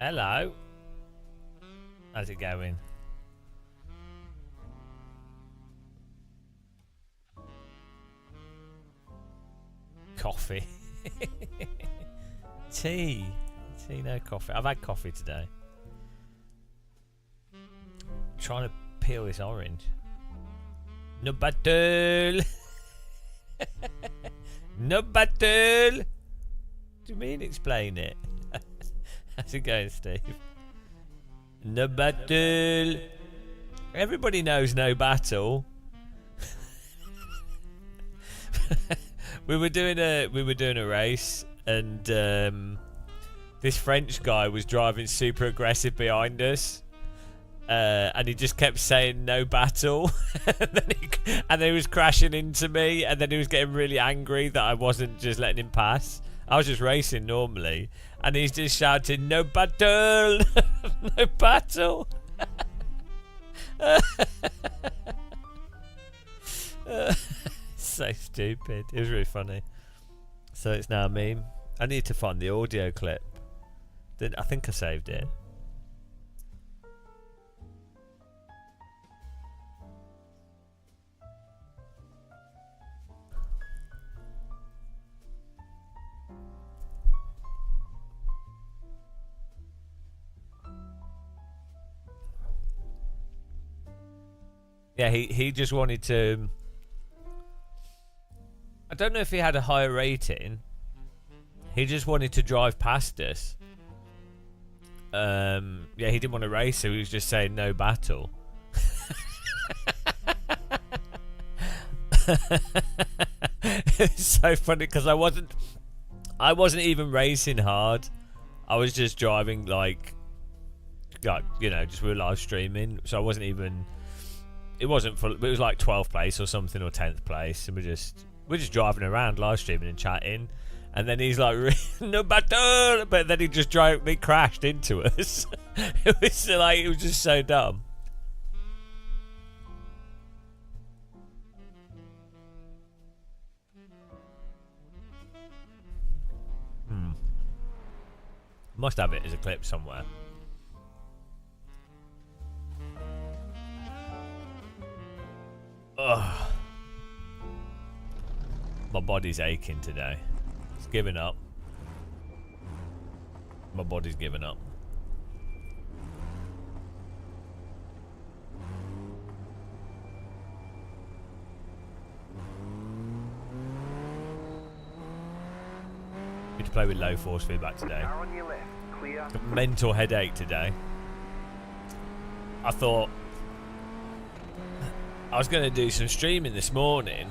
Hello. How's it going? Coffee. Tea. Tea, no coffee. I've had coffee today. Trying to peel this orange. No battle. No battle. Do you mean explain it? How's it going, Steve? No battle. Everybody knows no battle. we were doing a race, and this French guy was driving super aggressive behind us. And he just kept saying no battle. and then he was crashing into me, and then he was getting really angry that I wasn't just letting him pass. I was just racing normally, and he's just shouting no battle. No battle. So stupid. It was really funny. So it's now a meme. I need to find the audio clip. I think I saved it. Yeah, he just wanted to... I don't know if he had a higher rating. He just wanted to drive past us. Yeah, he didn't want to race, so he was just saying no battle. It's so funny because I wasn't even racing hard. I was just driving like you know, just we were live streaming, so I wasn't even... It wasn't full. It was like 12th place or something, or 10th place, and we're just driving around, live streaming and chatting. And then he's like, "No battle!" But then he crashed into us. It was just so dumb. Must have it as a clip somewhere. Ugh. My body's aching today. It's giving up. My body's giving up. Need to play with low force feedback today. A mental headache today. I thought I was going to do some streaming this morning,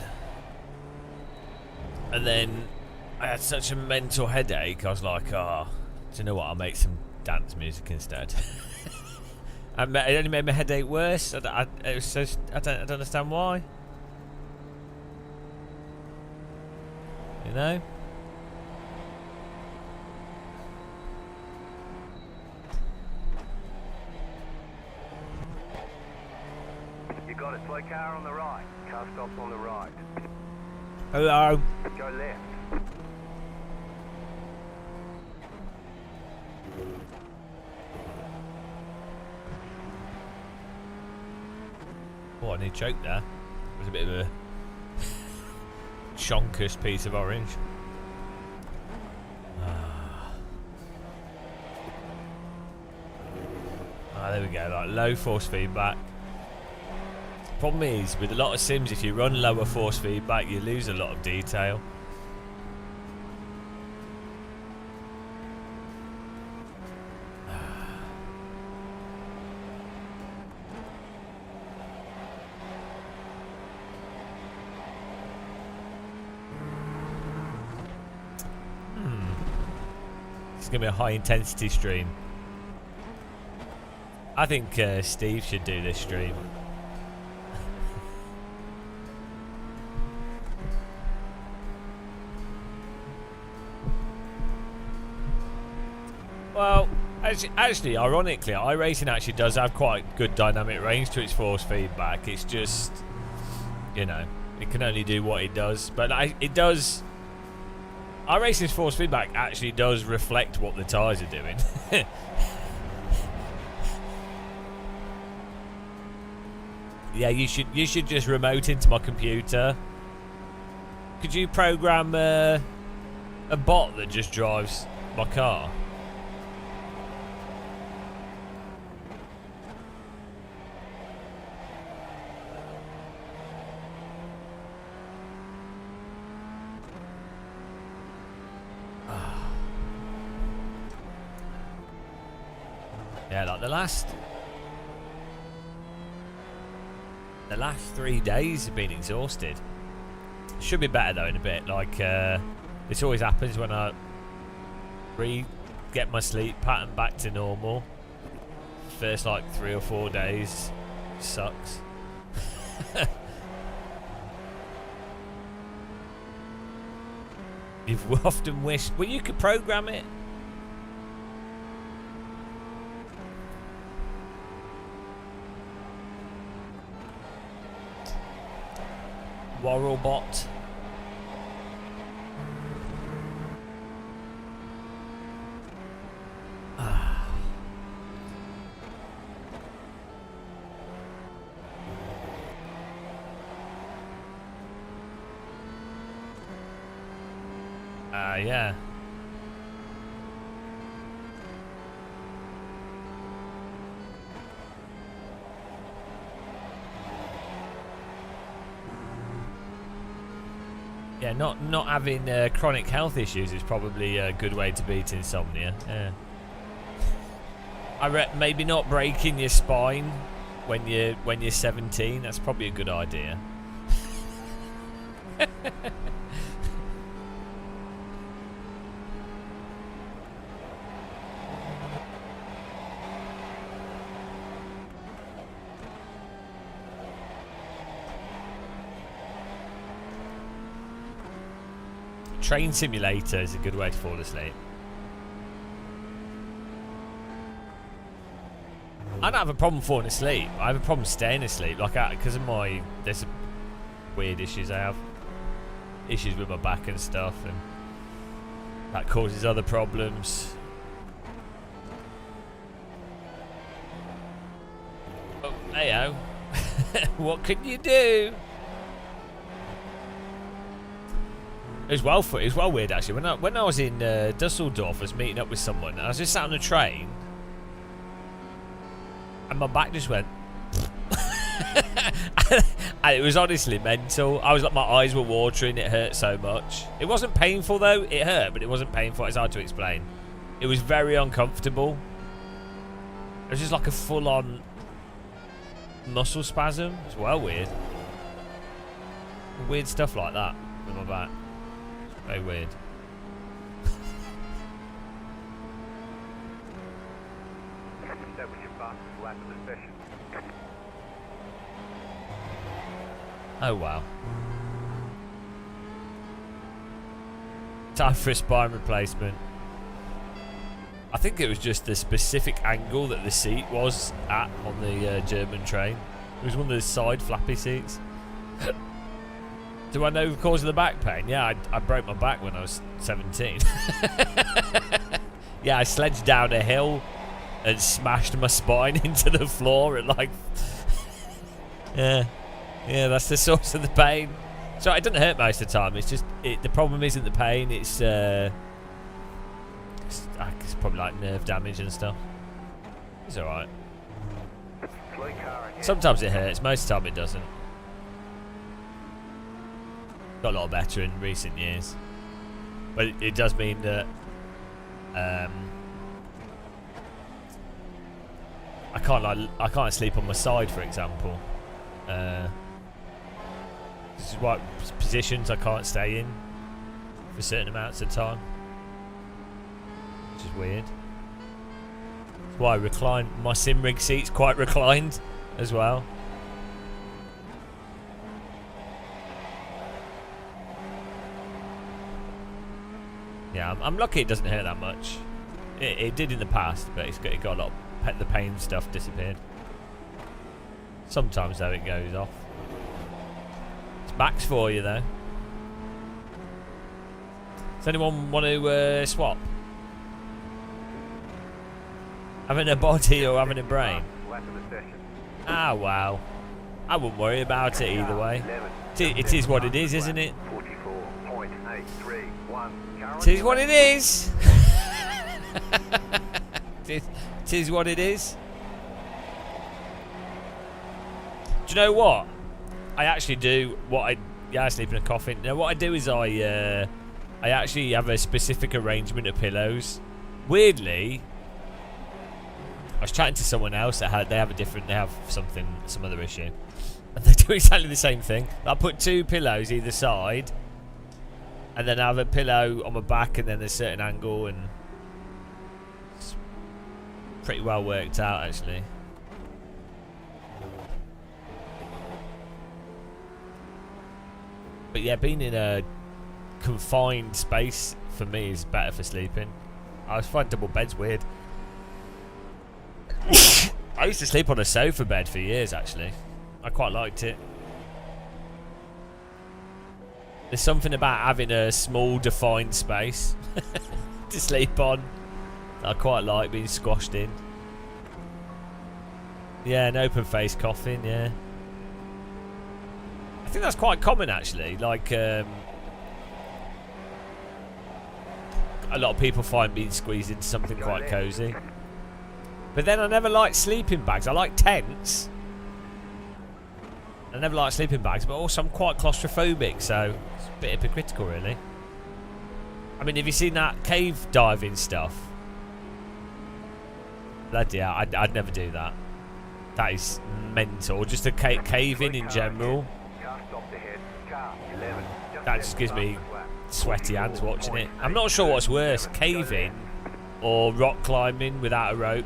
and then I had such a mental headache. I was like, oh, do you know what? I'll make some dance music instead. And it only made my headache worse. I don't understand why. You know? Got a slow car on the right. Car stops on the right. Hello. Go left. Oh, I need choke there. It was a bit of a chonkus piece of orange. There we go. Like low force feedback. Problem is, with a lot of sims, if you run lower force feedback, you lose a lot of detail. It's going to be a high intensity stream. I think Steve should do this stream. Well, actually, ironically, iRacing actually does have quite good dynamic range to its force feedback. It's just, you know, it can only do what it does. But it does... iRacing's force feedback actually does reflect what the tyres are doing. Yeah, you should just remote into my computer. Could you program a bot that just drives my car? Yeah, like the last 3 days have been exhausted. Should be better though in a bit. Like this always happens when I get my sleep pattern back to normal. First like 3 or 4 days sucks. You've often wished, well, you could program it. Warrelbot. Yeah. Yeah, not having chronic health issues is probably a good way to beat insomnia. Yeah. Maybe not breaking your spine when you're 17. That's probably a good idea. Train Simulator is a good way to fall asleep. I don't have a problem falling asleep. I have a problem staying asleep. Like, because of there's weird issues I have. Issues with my back and stuff, and that causes other problems. Oh, heyo. What can you do? It was well weird actually. When I was in Dusseldorf, I was meeting up with someone. And I was just sat on the train, and my back just went. And it was honestly mental. I was like, my eyes were watering. It hurt so much. It wasn't painful though. It hurt, but it wasn't painful. It's hard to explain. It was very uncomfortable. It was just like a full-on muscle spasm. It's well weird. Weird stuff like that with my back. Very weird. Oh wow. Time for a spine replacement. I think it was just the specific angle that the seat was at on the German train. It was one of those side flappy seats. Do I know the cause of the back pain? Yeah, I broke my back when I was 17. Yeah, I sledged down a hill and smashed my spine into the floor at like... Yeah, that's the source of the pain. So it doesn't hurt most of the time. It's just, the problem isn't the pain. It's probably like nerve damage and stuff. It's alright. Sometimes it hurts, most of the time it doesn't. Got a lot better in recent years, but it does mean that I can't sleep on my side, for example. This is what positions I can't stay in for certain amounts of time, which is weird. That's why I recline. My sim rig seat's quite reclined as well. Yeah, I'm lucky it doesn't hurt that much. It did in the past, but it got a lot of the pain stuff disappeared. Sometimes though it goes off. It's Max for you though. Does anyone want to swap? Having a body or having a brain? Ah, wow. I wouldn't worry about it either way. 11. It is what it is, isn't it? 44.831. It is what it is. It is what it is. Do you know what? I actually do what I... Yeah, I sleep in a coffin. Now, what I do is I actually have a specific arrangement of pillows. Weirdly, I was chatting to someone else that they have some other issue. And they do exactly the same thing. I put 2 pillows either side, and then I have a pillow on my back, and then a certain angle, and it's pretty well worked out actually. But yeah, being in a confined space for me is better for sleeping. I find double beds weird. I used to sleep on a sofa bed for years actually. I quite liked it. There's something about having a small defined space to sleep on. I quite like being squashed in. Yeah, an open face coffin, yeah. I think that's quite common actually. Like a lot of people find being squeezed into something quite cosy. But then I never liked sleeping bags. I like tents. I never liked sleeping bags, but also I'm quite claustrophobic, so it's a bit hypocritical really. I mean, have you seen that cave diving stuff? Bloody hell, I'd never do that. That is mental. Just a cave in general. That just gives me sweaty hands watching it. I'm not sure what's worse, caving or rock climbing without a rope.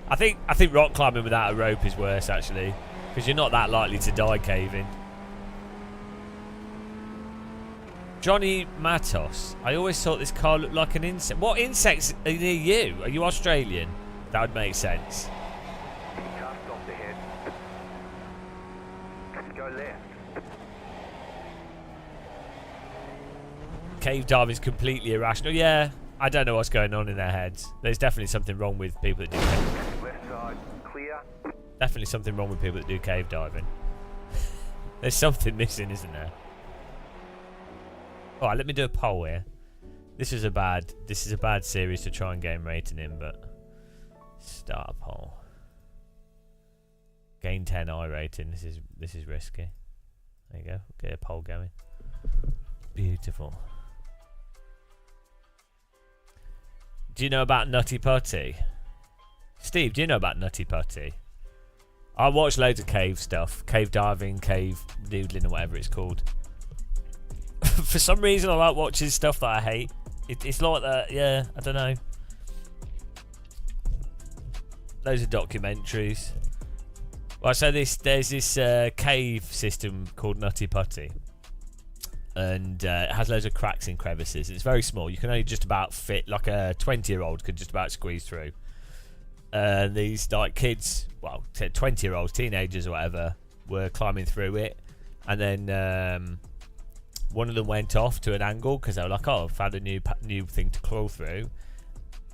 I think rock climbing without a rope is worse actually, because you're not that likely to die caving. Johnny Matos, I always thought this car looked like an insect. What insects are near you? Are you Australian? That would make sense. Go left. Cave diving is completely irrational. Yeah, I don't know what's going on in their heads. There's definitely something wrong with people that do cave. Left side, clear. Definitely something wrong with people that do cave diving. There's something missing, isn't there? Alright, let me do a poll here. This is a bad series to try and gain rating in, but start a poll. Gain 10 I rating. This is risky. There you go. Get a poll going. Beautiful. Do you know about Nutty Putty? Steve, do you know about Nutty Putty? I watch loads of cave stuff. Cave diving, cave noodling, or whatever it's called. For some reason I like watching stuff that I hate. It's like that, yeah, I don't know. Loads of documentaries. Well, so there's this cave system called Nutty Putty. And it has loads of cracks and crevices. It's very small. You can only just about fit, like a 20-year-old could just about squeeze through. And these like kids, well, 20-year-olds, teenagers or whatever, were climbing through it. And then one of them went off to an angle because they were like, oh, I've found a new thing to crawl through.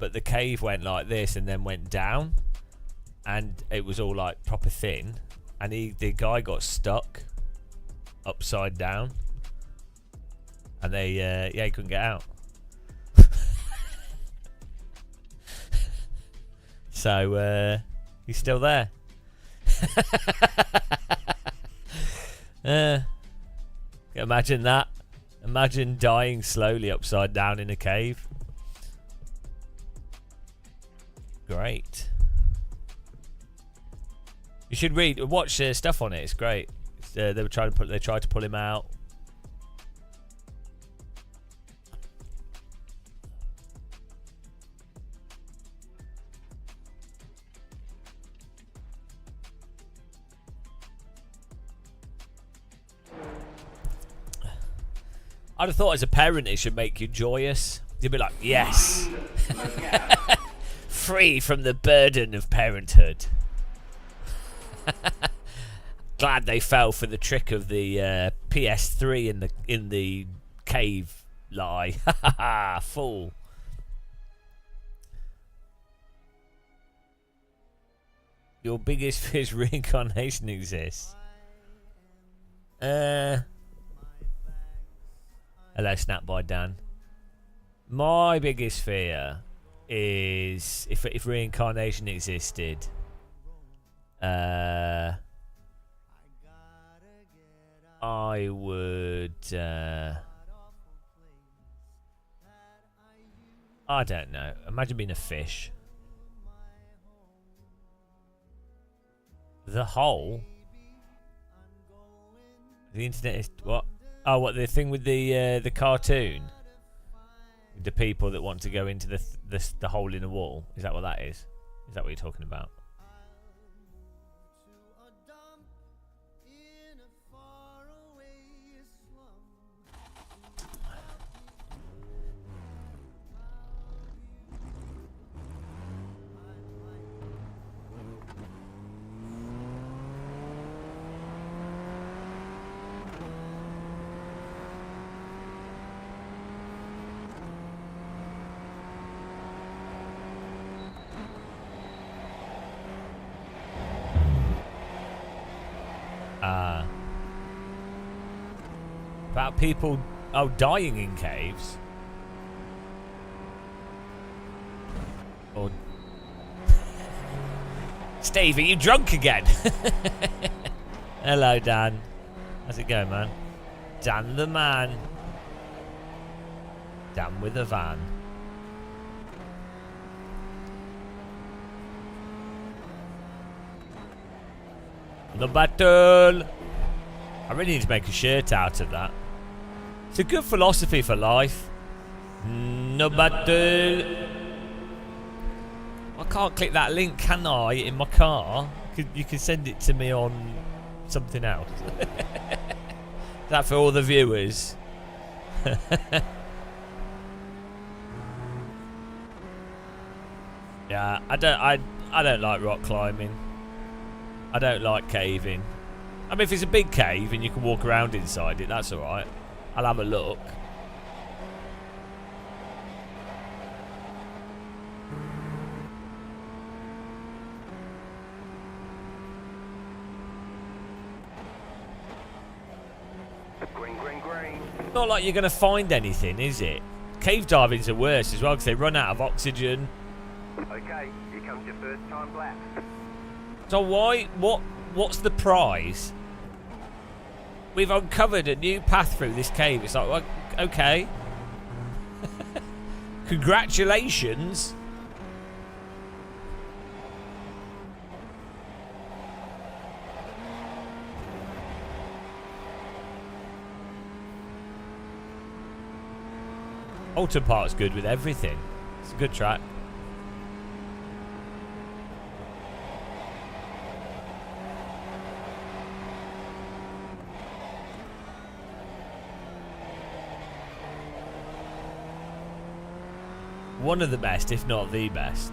But the cave went like this and then went down. And it was all like proper thin. And the guy got stuck upside down. And they, he couldn't get out. So, he's still there. Imagine that. Imagine dying slowly upside down in a cave. Great. You should watch stuff on it. It's great. They tried to pull him out. I'd have thought as a parent it should make you joyous. You'd be like, yes. Free from the burden of parenthood. Glad they fell for the trick of the PS3 in the cave lie. Ha ha ha, fool. Your biggest fear is reincarnation exists. Hello, Snap by Dan. My biggest fear is if reincarnation existed. I would. I don't know. Imagine being a fish. The hole. The internet is what? Oh, what the thing with the cartoon? The people that want to go into the hole in the wall. Is that what that is? Is that what you're talking about? About people dying in caves. Or Steve, are you drunk again? Hello, Dan. How's it going, man? Dan the man. Dan with a van. The battle. I really need to make a shirt out of that. It's a good philosophy for life. No battle. I can't click that link, can I, in my car? You can send it to me on something else. That for all the viewers. Yeah, I don't like rock climbing. I don't like caving. I mean, if it's a big cave and you can walk around inside it, that's alright. I'll have a look. Green, green, green. Not like you're going to find anything, is it? Cave diving's the worst as well because they run out of oxygen. Okay, here comes your first time lapse. So what's the prize? We've uncovered a new path through this cave. It's like, well, okay. Congratulations. Alton Park's good with everything. It's a good track. One of the best, if not the best.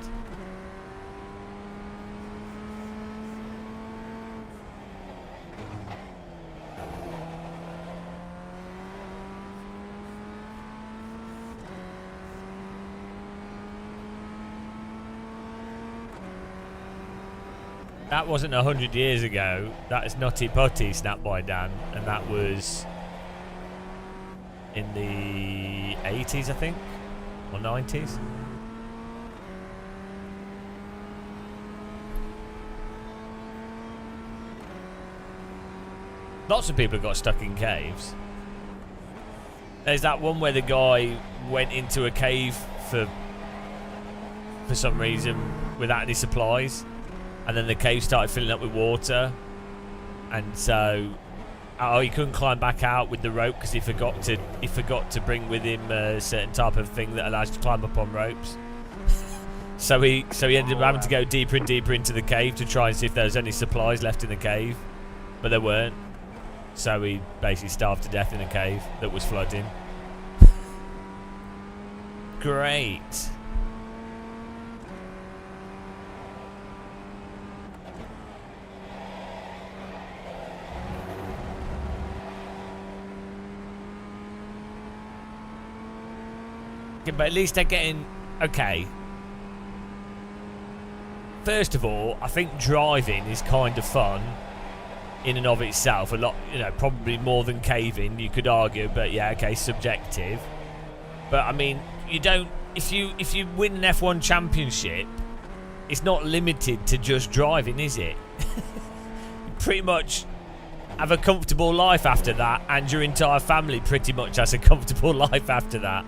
That wasn't 100 years ago. That is Nutty Putty, Snap by Dan, and that was in the 80s, I think. Or 90s. Lots of people have got stuck in caves. There's that one where the guy went into a cave for some reason without any supplies, and then the cave started filling up with water, and so he couldn't climb back out with the rope because he forgot to bring with him a certain type of thing that allows you to climb up on ropes. So he ended up having to go deeper and deeper into the cave to try and see if there was any supplies left in the cave, but there weren't. So he basically starved to death in a cave that was flooding. Great. But at least they're getting okay. First of all, I think driving is kind of fun in and of itself. A lot, you know, probably more than caving, you could argue, but yeah, okay, subjective. But I mean, you don't. If you win an F1 championship, it's not limited to just driving, is it? You pretty much have a comfortable life after that, and your entire family pretty much has a comfortable life after that.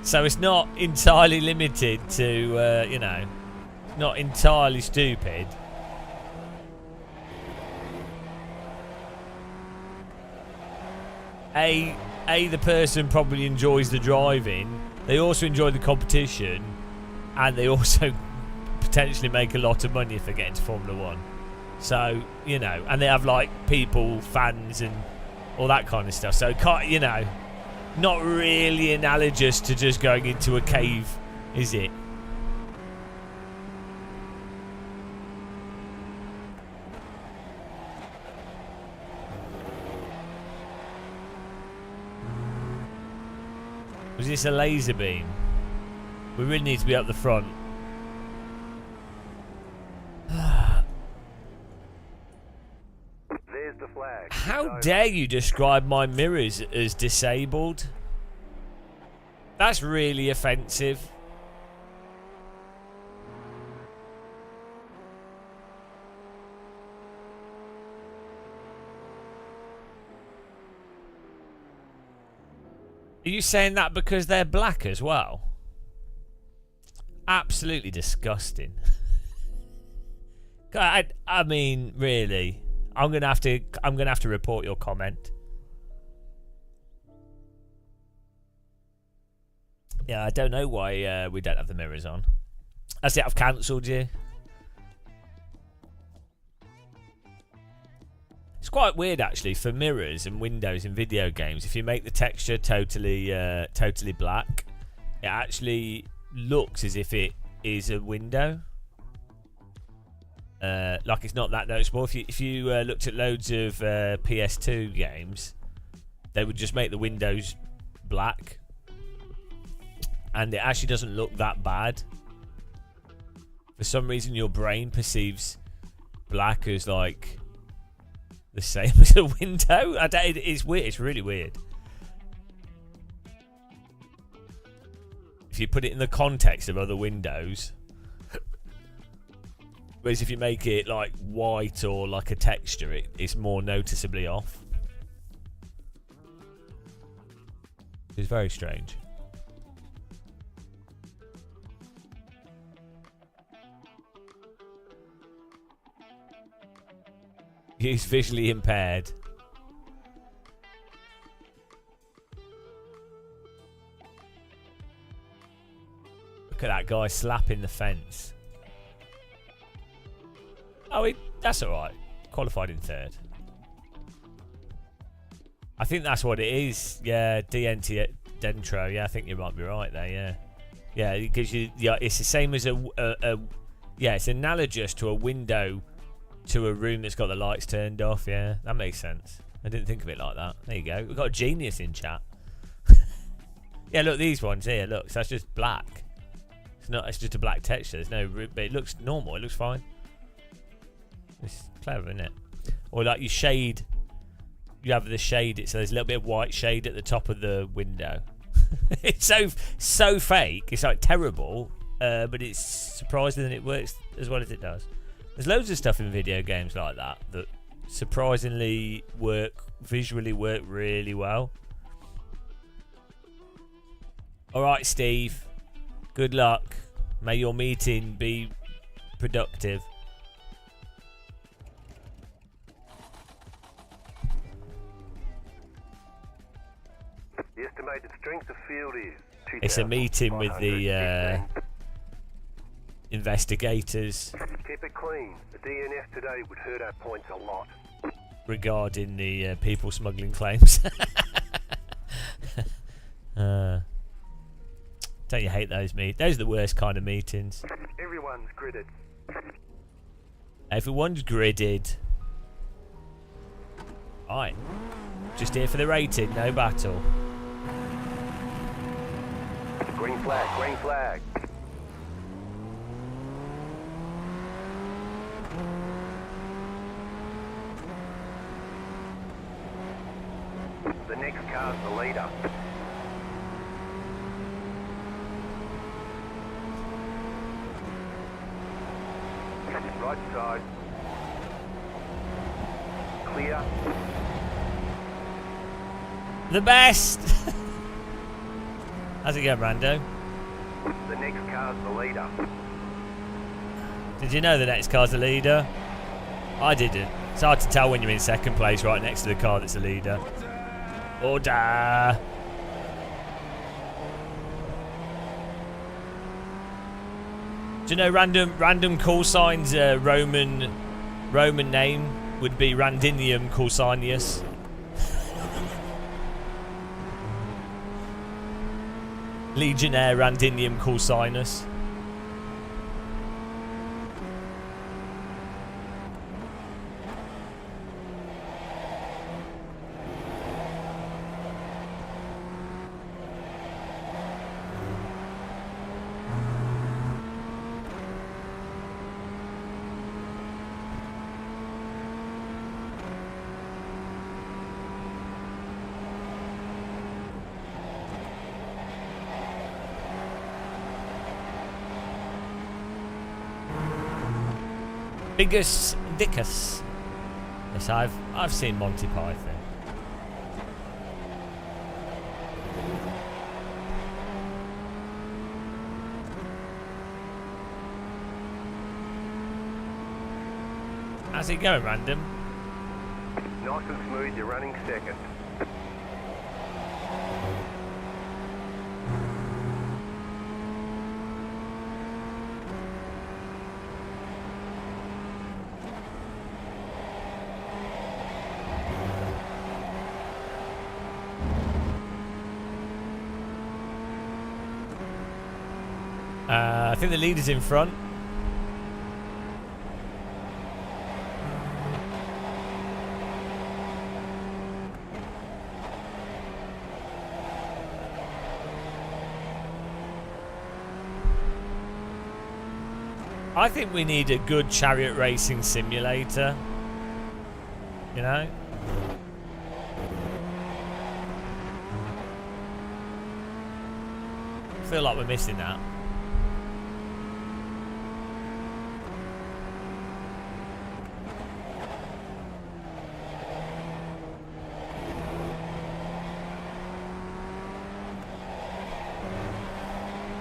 So it's not entirely limited to, you know, not entirely stupid. The person probably enjoys the driving. They also enjoy the competition, and they also potentially make a lot of money if they get into Formula 1. So, you know, and they have like people, fans, and all that kind of stuff. So, you know, not really analogous to just going into a cave, is it? Was this a laser beam? We really need to be up the front. There's the flag. How dare you describe my mirrors as disabled? That's really offensive. Are you saying that because they're black as well? Absolutely disgusting. I mean, really, I'm gonna have to report your comment. Yeah, I don't know why we don't have the mirrors on. That's it. I've cancelled you. It's quite weird actually for mirrors and windows in video games. If you make the texture totally black, it actually looks as if it is a window. Like it's not that noticeable. If you looked at loads of PS2 games, they would just make the windows black, and it actually doesn't look that bad. For some reason, your brain perceives black as like the same as a window. It's weird. It's really weird. If you put it in the context of other windows, whereas if you make it like white or like a texture, it's more noticeably off. It's very strange. He's visually impaired. Look at that guy slapping the fence. Oh, that's alright. Qualified in third. I think that's what it is. Yeah, DNT Dentro. Yeah, I think you might be right there. Yeah, yeah. It gives you. Yeah, it's the same as a. Yeah, it's analogous to a window to a room that's got the lights turned off. Yeah, that makes sense. I didn't think of it like that. There you go. We've got a genius in chat. Yeah, look, these ones here. Look, so that's just black. It's not. It's just a black texture. There's no. But it looks normal. It looks fine. It's clever, isn't it? Or like you shade. You have the shade. So there's a little bit of white shade at the top of the window. It's so fake. It's like terrible. But it's surprising that it works as well as it does. There's loads of stuff in video games like that that surprisingly visually work really well. Alright, Steve. Good luck. May your meeting be productive. The estimated strength of field is It's a meeting with the investigators. Keep it clean. The DNF today would hurt our points a lot. Regarding the people smuggling claims. Don't you hate those meetings? Those are the worst kind of meetings. Everyone's gridded. Everyone's gridded. Alright. Just here for the rating, no battle. Green flag, green flag. The next car's the leader. Right side. Clear. The best! How's it going, Rando? The next car's the leader. Did you know the next car's the leader? I didn't. It's hard to tell when you're in second place right next to the car that's the leader. Order! Do you know random call signs Roman name would be Randinium Corsinius? Legionnaire Randinium Corsinus. Biggest Dickus. Yes, I've seen Monty Python. How's it going, Random? Nice and smooth, you're running second. I think the leader's in front. I think we need a good chariot racing simulator. You know? I feel like we're missing that.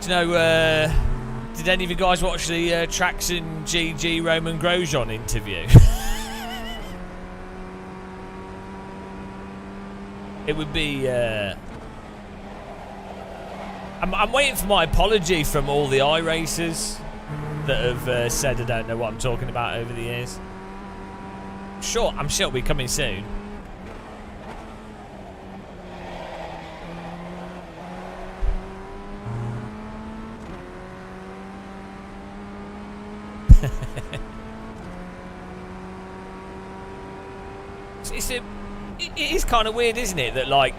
Do you know, did any of you guys watch the Traxon GG Roman Grosjean interview? It would be... I'm waiting for my apology from all the iRacers that have said I don't know what I'm talking about over the years. Sure, I'm sure it'll be coming soon. It is kind of weird, isn't it, that like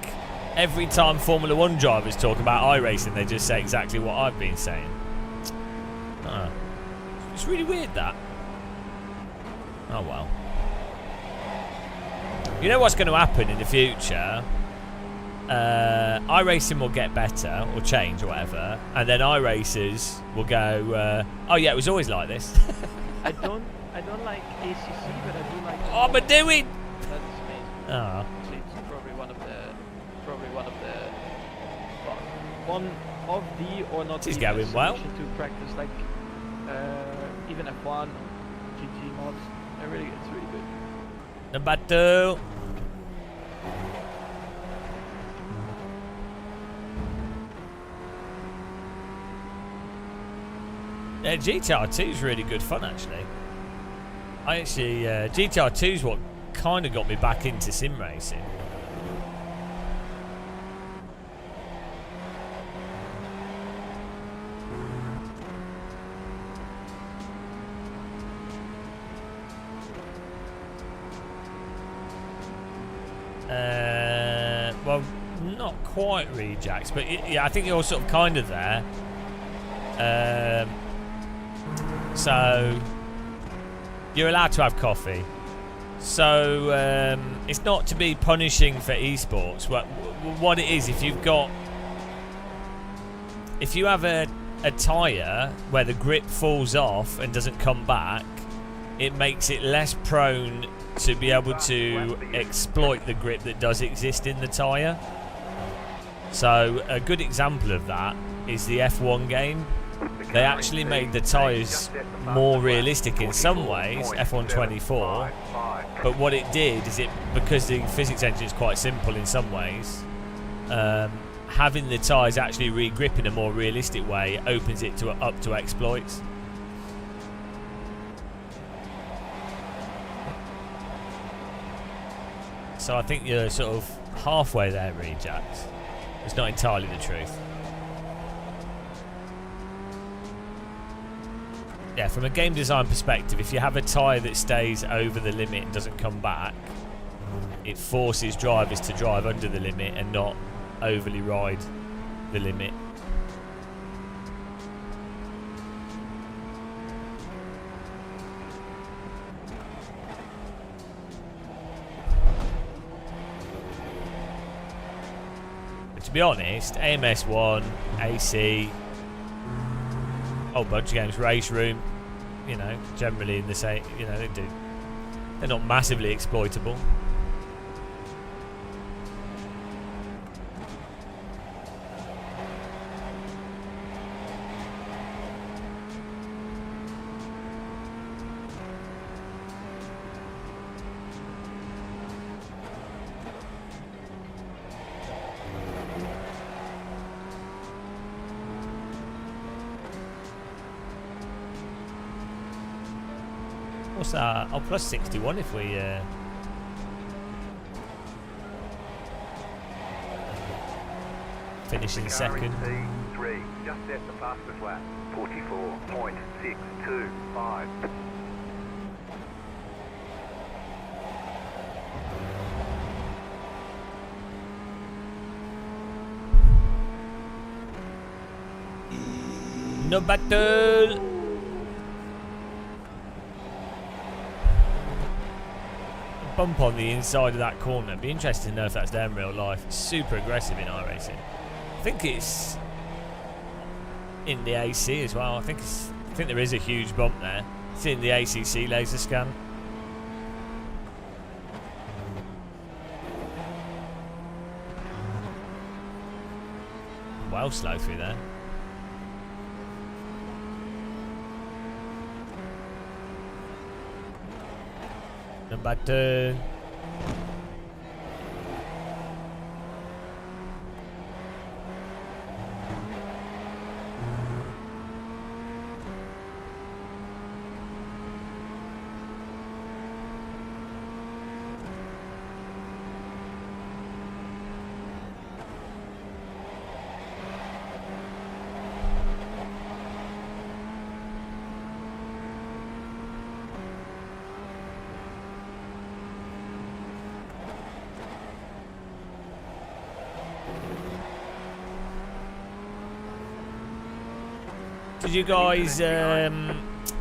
every time Formula 1 drivers talk about iRacing, they just say exactly what I've been saying. It's really weird, that. Oh well. You know what's going to happen in the future? iRacing will get better or change or whatever, and then iRacers will go, oh yeah, it was always like this. I don't like ACC, but I do like. Oh, but do it. That's amazing. Oh. It's probably one of the or not. It's even going a well. solution to practice like even F1, GT mods. It's really good. Number 2. Yeah, GTR 2 is really good fun, actually. GTR 2 is what kind of got me back into sim racing. Well, not quite rejacks, but yeah, I think you're sort of kind of there. So you're allowed to have coffee. So it's not to be punishing for esports. What it is, if you have a tyre where the grip falls off and doesn't come back, it makes it less prone to be able to exploit the grip that does exist in the tyre. So a good example of that is the F1 game. They actually made the tyres more realistic in some ways, F1 24, but what it did is because the physics engine is quite simple in some ways, having the tyres actually re-grip in a more realistic way opens it up to exploits. So I think you're sort of halfway there, Rejax. It's not entirely the truth. Yeah, from a game design perspective, if you have a tyre that stays over the limit and doesn't come back, it forces drivers to drive under the limit and not overly ride the limit. But to be honest, AMS1, AC, whole bunch of games, Race Room, you know, generally in the same, you know, they're not massively exploitable. What's that? Oh, plus 61 if we finish in second. P3, just set the fastest lap. 44.625. No battle. Bump on the inside of that corner. It'd be interesting to know if that's there in real life. It's super aggressive in iRacing. I think it's in the AC as well. I think there is a huge bump there. It's in the ACC laser scan. Well slow through there. Number 2. Did you guys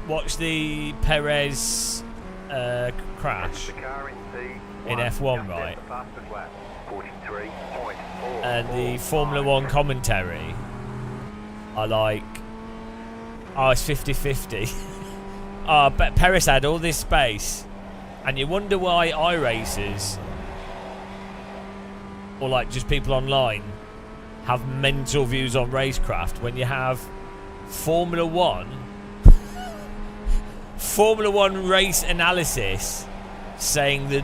watch the Perez crash in F1, right? And the Formula 1 commentary are like, oh, it's 50-50. Oh, but Perez had all this space, and you wonder why iRacers, or like just people online, have mental views on racecraft when you have Formula 1 race analysis saying the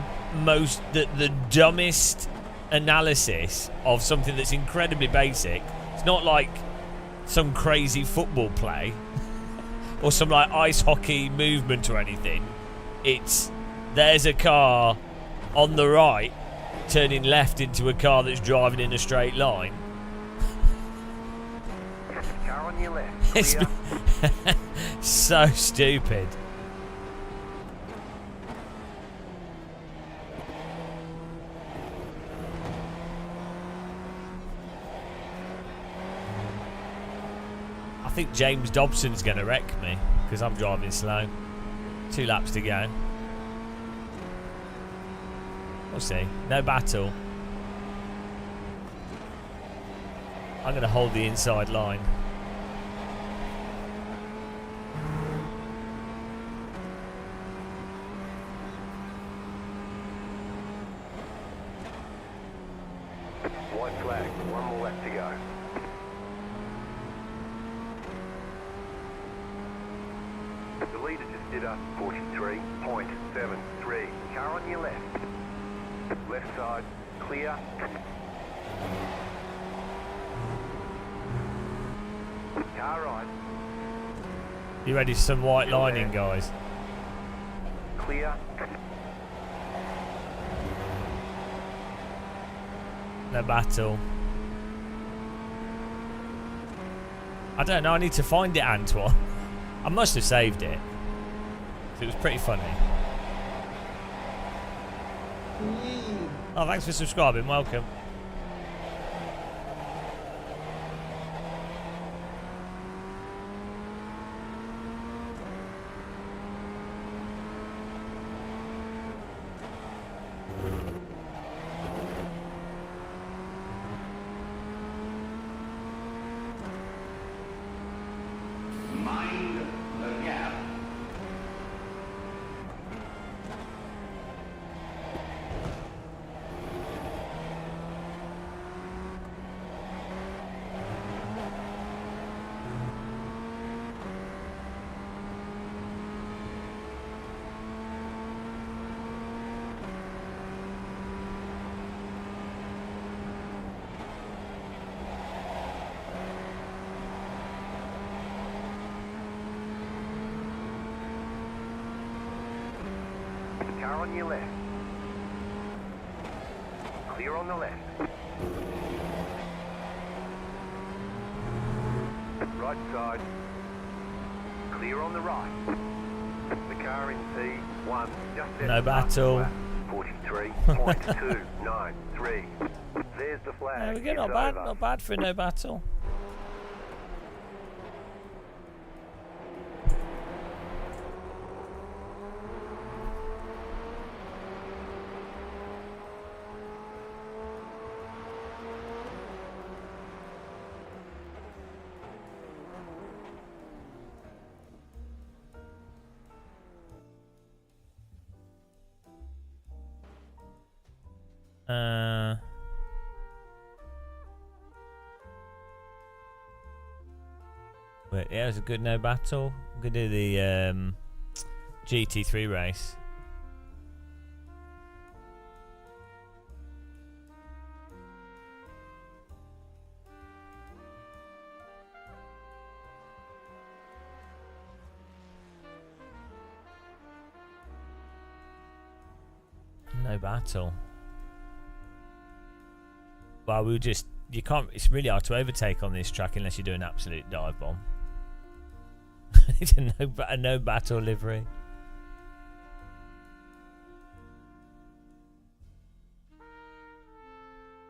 dumbest analysis of something that's incredibly basic. It's not like some crazy football play or some like ice hockey movement or anything. It's there's a car on the right turning left into a car that's driving in a straight line. Car on your left. It's so stupid. I think James Dobson's going to wreck me because I'm driving slow. 2 laps to go. We'll see. No battle. I'm going to hold the inside line. White flag, one more left to go. The leader just did a 43.73. Car on your left. Left side, clear. Car right, You ready for some white Still lining, there. guys? clear. No battle. I don't know. I need to find it, Antoine. I must have saved it. It was pretty funny. Oh, thanks for subscribing. Welcome. Mind the gap. Car on your left. Clear on the left. Right side. Clear on the right. The car in P1 just set No the fastest battle. lap. 43.293. There's the flag. There we go. It's Not bad. over. Not bad for no battle. But yeah, it was a good no battle. I'm gonna do the GT3 race. No battle. Well, we just, you can't, it's really hard to overtake on this track unless you do an absolute dive bomb. It's a no battle livery.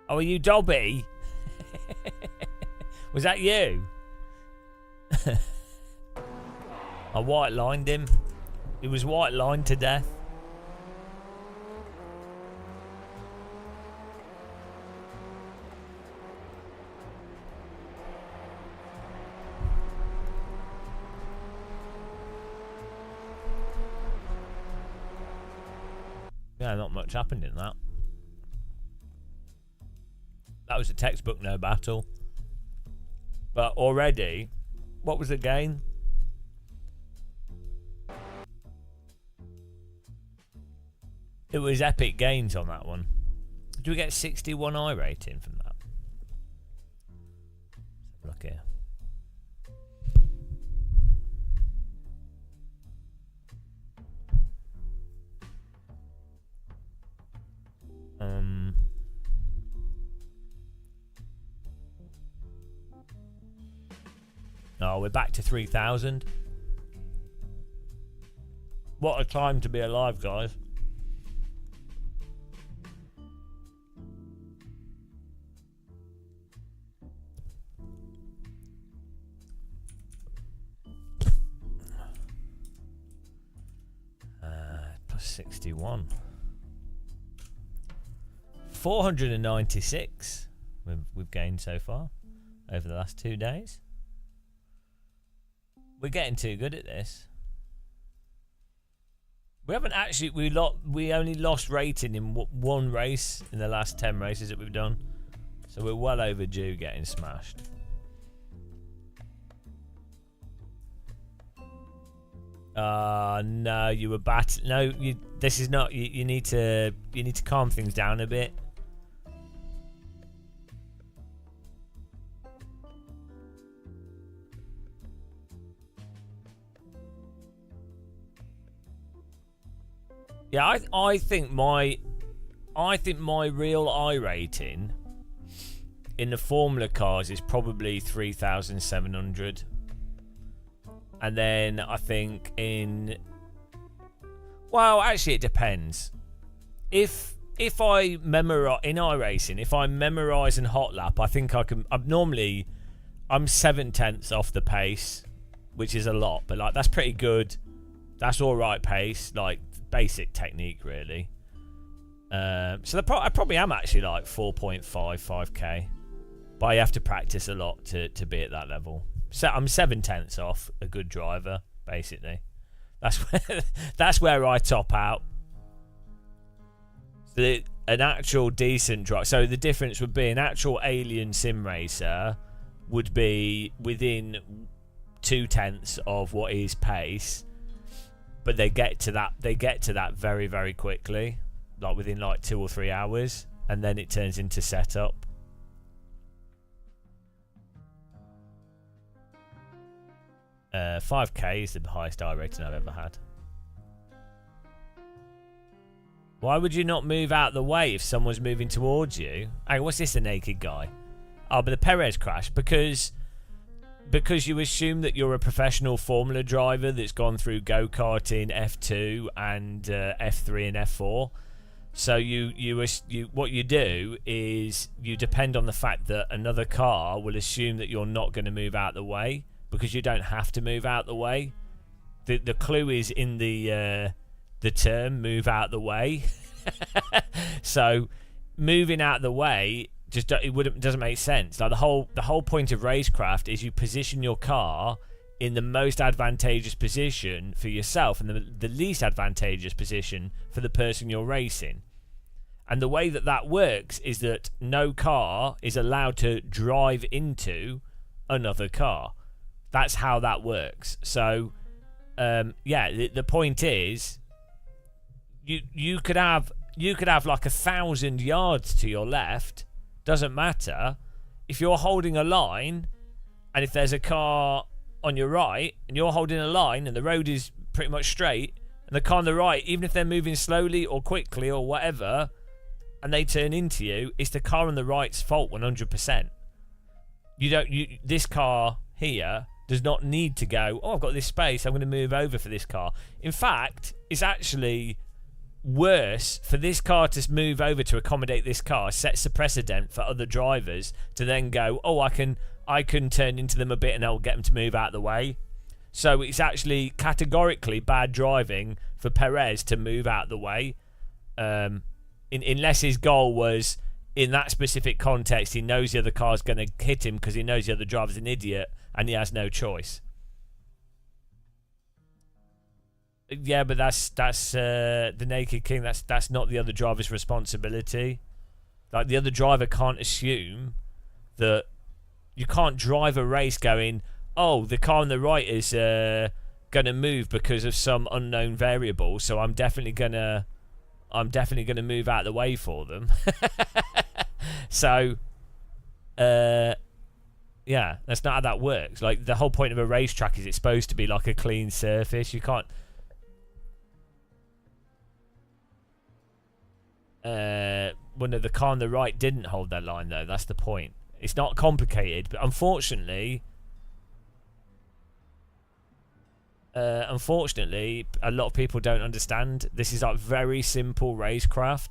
Oh, are you Dobby? Was that you? I white lined him. He was white lined to death. Yeah, not much happened in that. That was a textbook no battle. But already, what was the gain? It was epic gains on that one. Did we get 61 I rating from that? Look here. Oh, we're back to 3,000. What a time to be alive, guys. Plus 61. 496 we've gained so far over the last 2 days. We're getting too good at this. We haven't actually... We only lost rating in one race in the last 10 races that we've done. So we're well overdue getting smashed. No, you were no, this is not... You need to calm things down a bit. Yeah, I think my real I rating in the Formula cars is probably 3,700, and then I think in, well, actually it depends. If I memorize in iRacing, if I memorize and hot lap, I think I can. I'm 7/10 off the pace, which is a lot, but like that's pretty good. That's all right pace, like basic technique really. So I probably am actually like 4.5k, but I have to practice a lot to be at that level. So I'm 7/10 off a good driver, basically. That's where I top out. An actual decent drive. So the difference would be an actual alien sim racer would be within 0.2 of what is pace. But they get to that very, very quickly, like within like 2 or 3 hours, and then it turns into setup. Uh, 5k is the highest I rating I've ever had. Why would you not move out the way if someone's moving towards you? Hey, what's this, a naked guy? Oh, but the Perez crash, because you assume that you're a professional Formula driver that's gone through go-karting, F2 and F3 and F4. So what you do is you depend on the fact that another car will assume that you're not going to move out the way, because you don't have to move out the way. The clue is in the term "move out the way." So moving out the way doesn't make sense. Like the whole point of racecraft is you position your car in the most advantageous position for yourself and the least advantageous position for the person you're racing. And the way that works is that no car is allowed to drive into another car. That's how that works. So the point is you could have like 1,000 yards to your left. Doesn't matter if you're holding a line, and if there's a car on your right and you're holding a line and the road is pretty much straight, and the car on the right, even if they're moving slowly or quickly or whatever, and they turn into you, it's the car on the right's fault 100%. This car here does not need to go, oh, I've got this space, I'm going to move over for this car. In fact, it's actually worse for this car to move over to accommodate this car. Sets the precedent for other drivers to then go, oh, I can turn into them a bit and I'll get them to move out of the way. So it's actually categorically bad driving for Perez to move out of the way, unless his goal was, in that specific context, he knows the other car's going to hit him because he knows the other driver's an idiot and he has no choice. Yeah, but that's the Naked King. That's not the other driver's responsibility. Like, the other driver can't assume that you can't drive a race going, oh, the car on the right is going to move because of some unknown variable, so I'm definitely gonna move out of the way for them. So, yeah, that's not how that works. Like, the whole point of a racetrack is it's supposed to be like a clean surface. You can't. One of the car on the right didn't hold that line, though. That's the point. It's not complicated, but unfortunately, a lot of people don't understand. This is like very simple racecraft.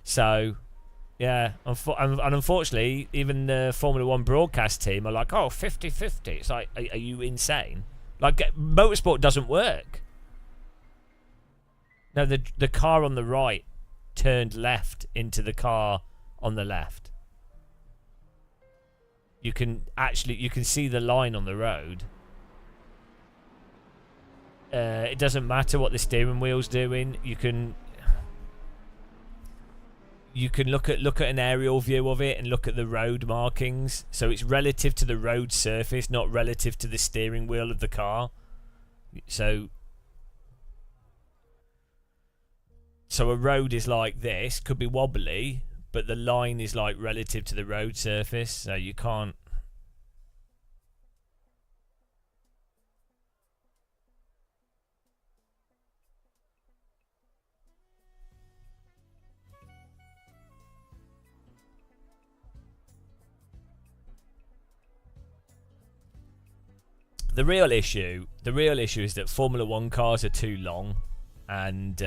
So yeah, and unfortunately, even the Formula 1 broadcast team are like, oh, 50-50. It's like, are you insane? Like, motorsport doesn't work. No, the car on the right turned left into the car on the left. You can see the line on the road. It doesn't matter what the steering wheel's doing. You can look at an aerial view of it and look at the road markings. So it's relative to the road surface, not relative to the steering wheel of the car. So a road is like this, could be wobbly, but the line is like relative to the road surface, so you can't. The real issue is that Formula 1 cars are too long and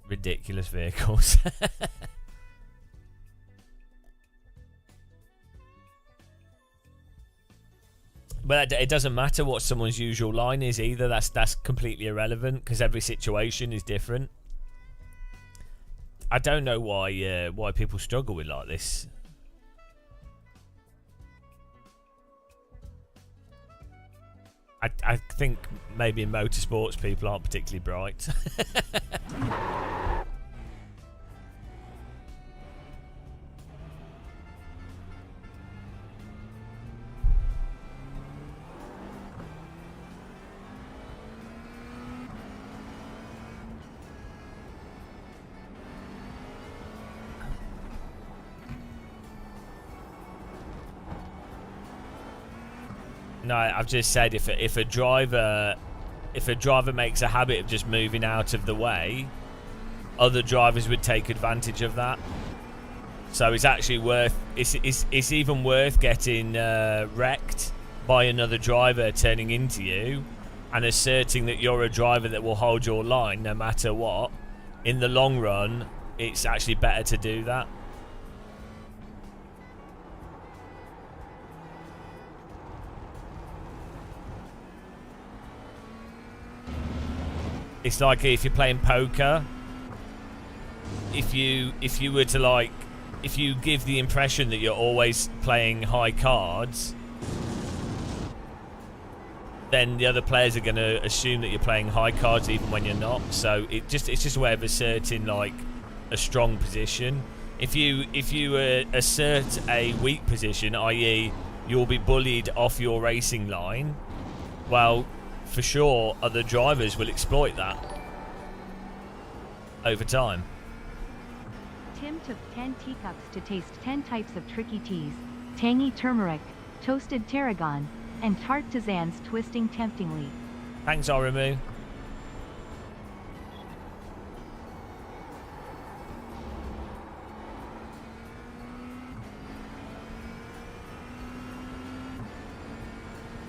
ridiculous vehicles. But it doesn't matter what someone's usual line is either. That's completely irrelevant because every situation is different. I don't know why people struggle with like this. I think maybe in motorsports people aren't particularly bright. No, I've just said if a driver makes a habit of just moving out of the way, other drivers would take advantage of that. So it's actually it's even worth getting wrecked by another driver turning into you and asserting that you're a driver that will hold your line no matter what. In the long run, it's actually better to do that. It's like if you're playing poker, if you were to like, if you give the impression that you're always playing high cards, then the other players are going to assume that you're playing high cards even when you're not. So it's just a way of asserting like a strong position. If you assert a weak position, i.e. you'll be bullied off your racing line, well, for sure, other drivers will exploit that over time. Tim took 10 teacups to taste 10 types of tricky teas, tangy turmeric, toasted tarragon, and tart tisanes twisting temptingly. Thanks, Orimu.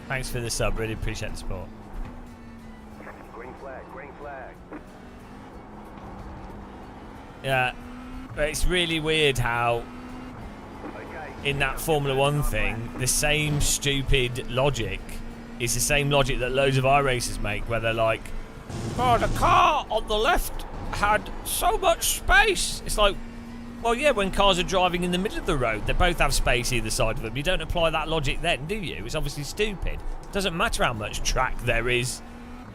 Thanks for the sub, really appreciate the support. Green flag, green flag. Yeah, but it's really weird how Okay. in that Formula 1 thing, the same stupid logic is the same logic that loads of iRacers make, where they're like, oh, the car on the left had so much space. It's like, well, yeah, when cars are driving in the middle of the road, they both have space either side of them. You don't apply that logic then, do you? It's obviously stupid. It doesn't matter how much track there is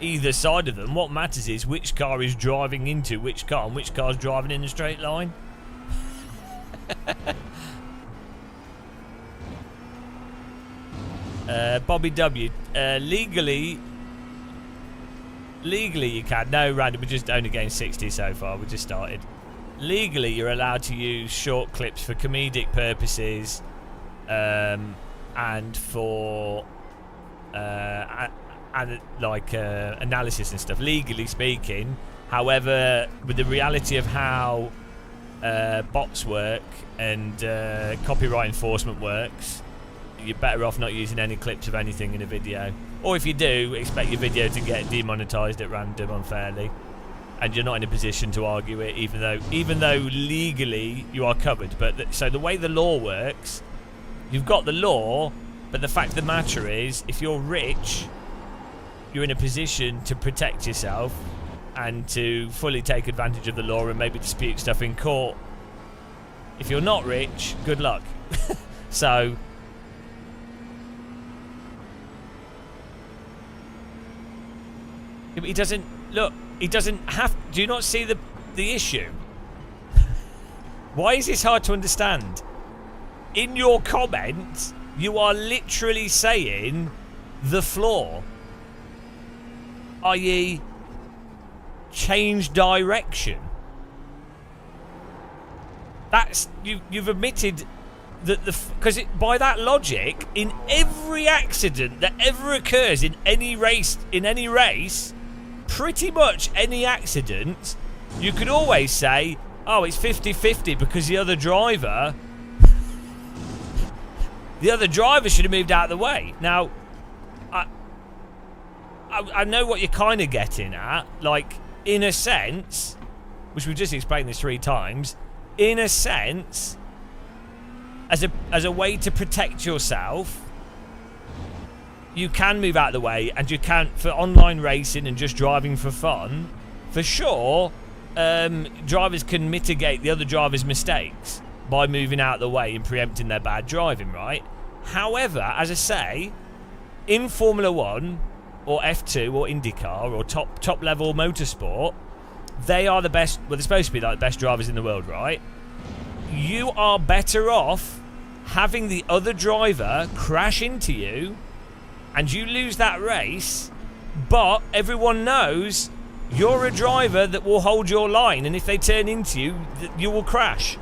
either side of them. What matters is which car is driving into which car and which car's driving in a straight line. Bobby W. Legally you can. No, random. We're just only getting 60 so far. We just started. Legally, you're allowed to use short clips for comedic purposes, and for analysis and stuff. Legally speaking, however, with the reality of how bots work and copyright enforcement works, you're better off not using any clips of anything in a video. Or if you do, expect your video to get demonetized at random unfairly, and you're not in a position to argue it, even though legally you are covered. But so the way the law works, you've got the law, but the fact of the matter is, if you're rich, you're in a position to protect yourself and to fully take advantage of the law and maybe dispute stuff in court. If you're not rich, good luck. So he doesn't look. He doesn't have. Do you not see the issue? Why is this hard to understand? In your comments, you are literally saying the flaw, i.e., change direction. That's you've admitted that because by that logic, in every accident that ever occurs in any race, pretty much any accident, you could always say, oh, it's 50-50 because the other driver should have moved out of the way. Now, I know what you're kind of getting at. Like, in a sense, which we've just explained this 3 times, in a sense, as a way to protect yourself, you can move out of the way, and you can, for online racing and just driving for fun, for sure, drivers can mitigate the other driver's mistakes by moving out of the way and preempting their bad driving, right? However, as I say, in Formula 1 or F2 or IndyCar or top level motorsport, they are the best. Well, they're supposed to be like the best drivers in the world, right? You are better off having the other driver crash into you and you lose that race, but everyone knows you're a driver that will hold your line, and if they turn into you, you will crash.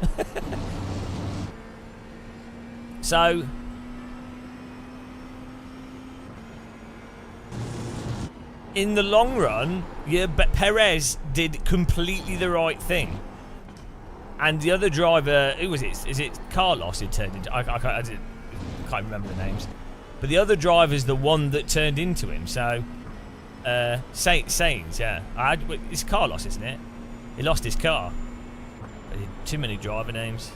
So in the long run, Perez did completely the right thing. And the other driver, who was it? Is it Carlos who turned into... I can't remember the names. But the other driver's the one that turned into him. So, Sainz, yeah. It's Carlos, isn't it? He lost his car. Too many driver names.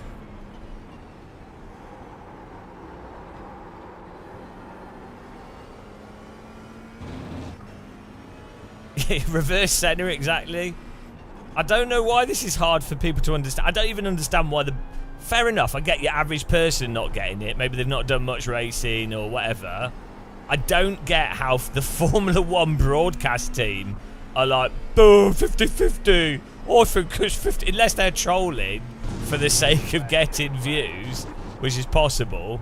Reverse center, exactly. I don't know why this is hard for people to understand. I don't even understand why fair enough, I get your average person not getting it. Maybe they've not done much racing or whatever. I don't get how the Formula 1 broadcast team are like, boom, 50-50. Or because 50, unless they're trolling for the sake of getting views, which is possible.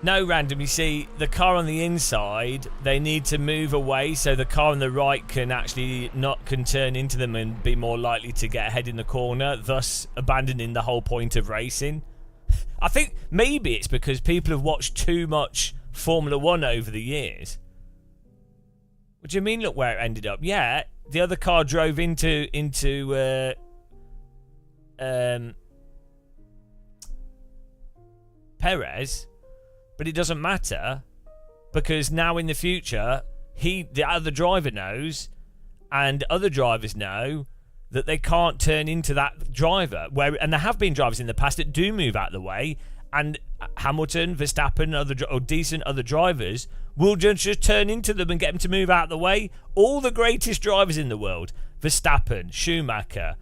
No, Random, you see, the car on the inside, they need to move away so the car on the right can actually can turn into them and be more likely to get ahead in the corner, thus abandoning the whole point of racing. I think maybe it's because people have watched too much Formula 1 over the years. What do you mean, look where it ended up? Yeah, the other car drove into Perez. But it doesn't matter, because now in the future, the other driver knows, and other drivers know that they can't turn into that driver. And there have been drivers in the past that do move out of the way, and Hamilton, Verstappen, or decent other drivers will just turn into them and get them to move out of the way. All the greatest drivers in the world, Verstappen, Schumacher,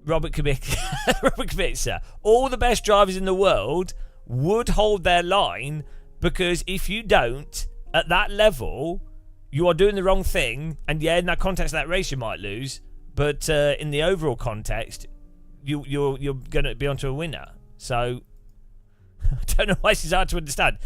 Robert Kubica, all the best drivers in the world would hold their line, because if you don't, at that level, you are doing the wrong thing, and yeah, in that context of that race you might lose, but in the overall context, you're going to be onto a winner. So, I don't know why this is hard to understand.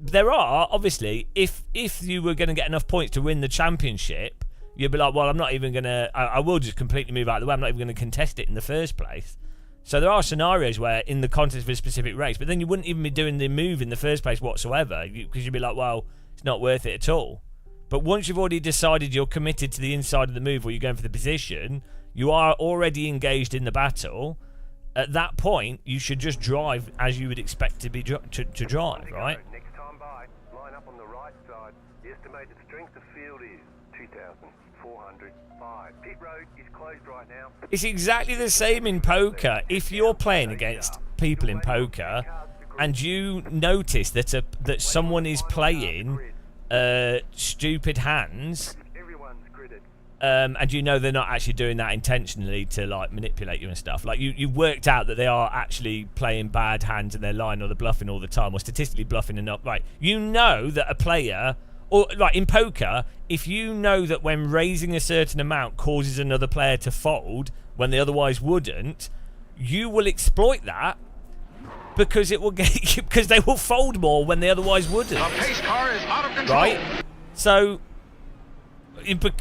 There are, obviously, if you were going to get enough points to win the championship, you'd be like, well, I'm not even going to... I will just completely move out of the way. I'm not even going to contest it in the first place. So there are scenarios where, in the context of a specific race, but then you wouldn't even be doing the move in the first place whatsoever, because you'd be like, well, it's not worth it at all. But once you've already decided you're committed to the inside of the move, or you're going for the position, you are already engaged in the battle. At that point, you should just drive as you would expect to be to drive, right? Next time by, line up on the right side. The estimated strength of field is 2,400. 405. Pit road is closed right now. It's exactly the same in poker. If you're playing against people in poker and you notice that that someone is playing stupid hands, Everyone's gridded. and you know they're not actually doing that intentionally to like manipulate you and stuff. Like you've worked out that they are actually playing bad hands and they're lying or they're bluffing all the time or statistically bluffing enough. Right, you know that a player, or like in poker, if you know that when raising a certain amount causes another player to fold when they otherwise wouldn't, you will exploit that because it will get because they will fold more when they otherwise wouldn't. The pace car is out of control. Right? So,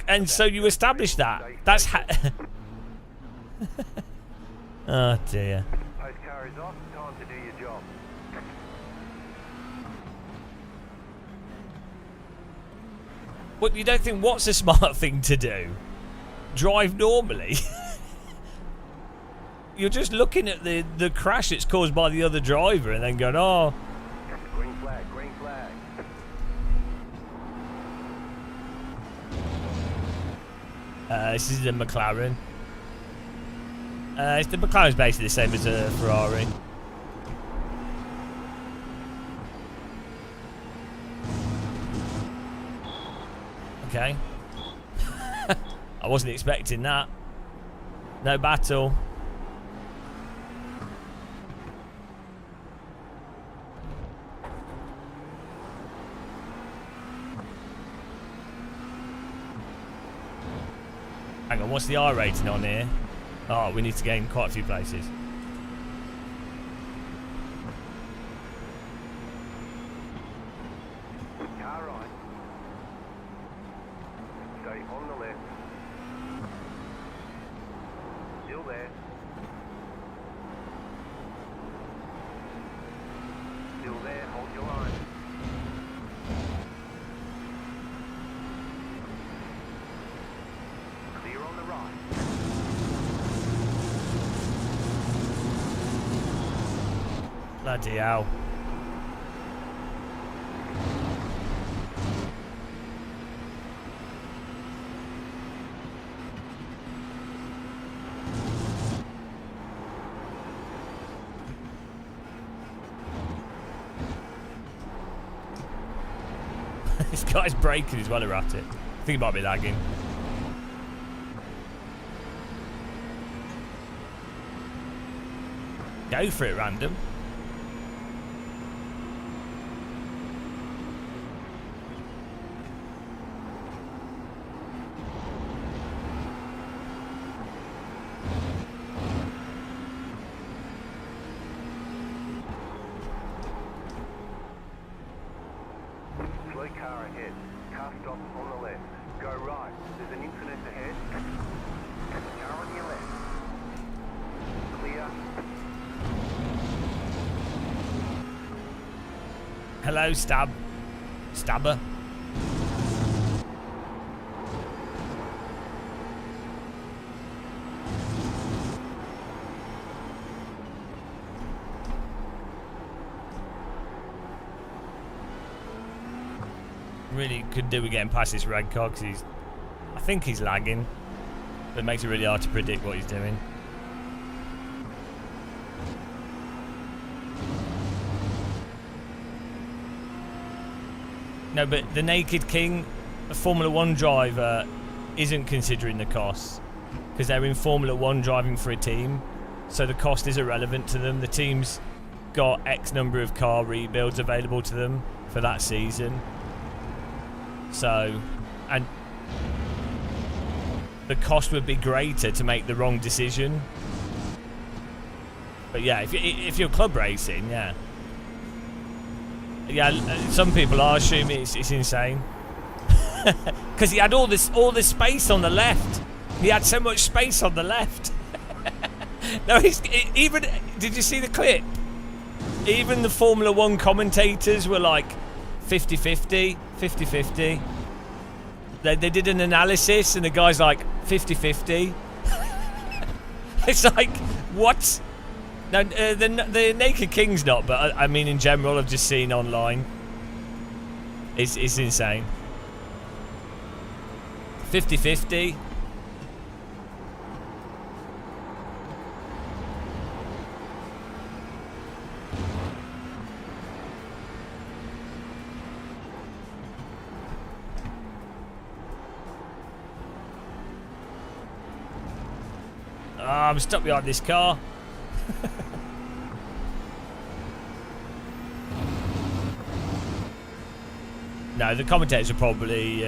and so you establish that. That's oh dear. Post car is off. Time to do your job. What, you don't think what's a smart thing to do? Drive normally? You're just looking at the crash that's caused by the other driver and then going, oh, Green flag, green flag. this is the McLaren. The McLaren's basically the same as a Ferrari. Okay. I wasn't expecting that. No battle. Hang on, what's the R rating on here? Oh, we need to gain quite a few places. Car right. Stay on the left. Still there. Still there. Hold your line. Clear on the right. Bloody hell. This guy's braking as well at it. I think he might be lagging. Go for it, random. Slow car ahead. Car stop on the left. Go right. There's an incident ahead. Car on your left. Clear. Hello, Stabber. Really could do with getting past this red car because I think he's lagging. But it makes it really hard to predict what he's doing. No, but the Naked King, a Formula 1 driver, isn't considering the costs because they're in Formula 1 driving for a team, so the cost is irrelevant to them. The team's got X number of car rebuilds available to them for that season. So, and the cost would be greater to make the wrong decision. But yeah, if you're club racing, yeah. Yeah, some people are assuming it's insane. Because he had all this space on the left. He had so much space on the left. No, even did you see the clip? Even the Formula 1 commentators were like 50-50, 50-50. They did an analysis and the guy's like 50-50. It's like, what? No, the Naked King's not, but I mean in general I've just seen online. It's insane. 50-50. I'm stuck behind this car. No, the commentators are probably,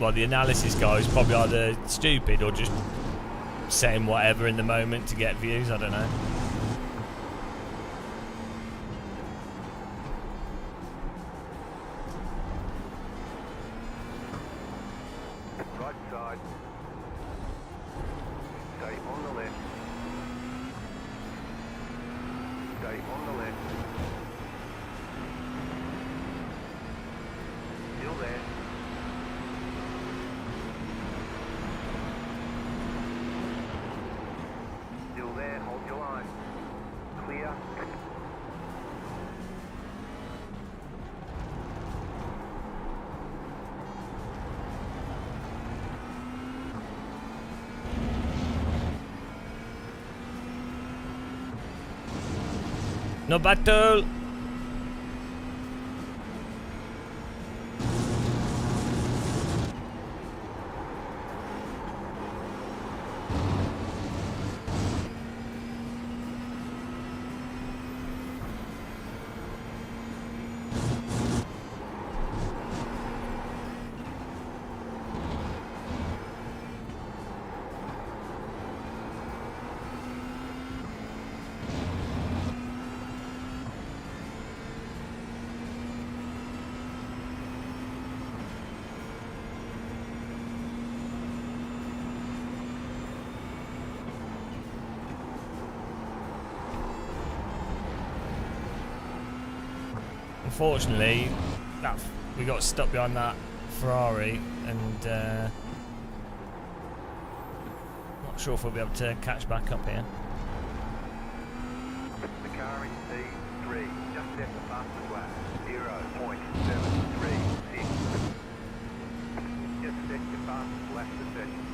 well, the analysis guys probably either stupid or just saying whatever in the moment to get views. I don't know. Right side. Stay on the left. Stay on the left. Still there. Still there, hold your line. Clear. No battle. Unfortunately, we got stuck behind that Ferrari, and not sure if we'll be able to catch back up here. The car in C3, just left the fastest lap, 0.736. Just set your fastest lap to session.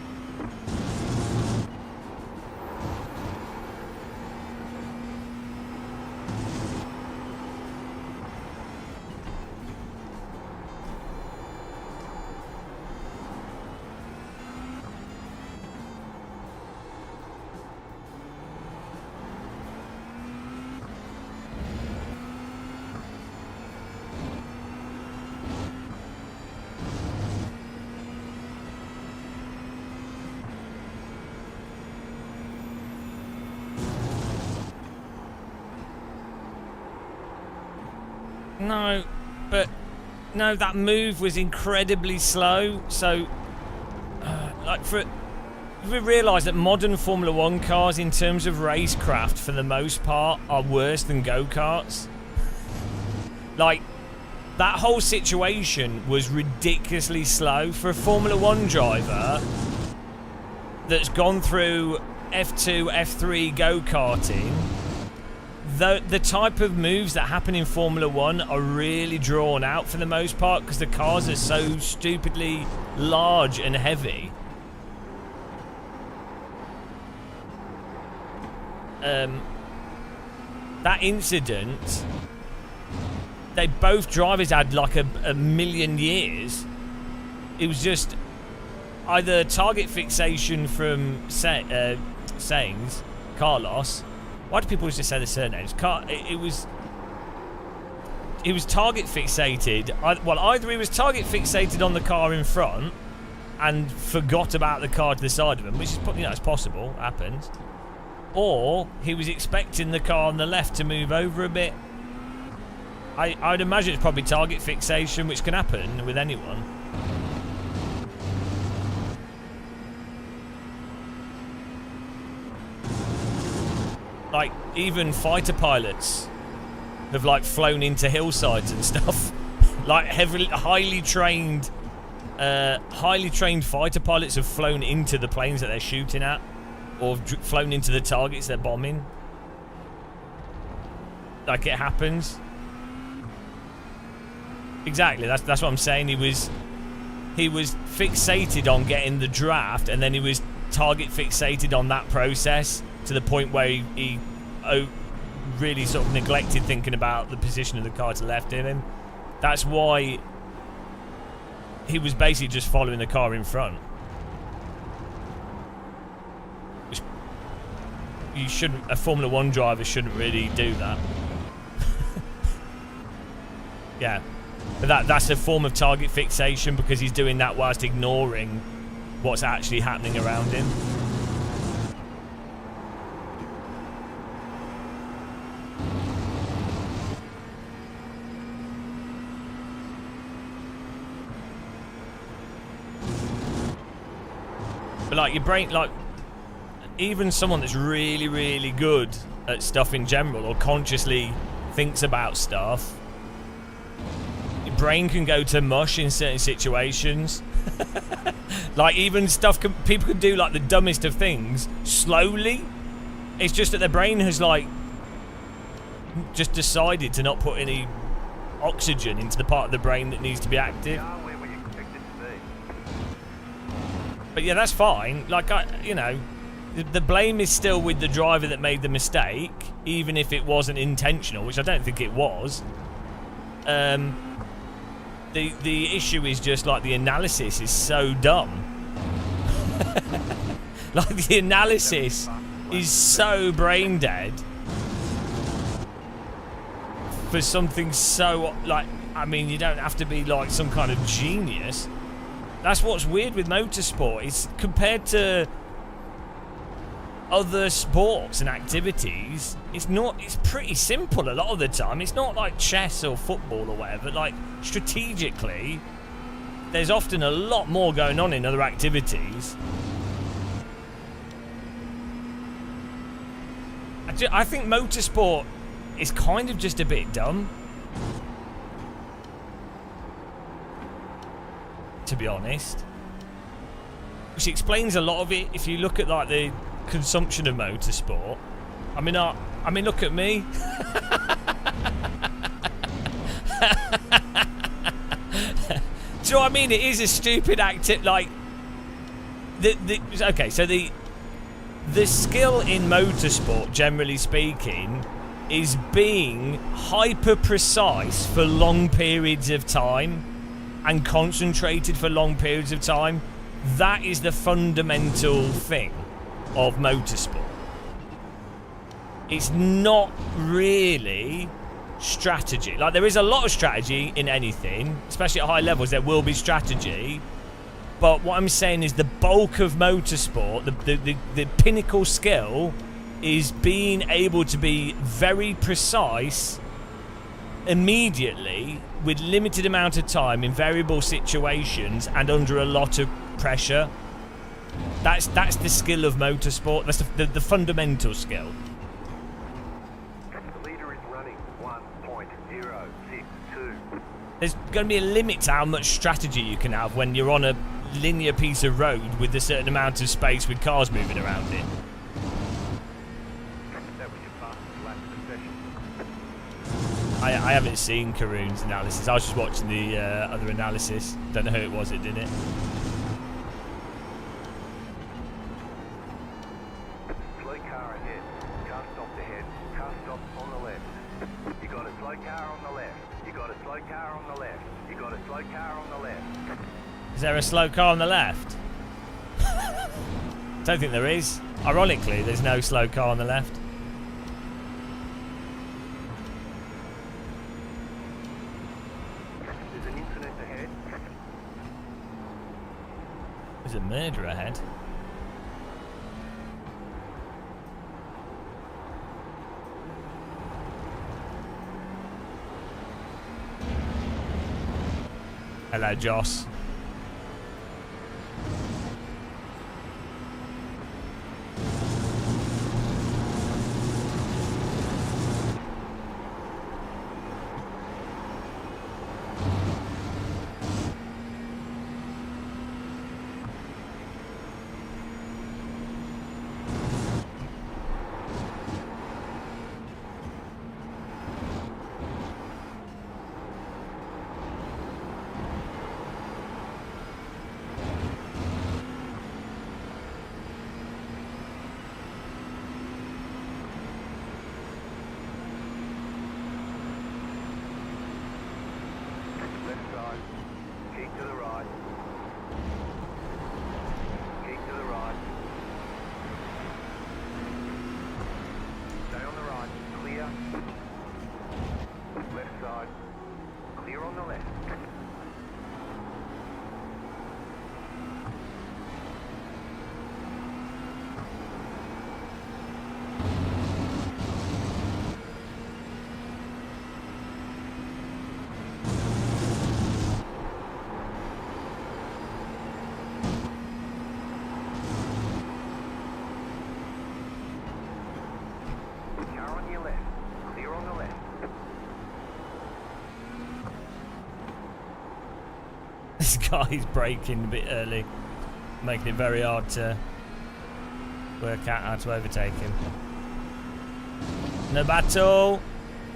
No, but no, that move was incredibly slow. So, we realise that modern Formula One cars, in terms of racecraft, for the most part, are worse than go-karts. Like, that whole situation was ridiculously slow for a Formula One driver that's gone through F2, F3 go-karting. The type of moves that happen in Formula One are really drawn out for the most part because the cars are so stupidly large and heavy. That incident, both drivers had like a million years. It was just either target fixation from Sainz, Carlos. Why do people just say the surnames? He was target fixated. Well, either he was target fixated on the car in front and forgot about the car to the side of him, which is, it's possible, happens, or he was expecting the car on the left to move over a bit. I'd imagine it's probably target fixation, which can happen with anyone. Like, even fighter pilots have like flown into hillsides and stuff. Like highly trained fighter pilots have flown into the planes that they're shooting at, or flown into the targets they're bombing. Like, it happens. Exactly. That's what I'm saying. he was fixated on getting the draft, and then he was target fixated on that process to the point where he really sort of neglected thinking about the position of the car to the left of him. That's why he was basically just following the car in front. Which you shouldn't. A Formula 1 driver shouldn't really do that. Yeah, but that's a form of target fixation because he's doing that whilst ignoring what's actually happening around him. But like your brain, like even someone that's really, really good at stuff in general or consciously thinks about stuff, your brain can go to mush in certain situations. Like even stuff people can do like the dumbest of things slowly. It's just that their brain has like just decided to not put any oxygen into the part of the brain that needs to be active. Where we expect it to be. But yeah, that's fine. Like, you know, the blame is still with the driver that made the mistake, even if it wasn't intentional, which I don't think it was. The issue is just like the analysis is so dumb. Like the analysis is so brain dead for something so like, I mean, you don't have to be like some kind of genius. That's what's weird with motorsport. It's compared to other sports and activities, it's pretty simple a lot of the time. It's not like chess or football or whatever. Like strategically, there's often a lot more going on in other activities. I think motorsport is kind of just a bit dumb, to be honest. Which explains a lot of it if you look at like the consumption of motorsport. I mean, look at me. Do you know what I mean? It is a stupid like okay, so the skill in motorsport, generally speaking, is being hyper precise for long periods of time and concentrated for long periods of time. That is the fundamental thing of motorsport. It's not really strategy. Like, there is a lot of strategy in anything, especially at high levels. There will be strategy, but what I'm saying is the bulk of motorsport, the pinnacle skill, is being able to be very precise immediately with limited amount of time in variable situations and under a lot of pressure. That's the skill of motorsport. That's the fundamental skill. The leader is running 1.062. There's going to be a limit to how much strategy you can have when you're on a linear piece of road with a certain amount of space with cars moving around it. That was your fastest lap of the session. I haven't seen Karun's analysis. I was just watching the other analysis. Don't know who it was that did it. Slow car ahead. Car stopped ahead. Car stopped on the left. You got a slow car on the left. You got a slow car on the left. You got a slow car on the left. Is there a slow car on the left? Don't think there is. Ironically, there's no slow car on the left. There's an incident ahead. There's a murder ahead. Hello, Joss. This guy's braking a bit early, making it very hard to work out how to overtake him. No battle.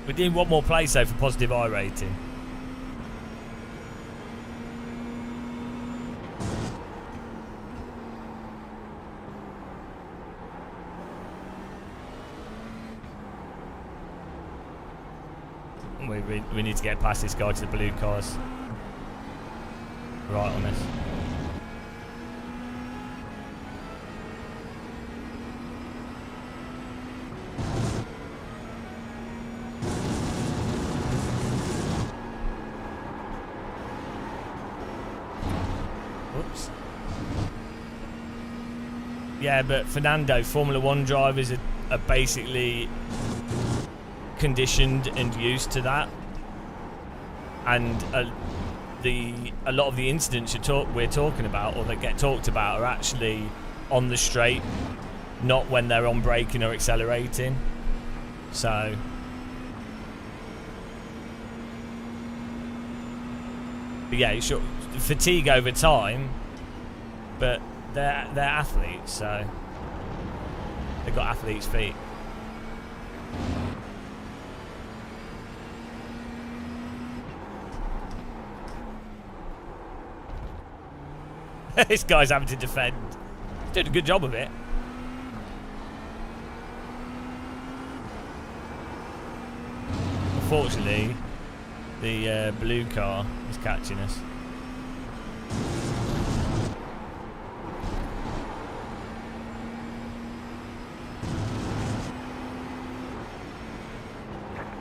We need one more place though for positive I rating. We need to get past this guy to the blue cars. Right on us. Whoops. Yeah, but Fernando, Formula One drivers are basically conditioned and used to that, and a lot of the incidents we're talking about, or that get talked about, are actually on the straight, not when they're on braking or accelerating. So but yeah, it's fatigue over time, but they're athletes, so they've got athletes' feet. This guy's having to defend. He's doing a good job of it. Unfortunately, the blue car is catching us.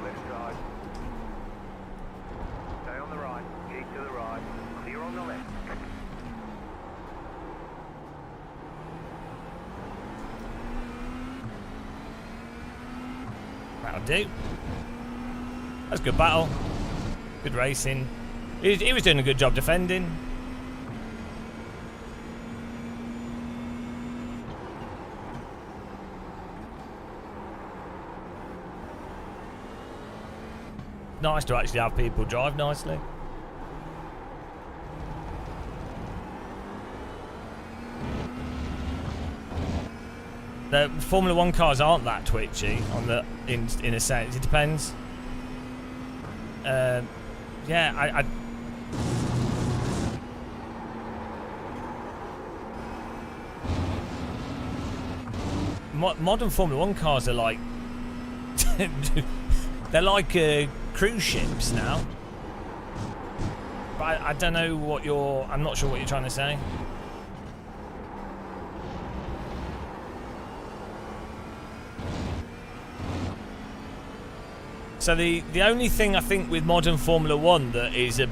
Left side. Stay on the right. Keep to the right. Clear on the left. That'll do. That's a good battle. Good racing. He was doing a good job defending. Nice to actually have people drive nicely. The Formula One cars aren't that twitchy in a sense. It depends. Yeah, modern Formula One cars are like they're like cruise ships now. But I don't know what I'm not sure what you're trying to say. So the only thing I think with modern Formula One that is a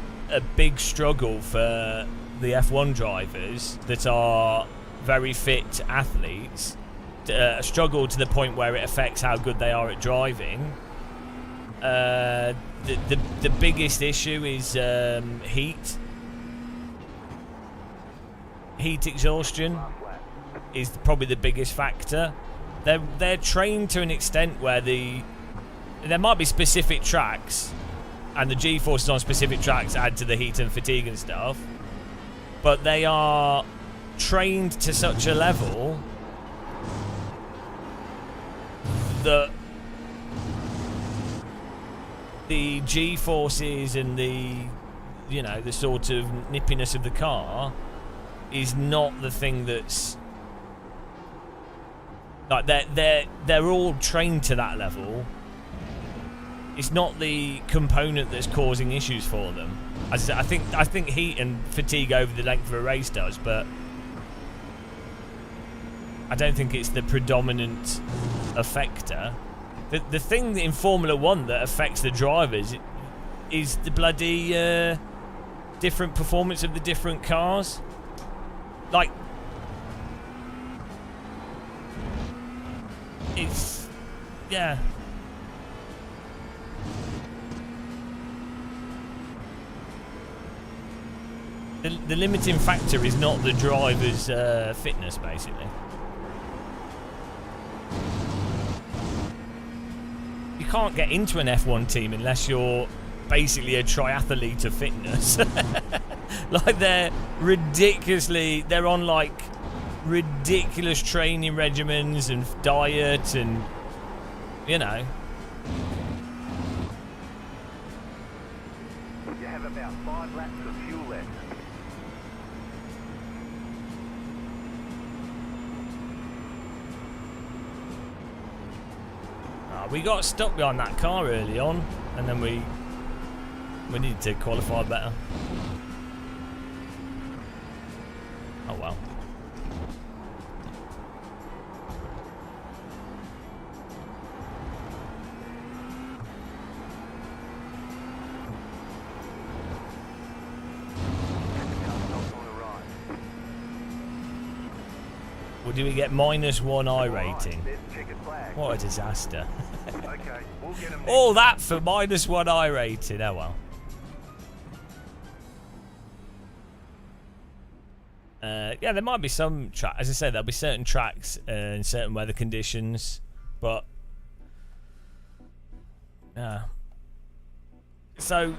big struggle for the F1 drivers that are very fit athletes, a struggle to the point where it affects how good they are at driving. The biggest issue is heat. Heat exhaustion is probably the biggest factor. They're trained to an extent where there might be specific tracks, and the G-forces on specific tracks add to the heat and fatigue and stuff, but they are trained to such a level that the G-forces and the sort of nippiness of the car is not the thing that's like they're all trained to that level. It's not the component that's causing issues for them. I think heat and fatigue over the length of a race does, but I don't think it's the predominant affector. The thing in Formula One that affects the drivers is the bloody different performance of the different cars. Like, it's yeah. The limiting factor is not the driver's fitness, basically. You can't get into an F1 team unless you're basically a triathlete of fitness. Like they're on like ridiculous training regimens and diet and, you know. You have about 5 laps of fuel left. We got stuck behind that car early on, and then we needed to qualify better. Oh well. Well, do we get -1 I rating? There's the checkered flag. What a disaster. Okay, we'll get them next. All that for -1 I rating. Oh well. Yeah, there might be some track. As I said, there'll be certain tracks in certain weather conditions, but so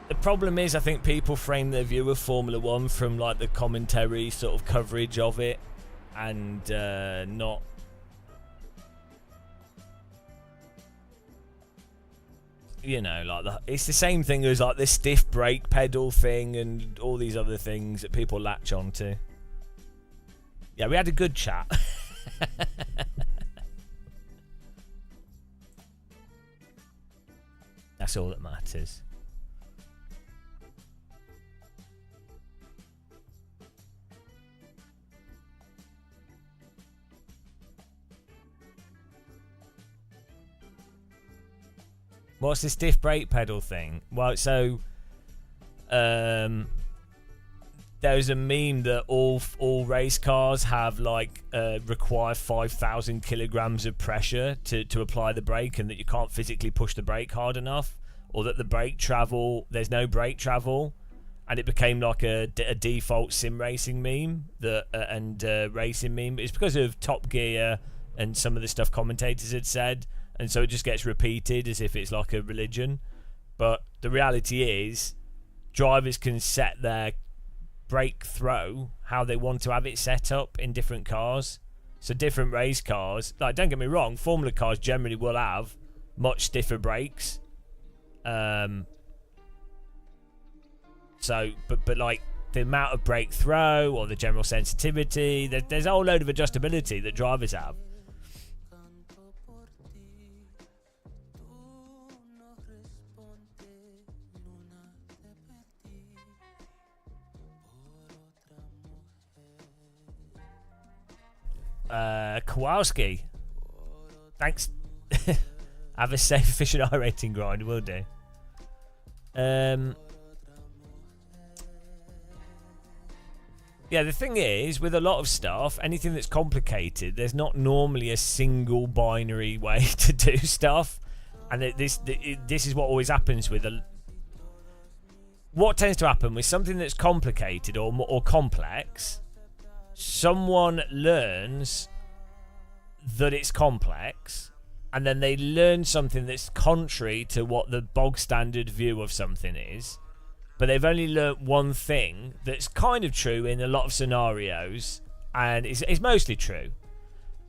the problem is, I think people frame their view of Formula One from like the commentary sort of coverage of it, and not. You know, like it's the same thing as like the stiff brake pedal thing and all these other things that people latch onto. Yeah, we had a good chat. That's all that matters. What's the stiff brake pedal thing? Well, so there's a meme that all race cars have like require 5,000 kilograms of pressure to apply the brake, and that you can't physically push the brake hard enough, or that there's no brake travel, and it became like a default sim racing meme and racing meme. It's because of Top Gear and some of the stuff commentators had said. And so it just gets repeated as if it's like a religion. But the reality is, drivers can set their brake throw how they want to have it set up in different cars. So different race cars, like, don't get me wrong, Formula cars generally will have much stiffer brakes. So, but like the amount of brake throw or the general sensitivity, there's a whole load of adjustability that drivers have. Kowalski, thanks. Have a safe efficient I rating grind, will do. Yeah, the thing is, with a lot of stuff, anything that's complicated, there's not normally a single binary way to do stuff, and this is what always happens with what tends to happen with something that's complicated or complex. Someone learns that it's complex, and then they learn something that's contrary to what the bog standard view of something is, but they've only learnt one thing that's kind of true in a lot of scenarios, and it's mostly true,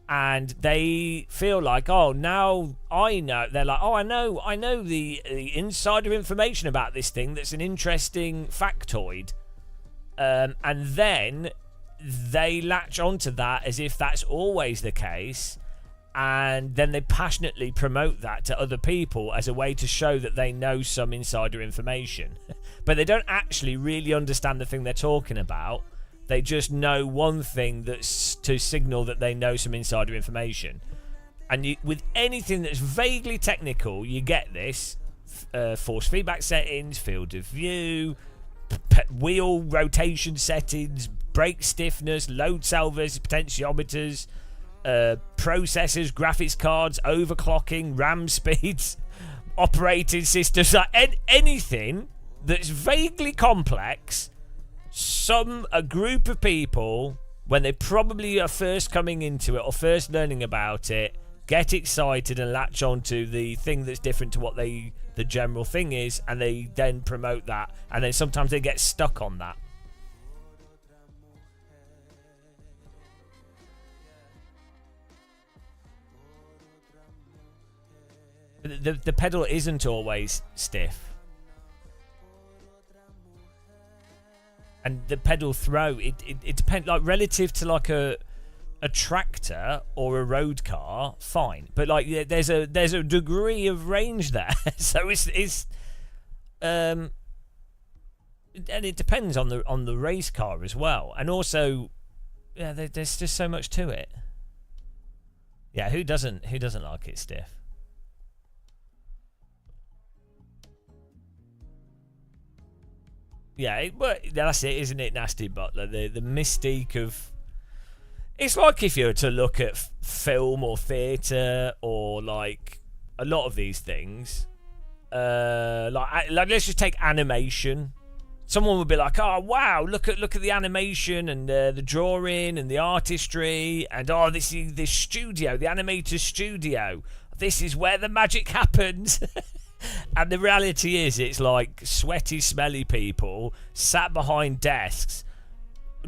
and they feel like, oh, now I know. They're like, oh, I know the insider information about this thing that's an interesting factoid, and then they latch onto that as if that's always the case, and then they passionately promote that to other people as a way to show that they know some insider information. But they don't actually really understand the thing they're talking about. They just know one thing that's to signal that they know some insider information. And with anything that's vaguely technical, you get this. Force feedback settings, field of view, wheel rotation settings, brake stiffness, load salvers, potentiometers, processors, graphics cards, overclocking, RAM speeds, operating systems, like anything that's vaguely complex. A group of people, when they probably are first coming into it or first learning about it, get excited and latch on to the thing that's different to what the general thing is, and they then promote that, and then sometimes they get stuck on that. The pedal isn't always stiff. And the pedal throw, it depends, like relative to like a tractor or a road car, fine. But like there's a degree of range there. So it's and it depends on the race car as well. And also, yeah, there's just so much to it. Yeah, who doesn't like it stiff? Yeah, but that's it, isn't it, Nasty Butler? The mystique of... It's like if you were to look at film or theatre or, like, a lot of these things. Like let's just take animation. Someone would be like, oh, wow, look at the animation and the drawing and the artistry. And, oh, this studio, the animator's studio. This is where the magic happens. And the reality is, it's like sweaty, smelly people sat behind desks,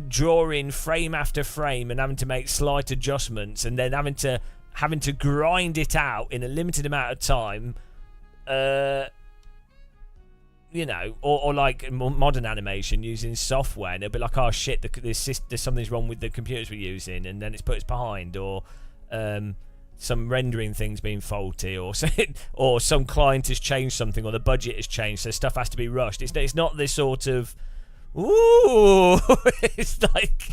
drawing frame after frame and having to make slight adjustments, and then having to grind it out in a limited amount of time. You know, or like modern animation using software, and it'll be like, oh shit, there's something's wrong with the computers we're using, and then it's put us behind, or some rendering thing's been faulty, or some client has changed something, or the budget has changed, so stuff has to be rushed. It's not this sort of, ooh, it's like,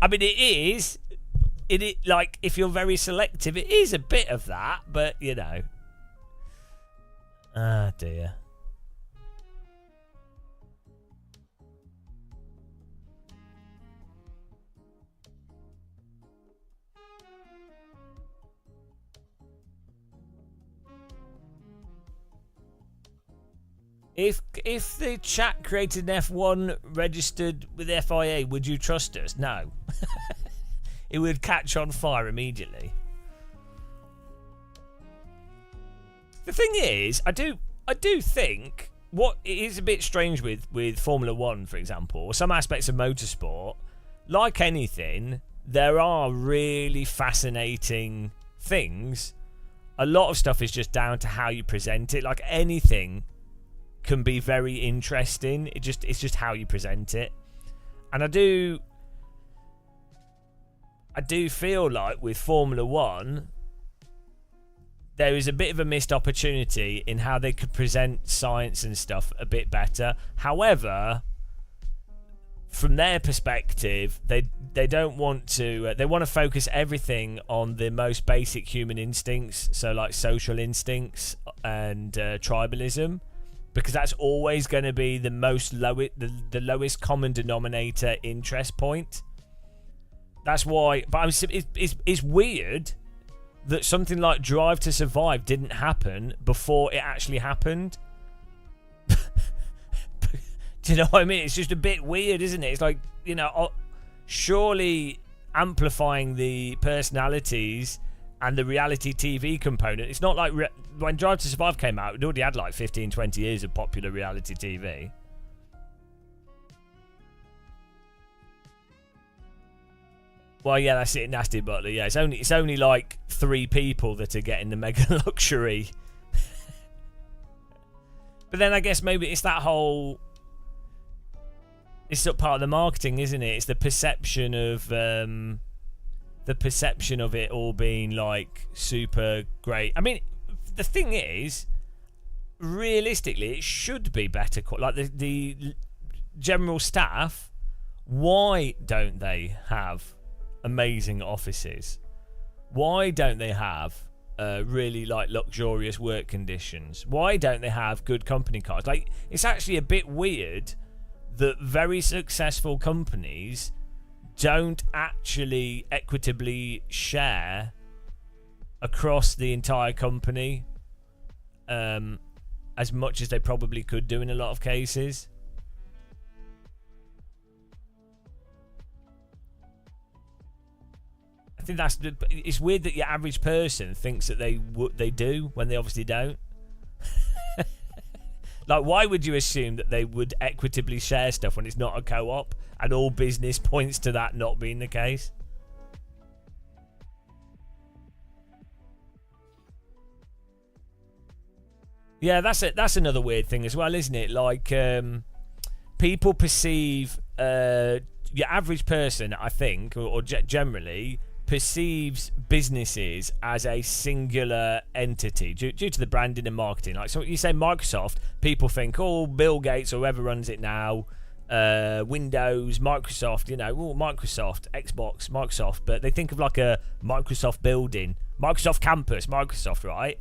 I mean, it is, like, if you're very selective, it is a bit of that, but, you know. Ah, dear. If the chat created an F1 registered with FIA, would you trust us? No. It would catch on fire immediately. The thing is, I do think what is a bit strange with Formula 1, for example, or some aspects of motorsport, like anything, there are really fascinating things. A lot of stuff is just down to how you present it. Like anything can be very interesting. It's just how you present it. And I do feel like with Formula 1 there is a bit of a missed opportunity in how they could present science and stuff a bit better. However, from their perspective, they don't want to. They want to focus everything on the most basic human instincts, so like social instincts and tribalism, because that's always going to be the lowest common denominator interest point. That's why. But it's weird that something like Drive to Survive didn't happen before it actually happened. Do you know what I mean? It's just a bit weird, isn't it? It's like, you know, surely amplifying the personalities and the reality TV component. It's not like when Drive to Survive came out, it already had like 15, 20 years of popular reality TV. Well, yeah, that's it, Nasty Butler. Yeah, it's only like 3 people that are getting the mega luxury. But then I guess maybe it's that whole... It's part of the marketing, isn't it? It's the perception of it all being like super great. I mean, the thing is, realistically, it should be better. Like the general staff, why don't they have amazing offices? Why don't they have really like luxurious work conditions? Why don't they have good company cars? Like, it's actually a bit weird that very successful companies don't actually equitably share across the entire company as much as they probably could do in a lot of cases. I think it's weird that your average person thinks that they do when they obviously don't. Like, why would you assume that they would equitably share stuff when it's not a co-op, and all business points to that not being the case? Yeah, that's another weird thing as well, isn't it? Like, people perceive your average person, I think, or generally perceives businesses as a singular entity due to the branding and marketing. Like, so you say Microsoft, people think, oh, Bill Gates or whoever runs it now, Windows, Microsoft, you know, oh, Microsoft, Xbox, Microsoft, but they think of like a Microsoft building, Microsoft campus, Microsoft, right?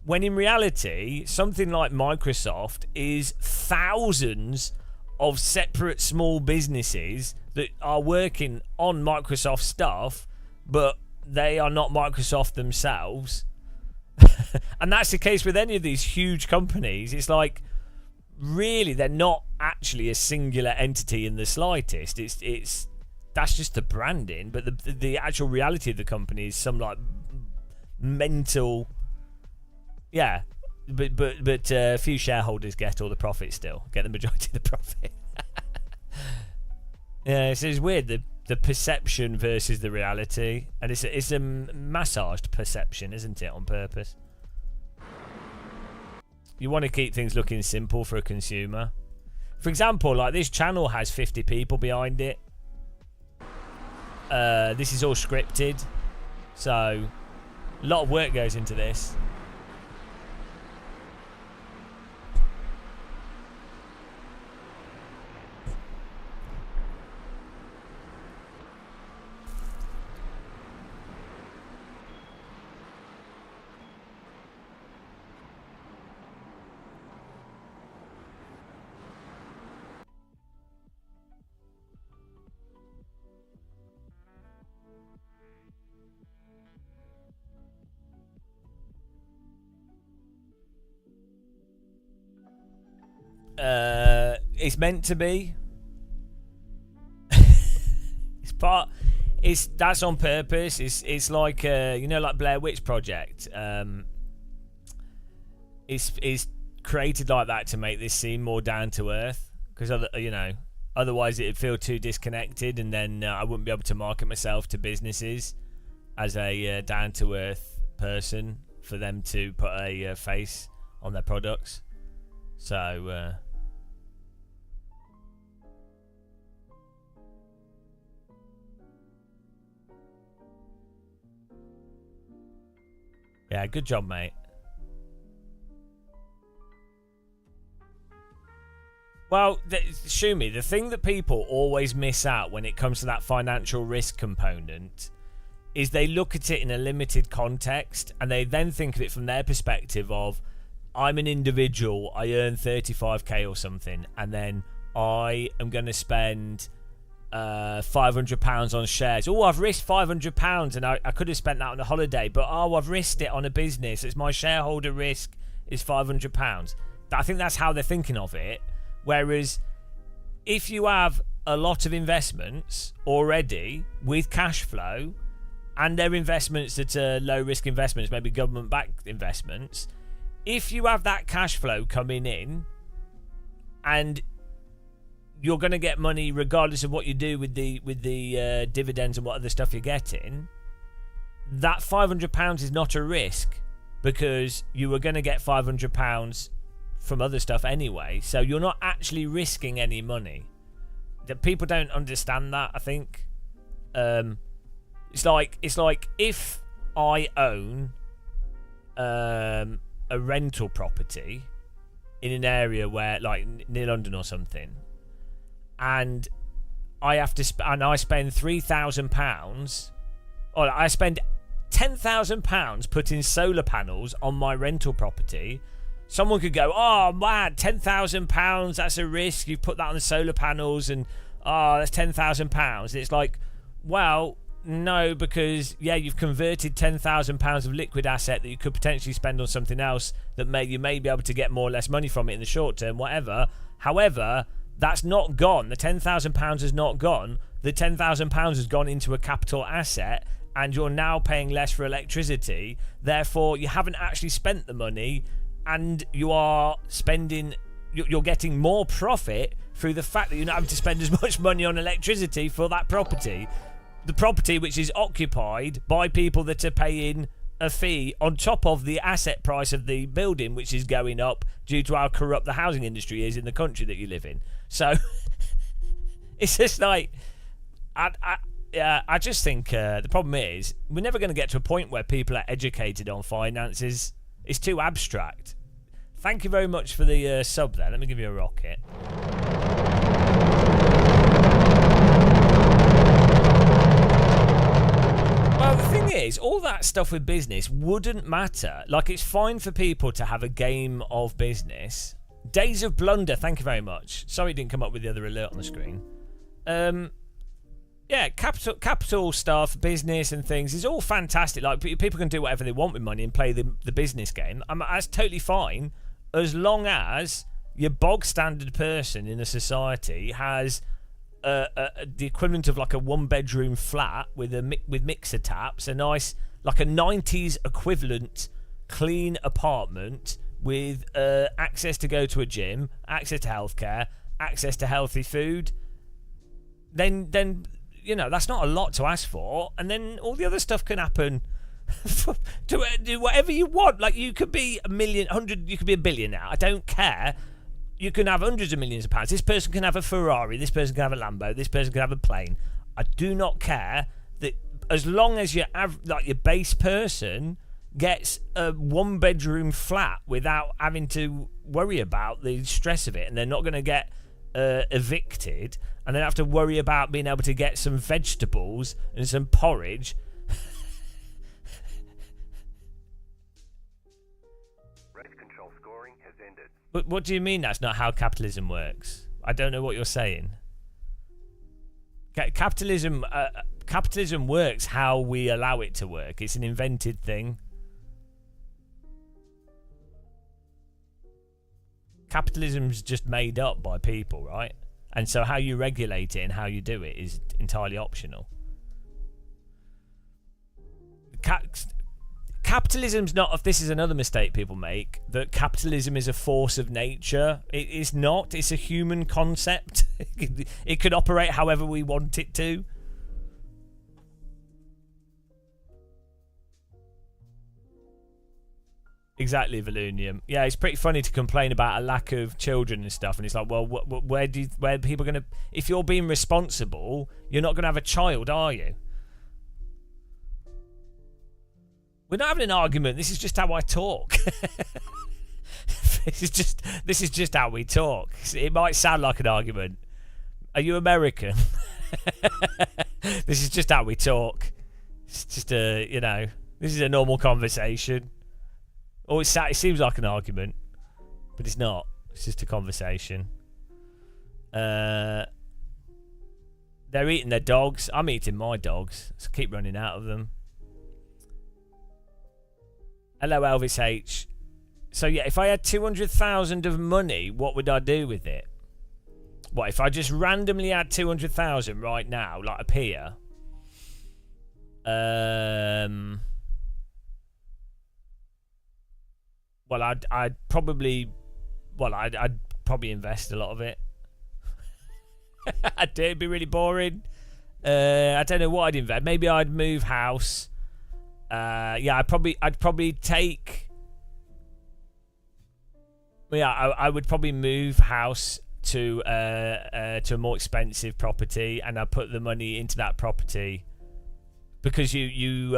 When in reality, something like Microsoft is thousands of separate small businesses that are working on Microsoft stuff, but they are not Microsoft themselves. And that's the case with any of these huge companies. It's like, really, they're not actually a singular entity in the slightest. That's just the branding, but the actual reality of the company is some like mental. Yeah, but a few shareholders get all the profit still, get the majority of the profit. Yeah, it's weird, the perception versus the reality, and it's a massaged perception, isn't it, on purpose? You want to keep things looking simple for a consumer. For example, like this channel has 50 people behind it. This is all scripted, so a lot of work goes into this. It's meant to be. That's on purpose. It's like you know, like Blair Witch Project. It's created like that to make this seem more down to earth, because otherwise it'd feel too disconnected, and then I wouldn't be able to market myself to businesses as a down to earth person for them to put a face on their products. So yeah, good job, mate. Well, Shumi, the thing that people always miss out when it comes to that financial risk component is they look at it in a limited context, and they then think of it from their perspective of, I'm an individual, I earn 35k or something, and then I am going to spend £500 on shares. Oh, I've risked £500 and I could have spent that on a holiday, but I've risked it on a business. It's my shareholder risk is £500. I think that's how they're thinking of it. Whereas if you have a lot of investments already with cash flow, and they're investments that are low risk investments, maybe government backed investments, if you have that cash flow coming in and you're going to get money regardless of what you do with the dividends and what other stuff you're getting, that £500 is not a risk, because you were going to get £500 from other stuff anyway, so you're not actually risking any money. That people don't understand that, I think. It's like if I own a rental property in an area where, like near London or something, and I have to I spend £3,000, or I spend £10,000 putting solar panels on my rental property. Someone could go, oh man, £10,000, that's a risk, you've put that on the solar panels, and that's £10,000. It's like, well, no, because yeah, you've converted £10,000 of liquid asset that you could potentially spend on something else that you may be able to get more or less money from it in the short term, whatever. However, that's not gone. The £10,000 has not gone. The £10,000 has gone into a capital asset, and you're now paying less for electricity. Therefore, you haven't actually spent the money, and you are spending. You're getting more profit through the fact that you're not having to spend as much money on electricity for that property. The property which is occupied by people that are paying a fee on top of the asset price of the building, which is going up due to how corrupt the housing industry is in the country that you live in. So it's just like, I just think the problem is we're never going to get to a point where people are educated on finances. It's too abstract. Thank you very much for the sub there. Let me give you a rocket. Well, the thing is, all that stuff with business wouldn't matter. Like, it's fine for people to have a game of business. Days of Blunder, thank you very much. Sorry it didn't come up with the other alert on the screen. Yeah, capital stuff, business and things is all fantastic. Like, people can do whatever they want with money and play the business game. That's totally fine, as long as your bog standard person in a society has the equivalent of like a 1-bedroom flat with mixer taps, a nice like a 90s equivalent clean apartment with access to go to a gym, access to healthcare, access to healthy food. Then you know, that's not a lot to ask for, and then all the other stuff can happen. Do whatever you want. Like, you could be you could be a billionaire. I don't care. You can have hundreds of millions of pounds. This person can have a Ferrari. This person can have a Lambo. This person can have a plane. I do not care. That as long as your base person gets a 1-bedroom flat without having to worry about the stress of it, and they're not going to get evicted, and then have to worry about being able to get some vegetables and some porridge. Race control scoring has ended. But what do you mean that's not how capitalism works? I don't know what you're saying. Capitalism works how we allow it to work. It's an invented thing. Capitalism's just made up by people, right? And so how you regulate it and how you do it is entirely optional. Capitalism's not. This is another mistake people make, that capitalism is a force of nature. It is not. It's a human concept. It could operate however we want it to. Exactly, Volunium. Yeah, it's pretty funny to complain about a lack of children and stuff, and it's like, well, where are people going to... If you're being responsible, you're not going to have a child, are you? We're not having an argument. This is just how I talk. This is just how we talk. It might sound like an argument. Are you American? This is just how we talk. It's just this is a normal conversation. Oh, it seems like an argument, but it's not. It's just a conversation. They're eating their dogs. I'm eating my dogs. So keep running out of them. Hello, Elvis H. So yeah, if I had 200,000 of money, what would I do with it? What if I just randomly had 200,000 right now, like up here? Well, I'd probably invest a lot of it. It'd be really boring. I don't know what I'd invest. Maybe I'd move house. Yeah, I'd probably take. Yeah, I would probably move house to a more expensive property, and I'd put the money into that property because you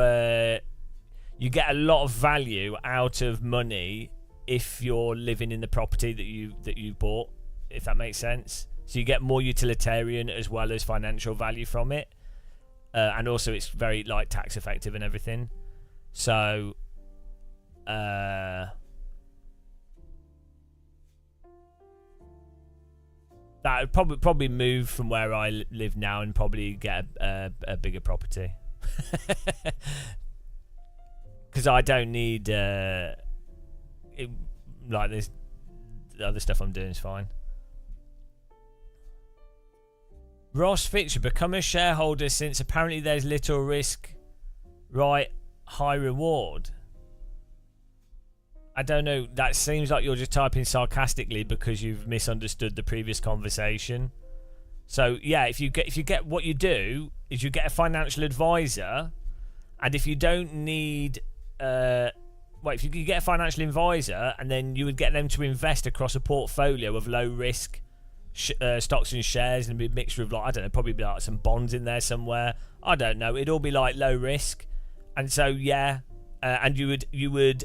get a lot of value out of money if you're living in the property that you bought, if that makes sense. So you get more utilitarian as well as financial value from it, and also it's very like tax effective and everything. So that would probably move from where I live now and probably get a bigger property. Because I don't need like this. The other stuff I'm doing is fine. Ross Fitcher, become a shareholder since apparently there's little risk right, high reward. I don't know. That seems like you're just typing sarcastically because you've misunderstood the previous conversation. So yeah, if you get what you do is you get a financial advisor, and if you don't need if you could get a financial advisor, and then you would get them to invest across a portfolio of low risk stocks and shares, and be a mixture of, like, I don't know, probably be like some bonds in there somewhere. I don't know. It'd all be like low risk, and so yeah, and you would.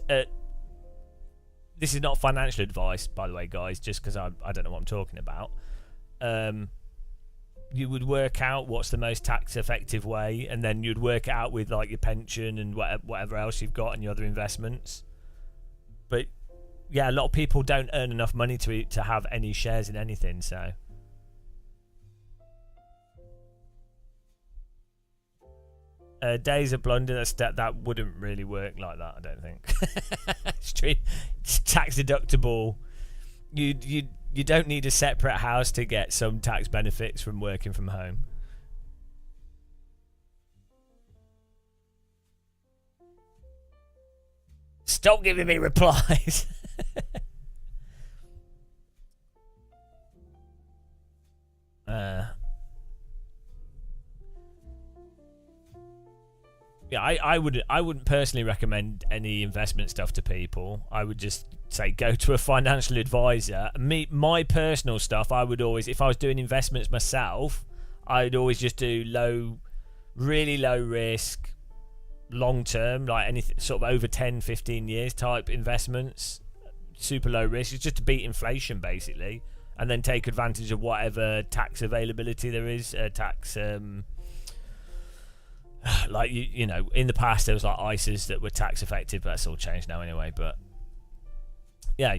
This is not financial advice, by the way, guys. Just because I don't know what I'm talking about. You would work out what's the most tax effective way, and then you'd work it out with like your pension and whatever else you've got and your other investments. But yeah, a lot of people don't earn enough money to have any shares in anything, so Days of Blunder, that wouldn't really work like that, I don't think. It's tax deductible. You don't need a separate house to get some tax benefits from working from home. Stop giving me replies. Yeah, I wouldn't personally recommend any investment stuff to people. I would just say go to a financial advisor. My personal stuff, I would always, if I was doing investments myself, I'd always just do really low risk, long term, like anything sort of over 10, 15 years type investments. Super low risk. It's just to beat inflation basically, and then take advantage of whatever tax availability there is, like you know, in the past there was like ISAs that were tax effective, but that's all changed now anyway. But yeah,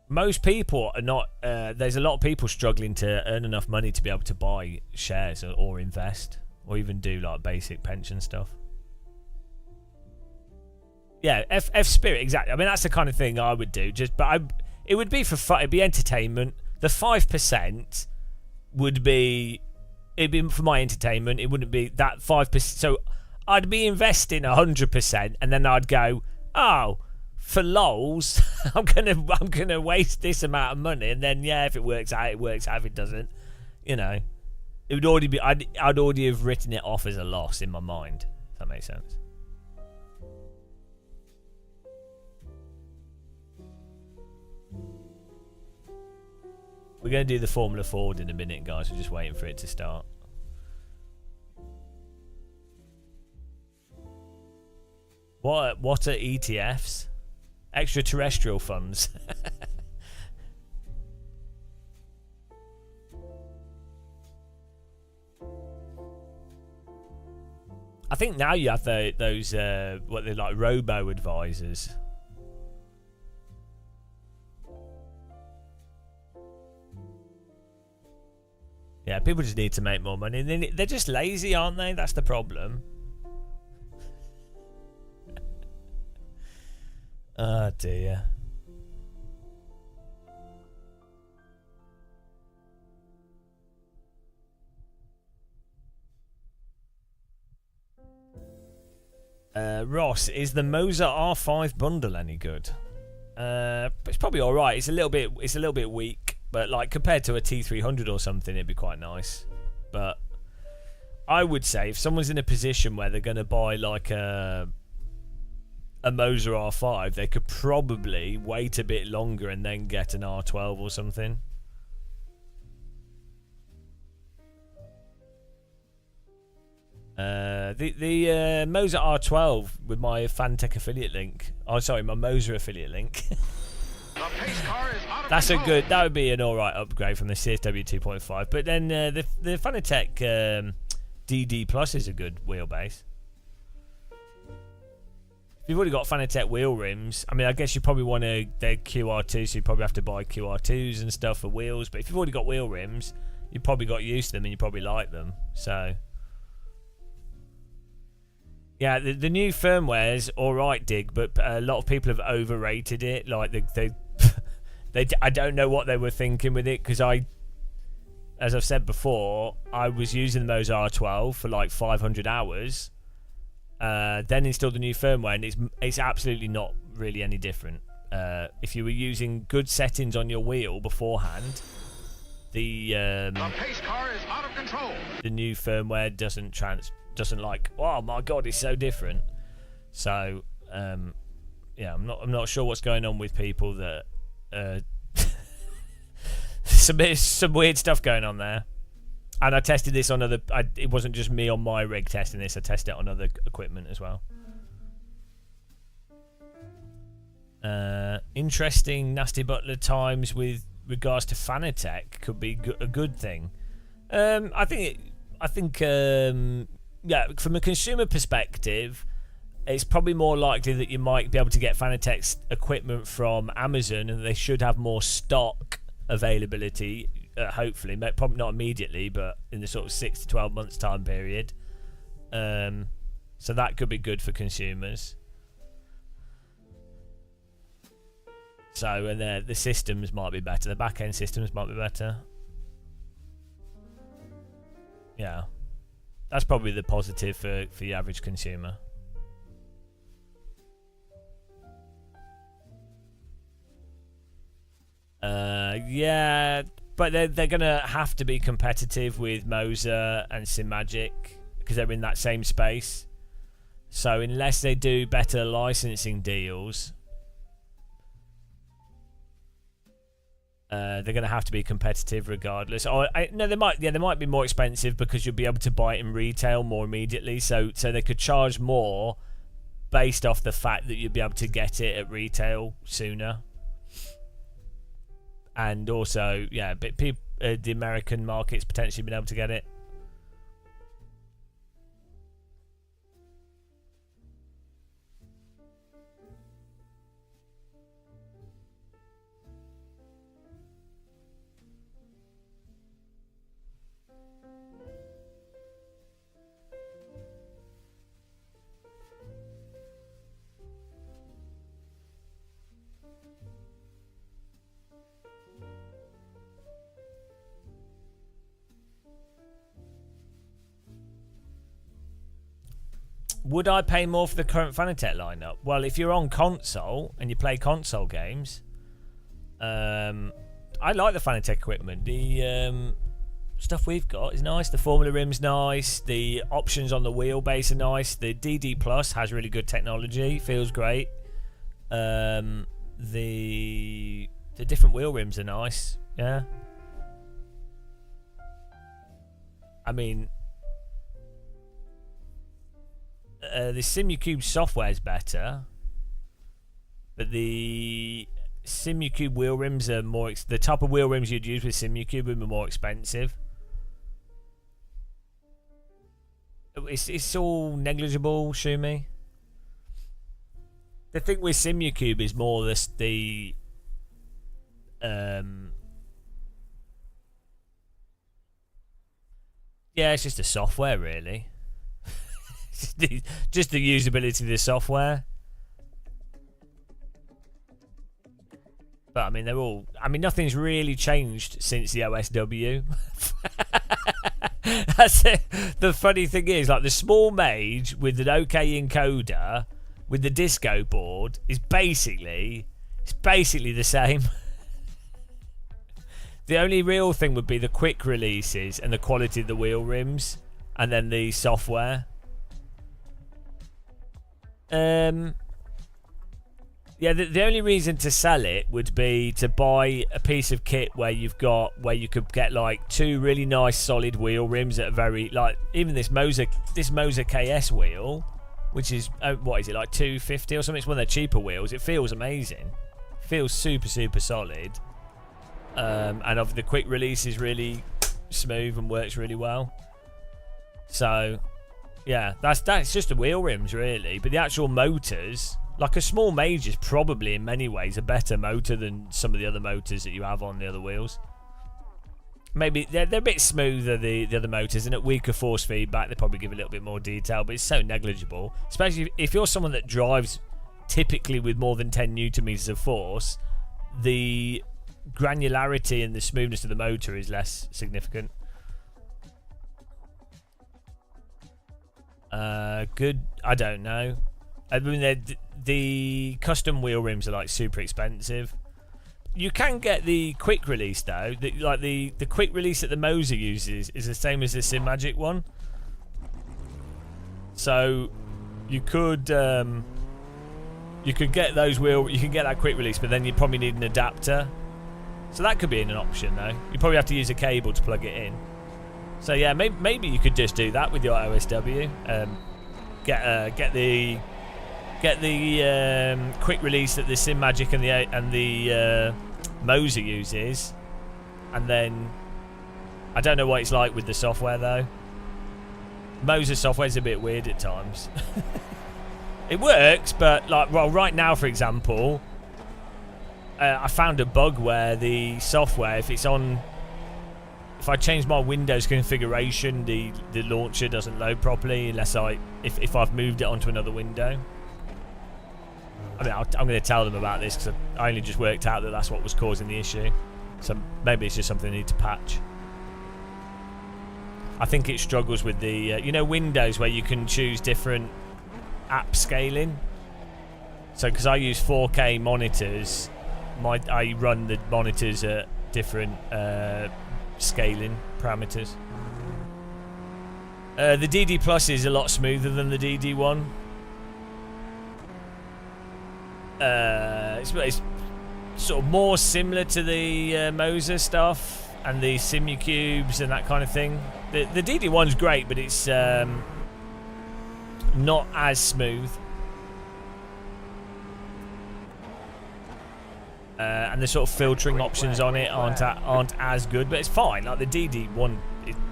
most people are not. There's a lot of people struggling to earn enough money to be able to buy shares or invest, or even do like basic pension stuff. Yeah, F Spirit, exactly. I mean, that's the kind of thing I would do. It would be for fun. It'd be entertainment. The 5% would be. It'd be for my entertainment. It wouldn't be that 5%. So I'd be investing 100%, and then I'd go, oh, for lols, I'm gonna waste this amount of money, and then yeah, if it works out, it works out. If it doesn't, you know, it would already be. I'd already have written it off as a loss in my mind. If that makes sense. We're going to do the Formula Ford in a minute, guys. We're just waiting for it to start. What are ETFs? Extraterrestrial funds. I think now you have those what they're like, robo advisors. Yeah, people just need to make more money. They're just lazy, aren't they? That's the problem. Oh dear. Ross, is the Moser R5 bundle any good? It's probably all right. It's a little bit weak, but like compared to a T300 or something, it'd be quite nice. But I would say if someone's in a position where they're going to buy like a Moser R5, they could probably wait a bit longer and then get an R12 or something. The Moser R12 with my Fantech affiliate link. Oh, sorry, my Moser affiliate link. That would be an alright upgrade from the CSW 2.5. But then the Fanatec DD Plus is a good wheelbase. If you've already got Fanatec wheel rims, I mean, I guess you probably want they're QR2, so you probably have to buy QR2s and stuff for wheels. But if you've already got wheel rims, you've probably got used to them and you probably like them. So yeah, the new firmware's alright, Dig, but a lot of people have overrated it. Like they I don't know what they were thinking with it, because as I've said before, I was using the Moza R12 for like 500 hours. Then installed the new firmware, and it's absolutely not really any different. If you were using good settings on your wheel beforehand, the pace car is out of control. The new firmware doesn't like, oh my god, it's so different. So yeah, I'm not sure what's going on with people that some weird stuff going on there. And I tested this on it wasn't just me on my rig testing this, I tested it on other equipment as well. Interesting Nasty Butler times with regards to Fanatec could be a good thing. I think yeah, from a consumer perspective, it's probably more likely that you might be able to get Fanatec's equipment from Amazon, and they should have more stock availability, hopefully, probably not immediately, but in the sort of 6 to 12 months time period. So that could be good for consumers. So, and the systems might be better, the back end systems might be better. Yeah, that's probably the positive for the average consumer. Yeah, but they're gonna have to be competitive with Moza and Simagic because they're in that same space. So unless they do better licensing deals, they're gonna have to be competitive regardless. Or no, they might be more expensive because you'll be able to buy it in retail more immediately. So they could charge more based off the fact that you'll be able to get it at retail sooner. And also, yeah, but the American market's potentially been able to get it. Would I pay more for the current Fanatec lineup? Well, if you're on console and you play console games, I like the Fanatec equipment. The stuff we've got is nice. The Formula Rim's nice. The options on the wheelbase are nice. The DD Plus has really good technology. Feels great. The different wheel rims are nice. Yeah. I mean, the Simucube software is better, but the Simucube wheel rims are more. The type of wheel rims you'd use with Simucube are more expensive. It's all negligible, Shumi. The thing with Simucube is more the yeah, it's just the software really. Just the usability of the software. But I mean, nothing's really changed since the OSW. That's it. The funny thing is, like, the small Mage with an OK encoder with the disco board is basically the same. The only real thing would be the quick releases and the quality of the wheel rims, and then the software. Yeah, the only reason to sell it would be to buy a piece of kit where you could get like 2 really nice solid wheel rims at a very, like, even this Moza KS wheel, which is what is it, like $250 or something? It's one of their cheaper wheels. It feels amazing, feels super solid, and of the quick release is really smooth and works really well. So yeah, that's just the wheel rims really, but the actual motors, like a small Mage is probably in many ways a better motor than some of the other motors that you have on the other wheels. Maybe they're a bit smoother, the other motors, and at weaker force feedback they probably give a little bit more detail, but it's so negligible, especially if you're someone that drives typically with more than 10 Nm of force. The granularity and the smoothness of the motor is less significant. Good. I don't know. I mean, the custom wheel rims are like super expensive. You can get the quick release though. The quick release that the Moser uses is the same as the SimMagic one. So you could get those you can get that quick release, but then you probably need an adapter. So that could be an option though. You probably have to use a cable to plug it in. So yeah, maybe you could just do that with your OSW. Get the quick release that the SimMagic and the Moser uses, and then I don't know what it's like with the software though. Moser software's a bit weird at times. It works, but like right now, for example, I found a bug where the software, if I change my Windows configuration, the launcher doesn't load properly unless if I've moved it onto another window. I mean, I'm going to tell them about this because I only just worked out that that's what was causing the issue. So maybe it's just something I need to patch. I think it struggles with the Windows where you can choose different app scaling. So because I use 4K monitors, I run the monitors at different scaling parameters. The DD Plus is a lot smoother than the DD1. It's sort of more similar to the Moser stuff and the Simucubes and that kind of thing. The DD1's great, but it's not as smooth. And the sort of filtering options on it aren't as good, but it's fine. Like the DD1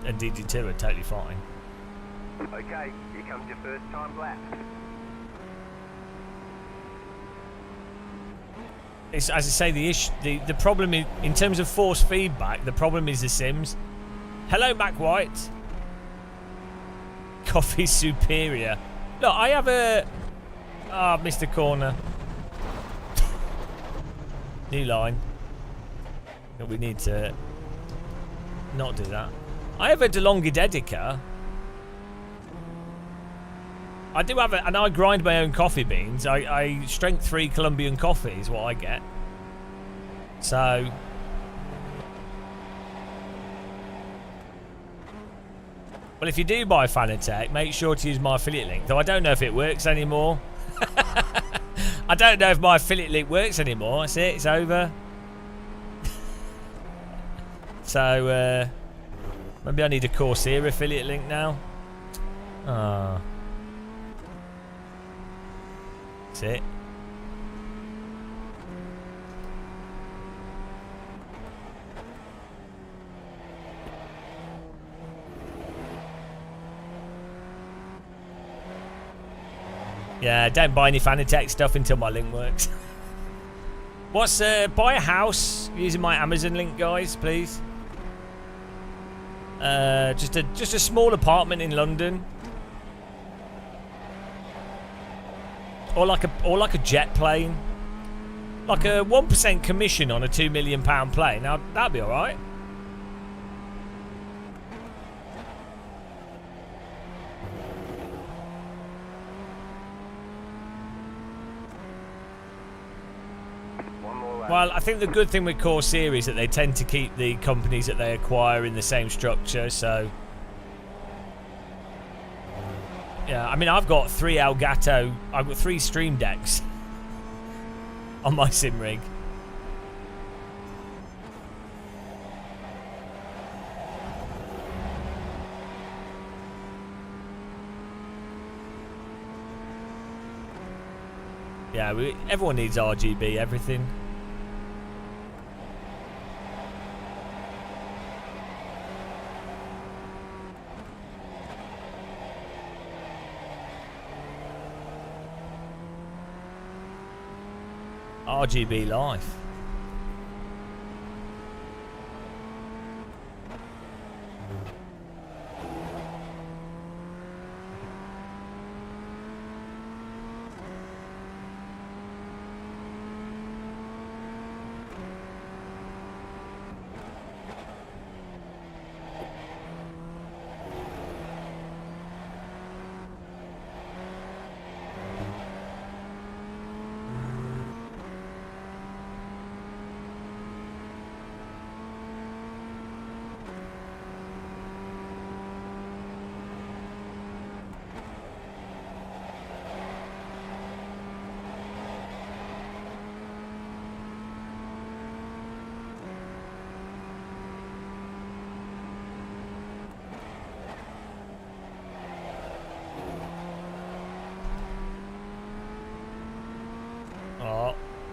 and DD2 are totally fine. Okay, here comes your first time lap. It's, as I say, the problem in terms of force feedback, the problem is the Sims. Hello, Mac White. Coffee's superior. Look, I have a... Ah, Mr. Corner. New line. We need to not do that. I have a DeLonghi Dedica. I do have and I grind my own coffee beans. I strength 3 Colombian coffee is what I get. So well, if you do buy Fanatec, make sure to use my affiliate link. Though I don't know if it works anymore. I don't know if my affiliate link works anymore. That's it. It's over. So maybe I need a Corsair affiliate link now. Ah. That's it. Yeah, don't buy any Fanatec stuff until my link works. What's buy a house using my Amazon link, guys, please. Just a small apartment in London. Or like a jet plane. Like a 1% commission on a £2 million plane. Now that'd be alright. Well, I think the good thing with Corsair is that they tend to keep the companies that they acquire in the same structure, so... Yeah, I mean, I've got 3 Elgato... I've got 3 Stream Decks on my sim rig. Yeah, everyone needs RGB, everything. RGB life.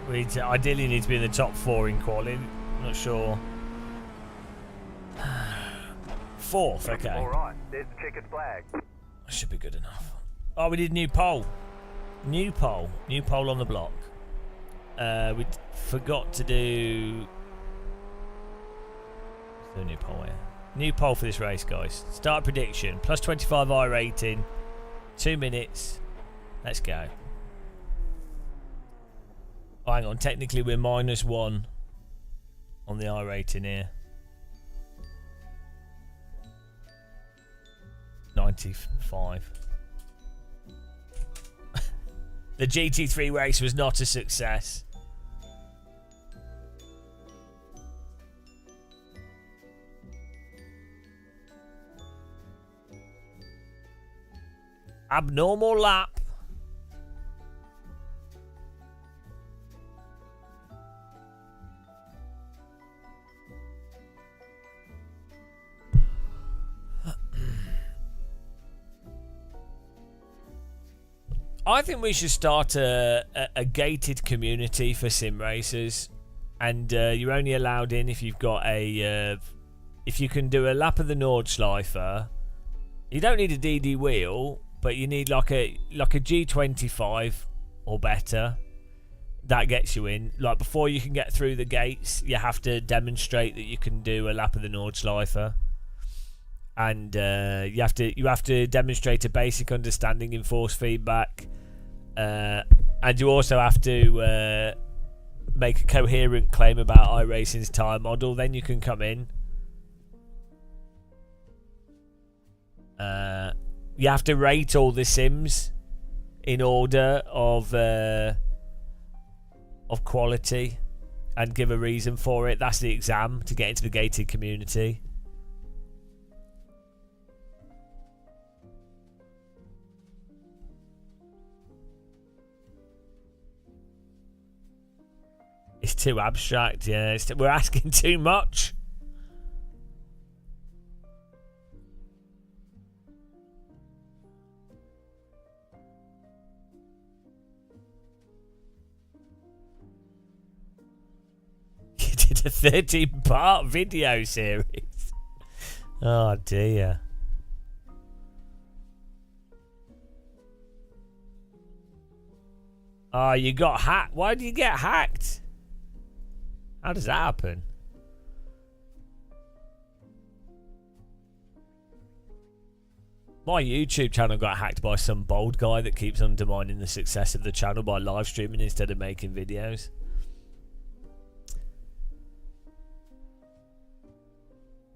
We ideally need to be in the top 4 in quality. I'm not sure. 4th, okay. All right, there's the checkered flag. That should be good enough. Oh, we did new pole. New pole on the block. We forgot to do. The new pole here. New pole for this race, guys. Start prediction. Plus 25 I rating. 2 minutes. Let's go. Oh, hang on. Technically, we're -1 on the I rating here. 95. The GT3 race was not a success. Abnormal lap. I think we should start a gated community for sim racers, and you're only allowed in if you've got a if you can do a lap of the Nordschleife. You don't need a DD wheel, but you need like a G25 or better. That gets you in. Like, before you can get through the gates, you have to demonstrate that you can do a lap of the Nordschleife. And you have to demonstrate a basic understanding in force feedback, and you also have to make a coherent claim about iRacing's time model. Then you can come in. You have to rate all the sims in order of quality and give a reason for it. That's the exam to get into the gated community. It's too abstract, yeah. We're asking too much. You did a 13-part video series. Oh dear. Oh, you got hacked. Why did you get hacked? How does that happen? My YouTube channel got hacked by some bold guy that keeps undermining the success of the channel by live streaming instead of making videos.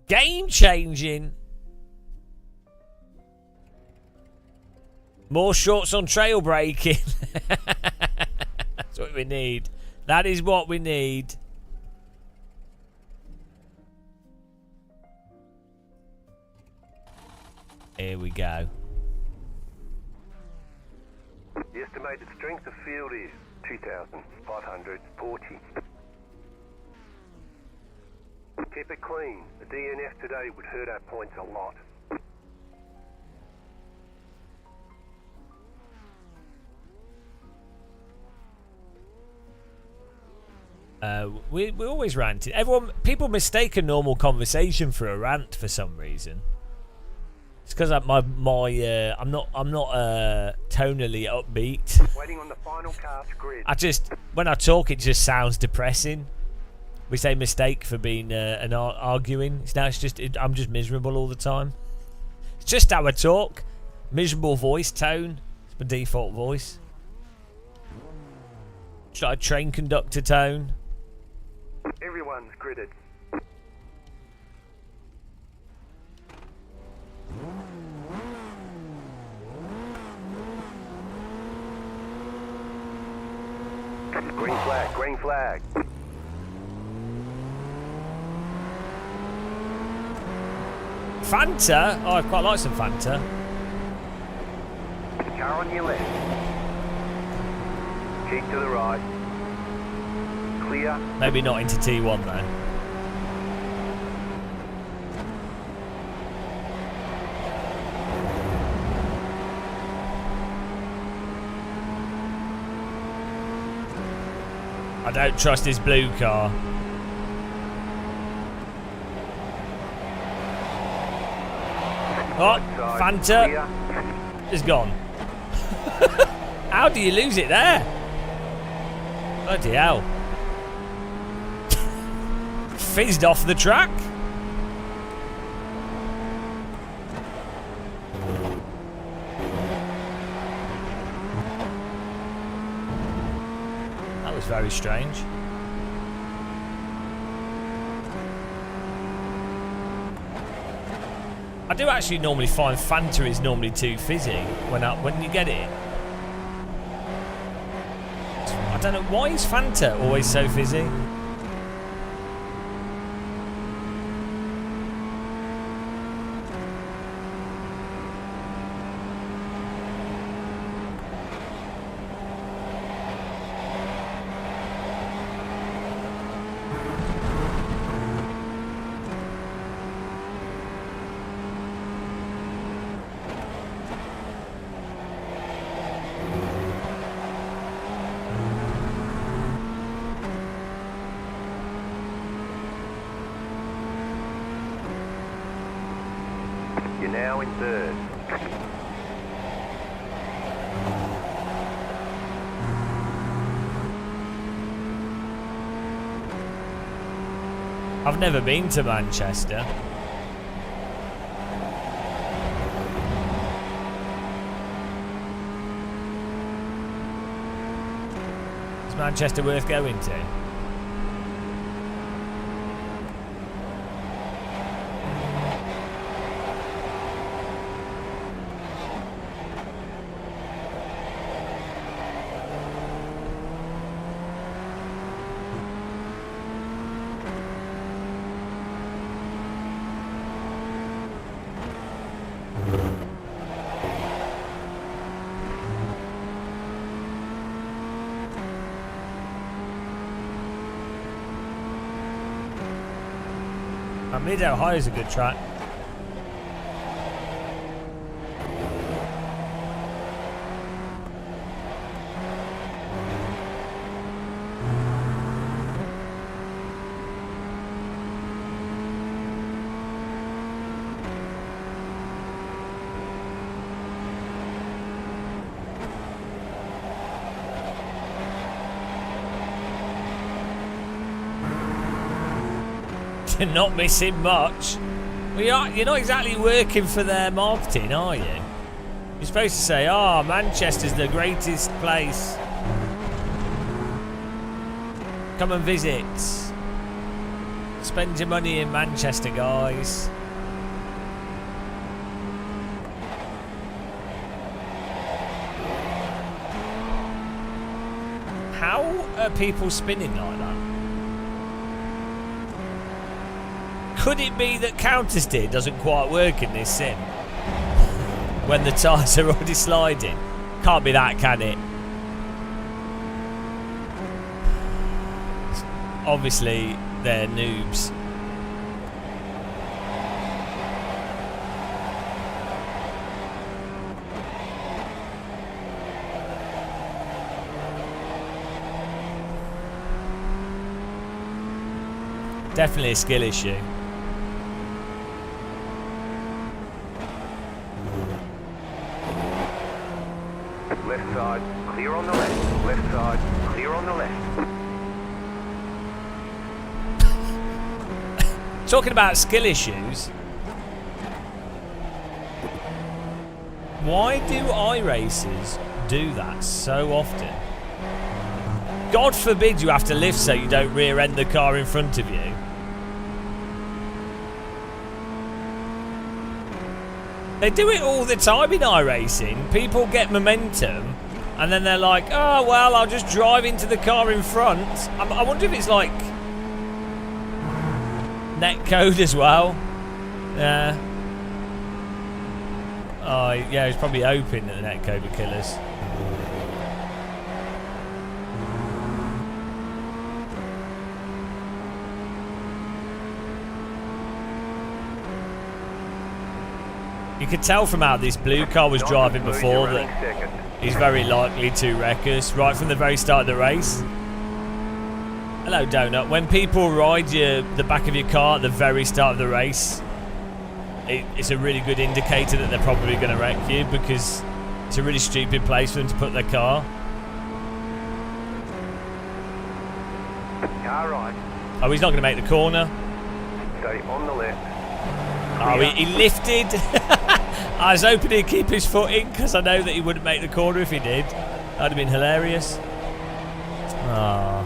Game changing. More shorts on trail braking. That's what we need. That is what we need. Here we go. The estimated strength of field is 2,540. Keep it clean. The DNF today would hurt our points a lot. We always ranted. People mistake a normal conversation for a rant for some reason. It's because I'm not tonally upbeat. Waiting on the final cast grid. When I talk, it just sounds depressing. We say mistake for being arguing. I'm just miserable all the time. It's just how I talk. Miserable voice tone. It's my default voice. It's like a train conductor tone. Everyone's gridded. Green flag, green flag. Fanta? Oh, I quite like some Fanta. Car on your left. Keep to the right. Clear. Maybe not into T1 though. I I don't trust this blue car. Oh, Fanta is gone. How do you lose it there? Bloody hell. Fizzed off the track. That was very strange. I do actually normally find Fanta is normally too fizzy when you get it. I don't know, why is Fanta always so fizzy? You're now in third. I've never been to Manchester. Is Manchester worth going to? Mid-Ohio is a good track. You're not missing much. Well, you're not exactly working for their marketing, are you? You're supposed to say, "Oh, Manchester's the greatest place. Come and visit. Spend your money in Manchester, guys." How are people spinning like that? Could it be that counter steer doesn't quite work in this sim? When the tyres are already sliding? Can't be that, can it? Obviously, they're noobs. Definitely a skill issue. Left side, clear on the left. Left side, clear on the left. Talking about skill issues, why do iRacers do that so often? God forbid you have to lift so you don't rear end the car in front of you. They do it all the time in iRacing. People get momentum and then they're like, "Oh, well, I'll just drive into the car in front." I wonder if it's like netcode as well. Yeah. Oh, yeah, it's probably open at the netcode with killers. You could tell from how this blue car was driving before that he's very likely to wreck us right from the very start of the race. Hello, Donut. When people ride the back of your car at the very start of the race, it's a really good indicator that they're probably going to wreck you, because it's a really stupid place for them to put their car. Car right. Oh, he's not going to make the corner. Stay on the left. Oh, he lifted. I was hoping he'd keep his foot in, because I know that he wouldn't make the corner if he did. That'd have been hilarious. Ah.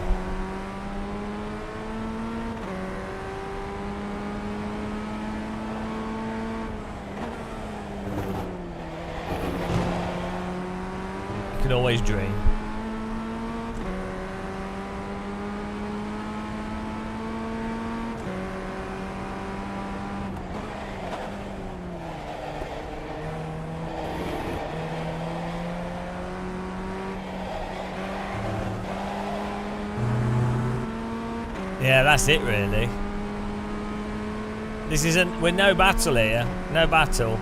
You can always dream. Yeah, that's it really. This isn't... We're no battle here. No battle.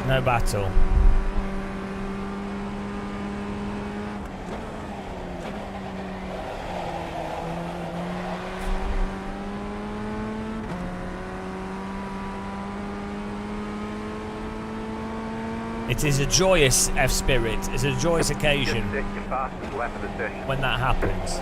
No battle. It is a joyous F-Spirit. It's a joyous occasion Just set your fastest lap of the session. when that happens.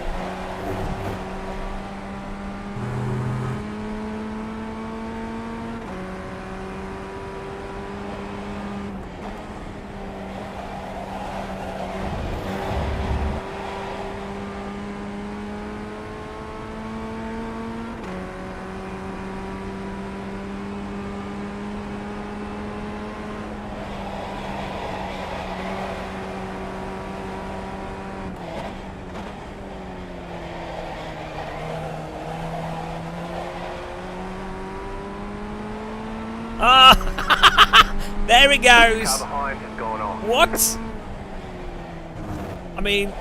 Ah! There he Car goes. behind has gone off. What? I mean...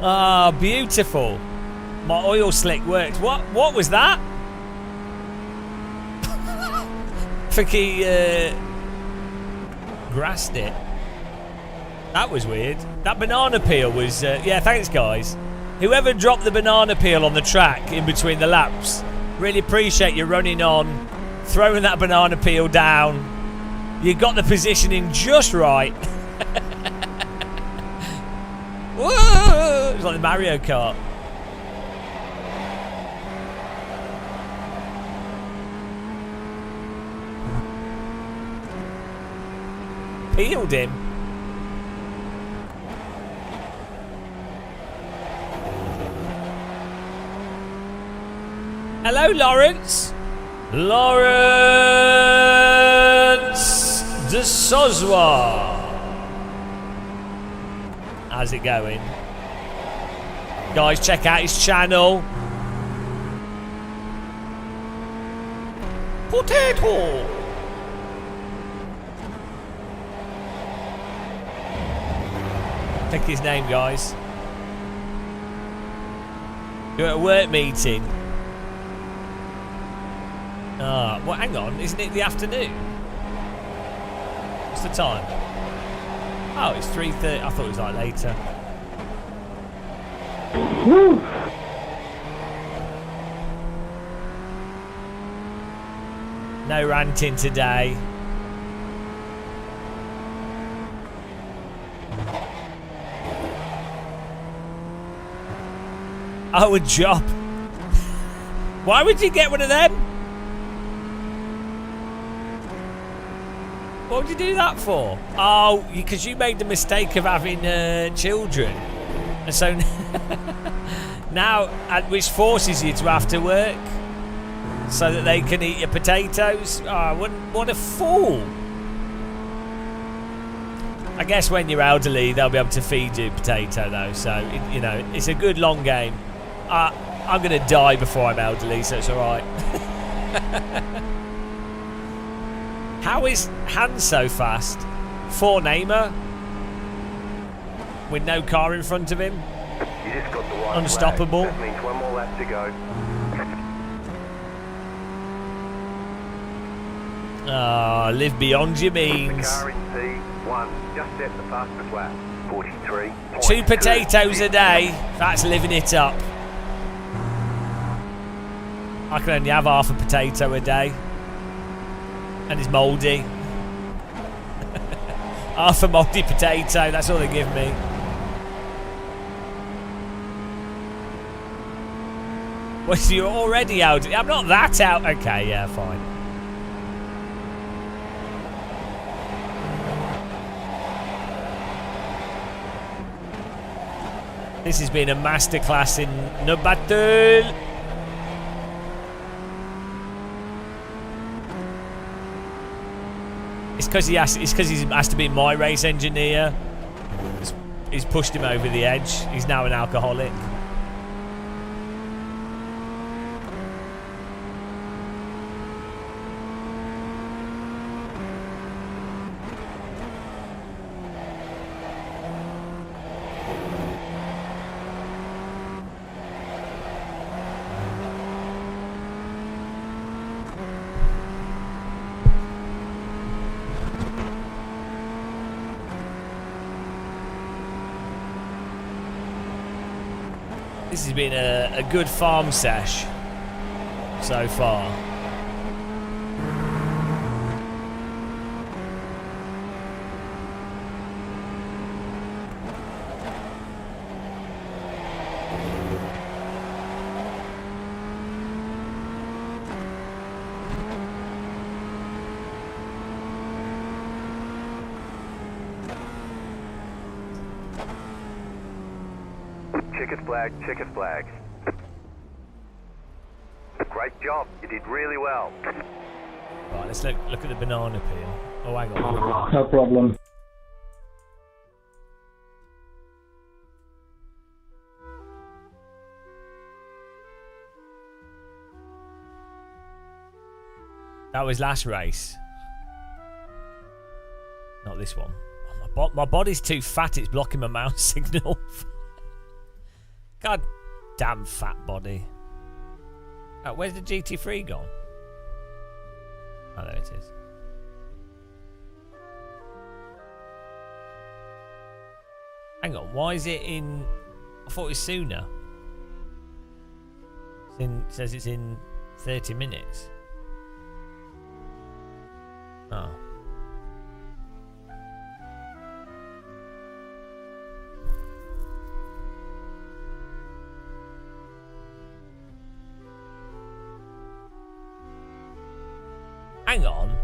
Ah, beautiful. My oil slick worked. What was that? I think he grassed it. That was weird. That banana peel was... yeah, thanks, guys. Whoever dropped the banana peel on the track in between the laps, really appreciate you running on, throwing that banana peel down. You got the positioning just right. Whoa! It's like the Mario Kart. Peeled him. Hello, Lawrence. Lawrence de Sozwa. How's it going? Guys, check out his channel. Potato. Check his name, guys. You're at a work meeting. Ah, well, hang on. Isn't it the afternoon? What's the time? Oh, it's 3:30. I thought it was like later. No ranting today. Oh, a job. Why would you get one of them? What would you do that for? Oh, because you made the mistake of having children. And so now, which forces you to have to work so that they can eat your potatoes. Oh, what a fool. I guess when you're elderly, they'll be able to feed you potato though. So, you know, it's a good long game. I'm going to die before I'm elderly, so it's all right. How is Hans so fast? 4 Neymar with no car in front of him. You just got the right Unstoppable. flag. That means one more lap to go. Ah, live beyond your means. Car in P1, just set the fastest lap. 43. 2 potatoes a day. That's living it up. I can only have half a potato a day. And it's mouldy. Half a mouldy potato, that's all they give me. Well, so you're already out. I'm not that out. Okay, yeah, fine. This has been a masterclass in no battle. It's because he has to be my race engineer. He's pushed him over the edge. He's now an alcoholic. This has been a good farm sesh so far. Checkered flag. Great job, you did really well. Right, let's look at the banana peel. Oh, hang on. No problem. That was last race. Not this one. Oh, my body's too fat, it's blocking my mouse signal. God damn fat body. Oh, where's the GT3 gone? Oh, there it is. Hang on, why is it in... I thought it was sooner. It says it's in 30 minutes. Oh. Hang on.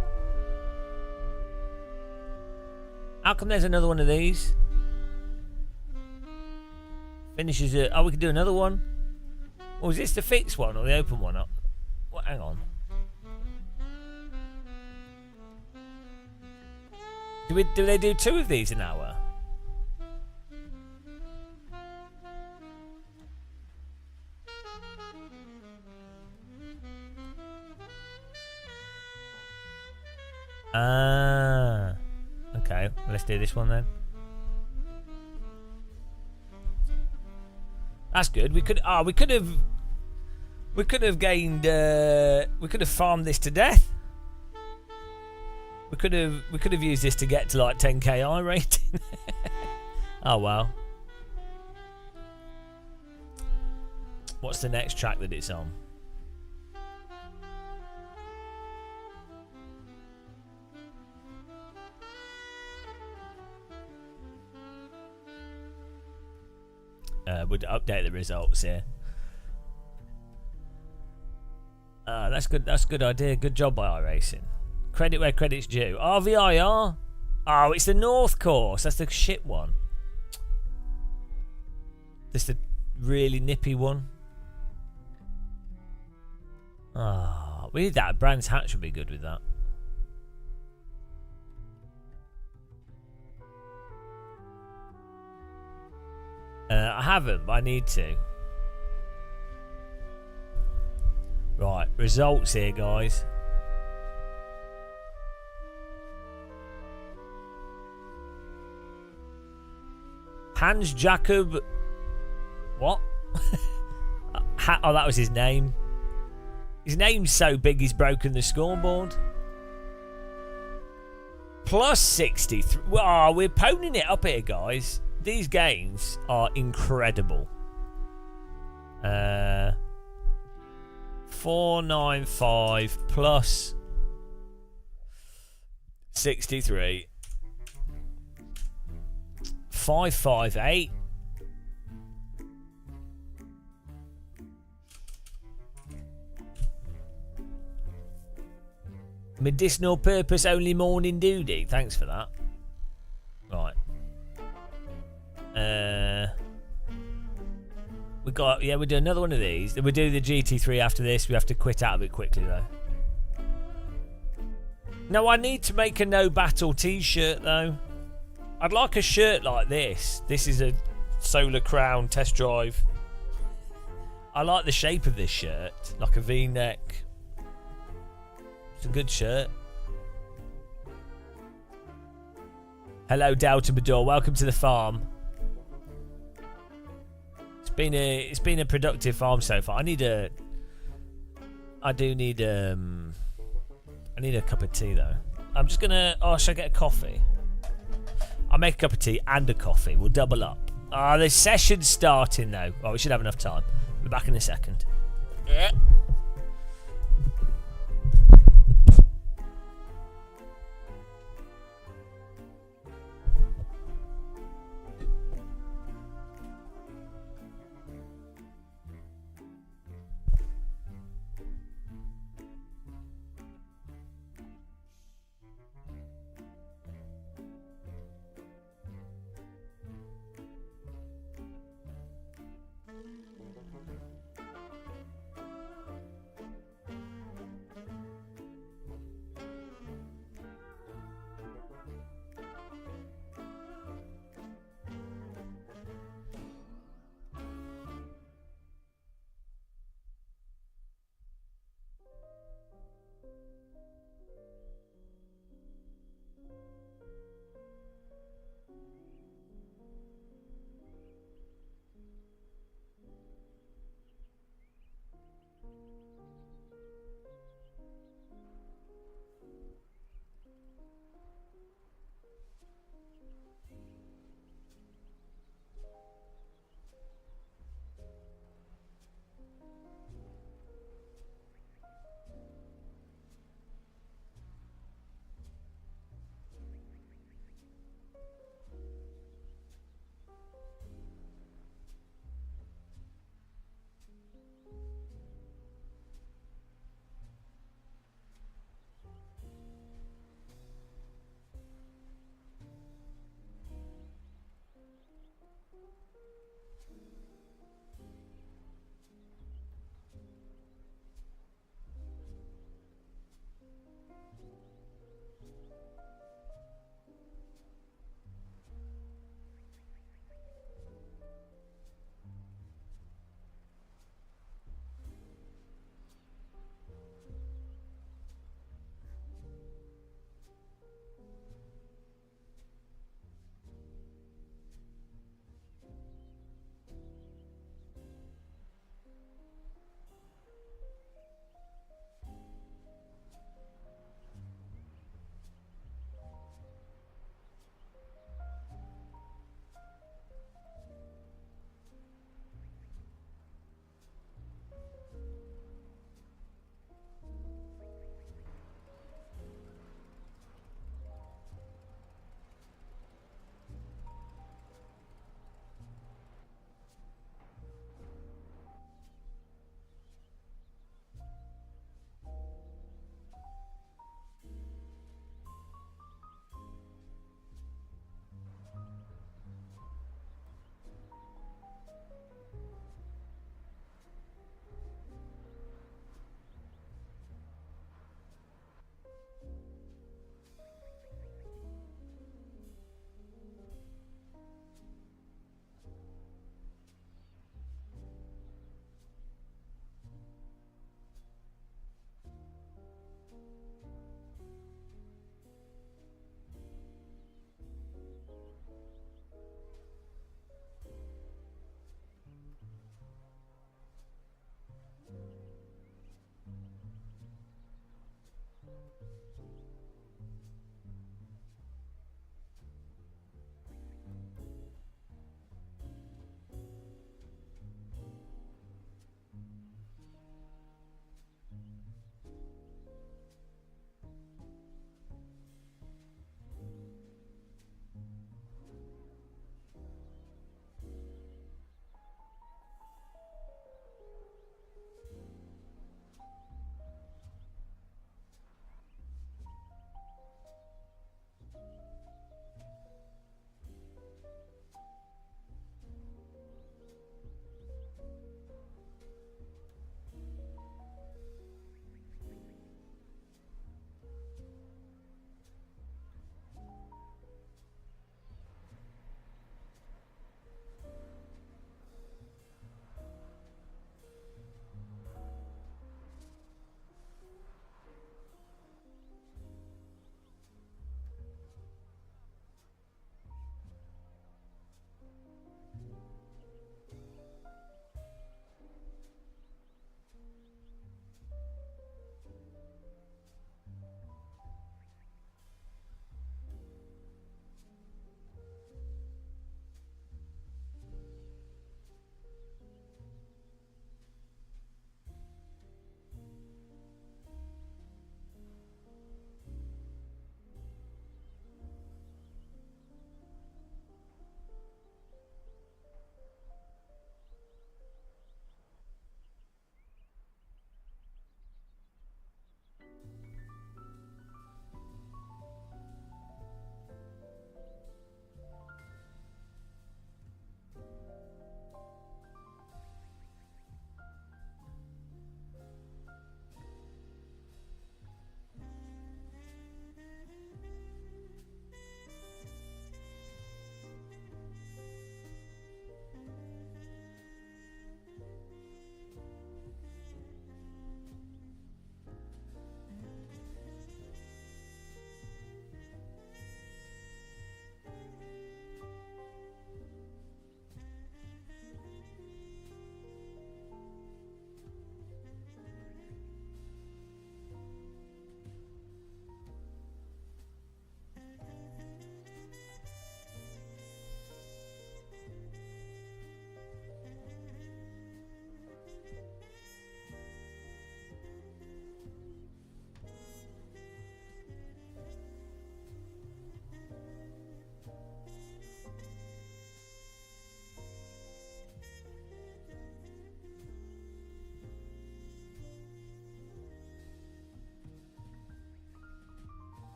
How come there's another one of these? Finishes it. Oh, we can do another one. Or is this the fixed one or the open one? What? Hang on. Do they do 2 of these an hour? Ah, okay. Let's do this one then. That's good. We could have gained. We could have farmed this to death. We could have used this to get to like 10k I rating. Oh well. What's the next track that it's on? Would update the results here. That's good. That's a good idea. Good job by iRacing. Credit where credit's due. RVIR. Oh, it's the North course. That's the shit one. That's the really nippy one. Ah, we need that. Brands Hatch would be good with that. I haven't, but I need to. Right, results here, guys. Hans Jakob. What? Oh, that was his name. His name's so big he's broken the scoreboard. Plus 63. Well, we're poning it up here, guys. These gains are incredible. 495 plus 63. 558. Medicinal purpose only morning duty. Thanks for that. Right. We got, yeah, we'll do another one of these. Then we'll do the GT3 after this. We have to quit out of it quickly though. No, I need to make a no battle t-shirt though. I'd like a shirt like this. This is a Solar Crown test drive. I like the shape of this shirt, like a V-neck. It's a good shirt. Hello, Delta Bador. Welcome to the farm. It's been a productive farm so far. I need a cup of tea though. I'm just gonna. Oh, should I get a coffee? I'll make a cup of tea and a coffee. We'll double up. The session's starting though. Well, we should have enough time. We'll be back in a second. Yeah.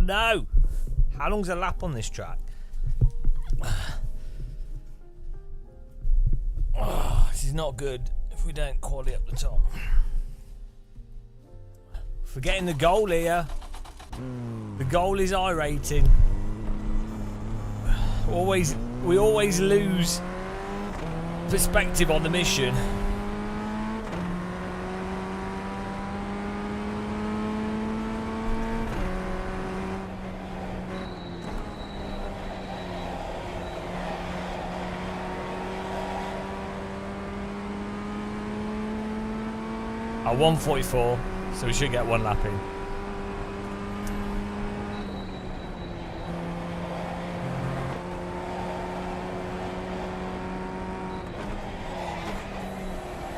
no! How long's a lap on this track? Oh, this is not good if we don't quality up the top. Forgetting the goal here. The goal is I rating. We always lose perspective on the mission. At 1:44, so we should get one lap in.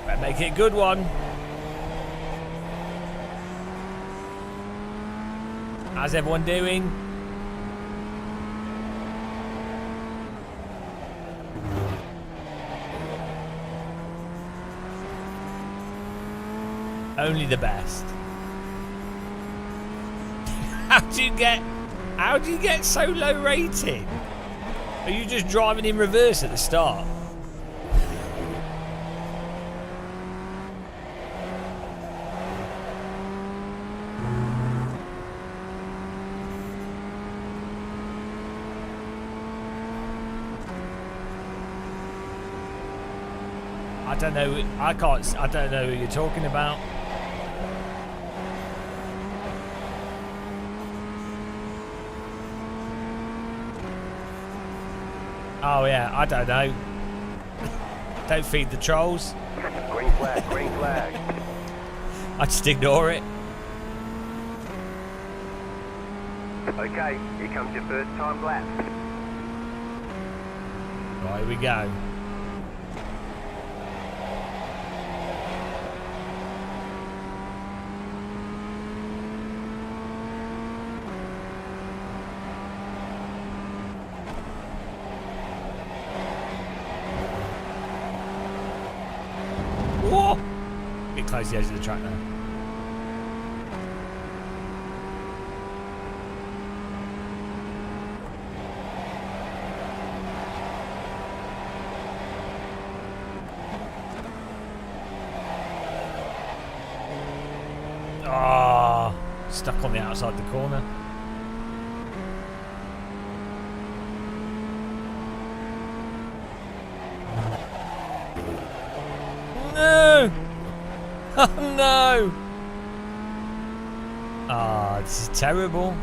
Better make it a good one. How's everyone doing? Only the best. How do you get so low rating? Are you just driving in reverse at the start? I don't know. I don't know who you're talking about. Oh yeah, I don't know. Don't feed the trolls. Green flag, green flag. I just ignore it. Okay, here comes your first time lap. Right, here we go. Whoa! Get close to the edge of the track now. Ah, stuck on the outside the corner. No! Oh no! Ah, this is terrible.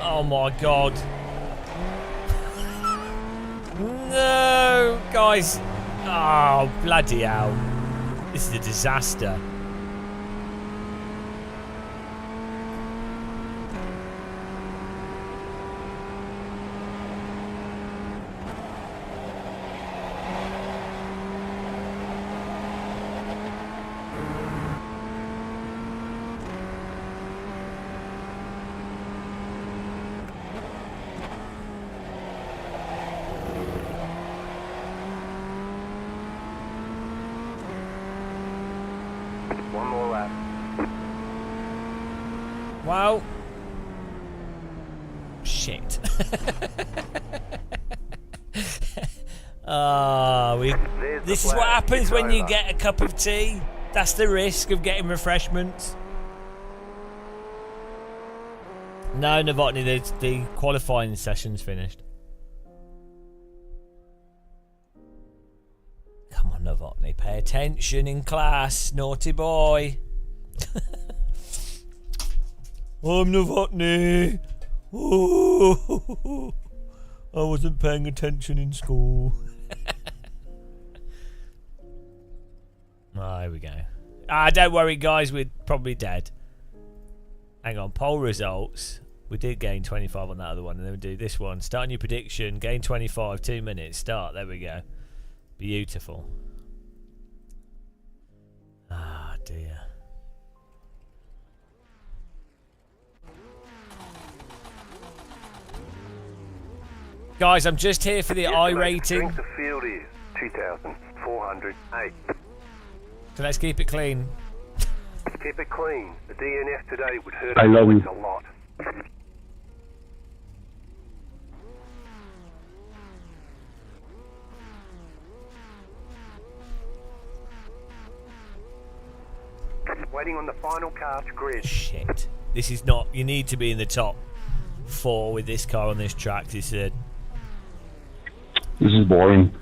Oh my god. No, guys. Oh, bloody hell. This is a disaster. One more lap. Well, shit. This is what happens when you get a cup of tea. That's the risk of getting refreshments. No, Novotny, the qualifying session's finished. Come on, Novotny, pay attention in class, naughty boy. I'm Novotny. Oh, I wasn't paying attention in school. Oh, here we go. Don't worry, guys, we're probably dead. Hang on, poll results. We did gain 25 on that other one, and then we do this one. Start a new prediction, gain 25, 2 minutes, start. There we go. Beautiful. Ah, dear. Guys, I'm just here for the I rating. Strength of field is 2,408. So let's keep it clean. Keep it clean. The DNF today would hurt I love us you. a lot. Waiting on the final car's grid. Shit. This is not... You need to be in the top 4 with this car on this track, he said. This is boring.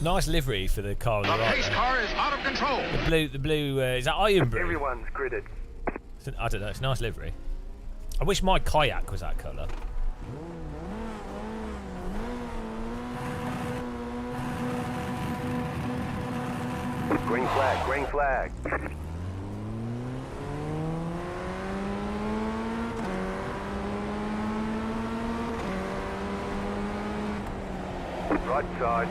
Nice livery for the car on The the right pace there. car is out of control. The blue, is that Iron Brew? Everyone's gridded. I don't know, it's a nice livery. I wish my kayak was that colour. Green flag, green flag. Right side.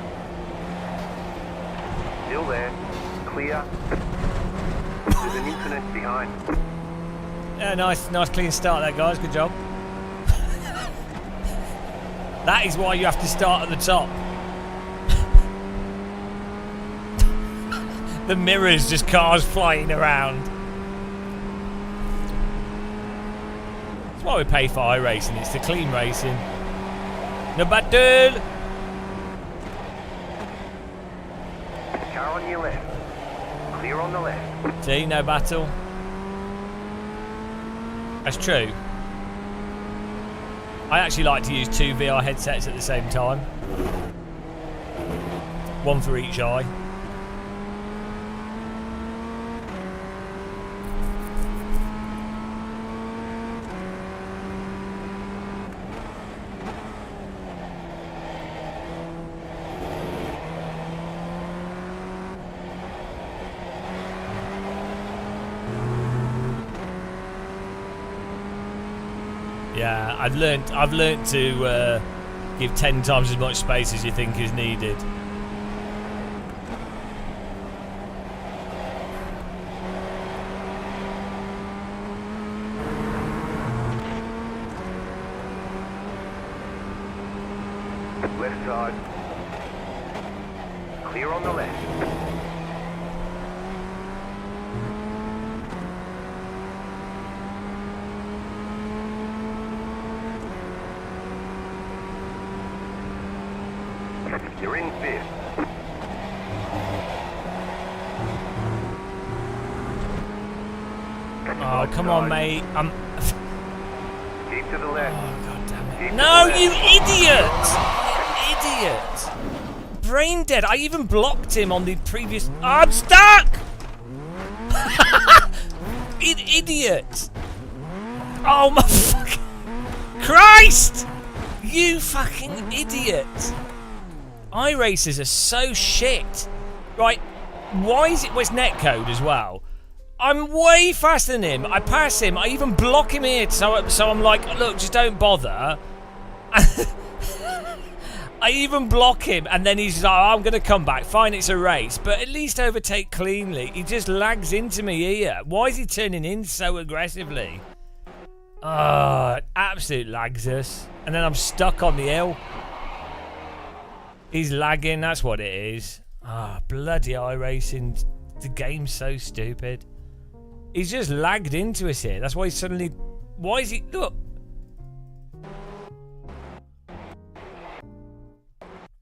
Still there. Clear. There's an incident behind. Yeah, nice clean start there, guys. Good job. That is why you have to start at the top. The mirrors, just cars flying around. That's why we pay for iRacing. It's the clean racing. No battle. Car on your left. Clear on the left. See, no battle. That's true. I actually like to use 2 VR headsets at the same time. One for each eye. Yeah, I've learnt to give 10 times as much space as you think is needed. Left side. Clear on the left. You're in fifth. Oh, come on, mate. Keep to the left. Oh, God damn it. Keep to No, the you left. idiot! Brain dead. I even blocked him on the previous... I'm stuck! Idiot! Oh, my fucking... Christ! You fucking idiot! iRacers are so shit. Right, why is it... Well, it's netcode as well. I'm way faster than him. I pass him. I even block him here. So I'm like, look, just don't bother. I even block him. And then he's like, oh, I'm going to come back. Fine, it's a race. But at least overtake cleanly. He just lags into me here. Why is he turning in so aggressively? Absolute lags us. And then I'm stuck on the hill. He's lagging. That's what it is. Bloody iRacing. The game's so stupid. He's just lagged into us here. That's why he's suddenly... Why is he... Look.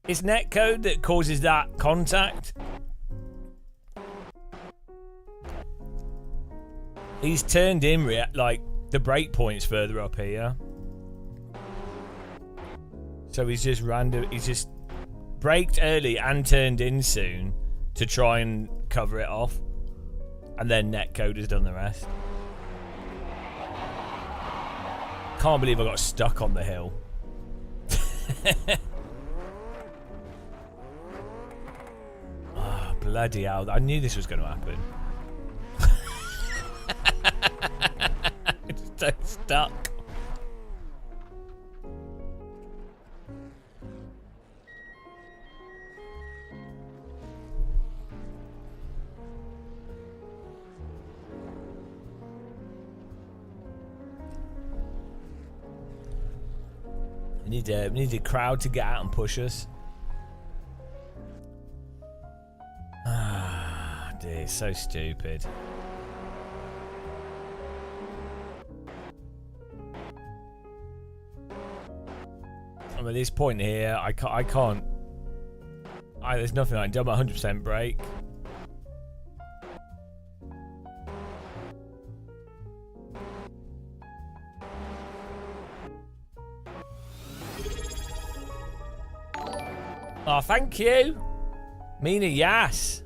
It's netcode that causes that contact. He's turned in, like, the break point's further up here. So he's just random... He's just braked early and turned in soon to try and cover it off. And then netcode has done the rest. Can't believe I got stuck on the hill. Oh, bloody hell. I knew this was going to happen. It's so stuck. We need a crowd to get out and push us. Ah, dear. It's so stupid. I'm at this point here. I can't. There's nothing I can do. I'm 100% brake. Oh, thank you. Mina, yes.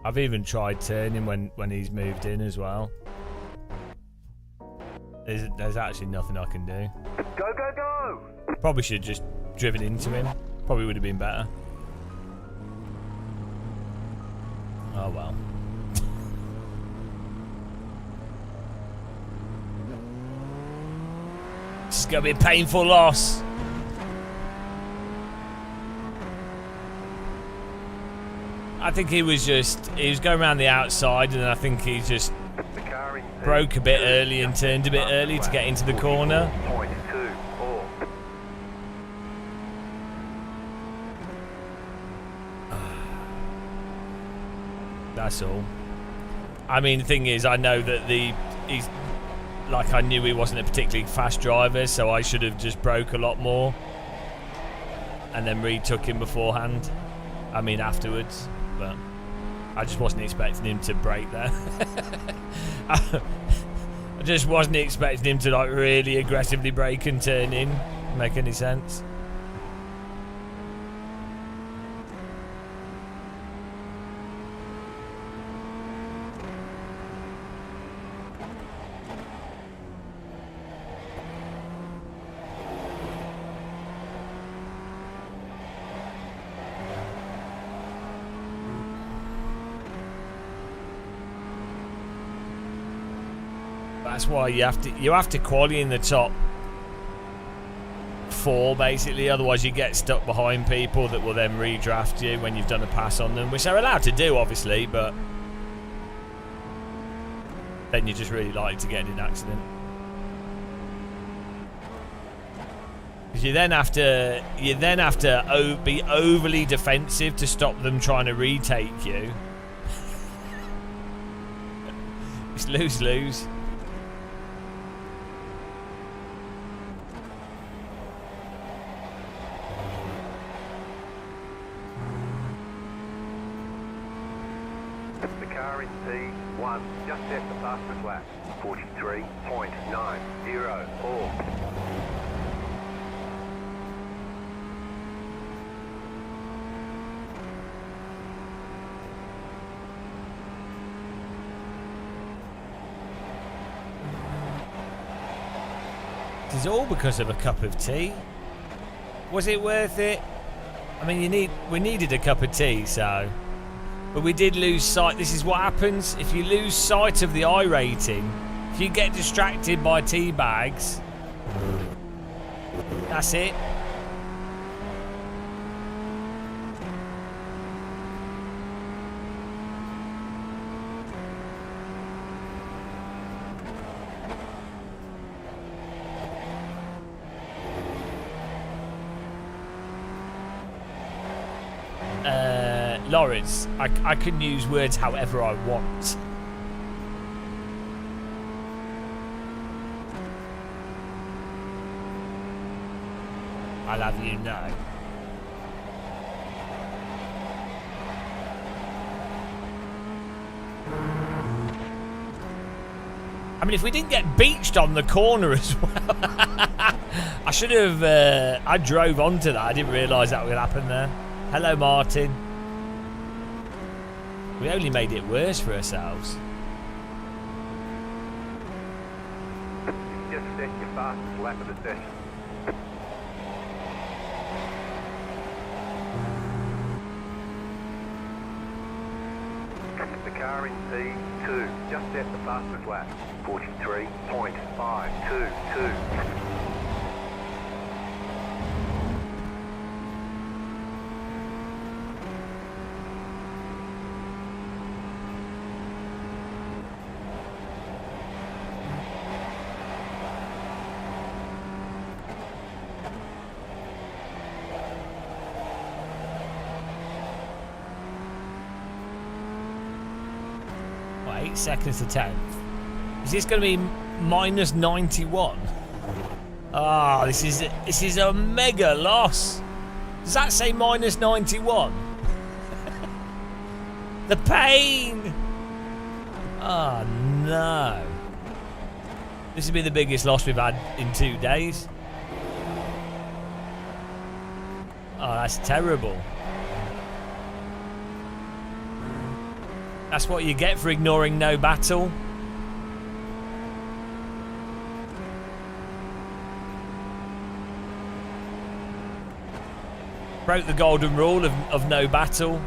I've even tried turning when he's moved in as well. There's actually nothing I can do. Go, go, go! Probably should have just driven into him. Probably would have been better. Oh well. This is going to be a painful loss. I think he was going around the outside, and I think he just The car in broke a bit P2, early and just turned a bit past early to flat, get into the corner. 44.24. That's all. I mean, the thing is, I know that he's like, I knew he wasn't a particularly fast driver, so I should have just broke a lot more and then retook him beforehand. I mean, afterwards, but I just wasn't expecting him to brake there. I just wasn't expecting him to like really aggressively brake and turn in. Make any sense? That's why you have to qualify in the top 4 basically, otherwise you get stuck behind people that will then redraft you when you've done a pass on them, which they're allowed to do obviously, but then you just really like to get in an accident. Because you then have to be overly defensive to stop them trying to retake you. It's lose-lose. The car in P1 just set the fastest lap. 43.904. This is all because of a cup of tea. Was it worth it? I mean, we needed a cup of tea, so. But we did lose sight. This is what happens if you lose sight of the I rating. If you get distracted by tea bags, that's it. Lawrence, I can use words however I want. I'll have you know. I mean, if we didn't get beached on the corner as well, I should have. I drove onto that. I didn't realise that would happen there. Hello, Martin. We only made it worse for ourselves. You just set your fastest lap of the session. The car in P2 just set the fastest lap. 43.522. 8 seconds to 10th. Is this going to be minus 91? Ah, this is a mega loss. Does that say minus 91? The pain! Oh no. This has been the biggest loss we've had in 2 days. Oh, that's terrible. That's what you get for ignoring no battle. Broke the golden rule of no battle.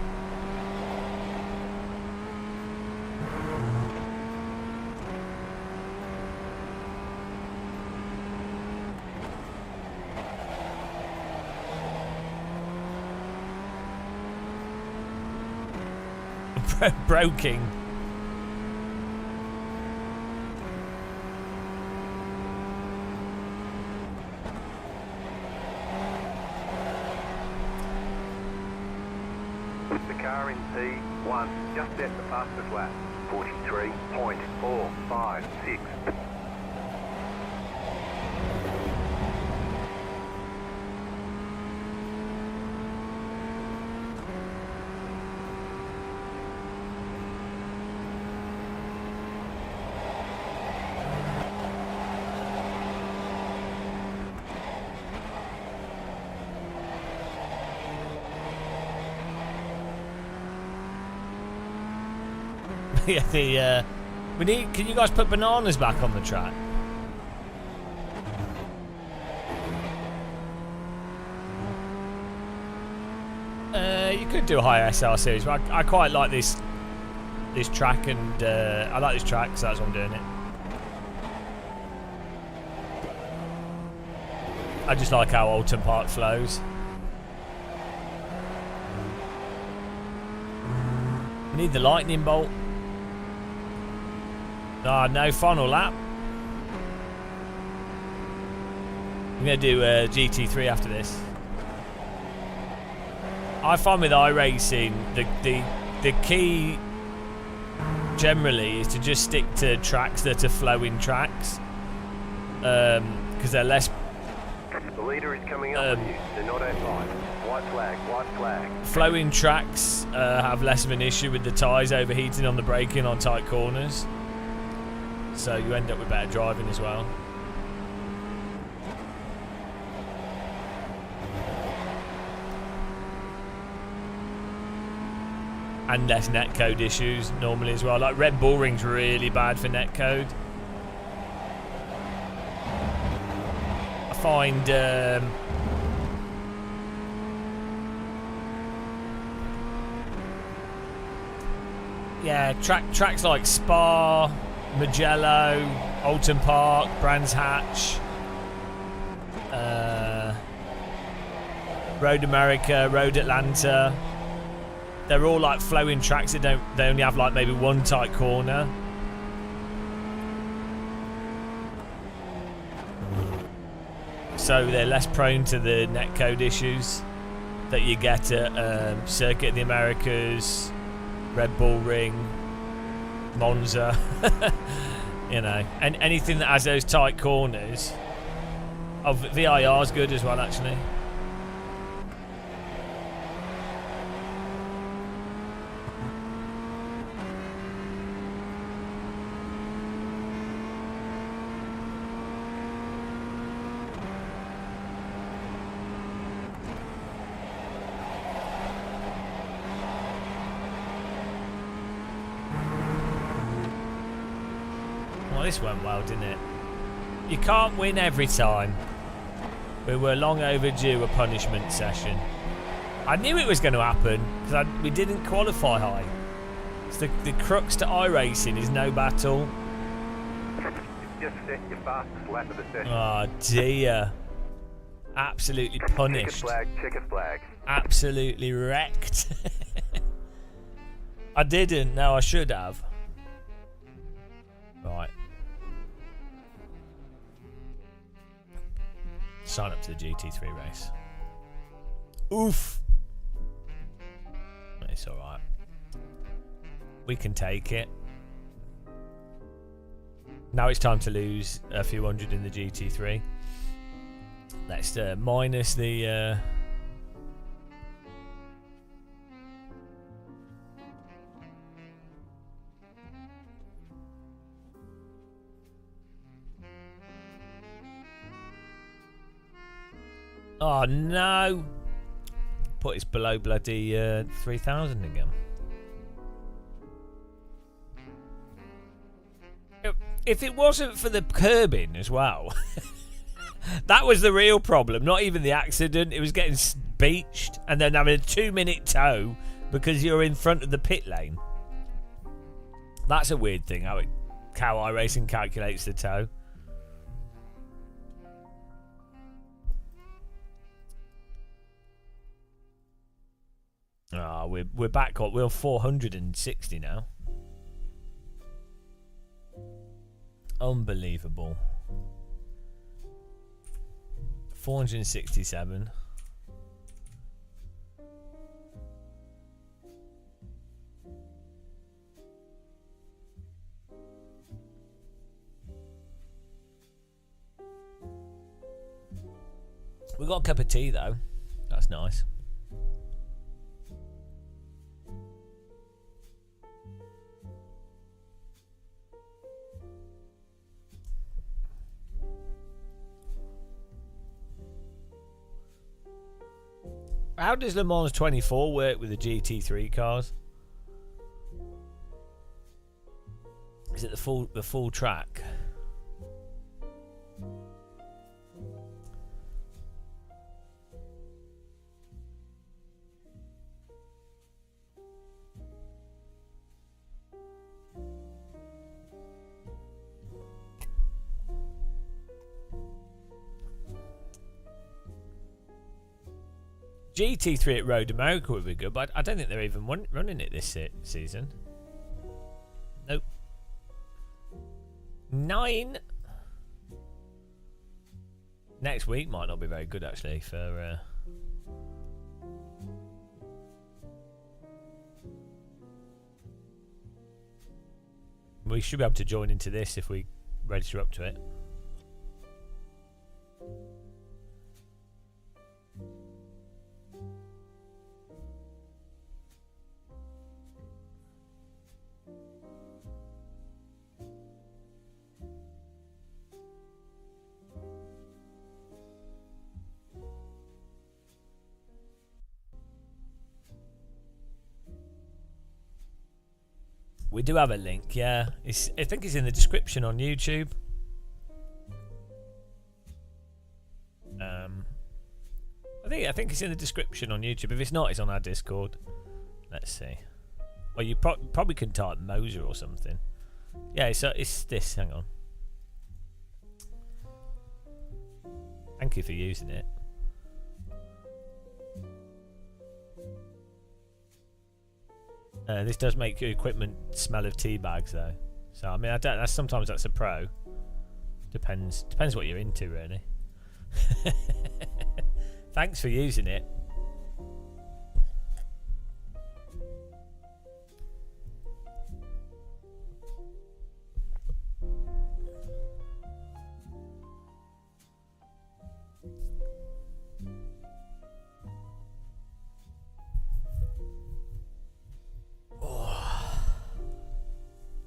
Broking. The car in P1 just set the fastest lap. 43.456. Yeah, we need. Can you guys put bananas back on the track? You could do a high SR series, but I quite like this track, and I like this track, so that's why I'm doing it. I just like how Alton Park flows. We need the lightning bolt. Ah, no final lap. I'm going to do GT3 after this. I find with iRacing, the key generally is to just stick to tracks that are flowing tracks. Because they're less... The leader is coming up on you. Do not add line. White flag, white flag. Flowing tracks have less of an issue with the tyres overheating on the braking on tight corners. So you end up with better driving as well. And less netcode issues normally as well. Like Red Bull Ring's really bad for netcode. I find yeah, tracks like Spa, Mugello, Alton Park, Brands Hatch, Road America, Road Atlanta. They're all like flowing tracks that they only have like maybe one tight corner. So they're less prone to the netcode issues that you get at Circuit of the Americas, Red Bull Ring, Monza. You know, and anything that has those tight corners. Oh, VIR's good as well, actually. Well, this went well, didn't it? You can't win every time. We were long overdue a punishment session. I knew it was going to happen because we didn't qualify high. It's the crux to iRacing is no battle. Just set your fastest lap of the session. Oh dear. Absolutely punished. Checker flag. Absolutely wrecked. I didn't. No, I should have. Right. Sign up to the GT3 race. Oof. It's alright. We can take it. Now it's time to lose a few hundred in the GT3. Let's minus the... Oh no! Put us below bloody 3,000 again. If it wasn't for the curbing as well, that was the real problem. Not even the accident. It was getting beached and then having a 2-minute tow because you're in front of the pit lane. That's a weird thing, how iRacing calculates the tow. Ah, we're back up. We're 460 now. Unbelievable. 467. We got a cup of tea though. That's nice. How does Le Mans 24 work with the GT3 cars? Is it the full track? GT3 at Road America would be good, but I don't think they're even running it this season. Nope. 9. Next week might not be very good actually for... We should be able to join into this if we register up to it. We do have a link, yeah. I think it's in the description on YouTube. I think it's in the description on YouTube. If it's not, it's on our Discord. Let's see. Or you probably can type Moser or something. Yeah, it's this. Hang on. Thank you for using it. This does make your equipment smell of tea bags, though. So I mean, I don't. Sometimes that's a pro. Depends what you're into, really. Thanks for using it.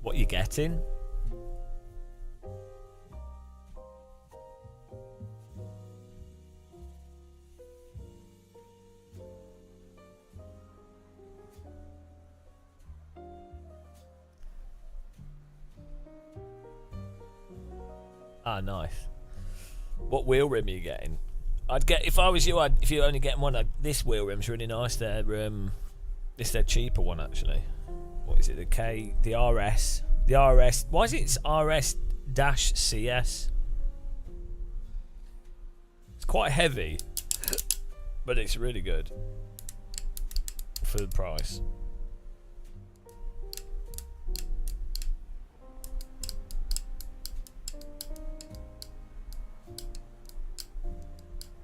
What you getting? Ah, nice. What wheel rim are you getting? I'd get, if I was you, if you're only getting one, this wheel rim's really nice. It's their cheaper one actually. What is it? The RS. Why is it RS-CS? It's quite heavy, but it's really good for the price.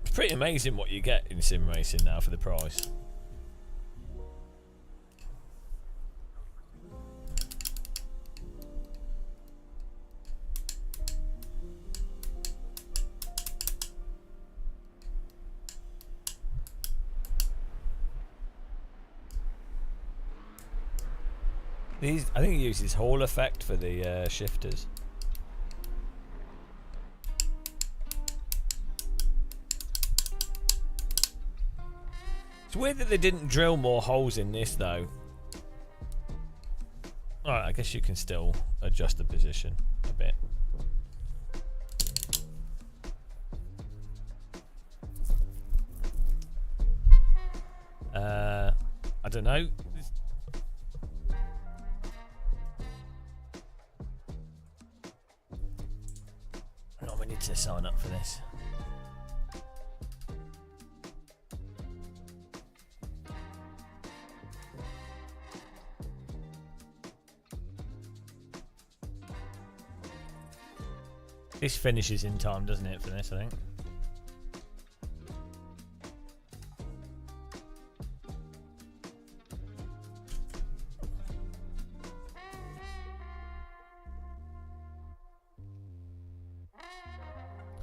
It's pretty amazing what you get in sim racing now for the price. These, I think he uses Hall effect for the shifters. It's weird that they didn't drill more holes in this though. Alright, I guess you can still adjust the position a bit. I don't know. No, we need to sign up for this. This finishes in time, doesn't it, for this, I think?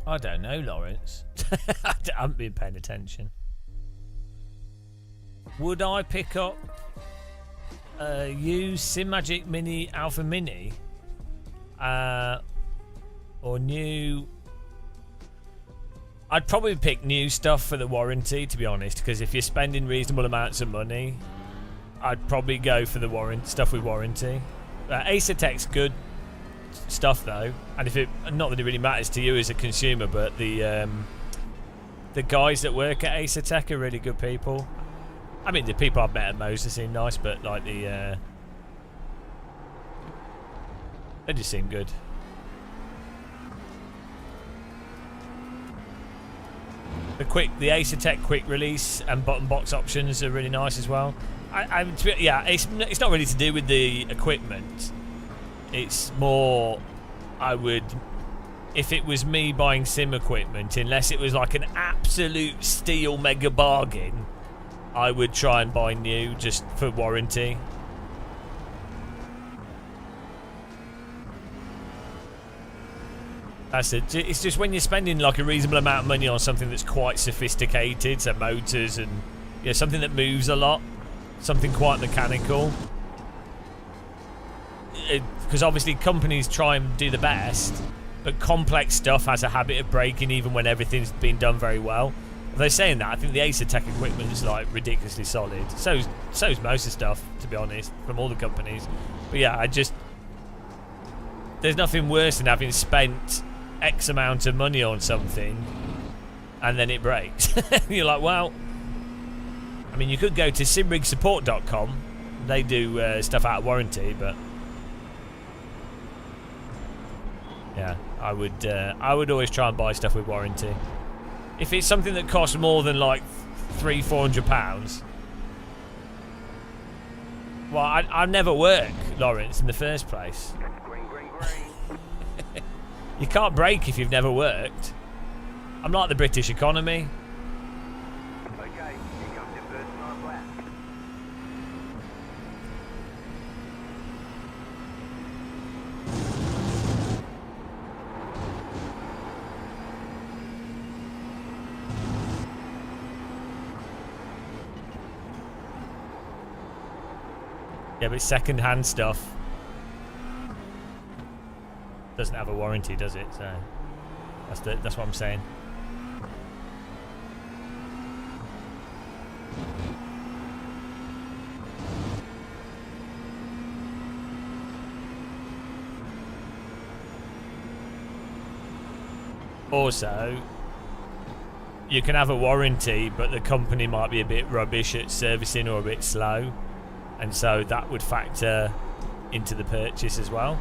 I don't know, Lawrence. I haven't been paying attention. Would I pick up use SimMagic Mini Alpha Mini or new? I'd probably pick new stuff for the warranty, to be honest, because if you're spending reasonable amounts of money, I'd probably go for the stuff with warranty. Acertech's good stuff though, and if it, not that it really matters to you as a consumer, but the guys that work at Acertech are really good people. I mean, the people I've met at Moser seem nice, but like they just seem good. The Acertech quick release and button box options are really nice as well. Yeah, it's not really to do with the equipment. It's more, if it was me buying sim equipment, unless it was like an absolute steal mega bargain, I would try and buy new just for warranty. That's it. It's just when you're spending like a reasonable amount of money on something that's quite sophisticated, so motors and something that moves a lot, something quite mechanical. Because obviously companies try and do the best, but complex stuff has a habit of breaking even when everything's been done very well. If they're saying that, I think the Acertech equipment is like ridiculously solid. So's most of the stuff, to be honest, from all the companies. But yeah, there's nothing worse than having spent X amount of money on something and then it breaks. You're like, well, I mean, you could go to simrigsupport.com. They do stuff out of warranty, but yeah, I would always try and buy stuff with warranty. If it's something that costs more than like £300-400, well, I never work, Lawrence, in the first place. Green, green, green. You can't break if you've never worked. I'm like the British economy. Okay, here comes your first night lap. Yeah, but second-hand stuff doesn't have a warranty, does it? So that's what I'm saying. Also, you can have a warranty, but the company might be a bit rubbish at servicing or a bit slow, and so that would factor into the purchase as well.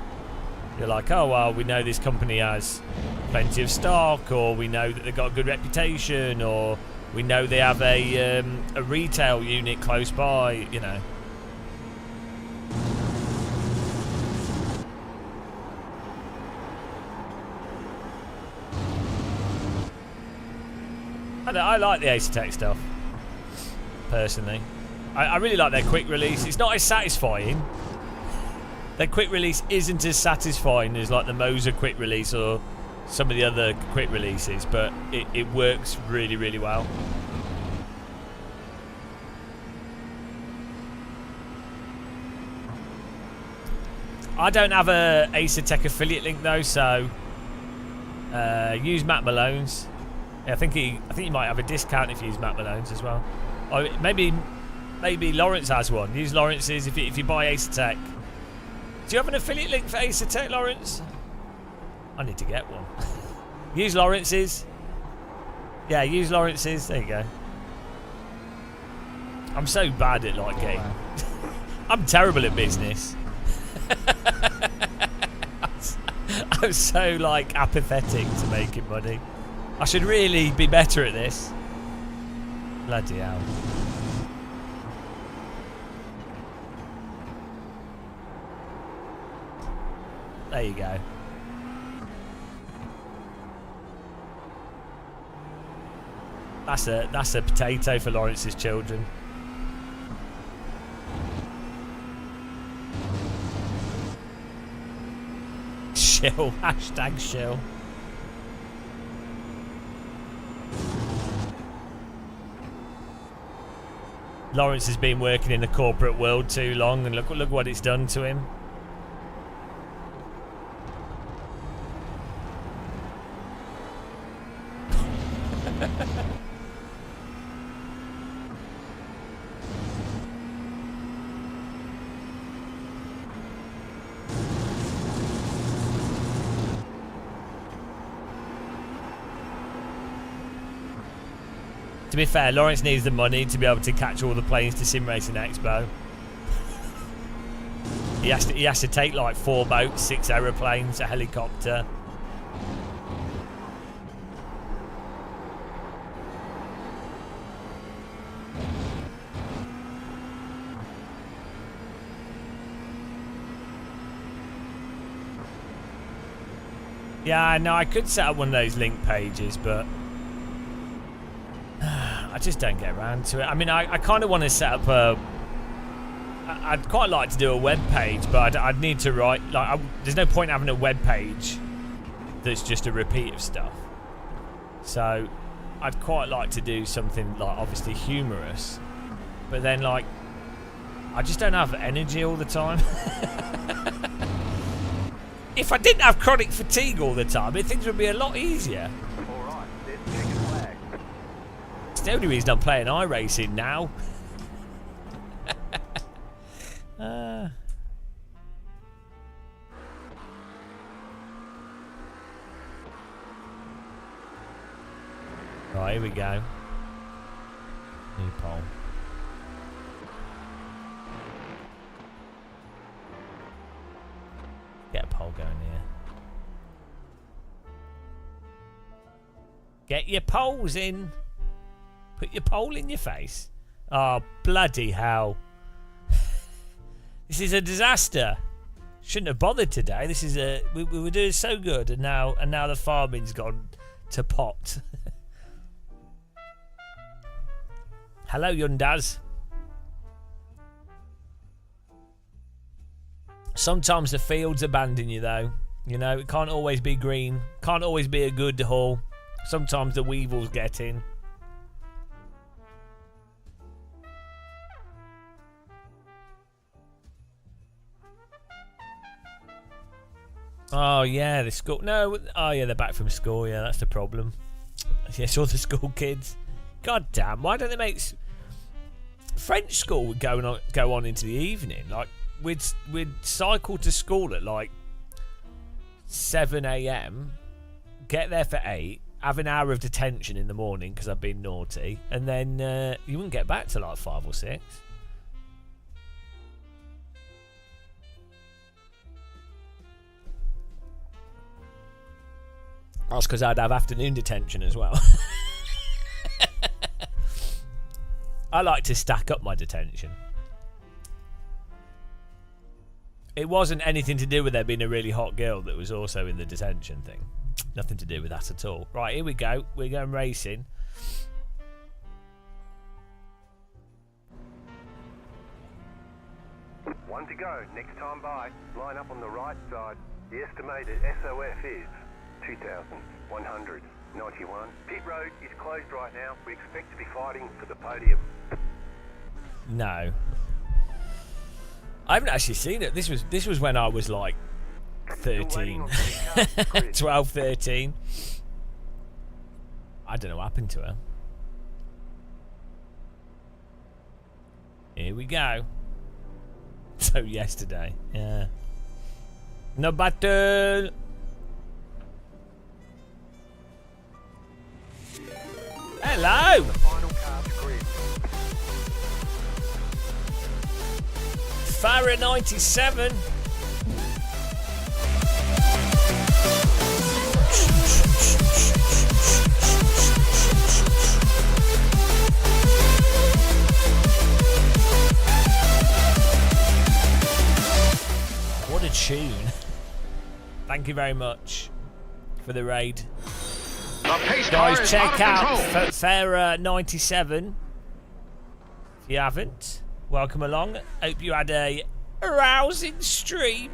You're like, oh well, we know this company has plenty of stock, or we know that they've got a good reputation, or we know they have a retail unit close by, you know. I like the Acertech stuff, personally. I really like their quick release. It's not as satisfying. Their quick release isn't as satisfying as like the Moser quick release or some of the other quick releases, but it works really, really well. I don't have a Acertech affiliate link though, so use Matt Malone's. Yeah, I think you might have a discount if you use Matt Malone's as well. Or maybe Lawrence has one. Use Lawrence's if you buy Acertech. Do you have an affiliate link for Acertech, Lawrence? I need to get one. Use Lawrence's. Yeah, use Lawrence's. There you go. I'm so bad at like getting. I'm terrible at business. I'm so like apathetic to making money. I should really be better at this. Bloody hell. There you go. That's a potato for Lawrence's children. Shill. Hashtag shill. Lawrence has been working in the corporate world too long, and look what it's done to him. To be fair, Lawrence needs the money to be able to catch all the planes to Sim Racing Expo. He has to take like 4 boats, 6 aeroplanes, a helicopter. Yeah, I know I could set up one of those link pages, but I just don't get around to it. I mean, I kind of want to set up a... I'd quite like to do a web page, but I'd need to write... like, there's no point having a web page that's just a repeat of stuff. So, I'd quite like to do something, like, obviously humorous. But then, like, I just don't have energy all the time. If I didn't have chronic fatigue all the time, things would be a lot easier. Alright, there's the checkered flag. It's the only reason I'm playing iRacing now. Right, here we go. New pole. Get a pole going here. Get your poles in. Put your pole in your face. Oh, bloody hell. This is a disaster. Shouldn't have bothered today. This is a... We were doing so good, and now the farming's gone to pot. Hello, Yundaz. Sometimes the fields abandon you, though. You know, it can't always be green. Can't always be a good haul. Sometimes the weevils get in. Oh, yeah, the school... No, oh, yeah, they're back from school. Yeah, that's the problem. Yes, all the school kids. God damn, why don't they make... French school would go on into the evening. Like, we'd cycle to school at, like, 7 a.m, get there for 8, have an hour of detention in the morning because I've been naughty, and then you wouldn't get back till, like, 5 or 6. That's because I'd have afternoon detention as well. I like to stack up my detention. It wasn't anything to do with there being a really hot girl that was also in the detention thing. Nothing to do with that at all. Right, here we go. We're going racing. One to go. Next time by. Line up on the right side. The estimated SOF is 2,191. Pit road is closed right now. We expect to be fighting for the podium. No. I haven't actually seen it. This was when I was like Still waiting 13. on the cast grid. 12, 13. I don't know what happened to her. Here we go. So yesterday, yeah. No battle. Hello. Final cast grid. Farah 97. What a tune. Thank you very much for the raid. The pace car Guys, is check out out of control. Farah 97. If you haven't, welcome along. Hope you had a rousing stream.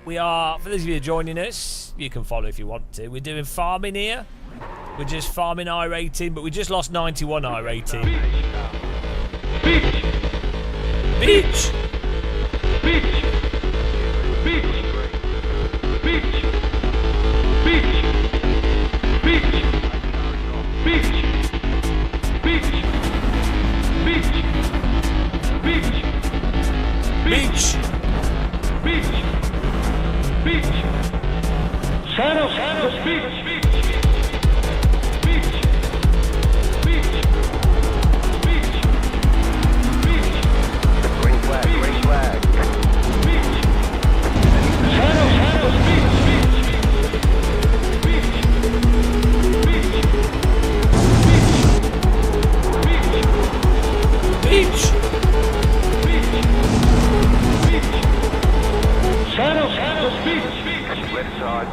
We are, for those of you joining us, you can follow if you want to. We're doing farming here. We're just farming I rating, but we just lost 91 I rating. Beach! Beach! Green flag, green flag. Beach! Left side.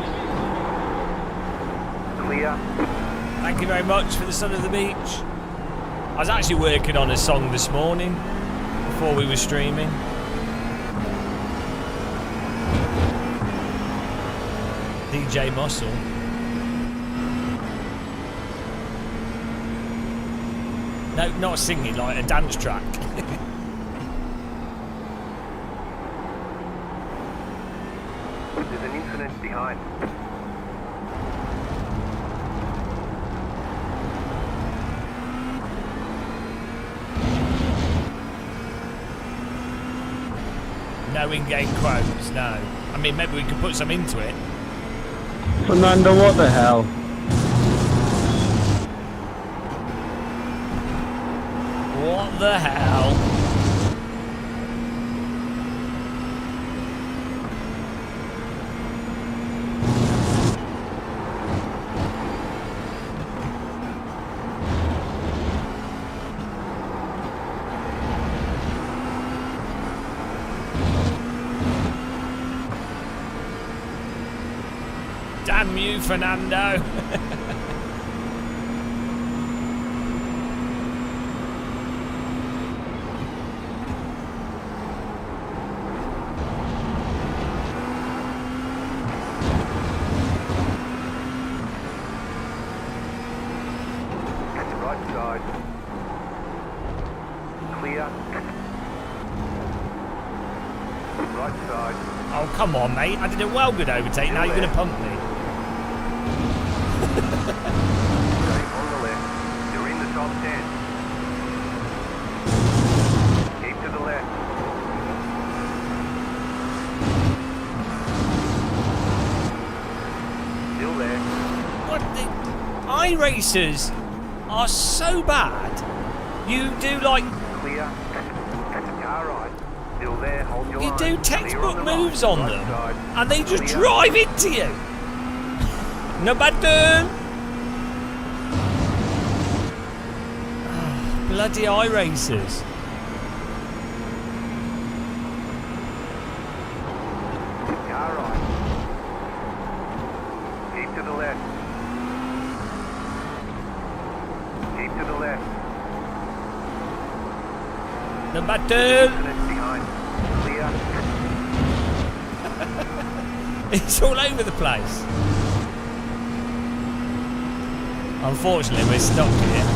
Clear. Thank you very much for the Son of the Beach. I was actually working on a song this morning before we were streaming. DJ Muscle. No, not singing, like a dance track. There's an incident behind. No in-game quotes, no. I mean, maybe we could put some into it. Fernando, what the hell? What the hell? Damn you, Fernando. Right side. Clear. Right side. Oh, come on, mate. I did a well good overtake. Now you're going to pump me. Stay on the left. You're in the top 10. Keep to the left. Still there. What the... iRacers are so bad. You do, like... Clear. Car right. Still there. Hold your You line. do Clear textbook the moves line. on Right them. side. And they just Clear. drive into you. No button. Bloody iRacers. Car right. Keep to the left. Keep to the left. No button. Incident behind. Clear. It's all over the place. Unfortunately, we're stuck here.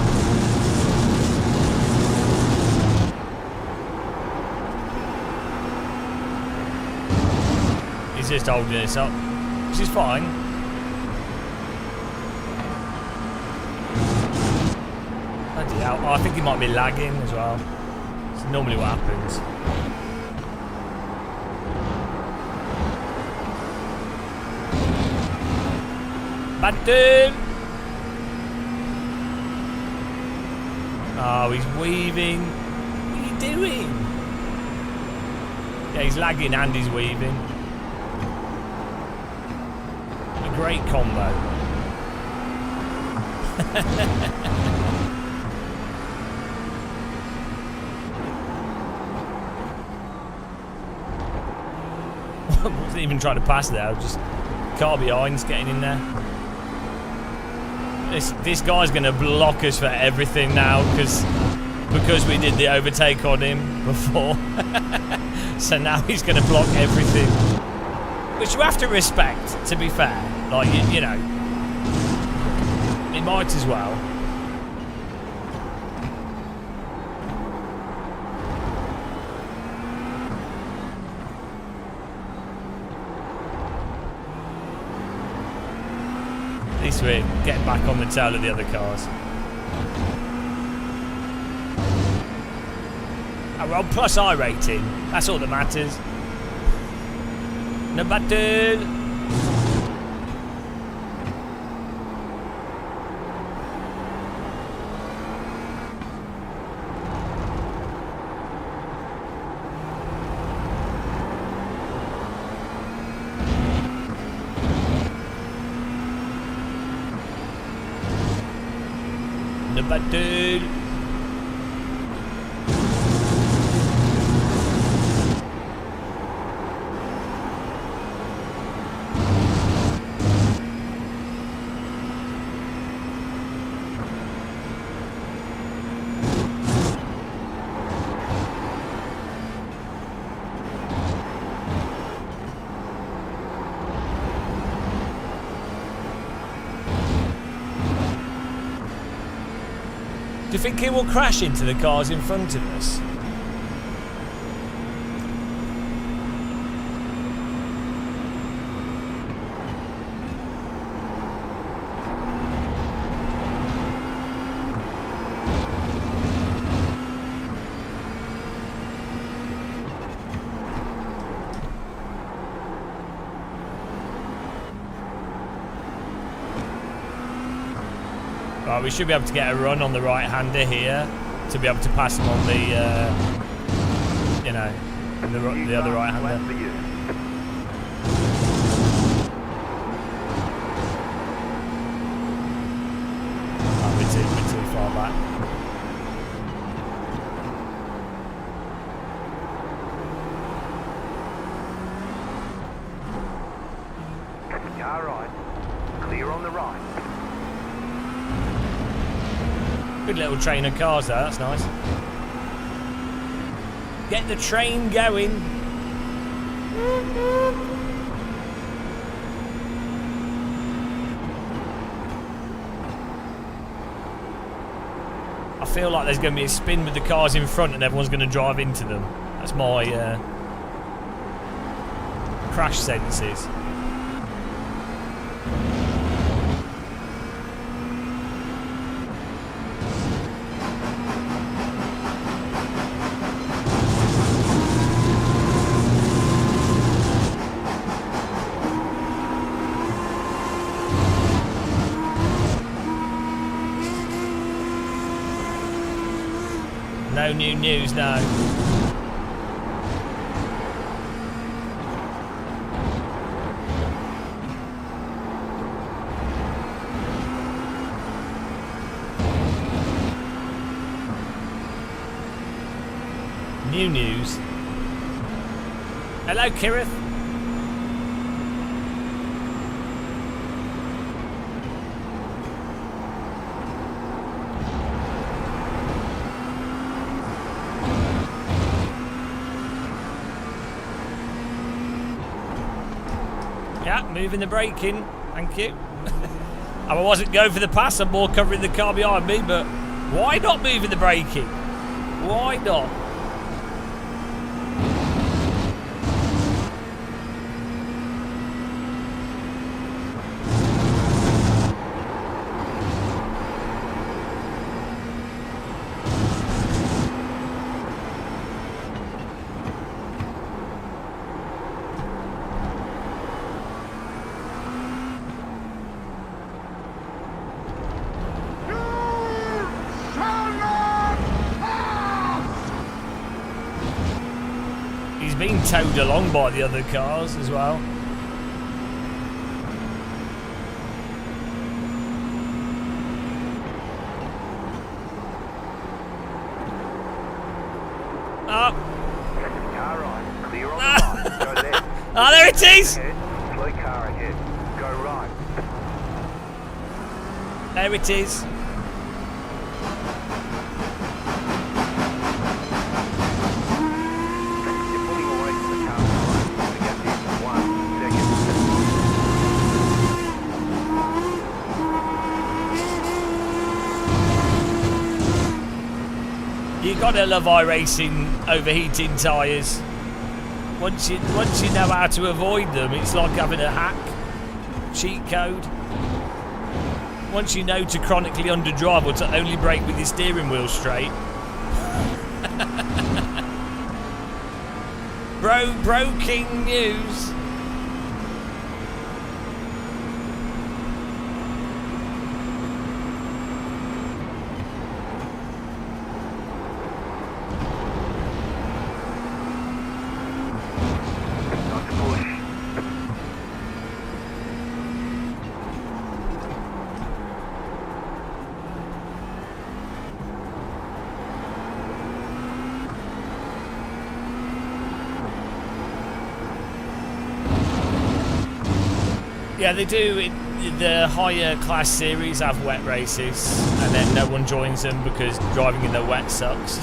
just holding us up, which is fine. Bloody hell. Oh, I think he might be lagging as well. It's normally what happens. Button! Oh, he's weaving. What are you doing? Yeah, he's lagging and he's weaving. A great combo. Wasn't even trying to pass there. Just car behind's getting in there. This guy's going to block us for everything now because we did the overtake on him before. So now he's going to block everything, which you have to respect, to be fair. Like, you know, he might as well. At least we're getting back on the tail of the other cars. Oh, well, plus I rating. That's all that matters. No button. No button. Do you think he will crash into the cars in front of us? Right, we should be able to get a run on the right-hander here to be able to pass him on the, you know, the other right-hander. Oh, we're too far back. Car right. Clear on the right. Good little train of cars there, that's nice. Get the train going. I feel like there's going to be a spin with the cars in front and everyone's going to drive into them. That's my crash senses. No new news now. New news. Hello, Kirith. Yeah, moving the brake in. Thank you. I wasn't going for the pass, I'm more covering the car behind me, but why not moving the brake in? Why not? He's being towed along by the other cars as well. Oh. Car right, clear on the right, go left. Oh, there it is! Ahead, slow car ahead, go right. There it is. You're pulling away from the car behind. To get this, 1 second. You gotta love iRacing overheating tyres. Once you know how to avoid them, it's like having a hack cheat code. Once you know to chronically underdrive or to only brake with your steering wheel straight. Broking news. Not to push. Yeah, they do. The higher class series have wet races, and then no one joins them because driving in the wet sucks.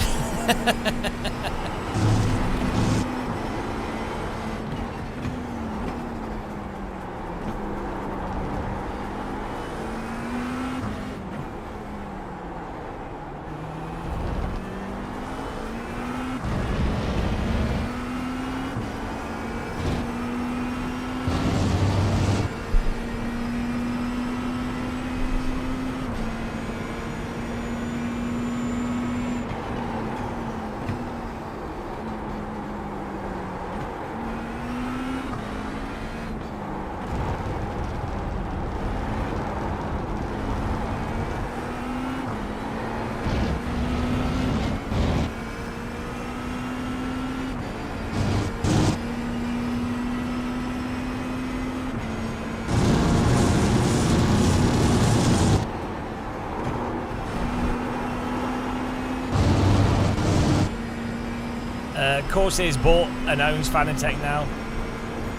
Corsairs bought and owns Fanatec now.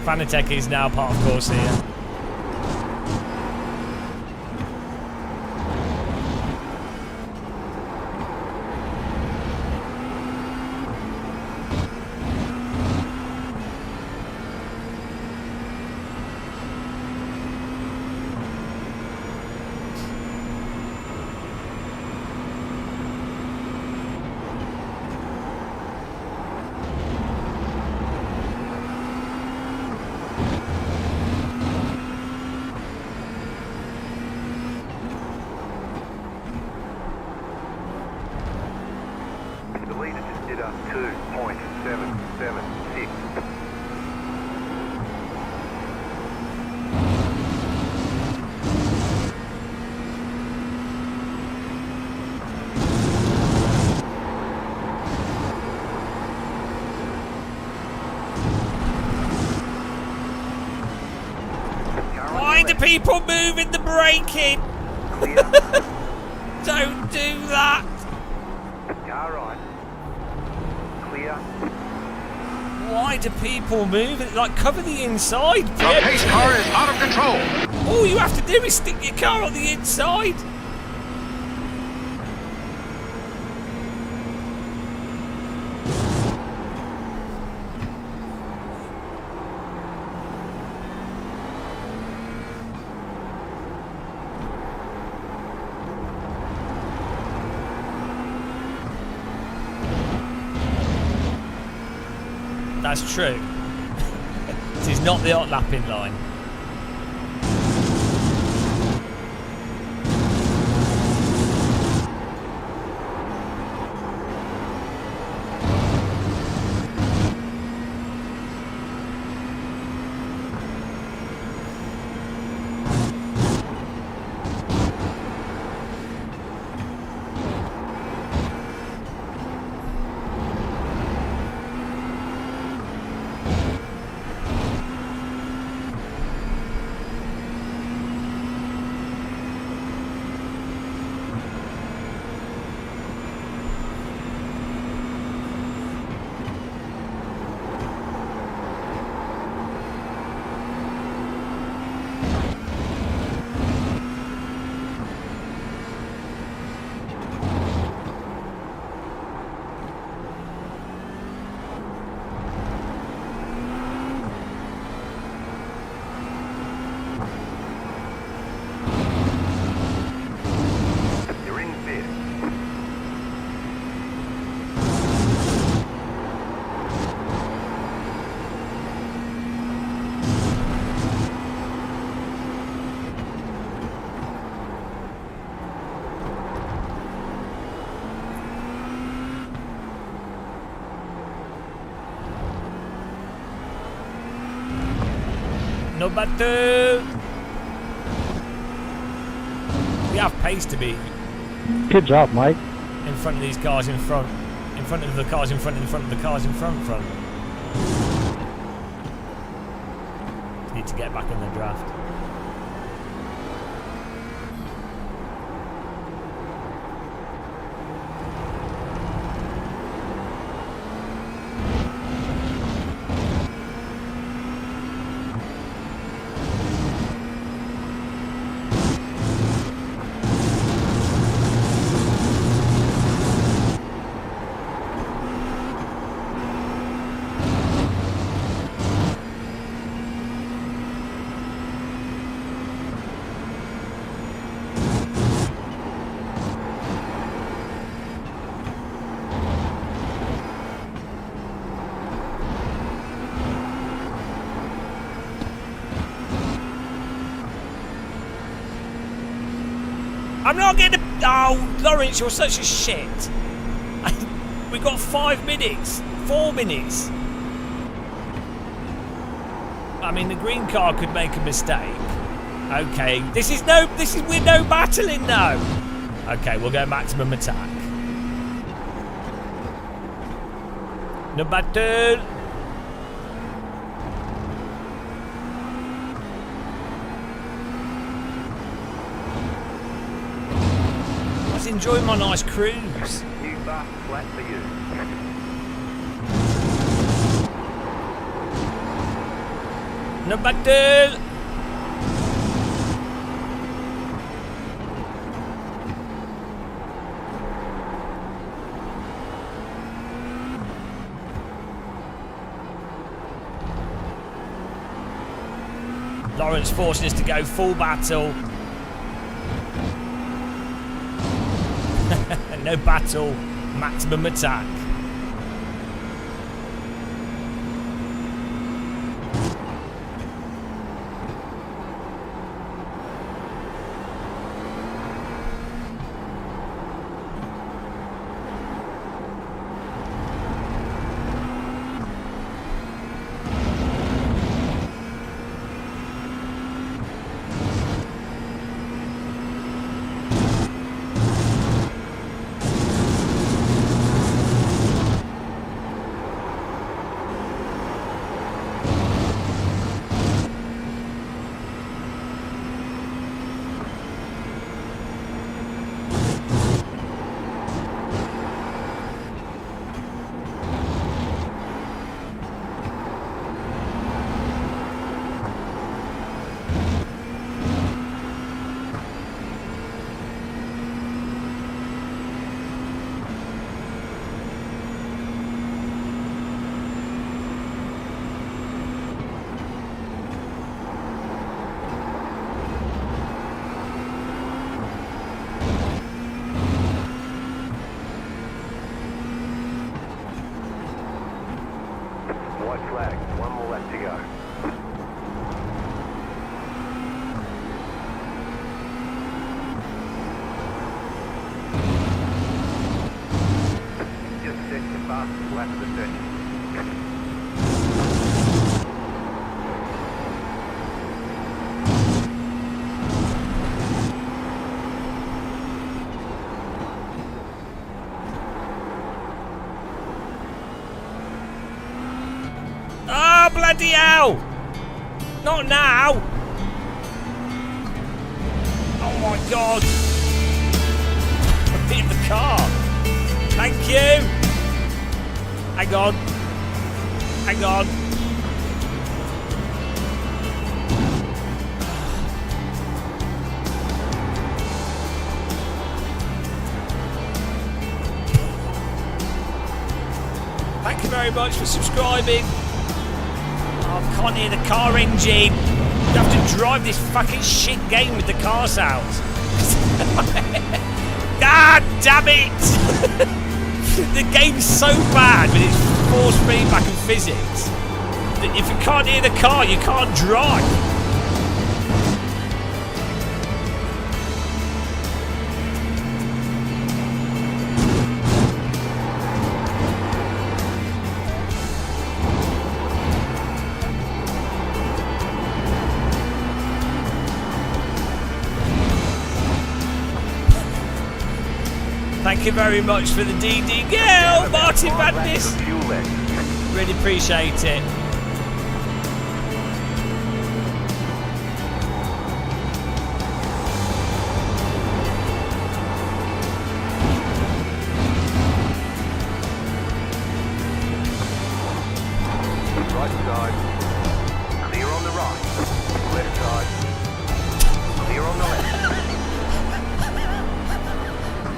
Fanatec is now part of Corsair. The leader just did a 2.776. Why do people move in the braking? Clear. Don't do that. Car right. Clear. Why do people move? Like, cover the inside. The pace car is out of control. All you have to do is stick your car on the inside. That's true. It is not the hot lapping line. No battle. We have pace to be Good job, Mike. in front of these cars in front of the cars in front of the cars in front. Need to get back in the draft. I'm not getting the... Oh, Lawrence, you're such a shit. We got 5 minutes. 4 minutes. I mean, the green car could make a mistake. Okay, we're no battling now. Okay, we'll go maximum attack. No battle. Enjoy my nice cruise. New fast flat for you. No battle. Lawrence forcing us to go full battle. No battle, maximum attack. White flag. One more left to go. Just set the fastest lap of the session. Bloody hell! Not now! Oh my god! I'm hitting the car! Thank you! Hang on! Hang on! Thank you very much for subscribing! I can't hear the car engine. You have to drive this fucking shit game with the car sounds. God damn it! The game's so bad with its force feedback and physics that if you can't hear the car, you can't drive. Thank you very much for the DD girl, Martin Five laps Bandis. of fuel left. Really appreciate it. Right side. Clear on the right. Left side. Clear on the left.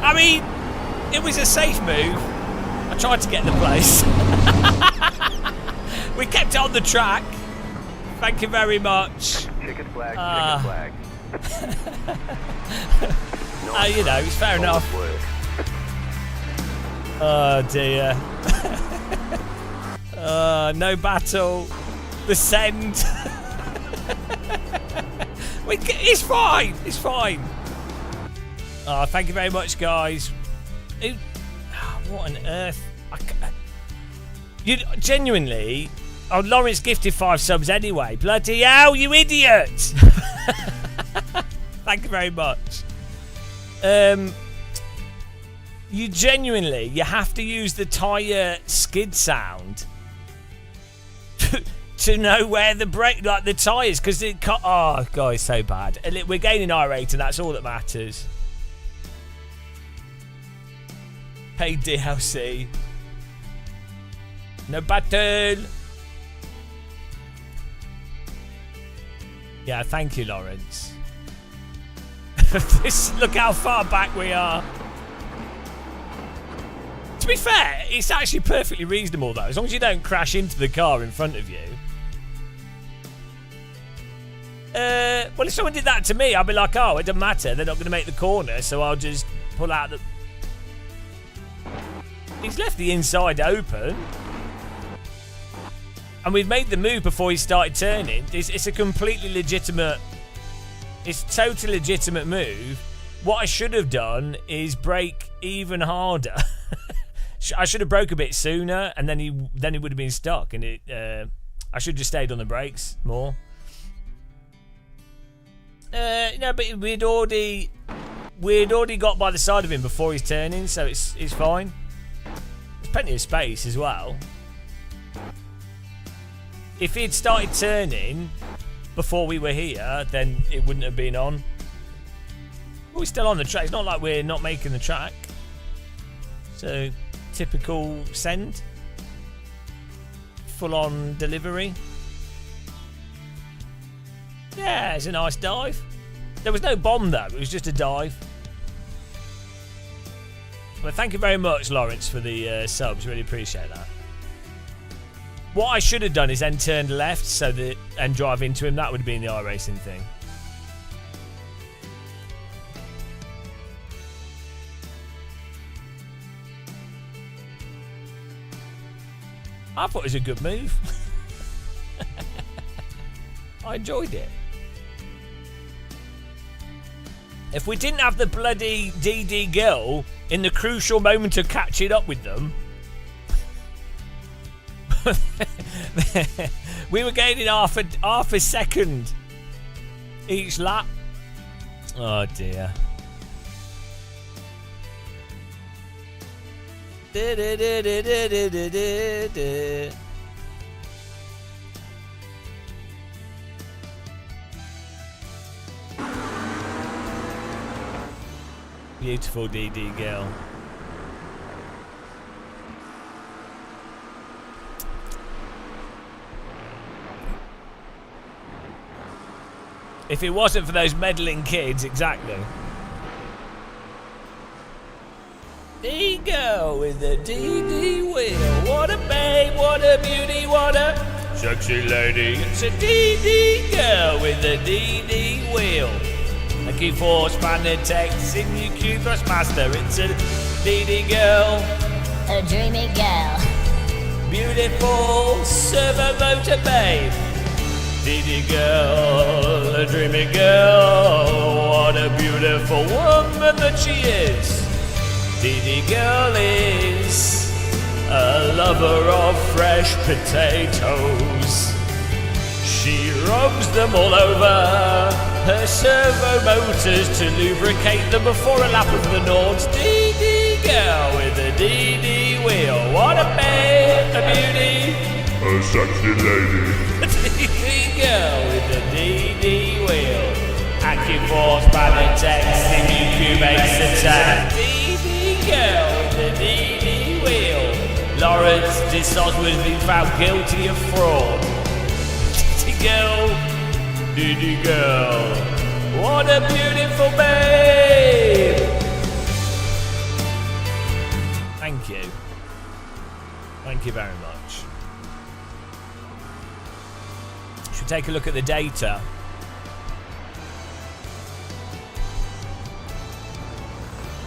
I mean, it was a safe move. I tried to get the place. We kept it on the track. Thank you very much. Checkered flag, Ah. checkered flag. You know, it's fair enough. Solid work. Oh dear. No battle. The send. It's fine. It's fine. Oh, thank you very much, guys. What on earth? You genuinely. Oh, Lawrence gifted 5 subs anyway. Bloody hell, you idiot! Thank you very much. You genuinely, you have to use the tyre skid sound to know where the brake, like the tyres, because it cut. Oh, God, it's so bad. And we're gaining R8, and that's all that matters. Hey, DLC. No battle. Yeah, thank you, Lawrence. Look how far back we are. To be fair, it's actually perfectly reasonable, though, as long as you don't crash into the car in front of you. Well, if someone did that to me, I'd be like, oh, it doesn't matter. They're not going to make the corner, so I'll just pull out the... He's left the inside open. And we've made the move before he started turning. It's a completely legitimate... It's a totally legitimate move. What I should have done is brake even harder. I should have broke a bit sooner, and then he would have been stuck. And I should have just stayed on the brakes more. No, but we'd already got by the side of him before he's turning, so it's fine. There's plenty of space as well. If he'd started turning before we were here, then it wouldn't have been on. But we're still on the track. It's not like we're not making the track. So, typical send. Full-on delivery. Yeah, it's a nice dive. There was no bomb, though. It was just a dive. Well, thank you very much, Lawrence, for the subs. Really appreciate that. What I should have done is then turned left and drive into him. That would have been the iRacing thing. I thought it was a good move. I enjoyed it. If we didn't have the bloody DD girl in the crucial moment of catching up with them, we were gaining half a second each lap. Oh dear. Beautiful DD girl. If it wasn't for those meddling kids, exactly. DD girl with the DD wheel. What a babe, what a beauty, what a sexy lady. It's a DD girl with the DD wheel. A Q4 Spanish text in your Q Thrustmaster. It's a DD girl. A dreamy girl. Beautiful servo motor babe. DD girl, a dreamy girl. What a beautiful woman that she is. DD girl is a lover of fresh potatoes. She rubs them all over her servo motors to lubricate them before a lap of the Nords. DD girl with a DD wheel. What a babe, a beauty. A sexy lady. A DD girl with a DD wheel. Acuforce, Panatex, Simucubates attack. DD girl with a DD wheel. Lawrence Dissos was been found guilty of fraud. DD girl. What a beautiful babe. Thank you. Thank you very much. Should we take a look at the data?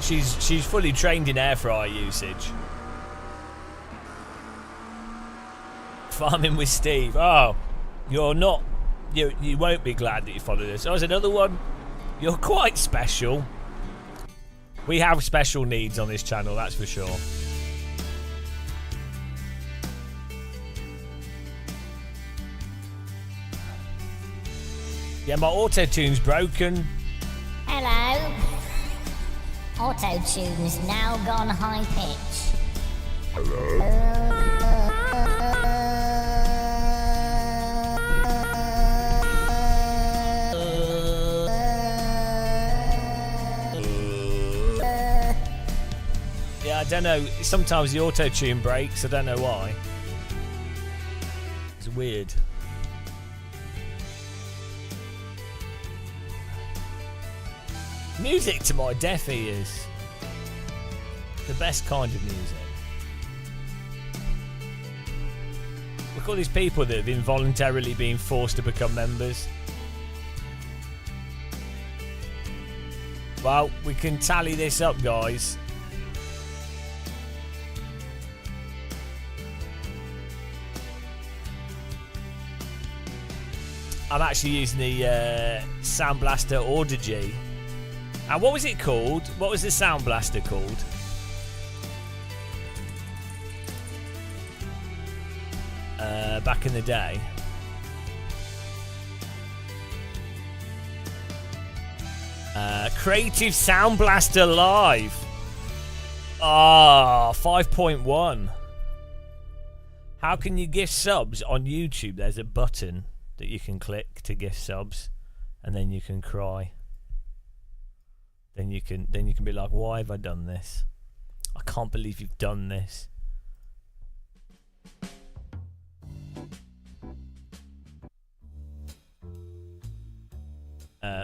She's fully trained in air fryer usage. Farming with Steve. Oh, you're not. You won't be glad that you followed us. Oh, there's another one. You're quite special. We have special needs on this channel, that's for sure. Yeah, my auto-tune's broken. Hello. Auto-tune's now gone high pitch. Yeah, I don't know. Sometimes the auto-tune breaks. I don't know why. It's weird. Music to my deaf ears. The best kind of music. Look at all these people that have involuntarily been forced to become members. Well, we can tally this up, guys. I'm actually using the Sound Blaster Audigy. And what was it called? What was the Sound Blaster called? Back in the day. Creative Sound Blaster Live. Ah, 5.1. How can you gift subs on YouTube? There's a button that you can click to gift subs, and then you can cry. Then you can be like, why have I done this? I can't believe you've done this.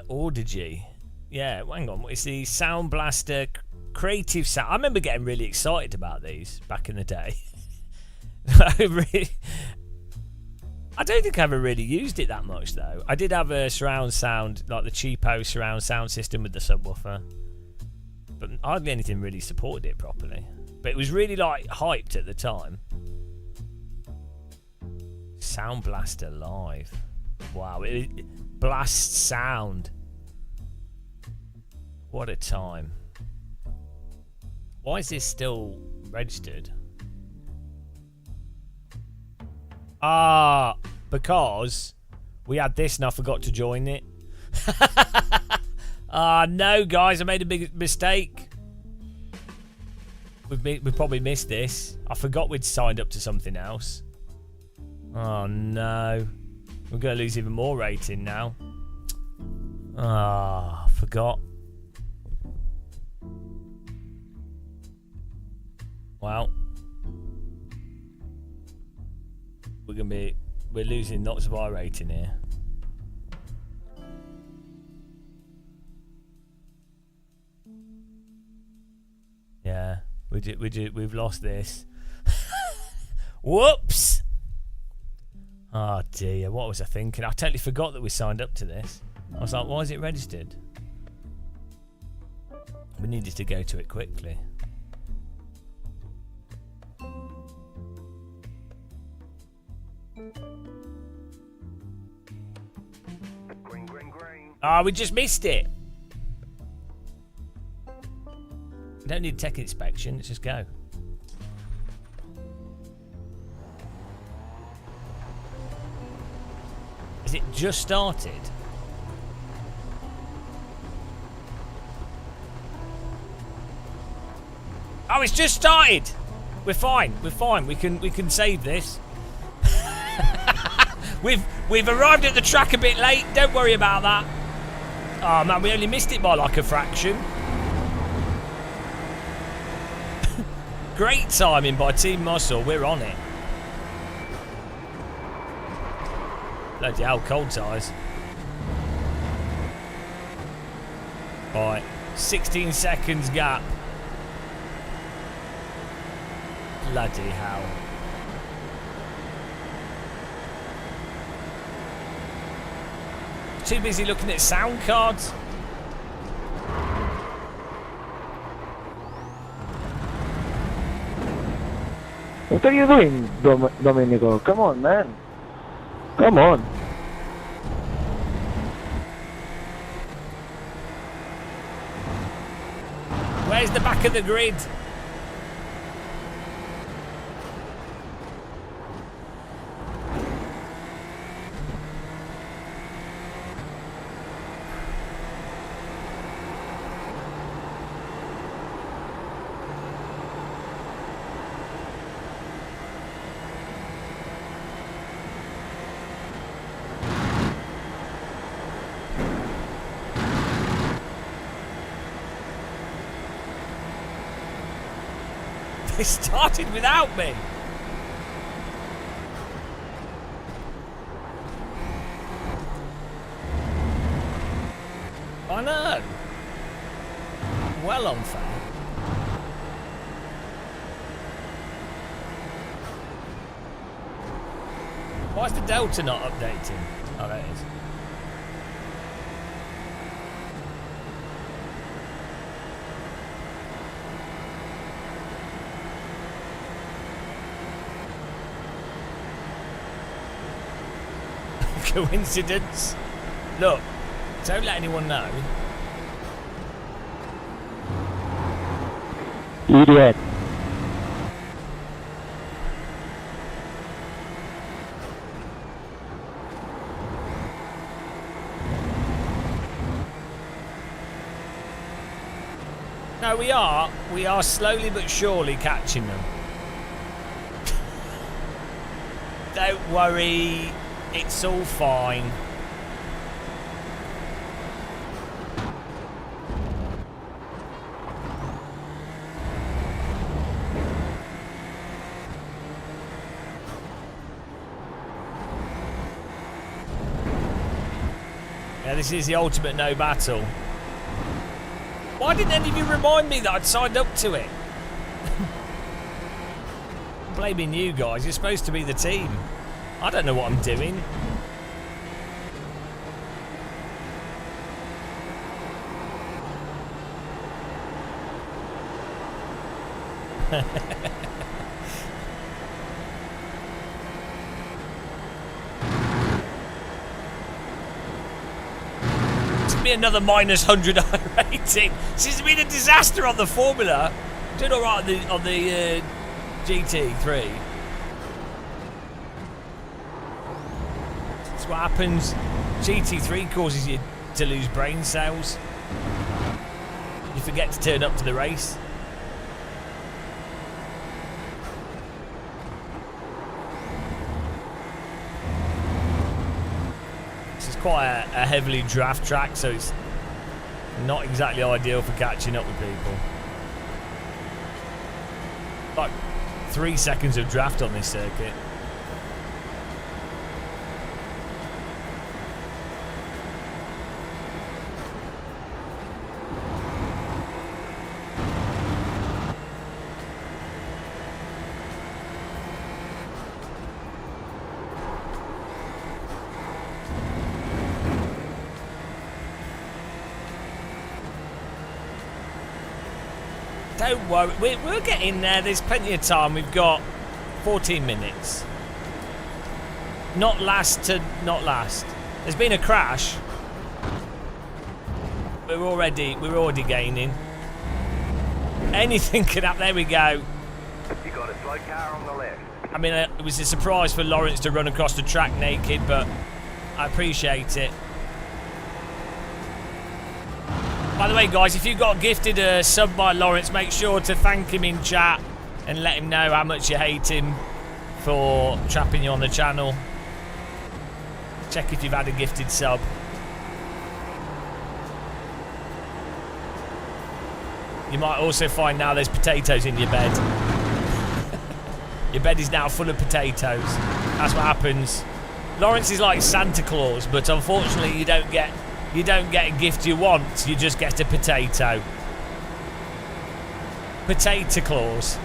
Audigy. Yeah, hang on. It's the Sound Blaster Creative Sound. I remember getting really excited about these back in the day. I don't think I ever really used it that much, though. I did have a surround sound, like the cheapo surround sound system with the subwoofer, but hardly anything really supported it properly. But it was really like hyped at the time. Sound Blaster Live. Wow, it blasts sound. What a time. Why is this still registered? Ah, because we had this and I forgot to join it. Ah, no, guys, I made a big mistake. We've probably missed this. I forgot we'd signed up to something else. Oh, no. We're going to lose even more rating now. Ah, forgot. Well. We're losing lots of our rating here. Yeah, we've lost this. Whoops! Oh dear, what was I thinking? I totally forgot that we signed up to this. I was like, why is it registered? We needed to go to it quickly. Green, green, green. Ah, we just missed it. We don't need tech inspection, let's just go. Has it just started? Oh, it's just started. We're fine. We're fine. We can save this. We've arrived at the track a bit late. Don't worry about that. Oh man, we only missed it by like a fraction. Great timing by Team Muscle. We're on it. Bloody hell, cold tyres. Right, 16 seconds gap. Bloody hell. Too busy looking at sound cards. What are you doing, Domenico? Come on, man. Come on. Where's the back of the grid? They started without me. I know. Well unfair. Why is the Delta not updating? Oh, there it is. Coincidence? Look, don't let anyone know. Idiot. No, we are. We are slowly but surely catching them. Don't worry. It's all fine. Yeah, this is the ultimate no battle. Why didn't any of you remind me that I'd signed up to it? I'm blaming you guys. You're supposed to be the team. I don't know what I'm doing. It's gonna be another minus 100 rating. This has been a disaster on the Formula. Doing all right on the GT3. That's what happens. GT3 causes you to lose brain cells. You forget to turn up to the race. This is quite a heavily draft track, so it's not exactly ideal for catching up with people. Like 3 seconds of draft on this circuit. Don't worry, we're getting there. There's plenty of time. We've got 14 minutes. Not last to not last. There's been a crash. We're already gaining. Anything could happen. There we go. You got a slow car on the left. I mean, it was a surprise for Lawrence to run across the track naked, but I appreciate it. By the way, guys, if you got gifted a sub by Lawrence, make sure to thank him in chat and let him know how much you hate him for trapping you on the channel. Check if you've had a gifted sub. You might also find now there's potatoes in your bed. Your bed is now full of potatoes. That's what happens. Lawrence is like Santa Claus, but unfortunately you don't get a gift you want, you just get a potato. Potato Claus.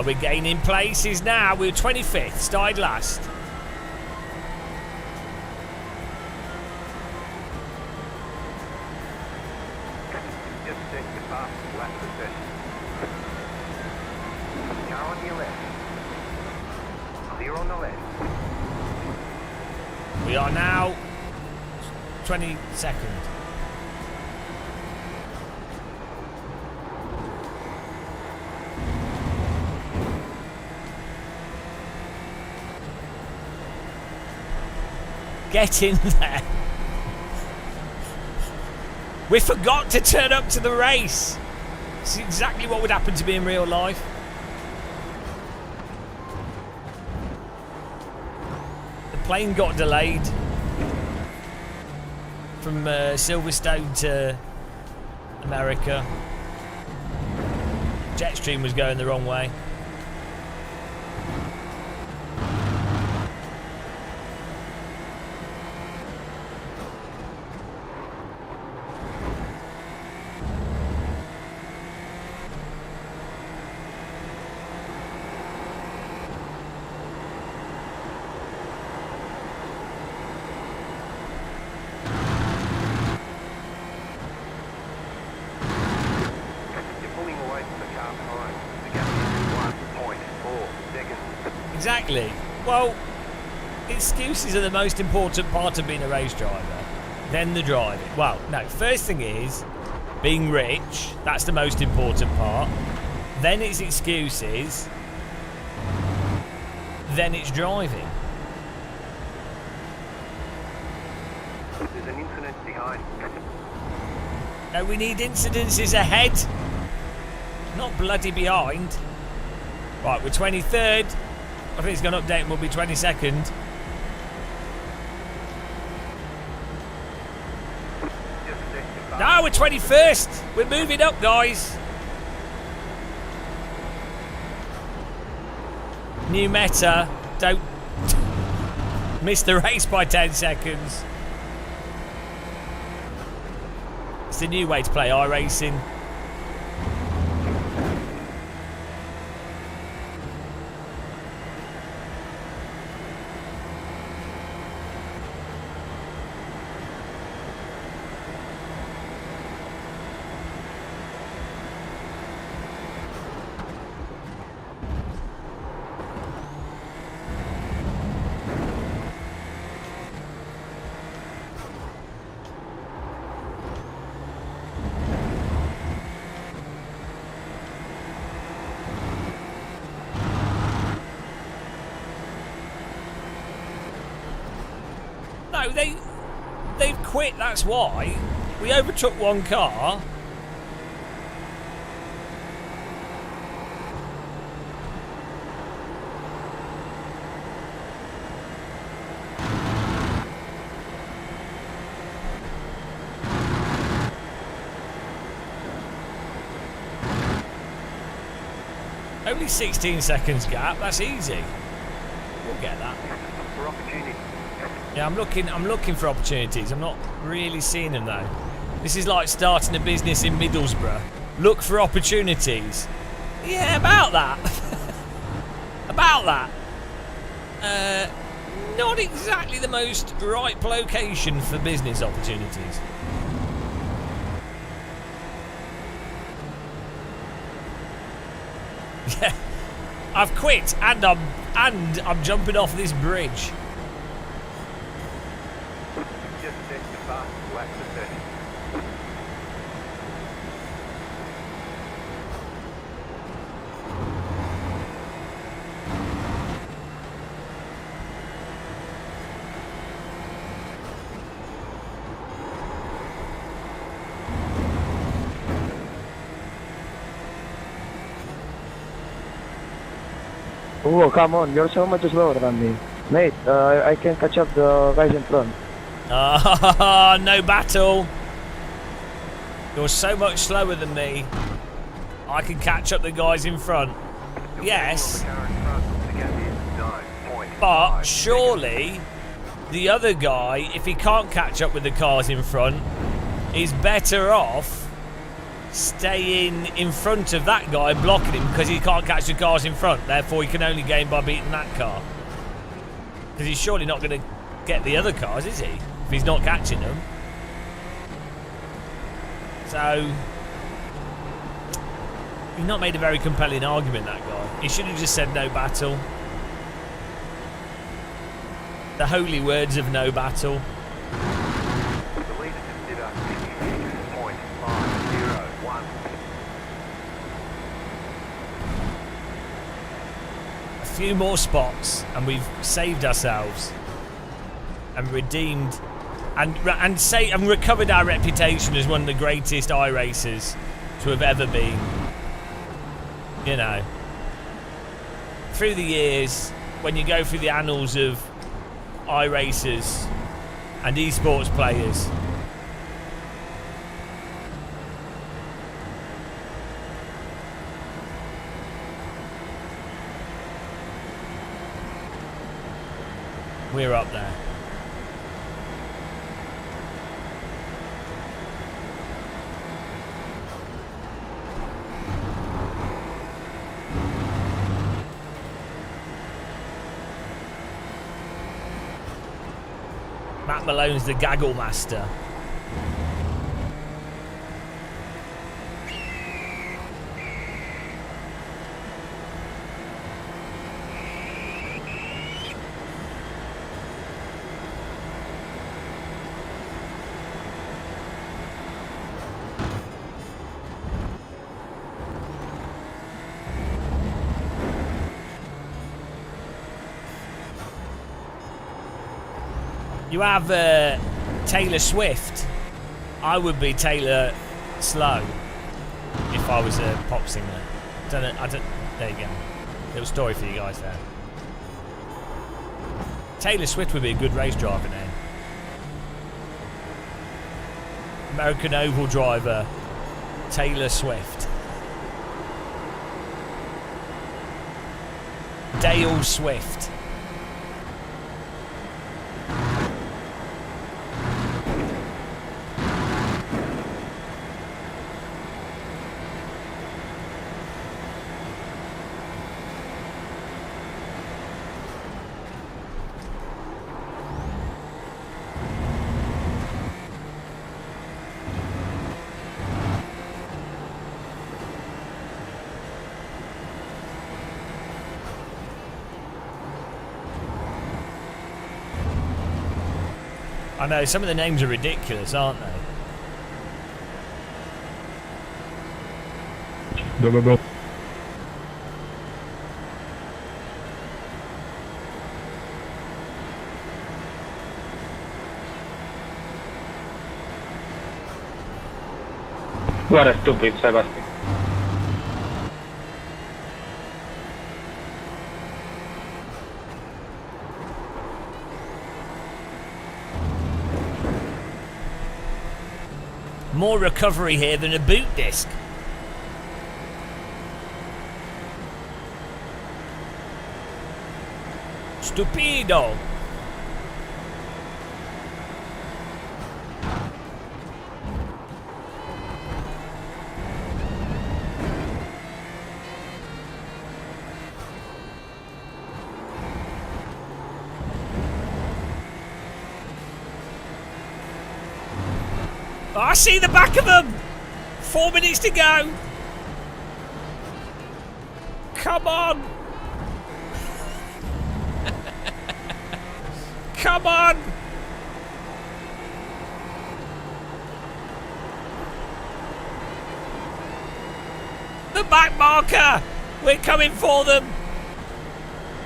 We're gaining places now. We're 25th, started last. Just set your fastest lap of the session. Car on your left. Clear on the left. We are now 22nd. Get in there. We forgot to turn up to the race. It's exactly what would happen to me in real life. The plane got delayed from Silverstone to America. Jetstream was going the wrong way. Exactly. Well, excuses are the most important part of being a race driver. Then the driving. Well, no, first thing is being rich. That's the most important part. Then it's excuses. Then it's driving. There's an incident behind. No, we need incidences ahead. Not bloody behind. Right, we're 23rd. I think it's going to update and we'll be 22nd. No, we're 21st. We're moving up, guys. New meta. Don't miss the race by 10 seconds. It's the new way to play iRacing. No, they've quit, that's why. We overtook one car. Only 16 seconds gap, that's easy. We'll get that. For opportunity. Yeah, I'm looking for opportunities. I'm not really seeing them though. This is like starting a business in Middlesbrough. Look for opportunities. Yeah, about that. About that. Not exactly the most ripe location for business opportunities. Yeah, I've quit and I'm jumping off this bridge. fastest lap descending. Oh, come on, you're so much slower than me. Mate, I can catch up the guys in front. Ah, no battle. You're so much slower than me. I can catch up the guys in front. Yes, The car in front. The gap is 9.5 but seconds. surely the other guy, if he can't catch up with the cars in front, is better off staying in front of that guy, blocking him because he can't catch the cars in front. Therefore, he can only gain by beating that car. Because he's surely not going to get the other cars, is he? If he's not catching them. So, he's not made a very compelling argument, that guy. He should have just said no battle. The holy words of no battle. The leader just did a 56.501. A few more spots and we've saved ourselves and redeemed and recovered our reputation as one of the greatest iRacers to have ever been. You know, through the years, when you go through the annals of iRacers and esports players, we're up there. Matt Malone's the gaggle master. You have Taylor Swift. I would be Taylor Slow if I was a pop singer. There you go. Little story for you guys there. Taylor Swift would be a good race driver name. American Oval driver Taylor Swift. Dale Swift. I know, some of the names are ridiculous, aren't they? What a stupid Sebastian. More recovery here than a boot disc. Stupido. Oh, I see the back of them. 4 minutes to go. Come on. Come on. back, Marker! We're coming for them!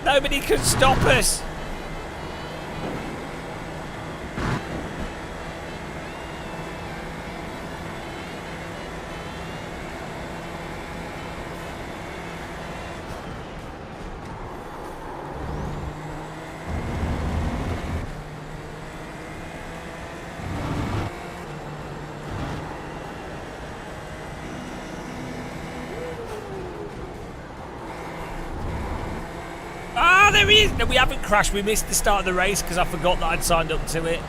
Nobody can stop us! Ah, there he is! No, we haven't crashed. We missed the start of the race because I forgot that I'd signed up to it.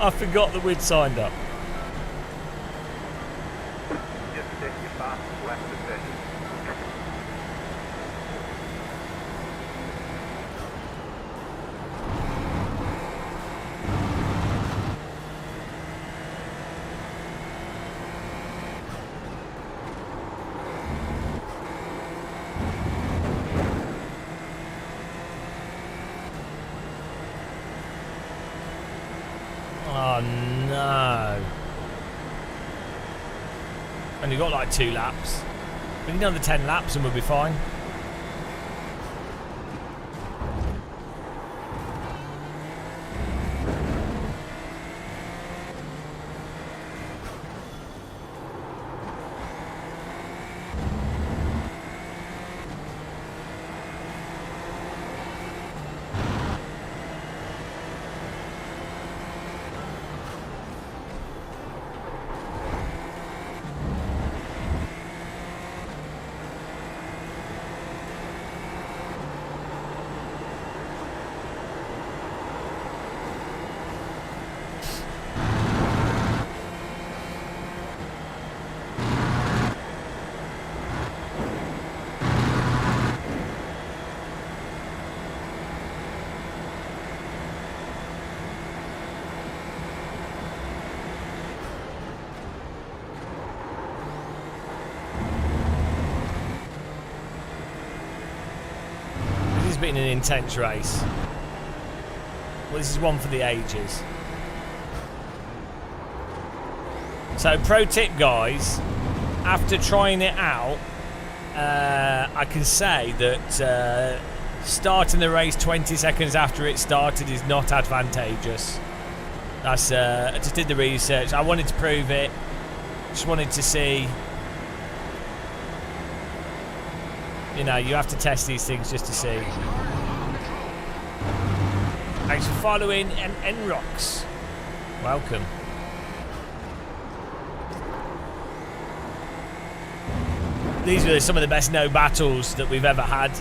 I forgot that we'd signed up. Just set your fastest lap of the session. Oh no. Only got like 2 laps. We need another 10 laps and we'll be fine. This has been an intense race. Well, this is one for the ages. So, pro tip, guys, after trying it out, I can say that starting the race 20 seconds after it started is not advantageous. That's I just did the research. I wanted to prove it. Just wanted to see. You know, you have to test these things just to see. Thanks for following Enrox. Welcome. These were some of the best no battles that we've ever had.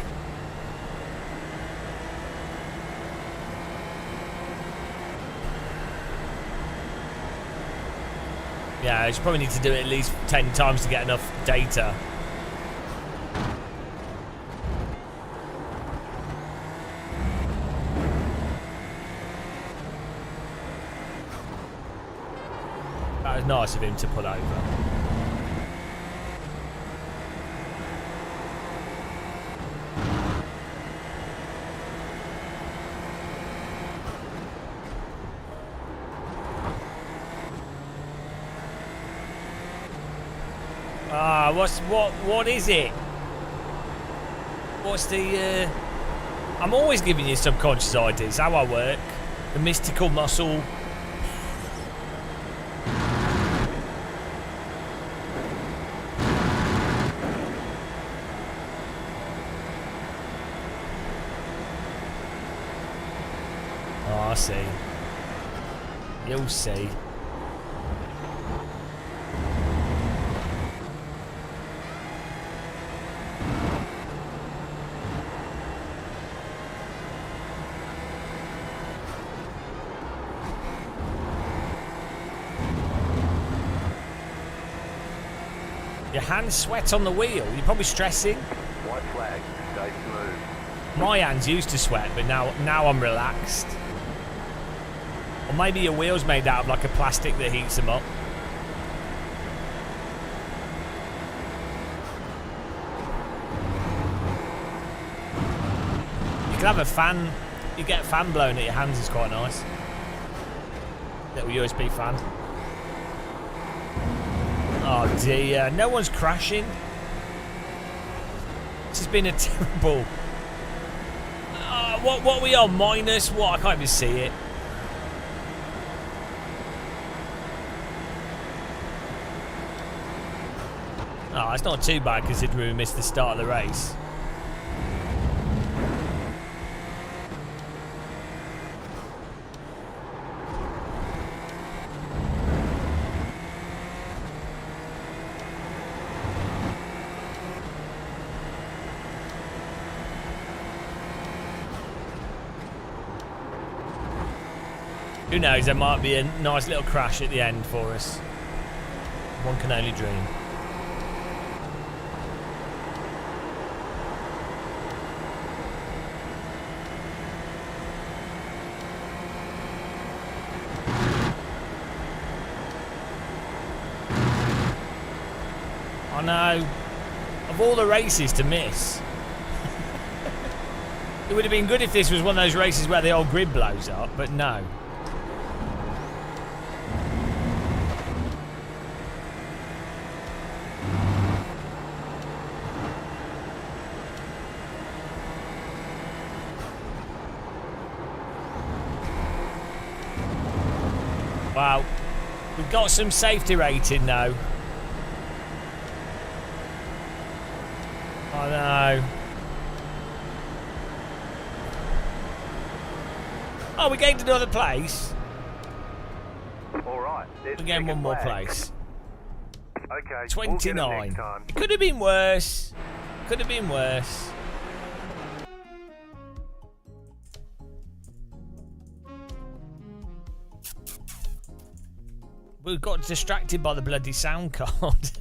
Yeah, I should probably need to do it at least 10 times to get enough data. That was nice of him to pull over. Ah, what is it? What's the I'm always giving you subconscious ideas, how I work. The mystical muscle. Oh, I see. You'll see. Your hands sweat on the wheel. You're probably stressing. White flag, stay smooth. My hands used to sweat, but now I'm relaxed. Or maybe your wheel's made out of like a plastic that heats them up. You can have a fan. You get a fan blown at your hands, is quite nice. Little USB fan. Oh dear, no one's crashing. This has been a terrible... what are we on? Minus what? I can't even see it. Oh, it's not too bad considering we missed the start of the race. Who knows, there might be a nice little crash at the end for us. One can only dream. I know. Of all the races to miss. It would have been good if this was one of those races where the old grid blows up, but no. Wow. We've got some safety rating though. I know. Oh, we gained another place. All right. We gained one more place. Okay. 29. Could have been worse. Could have been worse. We got distracted by the bloody sound card.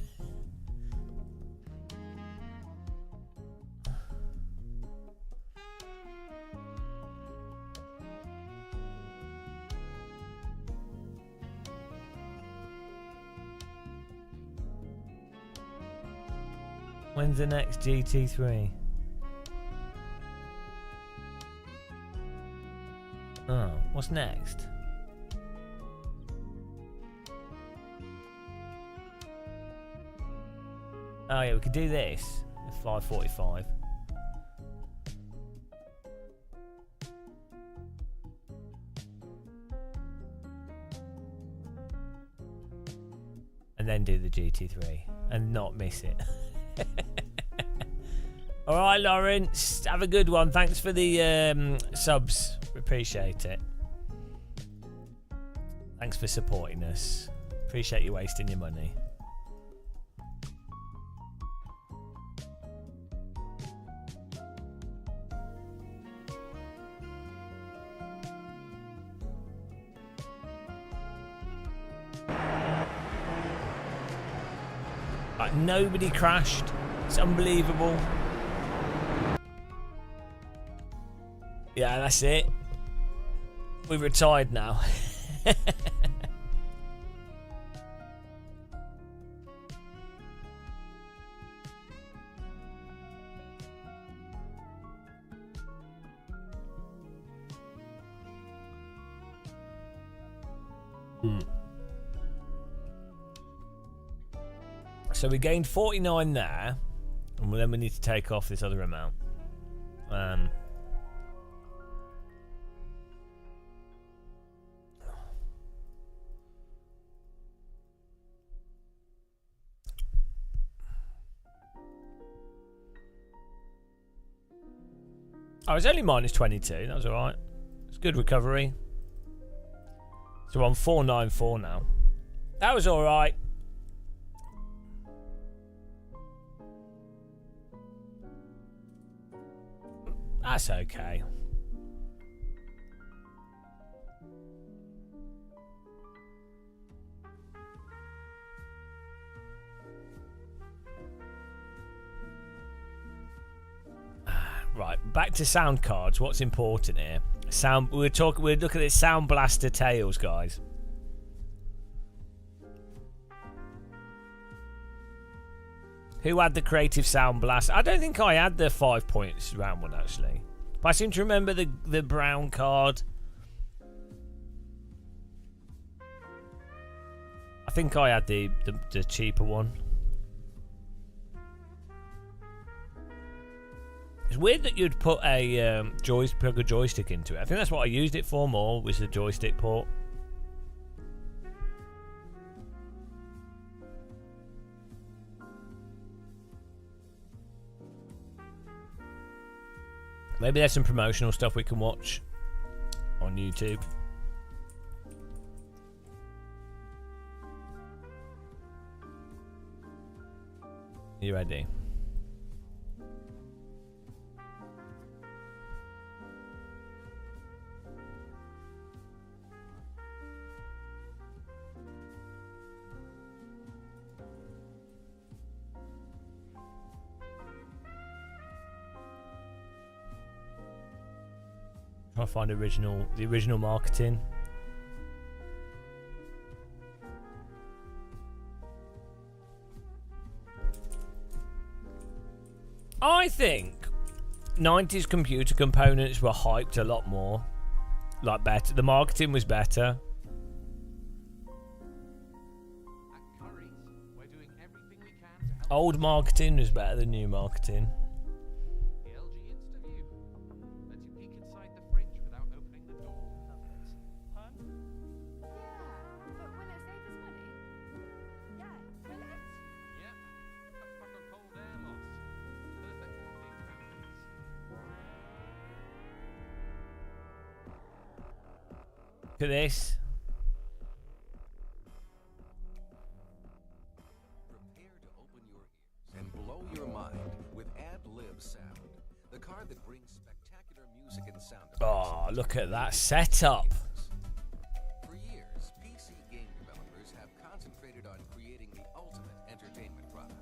When's the next GT3? Oh, what's next? Oh yeah, we could do this at 5:45. And then do the GT3 and not miss it. Alright, Lawrence, have a good one. Thanks for the subs. Appreciate it. Thanks for supporting us. Appreciate you wasting your money. Like, nobody crashed. It's unbelievable. Yeah, that's it. We've retired now. So we gained 49 there, and then we need to take off this other amount. Oh, it's only minus 22. That was alright. It's good recovery. So we're on 494 now. That was alright. That's okay. Right, back to sound cards. What's important here? Sound. We're looking at Sound Blaster Tails, guys. Who had the Creative Sound Blast? I don't think I had the 5 points round one actually. But I seem to remember the brown card. I think I had the cheaper one. It's weird that you'd put a plug a joystick into it. I think that's what I used it for more, was the joystick port. Maybe there's some promotional stuff we can watch on YouTube. You ready? Try to find the original marketing. I think 90s computer components were hyped a lot more. Like better. The marketing was better. Old marketing was better than new marketing. Look at this. Prepare to open your ears and blow your mind with Ad-Lib Sound, the car that brings spectacular music and sound effects. Oh, look at that setup. For years, PC game developers have concentrated on creating the ultimate entertainment product.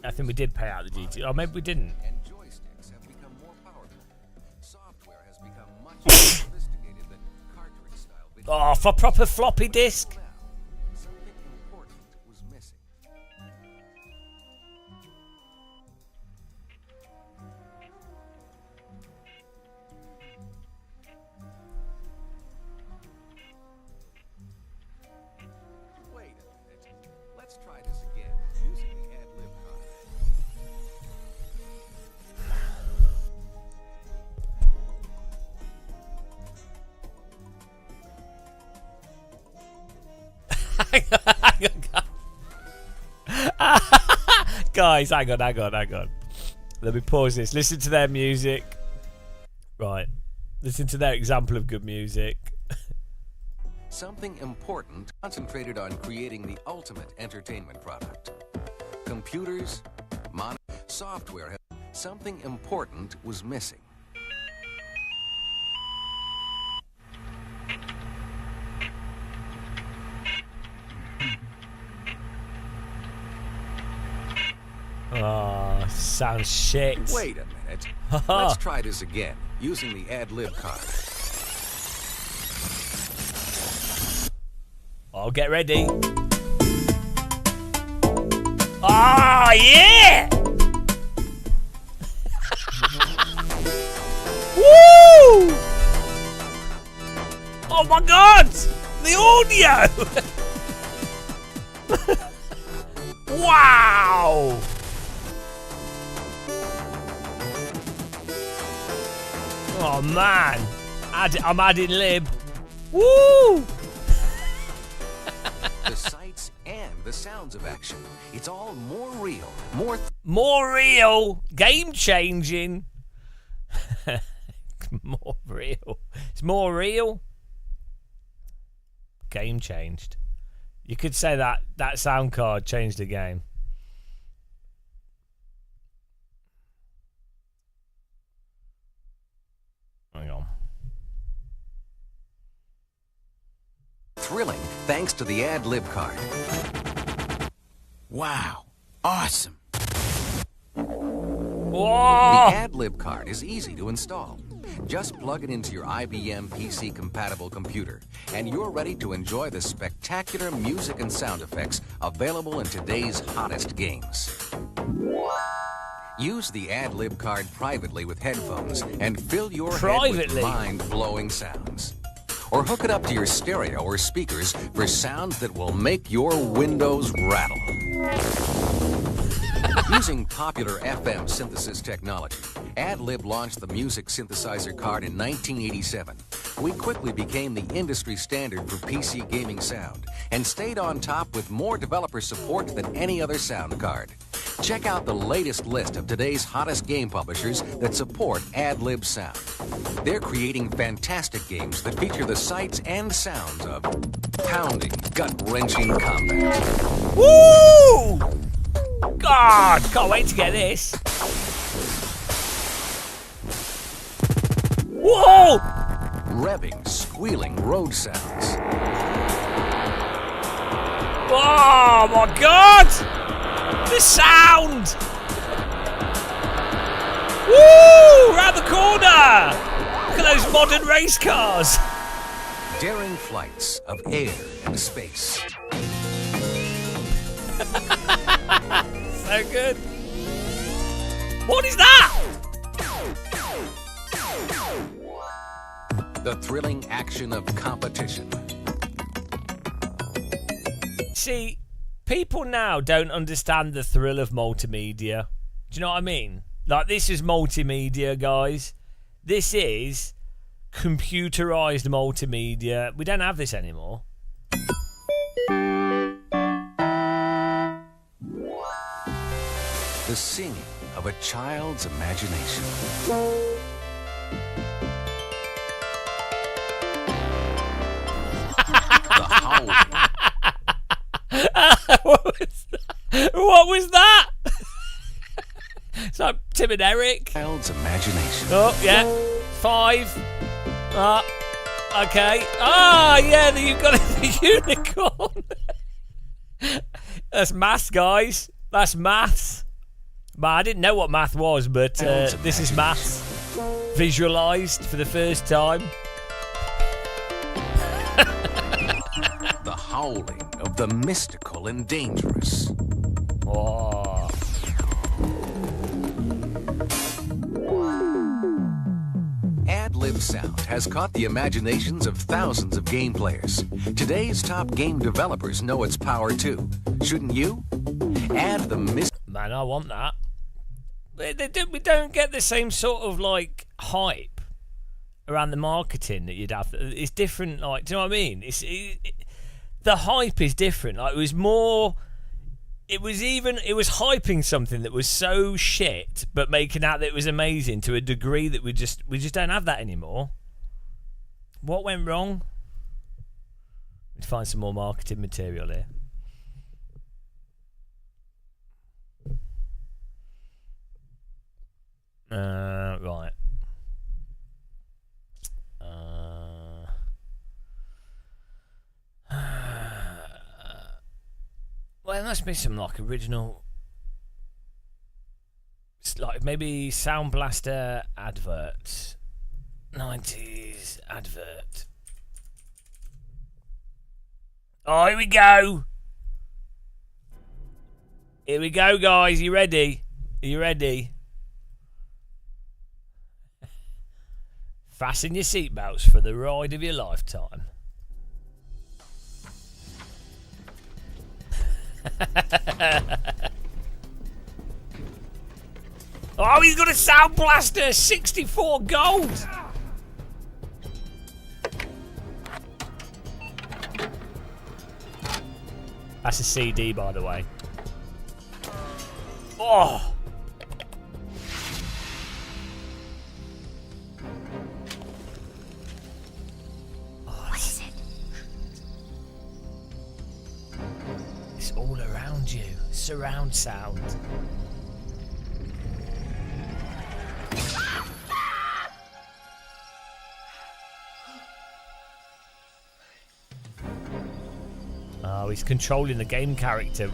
I think we did pay out the GT. Oh, maybe we didn't. And joysticks have become more powerful. Software has become much more sophisticated than cartridge-style video. Oh, for proper floppy disk. Now, something important was missing. Wait a minute. Let's try this again using the Ad-Lib card. Guys, hang on. Let me pause this. Listen to their music. Right. Listen to their example of good music. Something important concentrated on creating the ultimate entertainment product. Computers, software. Something important was missing. Oh, sounds shit. Wait a minute. Let's try this again using the Ad-Lib card. Oh, get ready. Oh, yeah! Woo! Oh my god! The audio! Wow! Oh man! I'm adding lib. Woo! The sights and the sounds of action. It's all more real, more real, game changing. More real. It's more real. Game changed. You could say that sound card changed the game. Hang on. thrilling thanks to the Ad-Lib card. Wow. Awesome. Whoa! The Ad-Lib card is easy to install. Just plug it into your IBM PC-compatible computer, and you're ready to enjoy the spectacular music and sound effects available in today's hottest games. Use the Ad-Lib card privately with headphones and fill your head with mind-blowing sounds. or hook it up to your stereo or speakers for sounds that will make your windows rattle. Using popular FM synthesis technology, AdLib launched the Music Synthesizer Card in 1987. We quickly became the industry standard for PC gaming sound and stayed on top with more developer support than any other sound card. Check out the latest list of today's hottest game publishers that support AdLib sound. They're creating fantastic games that feature the sights and sounds of pounding, gut-wrenching combat. Woo! God, can't wait to get this. Whoa! Revving, squealing road sounds. Oh my God! The sound! Woo! Round the corner! Look at those modern race cars. Daring flights of air and space. So good. What is that? The thrilling action of competition. See, people now don't understand the thrill of multimedia. Do you know what I mean? Like, this is multimedia, guys. This is computerized multimedia. We don't have this anymore. The singing of a child's imagination. The howling. What was that? It's like Tim and Eric. Child's imagination. Oh, yeah. 5. Okay. Ah, yeah, you've got the unicorn. That's maths, guys. That's maths. But I didn't know what math was, but this is maths. Visualised for the first time. The howling of the mystical and dangerous. Oh. AdLib sound has caught the imaginations of thousands of game players. Today's top game developers know its power too. Shouldn't you? Add the Man, I want that. We don't get the same sort of like hype around the marketing that you'd have. It's different. Like, do you know what I mean? The hype is different. Like, it was more. It was hyping something that was so shit, but making out that it was amazing to a degree that we just don't have that anymore. What went wrong? Let's find some more marketing material here. Right. Well, there must be some like original, like maybe Sound Blaster adverts, 90s advert. Oh, here we go. Here we go, guys. You ready? Are you ready? Fasten your seatbelts for the ride of your lifetime. Oh, he's got a Sound Blaster 64 gold. That's a CD, by the way. Oh. What is it? It's all around you. Surround sound. Oh, he's controlling the game character.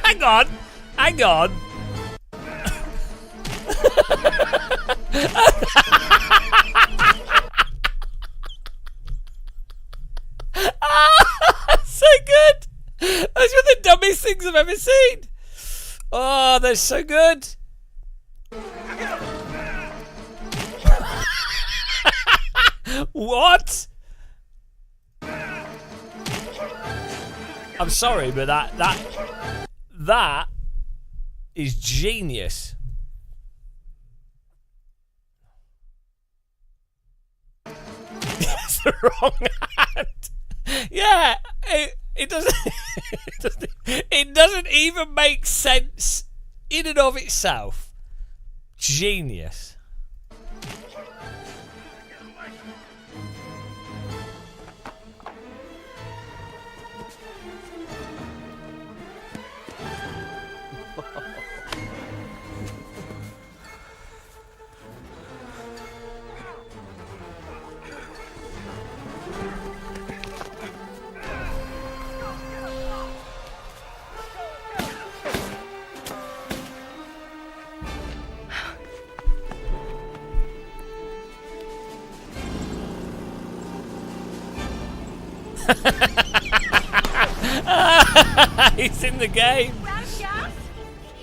Hang on. Hang on. So good. Those were the dumbest things I've ever seen. Oh, they're so good. What? I'm sorry, but that is genius. It's the wrong hand. Yeah, it doesn't. It doesn't even make sense in and of itself. Genius. He's in the game. Round gas?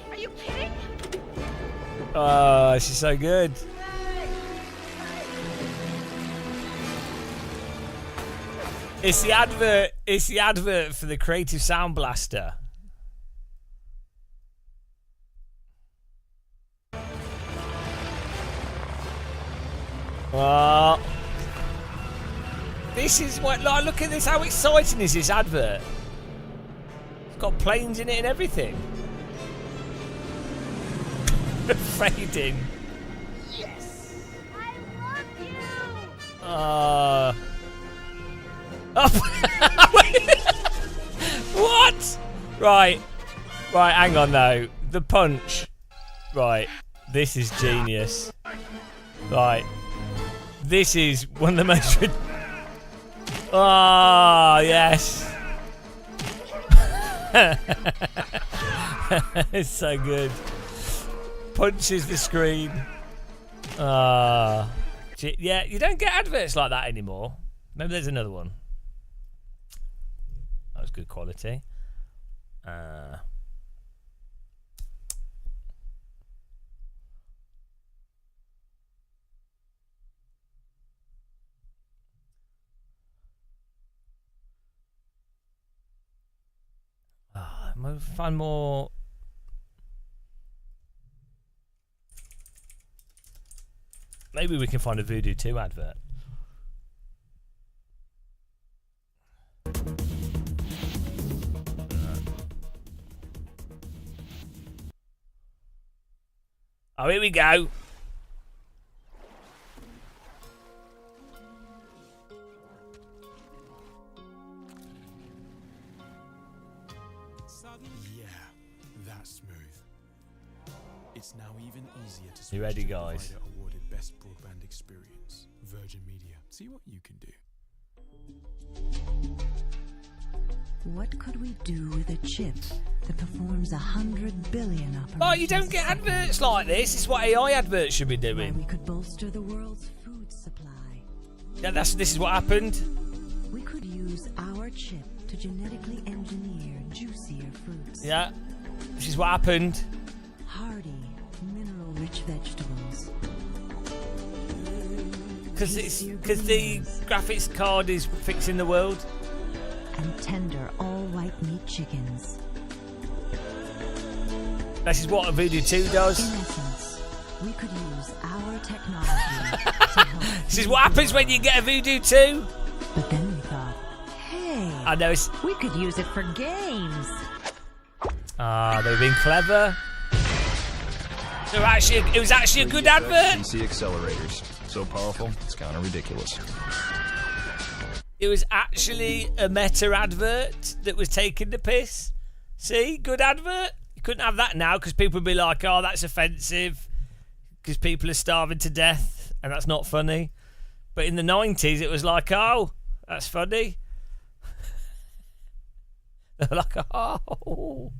Are you kidding? Oh, she's so good. It's the advert. It's the advert for the Creative Sound Blaster. Oh. This is what, like, look at this, how exciting is this advert? It's got planes in it and everything. Fading. Yes! I love you! What? Right. Right, hang on though. The punch. Right. This is genius. Right. This is one of the most... Oh, yes. It's so good. Punches the screen. Yeah, you don't get adverts like that anymore. Maybe there's another one. That was good quality. Maybe find more. Maybe we can find a Voodoo 2 advert. Oh, here we go. Yeah, that's smooth. It's now even easier to switch You ready, to the guys? provider awarded best broadband experience, Virgin Media. See what you can do. What could we do with a chip that performs 100 billion operations? Oh, you don't get adverts like this. It's what AI adverts should be Where doing. we could bolster the world's food supply. Yeah, this is what happened. We could use our chip to genetically engineer juicier fruits. Yeah, this is what happened. Hardy, mineral-rich vegetables. Because the graphics card is fixing the world. And tender, all-white meat chickens. This is what a Voodoo 2 does. In essence, we could use our technology to help. This is what happens when you get a Voodoo 2. But then we thought, hey, I know it's... we could use it for games. Ah, they've been clever. So actually, it was actually a good advert. PC accelerators. So powerful, it's kind of ridiculous. It was actually a meta advert that was taking the piss. See, good advert. You couldn't have that now because people would be like, oh, that's offensive because people are starving to death and that's not funny. But in the 90s, it was like, oh, that's funny. They're like, oh.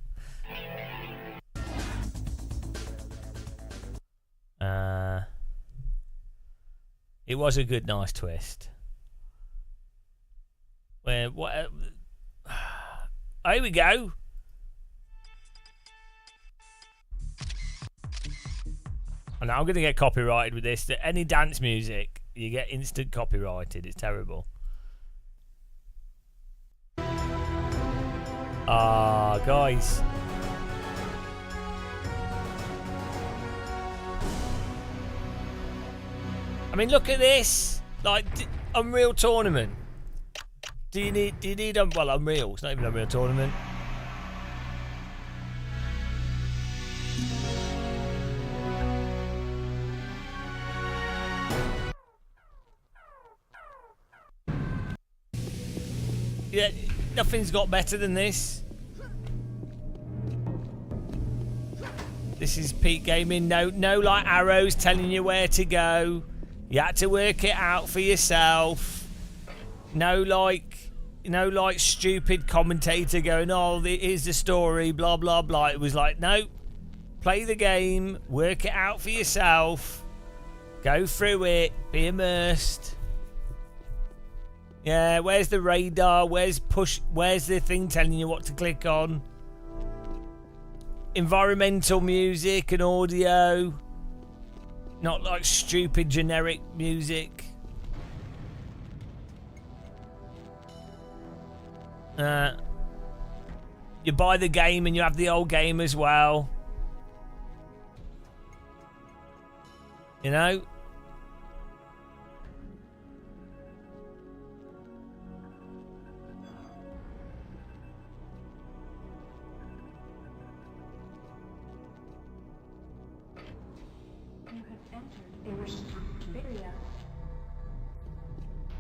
It was a good, nice twist. Where what? Here we go. And I'm going to get copyrighted with this. Any dance music, you get instant copyrighted. It's terrible. Ah, guys. I mean, look at this. Like, Unreal Tournament. Do you need well, Unreal. It's not even Unreal Tournament. Yeah, nothing's got better than this. This is peak gaming. No like arrows telling you where to go. You had to work it out for yourself. No like stupid commentator going, oh, here's the story, blah blah blah. It was like, no, play the game, work it out for yourself, go through it, be immersed. Yeah, where's the radar? Where's the thing telling you what to click on? Environmental music and audio. Not like stupid generic music. You buy the game and you have the old game as well. You know?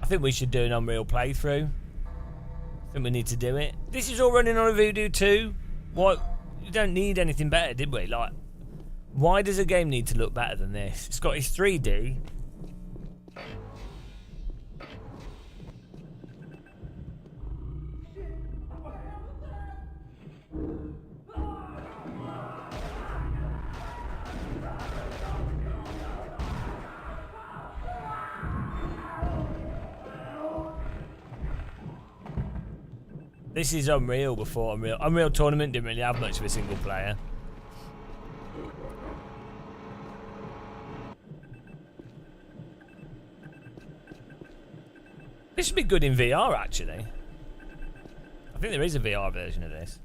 I think we should do an Unreal playthrough. I think we need to do it. This is all running on a Voodoo 2. What? You don't need anything better, did we? Like, why does a game need to look better than this? It's got its 3D. This is Unreal before Unreal. Unreal Tournament didn't really have much of a single player. This would be good in VR, actually. I think there is a VR version of this.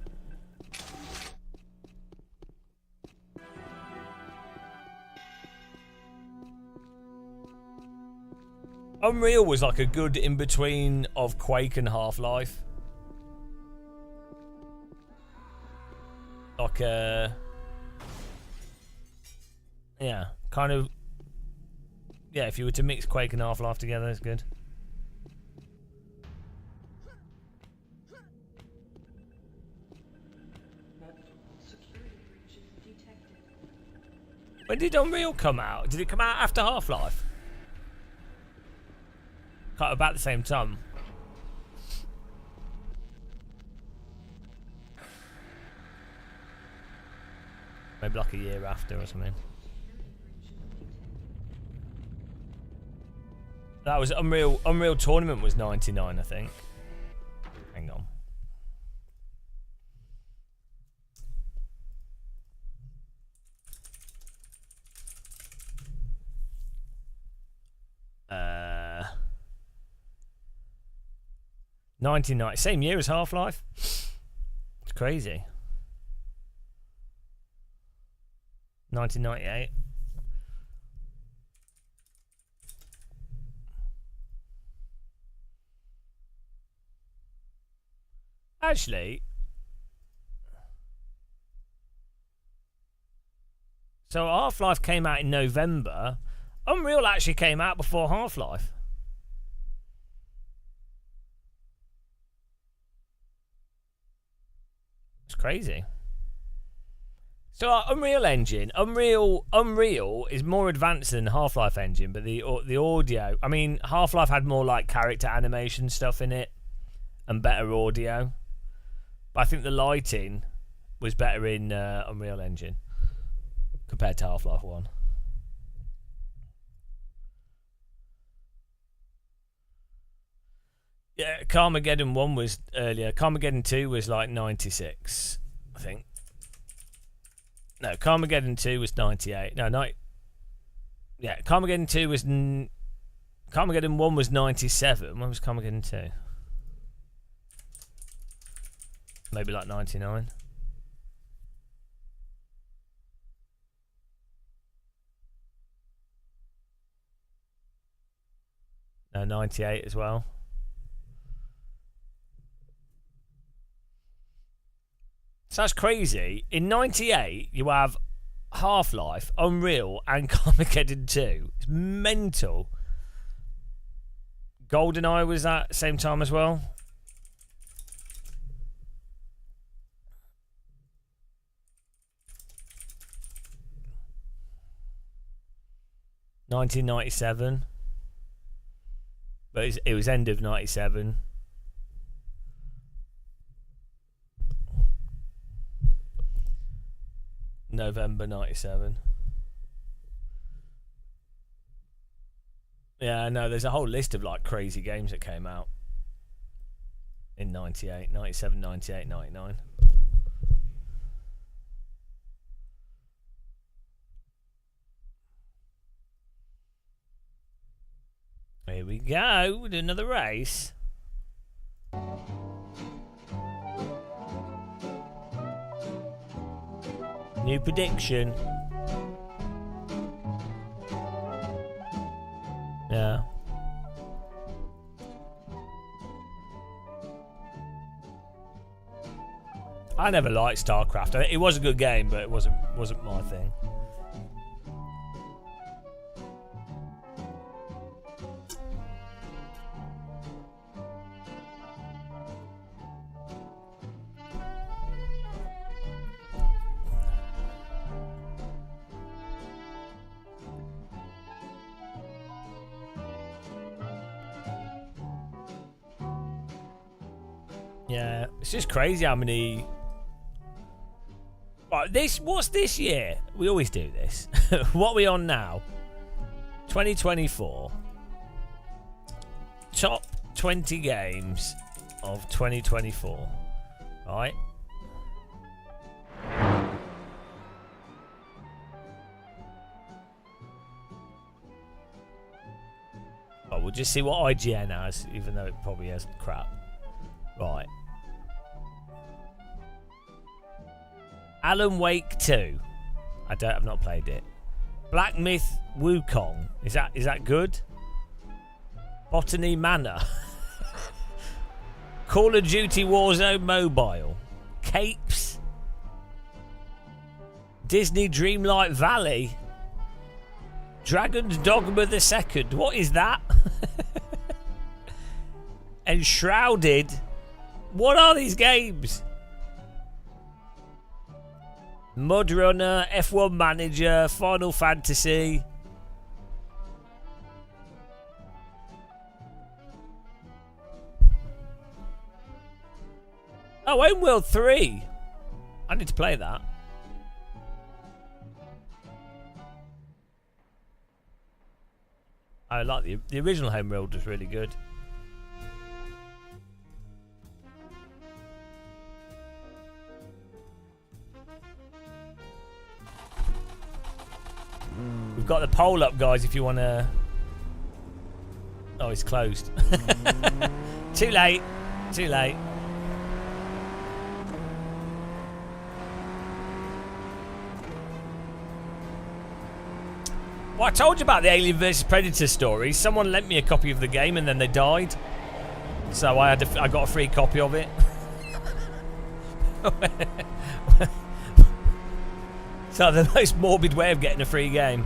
Unreal was like a good in-between of Quake and Half-Life. Like yeah, kind of, yeah, if you were to mix Quake and Half-Life together, it's good. When did Unreal come out? Did it come out after Half-Life? Kind of about the same time. Maybe like a year after or something. That was Unreal. Unreal Tournament was 99, I think. Hang on. Uh, 1990, same year as Half-Life. It's crazy. 1998. Actually, so Half-Life came out in November. Unreal actually came out before Half-Life. It's crazy. So Unreal Engine, Unreal is more advanced than Half-Life Engine, but the audio, I mean, Half-Life had more like character animation stuff in it and better audio. But I think the lighting was better in Unreal Engine compared to Half-Life 1. Yeah, Carmageddon 1 was earlier. Carmageddon 2 was like 96, I think. No, Carmageddon 2 was 98. No, yeah, Carmageddon 2 was... Carmageddon 1 was 97. When was Carmageddon 2? Maybe like 99. No, 98 as well. So that's crazy. In 98, you have Half-Life, Unreal, and Carmageddon 2. It's mental. GoldenEye was that same time as well. $1997. But it was end of 97. November 97. Yeah, no, there's a whole list of like crazy games that came out in 98, 97, 98, 99. Here we go with another race. New prediction. Yeah. I never liked StarCraft. It was a good game, but it wasn't my thing. Yeah, it's just crazy how many. Right, what's this year? We always do this. What are we on now? 2024. Top 20 games of 2024. Right. Oh, we'll just see what IGN has, even though it probably has crap. Right. Alan Wake 2. I've not played it. Black Myth Wukong. Is that good? Botany Manor. Call of Duty Warzone Mobile. Capes. Disney Dreamlight Valley. Dragon's Dogma the Second. What is that? Enshrouded. What are these games? Mudrunner, F1 Manager, Final Fantasy. Oh, Homeworld 3. I need to play that. I like the original Homeworld was really good. We've got the poll up, guys, if you want to... Oh, it's closed. Too late. Too late. Well, I told you about the Alien vs Predator story. Someone lent me a copy of the game and then they died. So I got a free copy of it. So the most morbid way of getting a free game.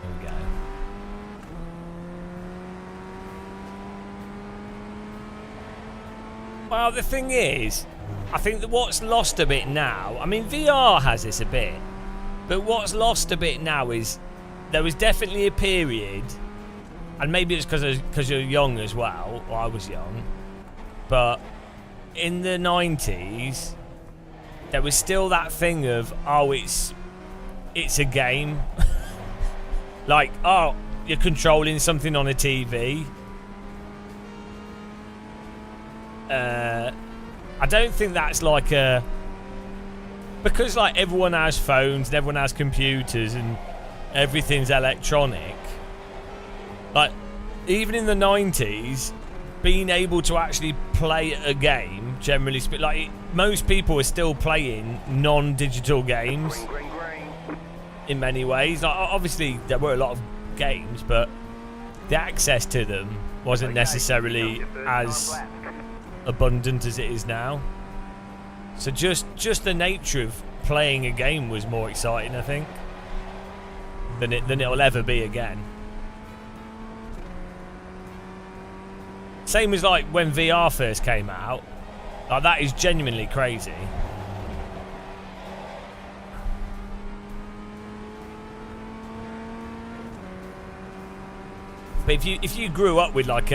There we go. Well, the thing is, I think that what's lost a bit now, I mean, VR has this a bit, but what's lost a bit now is there was definitely a period, and maybe it's because you're young as well, or I was young, but in the 90s, there was still that thing of, oh, it's a game. Like, oh, you're controlling something on a TV. I don't think that's like a... Because, like, everyone has phones and everyone has computers and everything's electronic. Like, even in the 90s, being able to actually play a game, generally speaking, like, most people are still playing non-digital games in many ways. Like, obviously, there were a lot of games, but the access to them wasn't necessarily as abundant as it is now. So just the nature of playing a game was more exciting, I think, than it'll ever be again. Same as like when VR first came out. Like, that is genuinely crazy. But if you grew up with like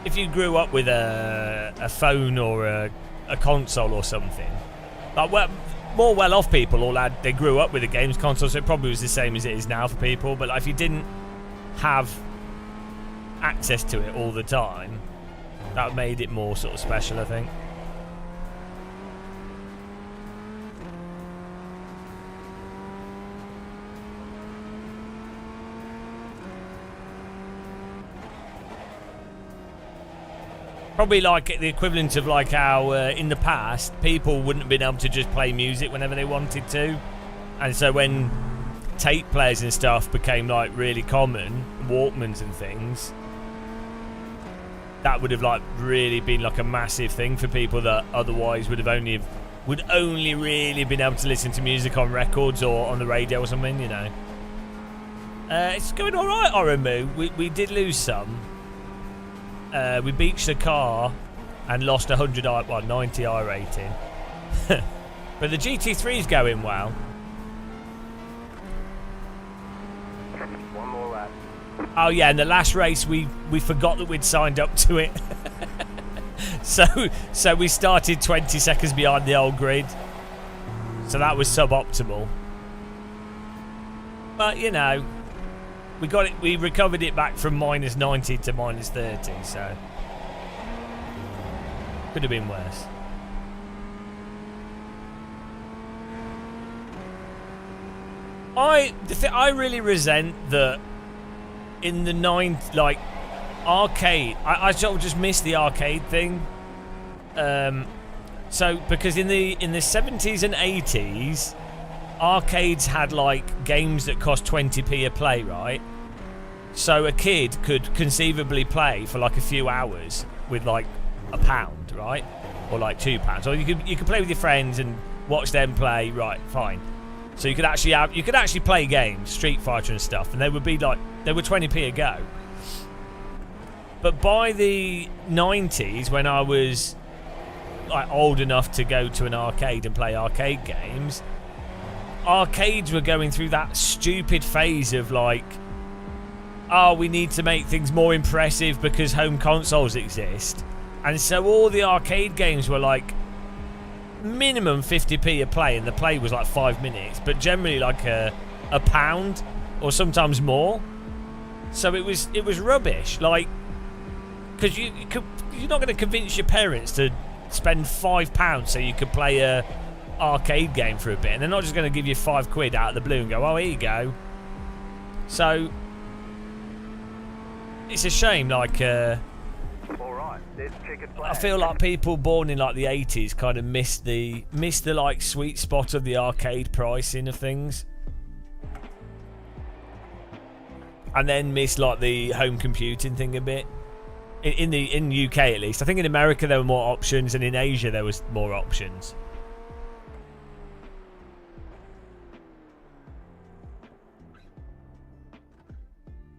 if you grew up with a phone or a console or something, like, well, more well-off people they grew up with a games console, so it probably was the same as it is now for people. But like, if you didn't have access to it all the time, that made it more sort of special, I think. Probably like the equivalent of like how in the past people wouldn't have been able to just play music whenever they wanted to, and so when tape players and stuff became like really common, Walkmans and things, that would have like really been like a massive thing for people that otherwise would only really been able to listen to music on records or on the radio or something, you know. It's going all right, Oromu. We did lose some. We beached the car and lost 90 I rating. But the GT3's going well. One more lap. Oh yeah, in the last race we forgot that we'd signed up to it. so we started 20 seconds behind the old grid. So that was suboptimal. But you know, we recovered it back from -90 to -30, so could have been worse. I really resent that in the arcade. I sort of just miss the arcade thing. So because in the 70s and 80s, arcades had like games that cost 20p a play, right? So a kid could conceivably play for like a few hours with like £1, right? Or like £2. Or you could play with your friends and watch them play, right? Fine. So you could actually play games, Street Fighter and stuff, and they were 20p a go. But by the 90s, when I was like old enough to go to an arcade and play arcade games, arcades were going through that stupid phase of like, oh, we need to make things more impressive because home consoles exist. And so all the arcade games were like minimum 50p a play, and the play was like 5 minutes, but generally like £1 or sometimes more. So it was rubbish, like, because you're not going to convince your parents to spend £5 so you could play a arcade game for a bit, and they're not just going to give you £5 out of the blue and go, oh, here you go. So it's a shame, like I feel like people born in like the 80s kind of missed the like sweet spot of the arcade pricing of things, and then missed like the home computing thing a bit. In UK at least. I think in America there were more options, and in Asia there was more options.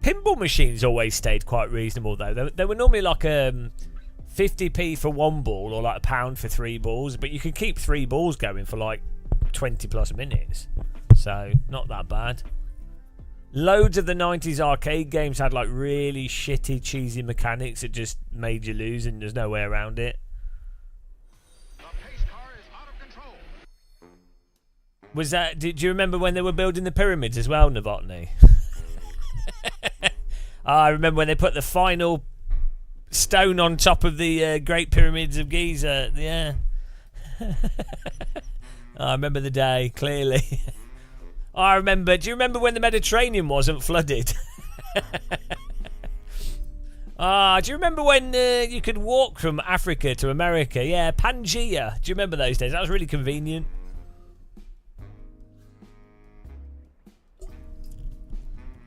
Pinball machines always stayed quite reasonable though. They were normally like 50p for one ball or like £1 for 3 balls, but you could keep 3 balls going for like 20 plus minutes. So not that bad. Loads of the 90s arcade games had like really shitty, cheesy mechanics that just made you lose, and there's no way around it. Was that? Did you remember when they were building the pyramids as well, Novotny? I remember when they put the final stone on top of the Great Pyramids of Giza. Yeah. I remember the day clearly. I remember. Do you remember when the Mediterranean wasn't flooded? Do you remember when you could walk from Africa to America? Yeah, Pangaea. Do you remember those days? That was really convenient.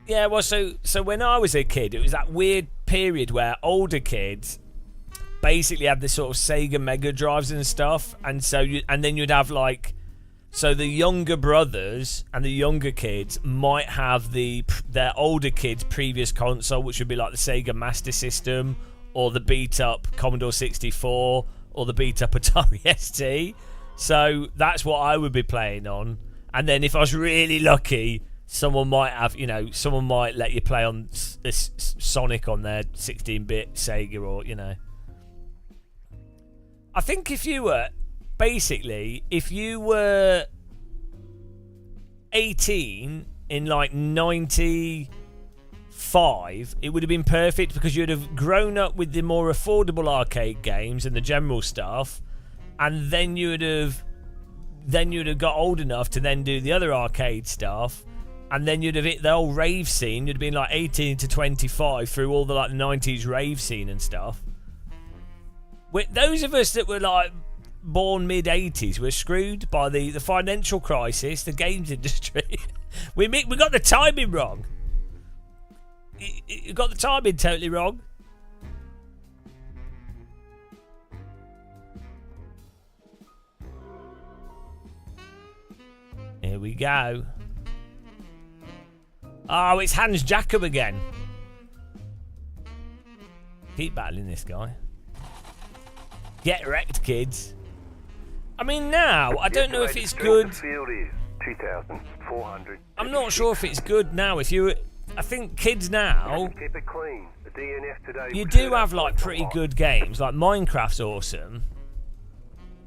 Yeah, well, so when I was a kid, it was that weird period where older kids basically had this sort of Sega Mega Drives and stuff, and then you'd have like, so the younger brothers and the younger kids might have their older kids' previous console, which would be like the Sega Master System or the beat up Commodore 64 or the beat up Atari ST. So that's what I would be playing on, and then if I was really lucky, someone might let you play on this Sonic on their 16-bit Sega, or I think if you were 18 in like 95, it would have been perfect because you'd have grown up with the more affordable arcade games and the general stuff, and then you'd have got old enough to then do the other arcade stuff. And then you'd have hit the whole rave scene. You'd have been like 18 to 25 through all the like 90s rave scene and stuff. Those of us that were like born mid-80s were screwed by the financial crisis, the games industry. we got the timing wrong. You got the timing totally wrong. Here we go. Oh, it's Hans Jakob again. Keep battling this guy. Get wrecked, kids. I mean, now, I don't know if it's good. I'm not sure if it's good now. I think kids now, keep it clean. The DNF today you do have like pretty good games. Like Minecraft's awesome.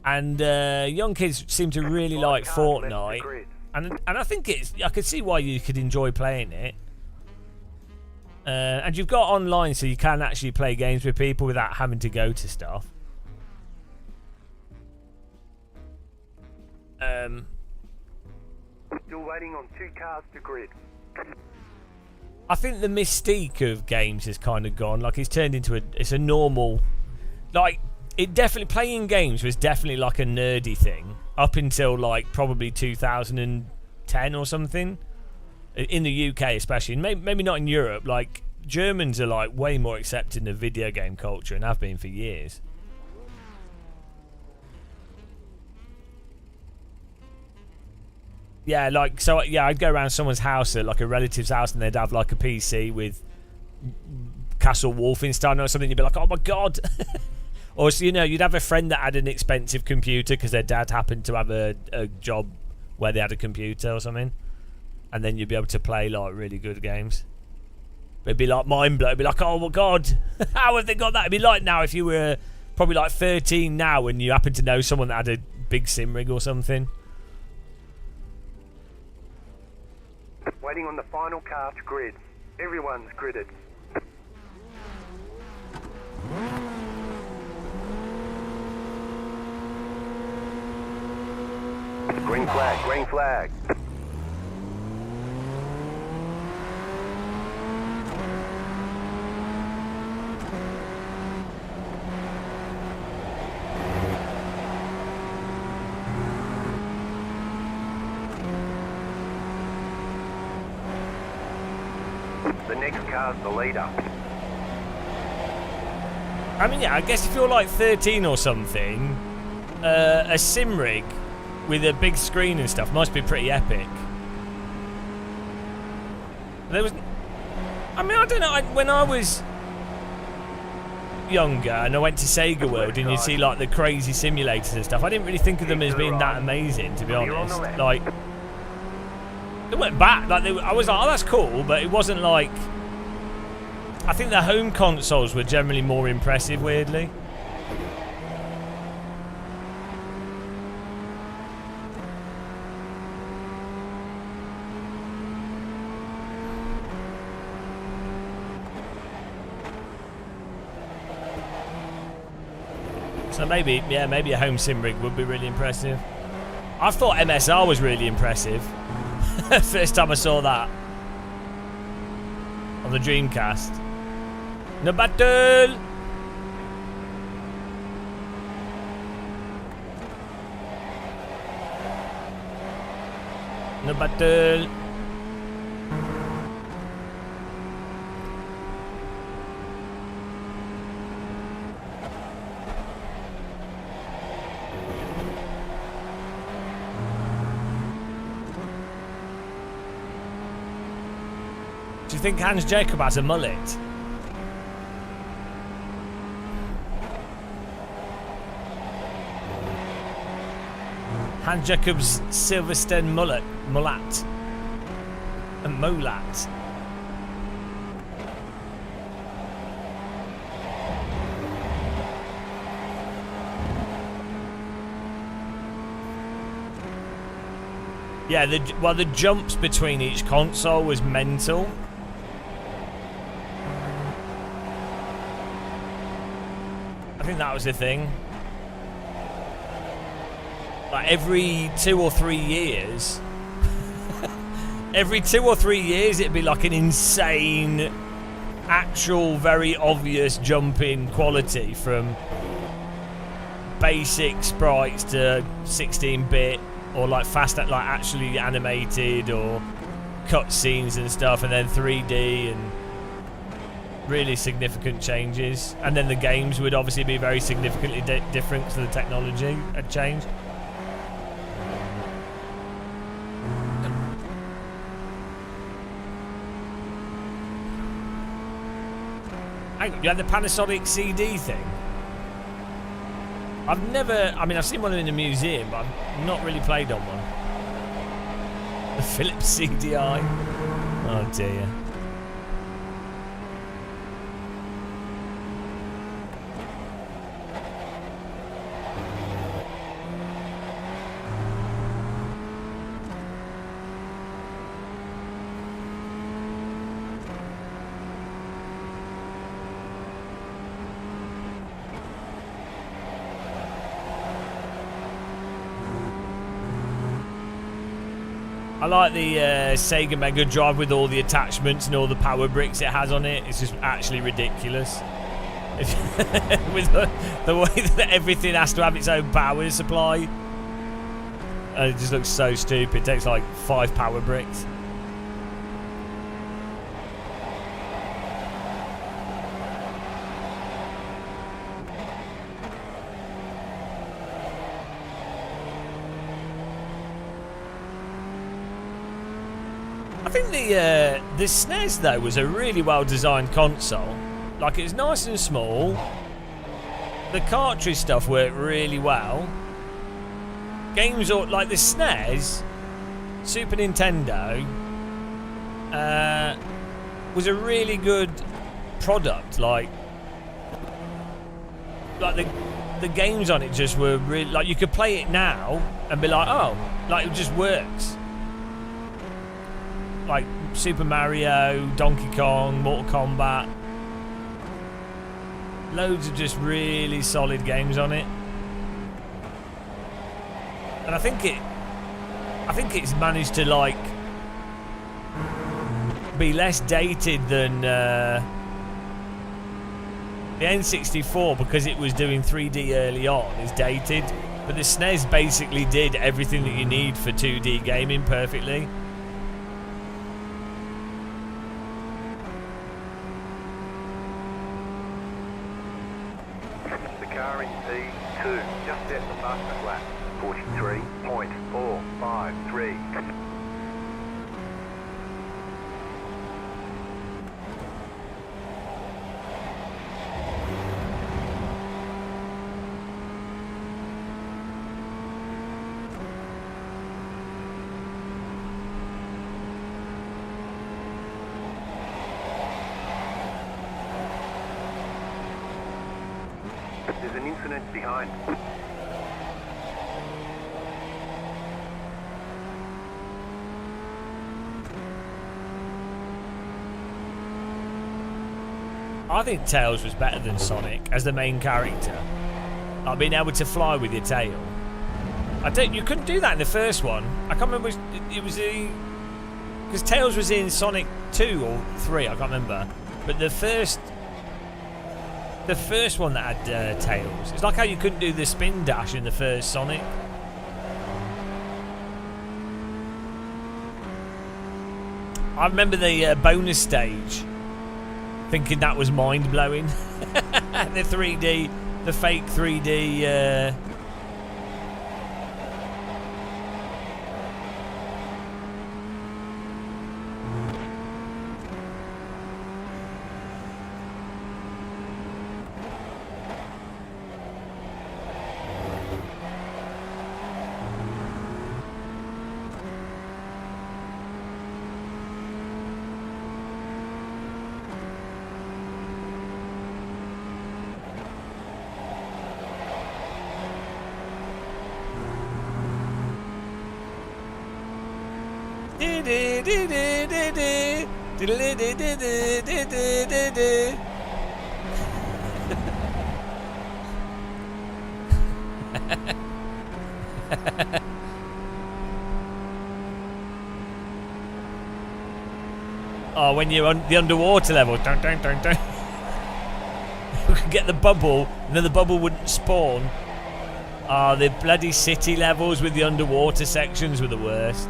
And young kids seem to really like Fortnite. And I think I could see why you could enjoy playing it. And you've got online, so you can actually play games with people without having to go to stuff. Still waiting on 2 cars to grid. I think the mystique of games has kind of gone. Like, it's turned into it's a normal, like, it definitely, playing games was definitely like a nerdy thing up until like probably 2010 or something, in the UK especially. Maybe not in Europe. Like, Germans are like way more accepting of video game culture and have been for years. Yeah, like, so yeah, I'd go around someone's house, at like a relative's house, and they'd have like a PC with Castle Wolfenstein or something. You'd be like, oh my god. Or, so, you'd have a friend that had an expensive computer because their dad happened to have a job where they had a computer or something, and then you'd be able to play like really good games. It'd be like mind blown. It'd be like, oh my god, how have they got that? It'd be like now if you were probably like 13 now and you happen to know someone that had a big sim rig or something. Waiting on the final car to grid. Everyone's gridded. Green flag, green flag. The next car's the leader. I mean, yeah, I guess if you're like 13 or something, a sim rig with a big screen and stuff must be pretty epic. I mean, I don't know, when I was younger and I went to Sega World and you'd see like the crazy simulators and stuff, I didn't really think of them as being that amazing, to be honest. Like They went back. Like I was like, oh, that's cool, but it wasn't like. I think the home consoles were generally more impressive, weirdly. So maybe a home sim rig would be really impressive. I thought MSR was really impressive. First time I saw that on the Dreamcast. No battle. No battle. Do you think Hans Jacob has a mullet? Hans Jacob's Silverstone mullet. A molat. Yeah, the jumps between each console was mental. I think that was the thing. Like every 2 or 3 years, it'd be like an insane, actual, very obvious jump in quality from basic sprites to 16-bit, or like like actually animated, or cutscenes and stuff, and then 3D and really significant changes. And then the games would obviously be very significantly different because the technology had changed. You had the Panasonic CD thing. I've seen one in a museum, but I've not really played on one. The Philips CDI. Oh dear. I like the Sega Mega Drive with all the attachments and all the power bricks it has on it. It's just actually ridiculous. With the way that everything has to have its own power supply. It just looks so stupid. It takes like 5 power bricks. I think the SNES though was a really well designed console. Like, it was nice and small. The cartridge stuff worked really well. Games like the SNES, Super Nintendo, was a really good product. Like the games on it just were really, like, you could play it now and be like, oh, like, it just works. Like Super Mario, Donkey Kong, Mortal Kombat. Loads of just really solid games on it. And I think it's managed to, like, be less dated than the N64, because it was doing 3D early on, is dated. But the SNES basically did everything that you need for 2D gaming perfectly. The car in P2 just set the fastest lap, 43.453. There's an incident behind. I think Tails was better than Sonic as the main character. Like being able to fly with your tail. You couldn't do that in the first one. I can't remember. It was because Tails was in Sonic 2 or 3. I can't remember. But the first one that had Tails. It's like how you couldn't do the spin dash in the first Sonic. I remember the bonus stage. Thinking that was mind blowing. The 3D, the fake 3D. Oh, when you're on the underwater level, dun, dun, dun, dun. You could get the bubble, and then the bubble wouldn't spawn. Oh, the bloody city levels with the underwater sections were the worst.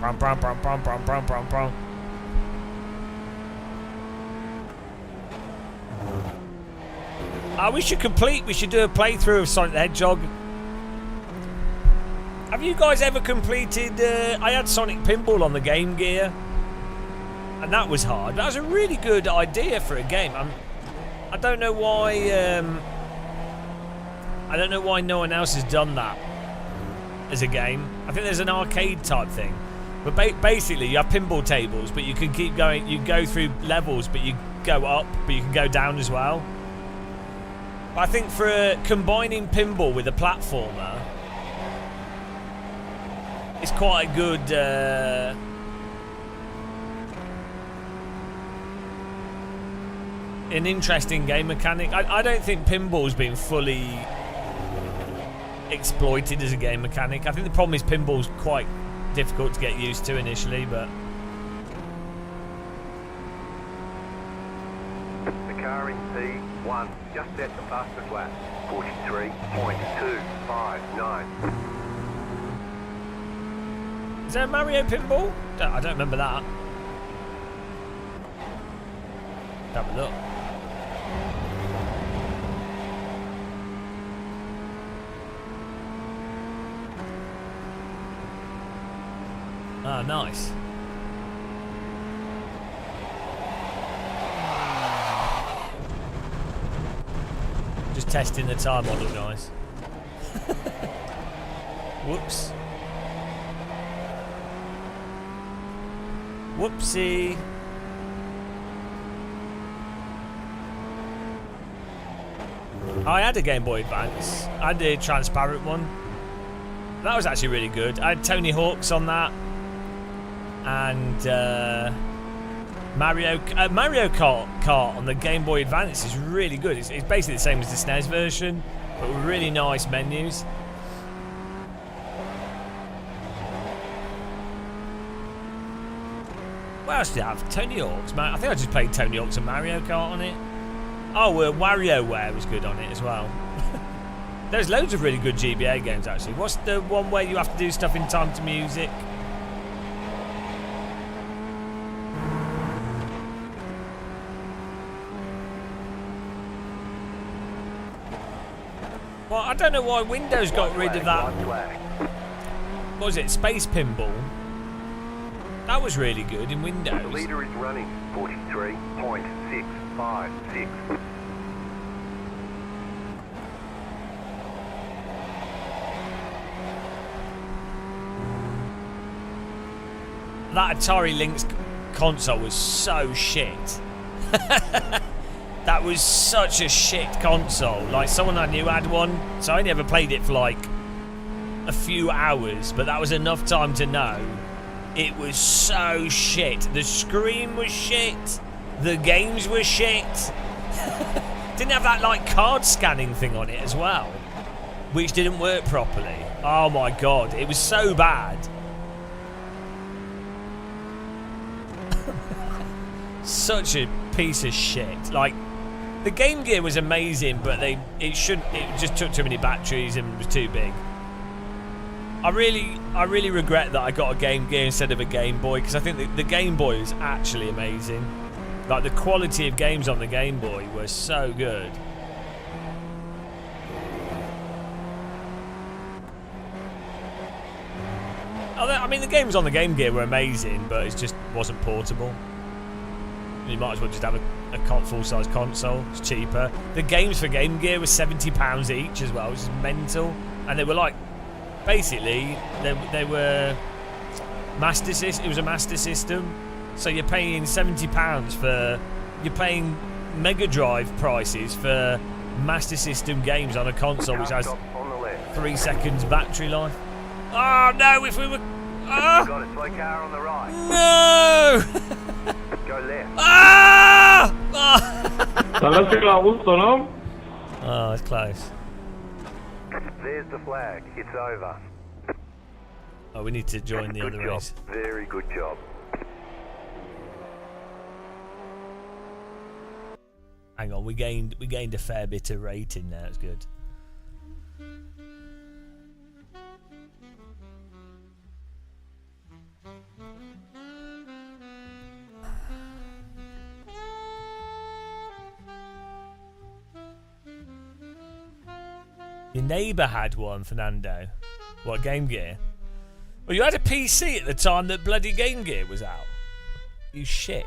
Brum, brum, brum, brum, brum, brum, brum, brum. We should do a playthrough of Sonic the Hedgehog. Have you guys ever completed, I had Sonic Pinball on the Game Gear. And that was hard. That was a really good idea for a game. I don't know why, no one else has done that as a game. I think there's an arcade type thing. But basically, you have pinball tables, but you can keep going. You go through levels, but you go up, but you can go down as well. But I think for combining pinball with a platformer, it's quite a good. An interesting game mechanic. I don't think pinball's been fully exploited as a game mechanic. I think the problem is pinball's quite difficult to get used to initially, but The car in P1 just set the fastest lap. 43.259. is there a Mario pinball? I don't remember that. Have a look. Ah, nice. Just testing the tire model, guys. Whoops. Whoopsie. I had a Game Boy Advance. I had a transparent one. That was actually really good. I had Tony Hawk's on that. And Mario Kart on the Game Boy Advance is really good. It's basically the same as the SNES version, but with really nice menus. What else did I have? Tony Hawk's. I think I just played Tony Hawk's and Mario Kart on it. Oh, WarioWare was good on it as well. There's loads of really good GBA games actually. What's the one where you have to do stuff in time to music? Well, I don't know why Windows got rid of that. What was it? Space Pinball? That was really good in Windows. The leader is running 43.656. That Atari Lynx console was so shit. That That was such a shit console. Like, someone I knew had one, so I only ever played it for like a few hours, but that was enough time to know it was so shit. The screen was shit. The games were shit. Didn't have that like card scanning thing on it as well, which didn't work properly. Oh my god, it was so bad. Such a piece of shit. Like, the Game Gear was amazing, but it just took too many batteries and was too big. I really regret that I got a Game Gear instead of a Game Boy, because I think the Game Boy is actually amazing. Like, the quality of games on the Game Boy were so good. I mean, the games on the Game Gear were amazing, but it just wasn't portable. You might as well just have a full-size console. It's cheaper. The games for Game Gear were £70 each as well, which is mental. And they were like, basically, they were Master System. It was a Master System, so you're paying £70 for. You're paying Mega Drive prices for Master System games on a console which has 3 seconds battery life. Oh no! If we were. Oh. Got it. Slow car on the right. No! Go left. Ah! Oh. Oh, it's close. There's the flag. It's over. Oh, we need to join the Good other job. race. Very good job. Hang on, we gained a fair bit of rating there. It's good. Your neighbour had one, Fernando. What, Game Gear? Well, you had a PC at the time that bloody Game Gear was out. You shit.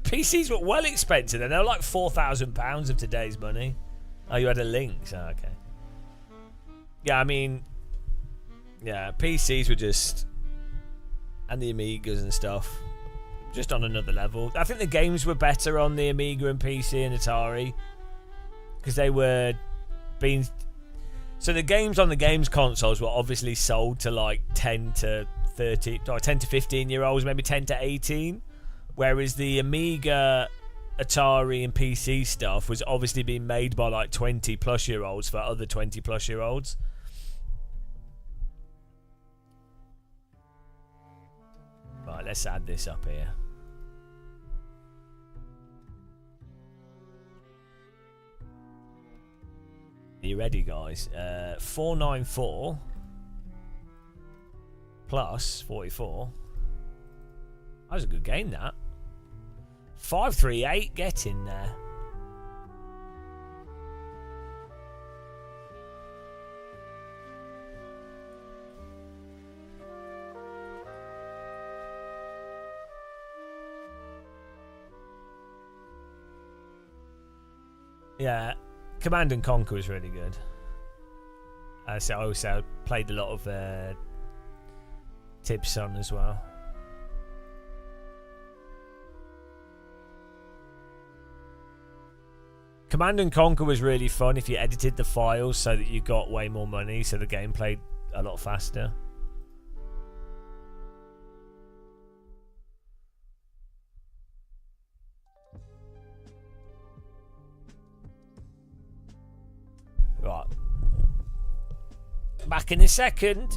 PCs were well expensive, and they were like £4,000 of today's money. Oh, you had a Lynx. Oh, okay. Yeah, I mean, yeah, PCs were just, and the Amigas and stuff, just on another level. I think the games were better on the Amiga and PC and Atari, because they were being. So the games on the games consoles were obviously sold to like 10 to 15 year olds, maybe 10 to 18. Whereas the Amiga, Atari and PC stuff was obviously being made by like 20 plus year olds for other 20 plus year olds. Right, let's add this up here. Are you ready, guys? 494 plus 44. That was a good game, that. 538, get in there. Yeah, Command and Conquer was really good. So I also played a lot of Tibson as well. Command and Conquer was really fun if you edited the files so that you got way more money, so the game played a lot faster. Right. Back in a second.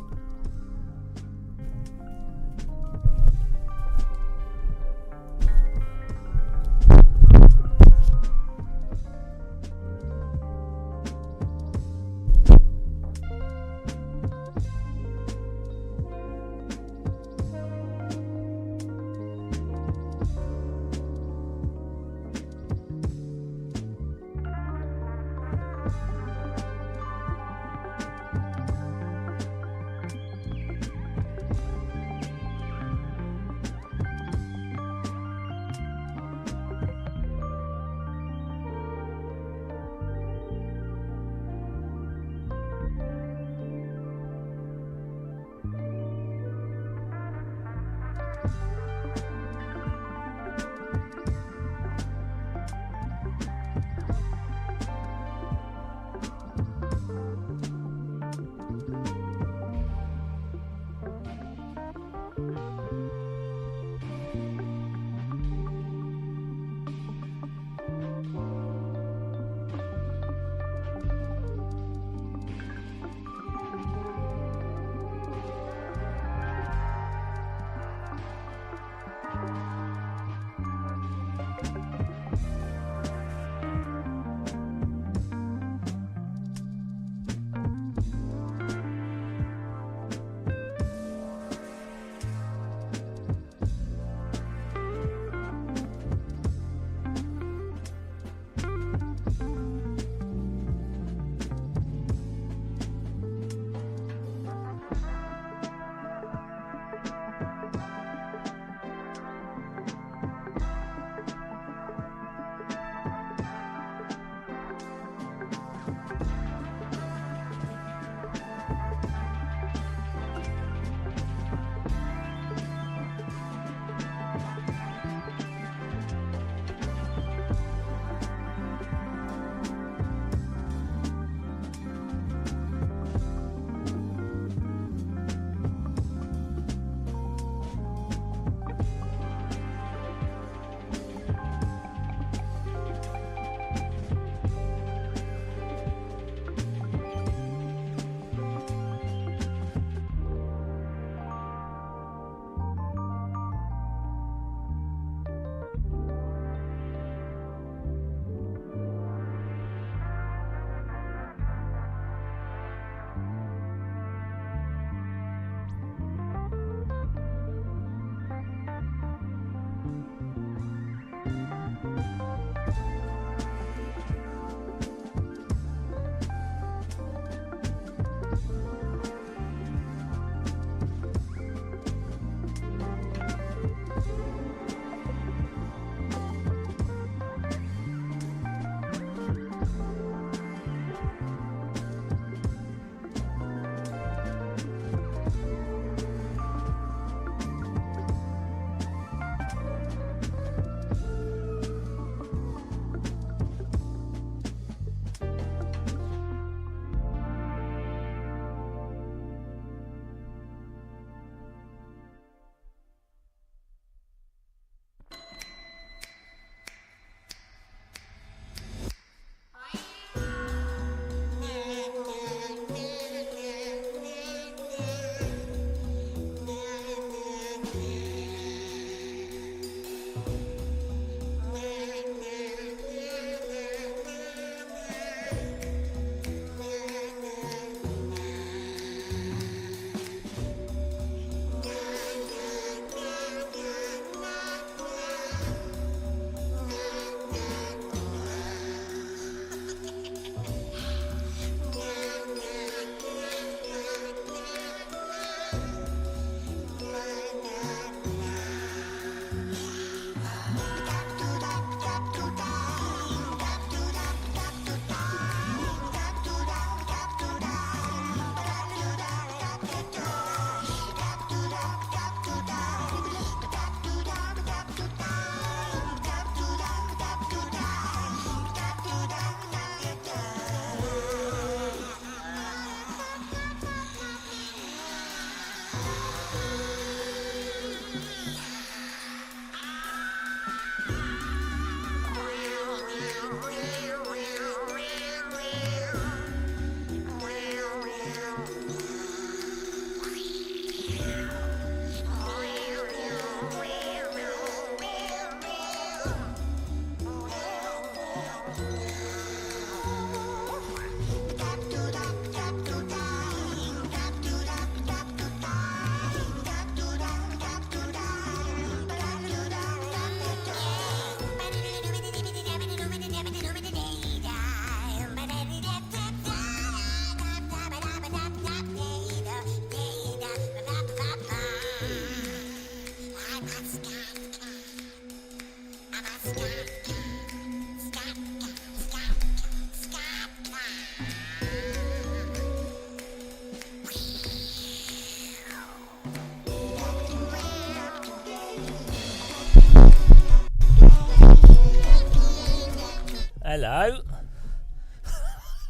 Hello.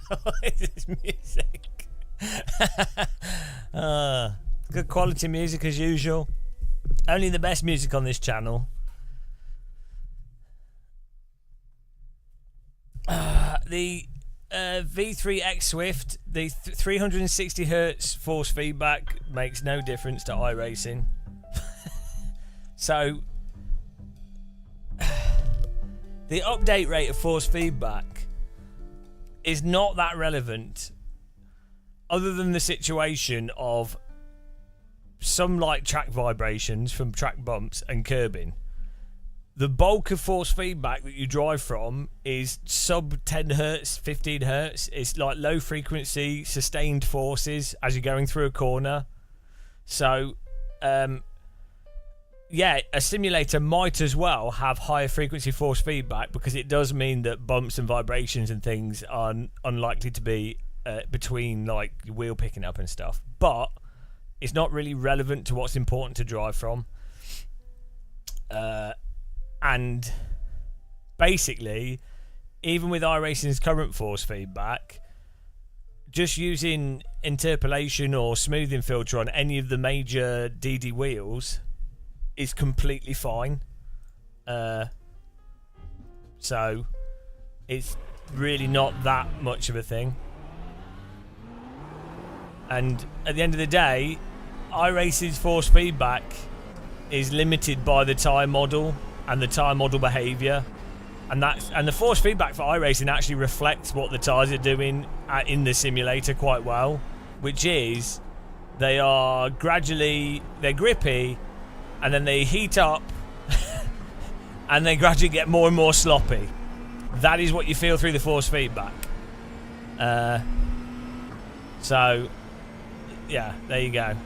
What is this music? Good quality music as usual. Only the best music on this channel. The V3X Swift, the 360 Hz force feedback makes no difference to iRacing. So the update rate of force feedback is not that relevant, other than the situation of some light track vibrations from track bumps and curbing. The bulk of force feedback that you drive from is sub 10 Hz, 15 Hz. It's like low frequency, sustained forces as you're going through a corner. So, yeah, a simulator might as well have higher frequency force feedback, because it does mean that bumps and vibrations and things are unlikely to be between like your wheel picking up and stuff. But it's not really relevant to what's important to drive from. And basically, even with iRacing's current force feedback, just using interpolation or smoothing filter on any of the major DD wheels is completely fine. So it's really not that much of a thing. And at the end of the day, iRacing's force feedback is limited by the tyre model and the tyre model behaviour, and the force feedback for iRacing actually reflects what the tyres are doing in the simulator quite well, which is they're grippy, and then they heat up and they gradually get more and more sloppy. That is what you feel through the force feedback. So yeah, there you go.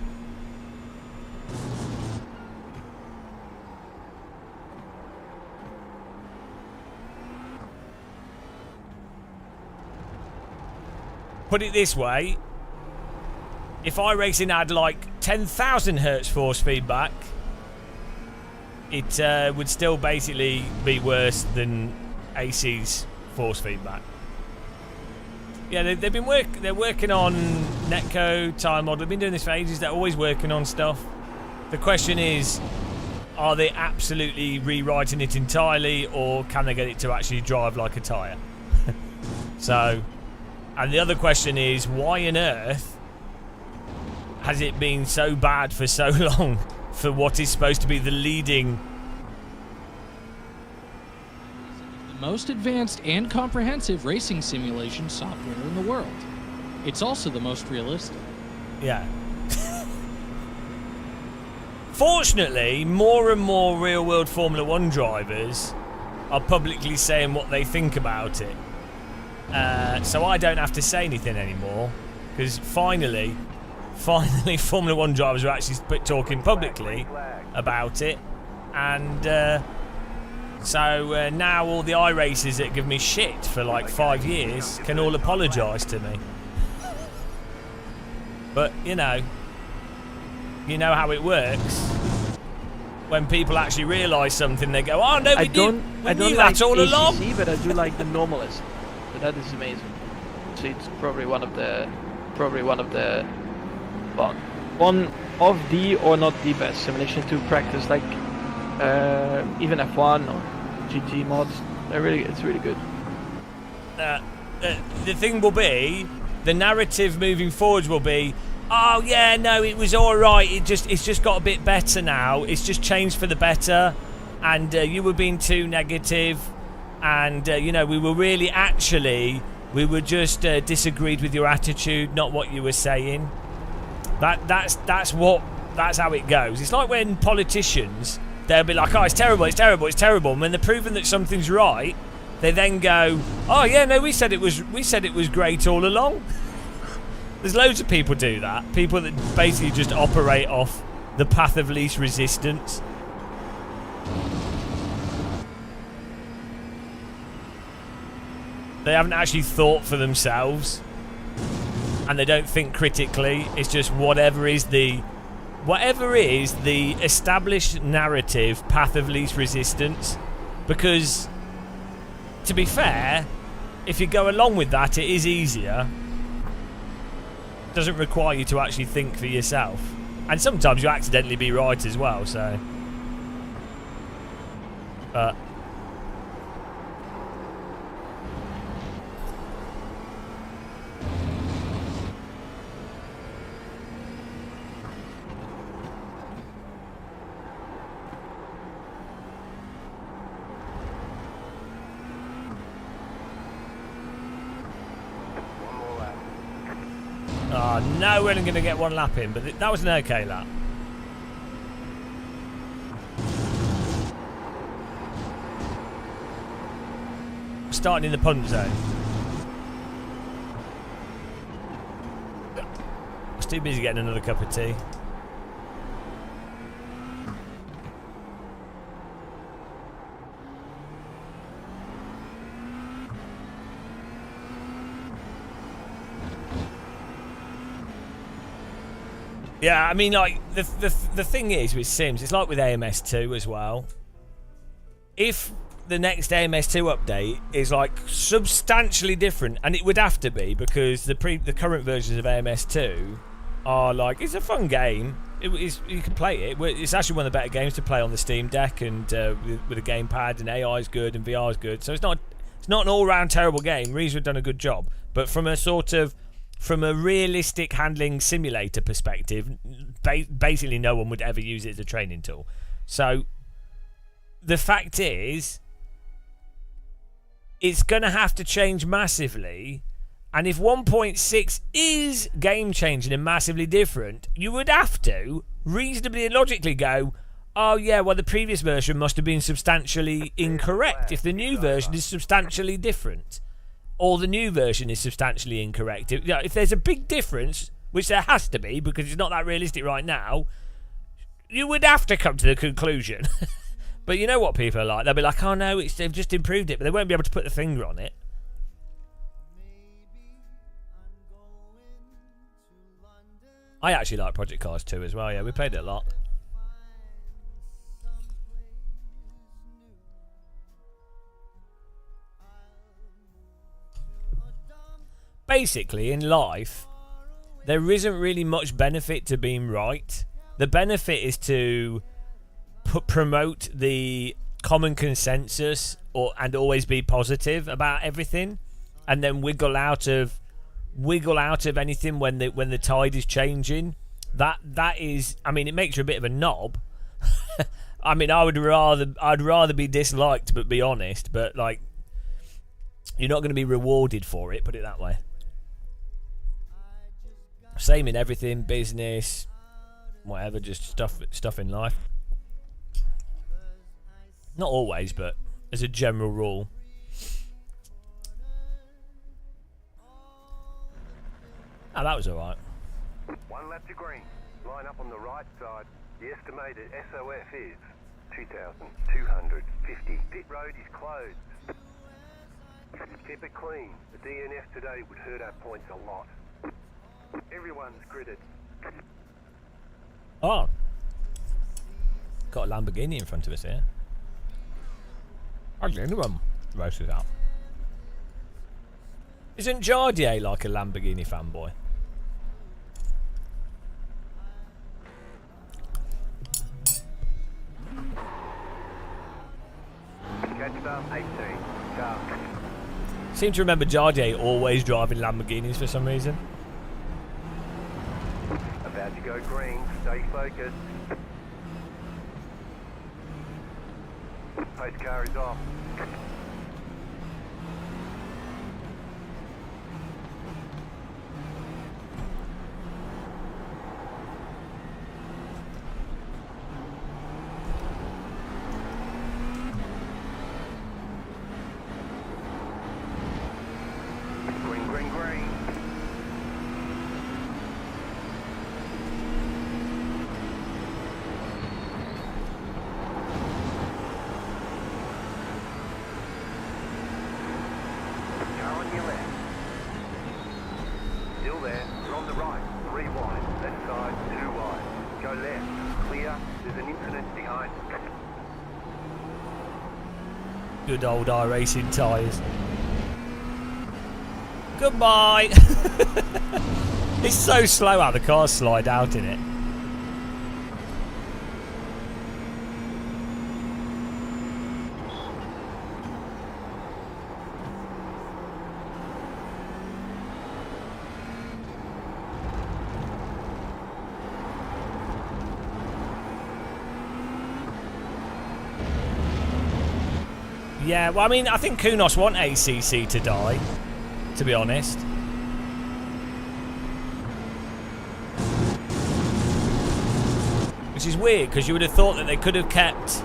Put it this way, if iRacing had like 10,000 Hz force feedback, it would still basically be worse than AC's force feedback. Yeah, they're working on netcode, tyre model. They've been doing this for ages. They're always working on stuff. The question is, are they absolutely rewriting it entirely, or can they get it to actually drive like a tyre? So, and the other question is, why on earth has it been so bad for so long for what is supposed to be the leading... The most advanced and comprehensive racing simulation software in the world. It's also the most realistic. Yeah. Fortunately, more and more real-world Formula 1 drivers are publicly saying what they think about it. So I don't have to say anything anymore, because finally Formula 1 drivers are actually talking publicly about it, and so now all the iRacers that give me shit for like 5 years can all apologise to me. But you know how it works. When people actually realise something, they go, "Oh no, we knew that all along." But I do like the Normalist. So that is amazing. So it's probably one of the one of the, or not the best simulation to practice, like even F1 or GT mods. It's really good. The thing will be, the narrative moving forwards will be, oh yeah, no, it was all right. It's just got a bit better now. It's just changed for the better, and you were being too negative. And we were really we were just disagreed with your attitude, not what you were saying. That's how it goes. It's like when politicians, they'll be like, oh, it's terrible, and when they're proven that something's right, they then go, oh yeah, no, we said it was great all along. There's loads of people do that. People that basically just operate off the path of least resistance. They haven't actually thought for themselves, and they don't think critically. It's just whatever is the established narrative path of least resistance. Because, to be fair, if you go along with that, it is easier. Doesn't require you to actually think for yourself. And sometimes you accidentally be right as well, so... But... Oh, no, we're only going to get one lap in, but that was an okay lap. Starting in the punt zone. I was too busy getting another cup of tea. Yeah, I mean, like, the thing is with Sims, it's like with AMS2 as well. If the next AMS2 update is, like, substantially different, and it would have to be, because the current versions of AMS2 are, like, it's a fun game. You can play it. It's actually one of the better games to play on the Steam Deck, and with a gamepad, and AI is good, and VR is good. So it's not an all-round terrible game. Reeves have done a good job. But from a realistic handling simulator perspective, basically no one would ever use it as a training tool. So the fact is, it's going to have to change massively. And if 1.6 is game-changing and massively different, you would have to reasonably and logically go, oh yeah, well the previous version must have been substantially incorrect if the new version is substantially different. Or the new version is substantially incorrect. If there's a big difference, which there has to be because it's not that realistic right now, you would have to come to the conclusion. But you know what people are like? They'll be like, oh no, they've just improved it, but they won't be able to put the finger on it. I actually like Project Cars 2 as well, yeah, we played it a lot. Basically, in life, there isn't really much benefit to being right. The benefit is to promote the common consensus and always be positive about everything, and then wiggle out of anything when the tide is changing. That is, I mean, it makes you a bit of a knob. I mean, I'd rather be disliked but be honest, but like, you're not going to be rewarded for it, put it that way. Same in everything, business, whatever, just stuff in life. Not always, but as a general rule. Oh, that was alright. One lap to green. Line up on the right side. The estimated SOF is 2,250. Pit road is closed. Keep it clean. The DNF today would hurt our points a lot. Everyone's gridded. Oh. Got a Lamborghini in front of us here. Hardly anyone races out. Isn't Jardier like a Lamborghini fanboy? Catch up 18. Go. Seem to remember Jardier always driving Lamborghinis for some reason. About to go green. Stay focused. Pace car is off. Green, green, green. Good old iRacing tyres. Goodbye. It's so slow how the cars slide out in it. Yeah, well, I mean, I think Kunos want ACC to die, to be honest. Which is weird, because you would have thought that they could have kept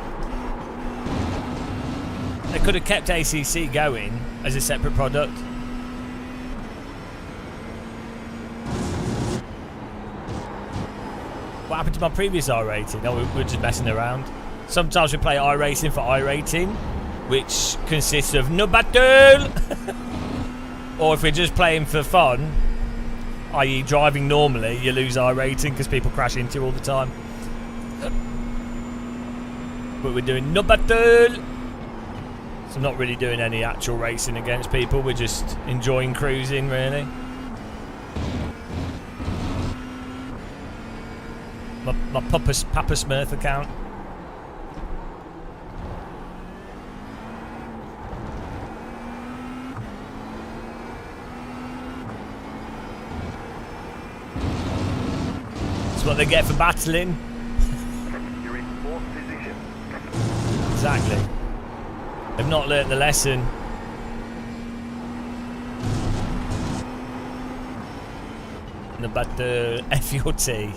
ACC going as a separate product. What happened to my previous iRating? No, we're just messing around. Sometimes we play iRacing for iRating, which consists of no battle. Or if we're just playing for fun, i.e. driving normally, you lose iRating because people crash into you all the time. But we're doing no battle. So I'm not really doing any actual racing against people, we're just enjoying cruising, really. My Papa Smurf account. That's what they get for battling. You're in fourth position. Exactly. They've not learnt the lesson. About the FUT.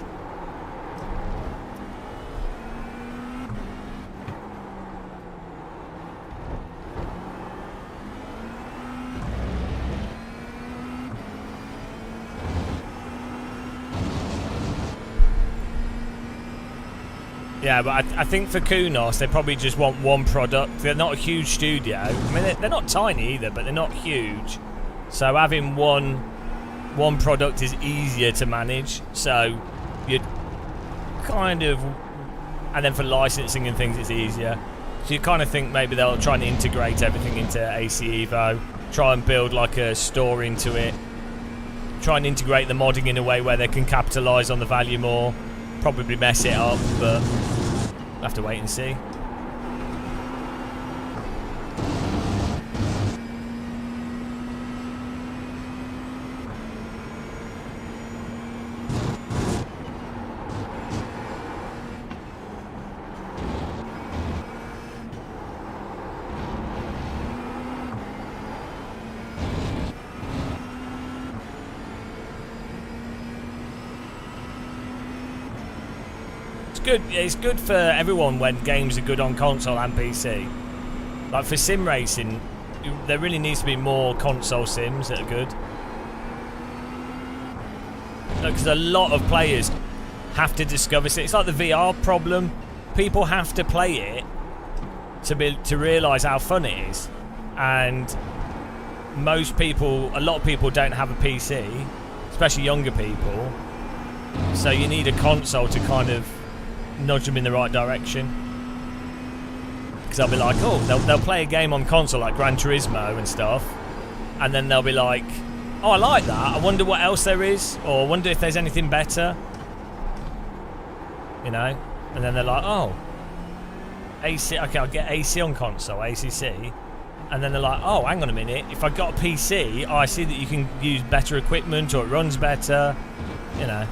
Yeah, but I think for Kunos, they probably just want one product. They're not a huge studio. I mean, they're not tiny either, but they're not huge. So having one product is easier to manage. So you kind of, and then for licensing and things, it's easier. So you kind of think maybe they'll try and integrate everything into AC Evo, try and build like a store into it, try and integrate the modding in a way where they can capitalise on the value more. Probably mess it up, but we'll have to wait and see. Good. It's good for everyone when games are good on console and PC. Like for sim racing, there really needs to be more console sims that are good. Because a lot of players have to discover it. It's like the VR problem. People have to play it to realise how fun it is. And most people, a lot of people don't have a PC, especially younger people. So you need a console to kind of nudge them in the right direction, because they'll be like, oh, they'll play a game on console like Gran Turismo and stuff, and then they'll be like, oh, I like that, I wonder what else there is, or I wonder if there's anything better, you know. And then they're like, oh, AC, okay, I'll get AC on console, ACC. And then they're like, oh, hang on a minute, if I got a PC, I see that you can use better equipment, or it runs better, you know.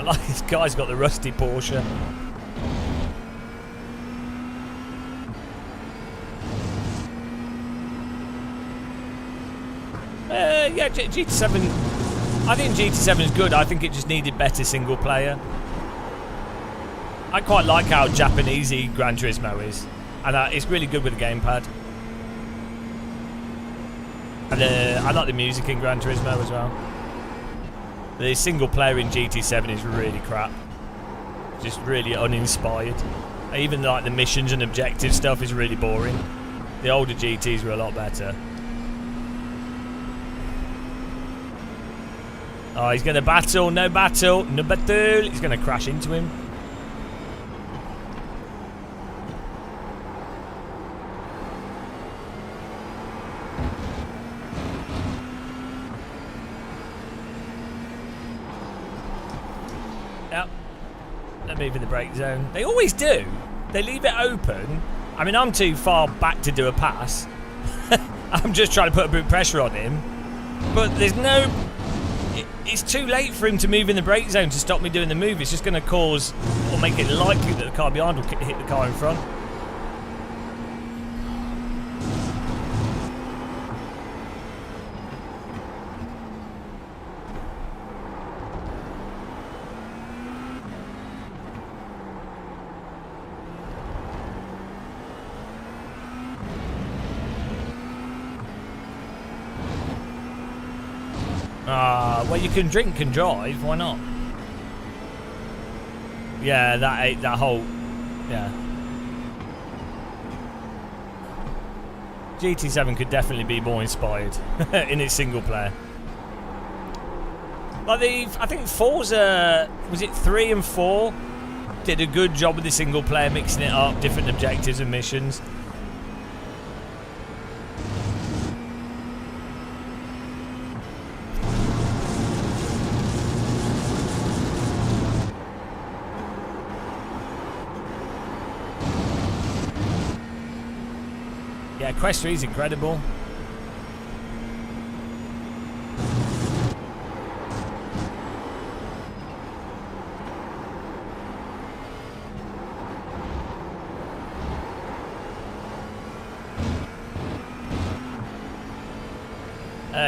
Like this guy's got the rusty Porsche. Yeah, GT7. I think GT7 is good. I think it just needed better single player. I quite like how Japanesey Gran Turismo is, and it's really good with the gamepad. And I like the music in Gran Turismo as well. The single player in GT7 is really crap. Just really uninspired. Even like the missions and objective stuff is really boring. The older GTs were a lot better. Oh, he's going to battle. No battle. No battle. He's going to crash into him. Yep. They're moving the brake zone. They always do. They leave it open. I mean, I'm too far back to do a pass. I'm just trying to put a bit of pressure on him. But there's no... It's too late for him to move in the brake zone to stop me doing the move. It's just going to cause or make it likely that the car behind will hit the car in front. Well, you can drink and drive. Why not? Yeah, that whole, yeah. GT7 could definitely be more inspired in its single player. Like I think Forza, was it 3 and 4, did a good job with the single player, mixing it up, different objectives and missions. Yeah, Quest 3 is incredible.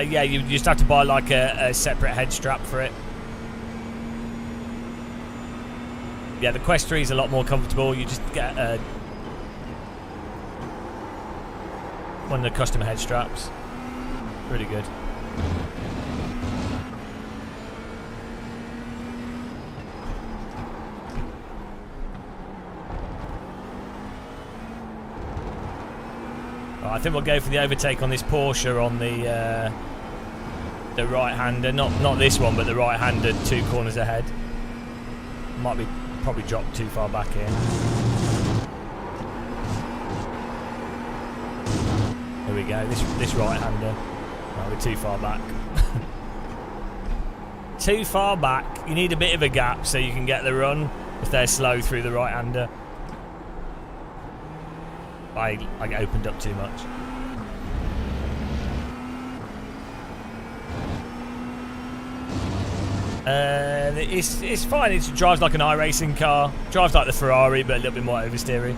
Yeah, you just have to buy like a separate head strap for it. Yeah, the Quest 3 is a lot more comfortable. You just get one of the custom head straps. Really good. I think we'll go for the overtake on this Porsche on the right-hander. Not this one, but the right-hander 2 corners ahead. Might be probably dropped too far back in. Here we go. This right-hander. Oh, we're too far back. Too far back. You need a bit of a gap so you can get the run if they're slow through the right-hander. I opened up too much. It's fine. It drives like an iRacing car. Drives like the Ferrari, but a little bit more oversteery.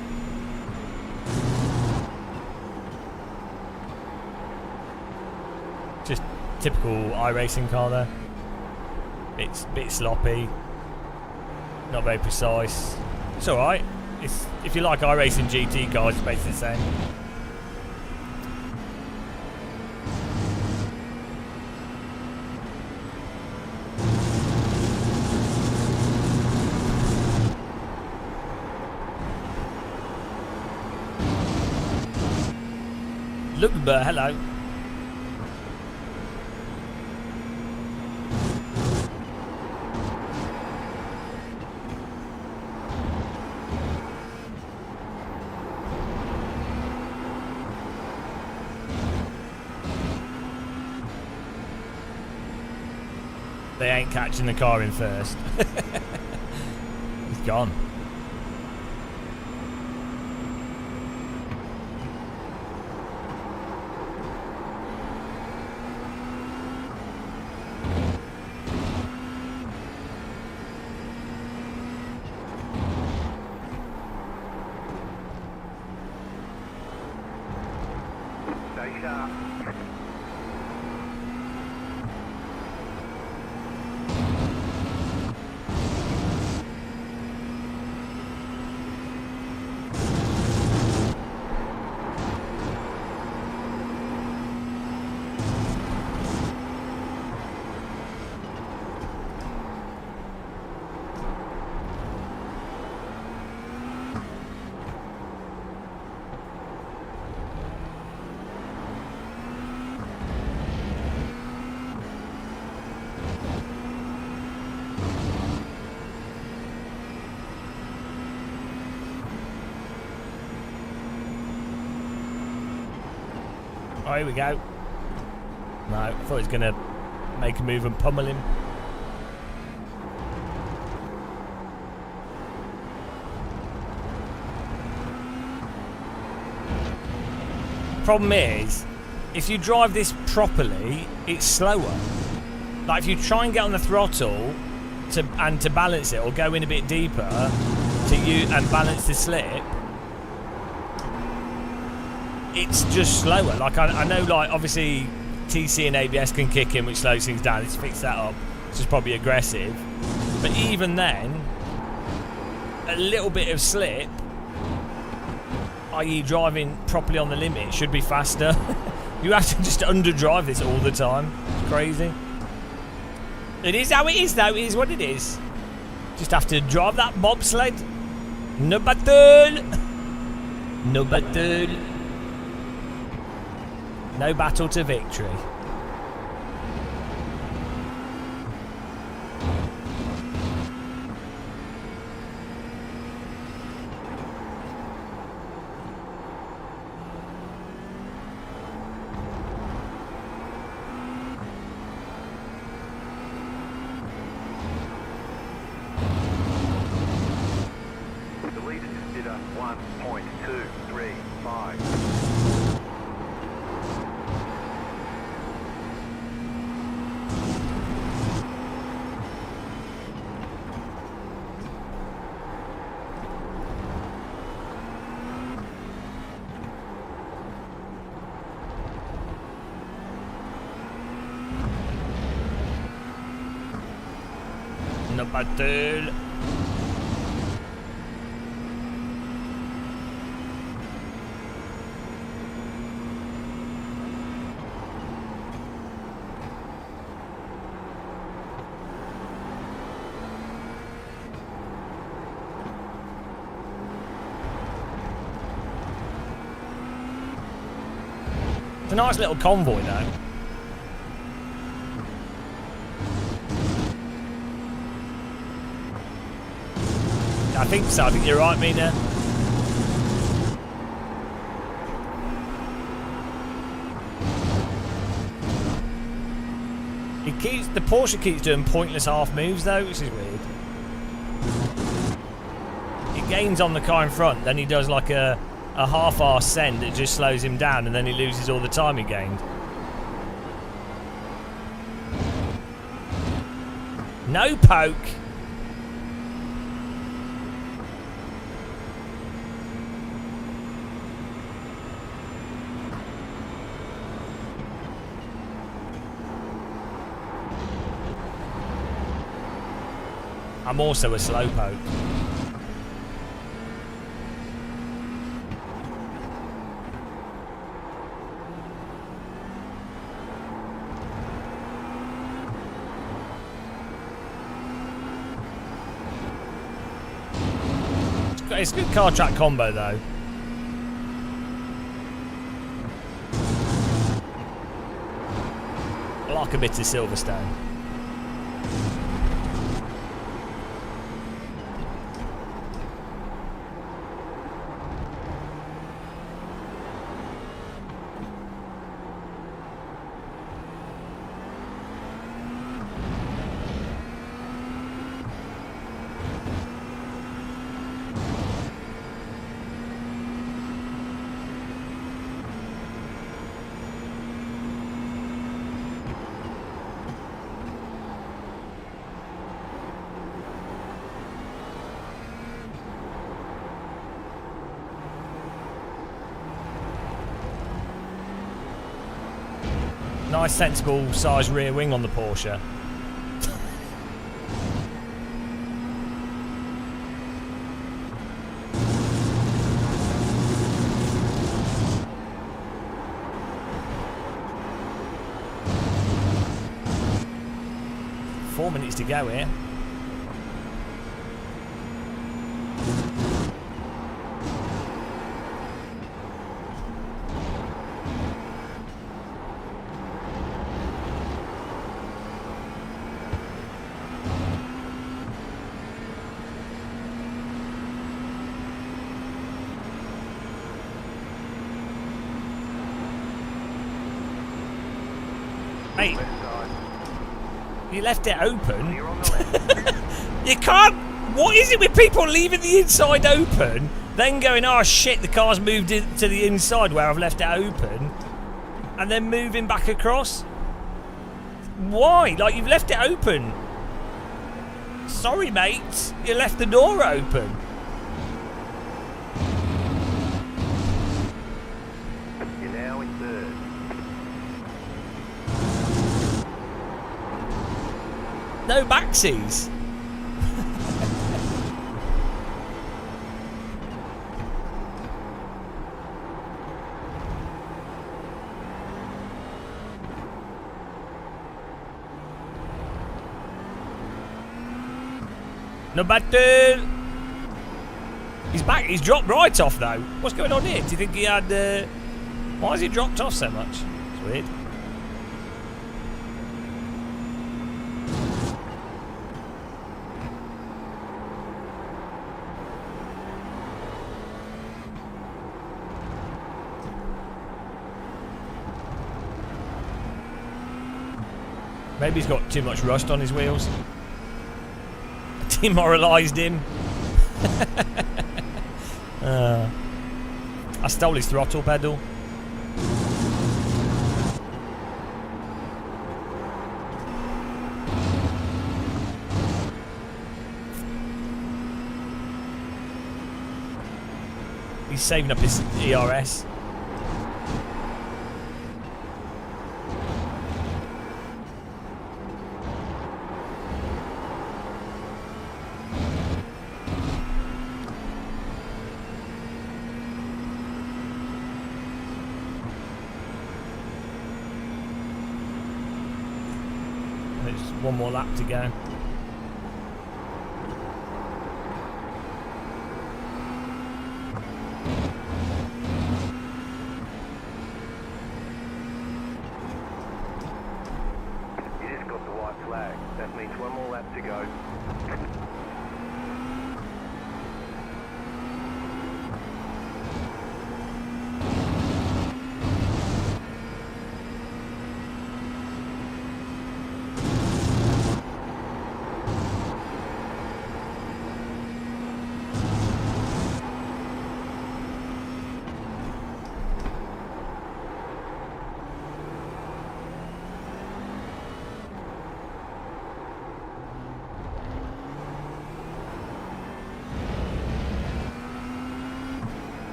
Just typical iRacing car there. It's a bit sloppy. Not very precise. It's alright. If you like iRacing GT cars, it's basically the same. Lugber, hello. They ain't catching the car in first. He's gone. Stay sharp. Oh, here we go. No, I thought he was going to make a move and pummel him. Problem is, if you drive this properly, it's slower. Like if you try and get on the throttle to balance it, or go in a bit deeper and balance the slip, it's just slower. Like I know, like obviously TC and ABS can kick in, which slows things down. Let's fix that up. It's just probably aggressive. But even then, a little bit of slip, i.e. driving properly on the limit, should be faster. You have to just underdrive this all the time. It's crazy. It is how it is, though. It is what it is. Just have to drive that bobsled. No battle. No battle. No battle to victory. The leader just did a 1.235. No battle. It's a nice little convoy, though. I think so. I think you're right, Mina. The Porsche keeps doing pointless half moves, though, which is weird. He gains on the car in front, then he does like a half-arse send that just slows him down, and then he loses all the time he gained. No poke. I'm also a slowpoke. It's a good car track combo, though. I like a bit of Silverstone. Nice sensible size rear wing on the Porsche. Four minutes to go here. Mate, Left side. you left it open. Clear on the left. You can't. What is it with people leaving the inside open, then going, oh shit, the car's moved to the inside where I've left it open, and then moving back across? Why? Like, you've left it open. Sorry, mate. You left the door open. You're now in third. No backsies. No battle. He's back. He's dropped right off though. What's going on here? Do you think he had? Why has he dropped off so much? It's weird. Maybe he's got too much rust on his wheels. Demoralised him. I stole his throttle pedal. He's saving up his ERS. One more lap to go. You just got the white flag. That means one more lap to go.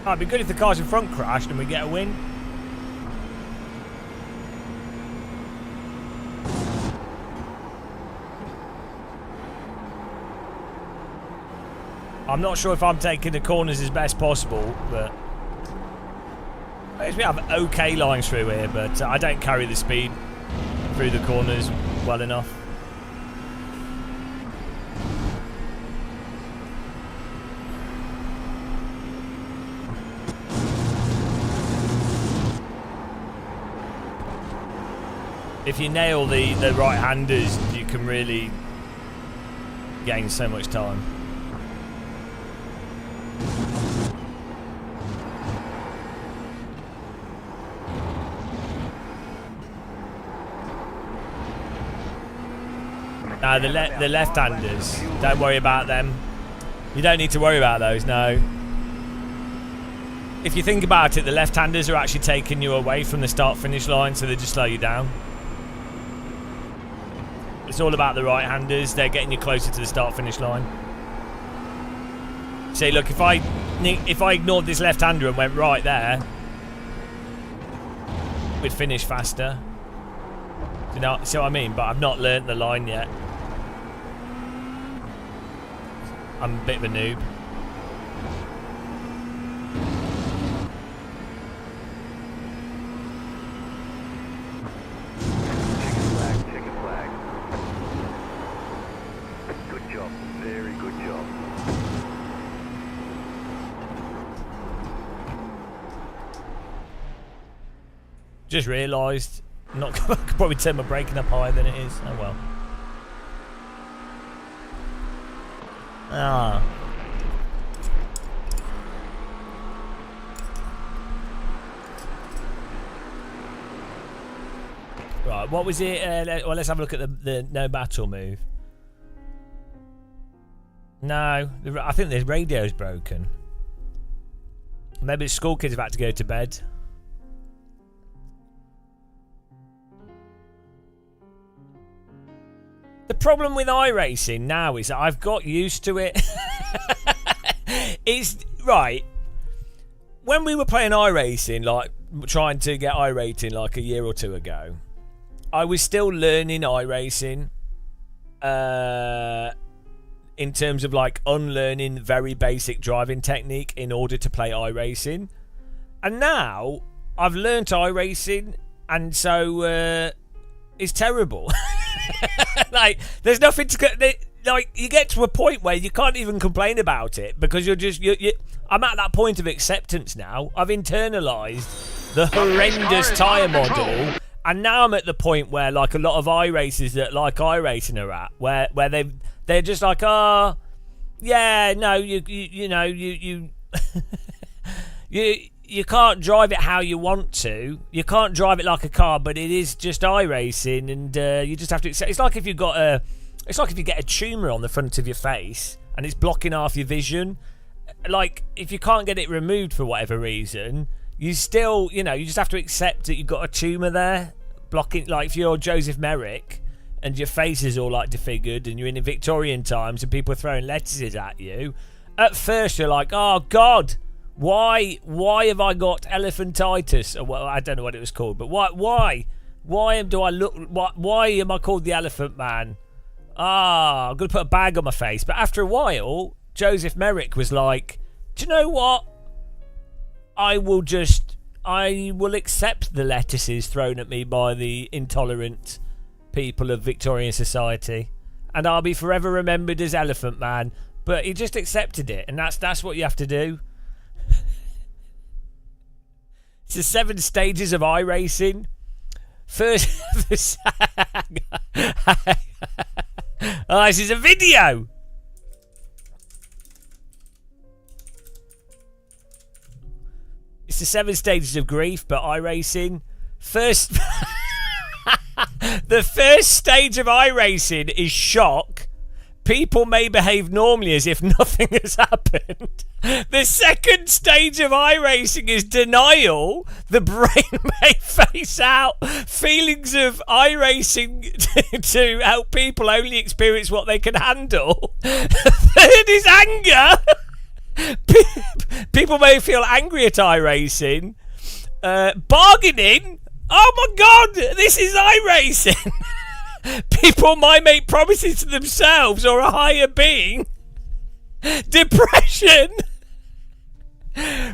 Oh, it'd be good if the cars in front crashed and we get a win. I'm not sure if I'm taking the corners as best possible, but I guess we have okay lines through here, but I don't carry the speed through the corners well enough. If you nail the right-handers, you can really gain so much time. The left-handers, don't worry about them. You don't need to worry about those, no. If you think about it, the left-handers are actually taking you away from the start-finish line, so they just slow you down. It's all about the right-handers. They're getting you closer to the start-finish line. See, look, if I ignored this left-hander and went right there, we'd finish faster. Do you know, see what I mean? But I've not learnt the line yet. I'm a bit of a noob. Just realised, I could probably turn my braking up higher than it is. Oh well. Ah. Right, what was it? Well, let's have a look at the no battle move. No, I think the radio's broken. Maybe the school kid's about to go to bed. The problem with iRacing now is that I've got used to it. It's right. When we were playing iRacing, like trying to get iRating like a year or two ago, I was still learning iRacing. In terms of like unlearning very basic driving technique in order to play iRacing. And now I've learnt iRacing, and so it's terrible. Like there's nothing to like. You get to a point where you can't even complain about it because you're just I'm at that point of acceptance now. I've internalized the horrendous tyre model, and now I'm at the point where like a lot of iRacers that like iRacing are at, where they're just like, oh, yeah, no, you know, you can't drive it how you want to. You can't drive it like a car, but it is just iRacing, and you just have to accept. It's like if you get a tumour on the front of your face and it's blocking half your vision. Like if you can't get it removed for whatever reason, you still, you know, you just have to accept that you've got a tumour there blocking. Like if you're Joseph Merrick and your face is all like disfigured and you're in the Victorian times and people are throwing letters at you, at first you're like, oh God, why have I got elephantitis? Or well, I don't know what it was called, but why am I called the Elephant Man? I'm gonna put a bag on my face. But after a while, Joseph Merrick was like, do you know what? I will accept the lettuces thrown at me by the intolerant people of Victorian society, and I'll be forever remembered as Elephant Man. But he just accepted it, and that's what you have to do. It's the 7 stages of iRacing. First, oh, this is a video. It's the 7 stages of grief, but iRacing. First. The first stage of iRacing is shock. People may behave normally as if nothing has happened. The second stage of iRacing is denial. The brain may face out feelings of iRacing to help people only experience what they can handle. Third is anger. People may feel angry at iRacing. Bargaining. Oh my God, this is iRacing. People might make promises to themselves or a higher being. Depression.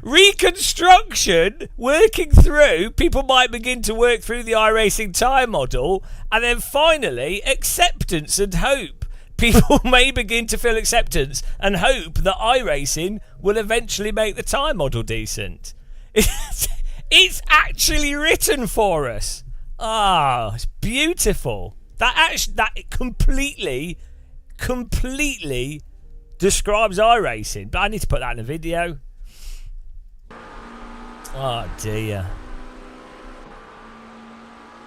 Reconstruction. Working through. People might begin to work through the iRacing tyre model. And then finally, acceptance and hope. People may begin to feel acceptance and hope that iRacing will eventually make the tyre model decent. It's actually written for us. It's beautiful. That completely describes iRacing. But I need to put that in a video. Oh dear.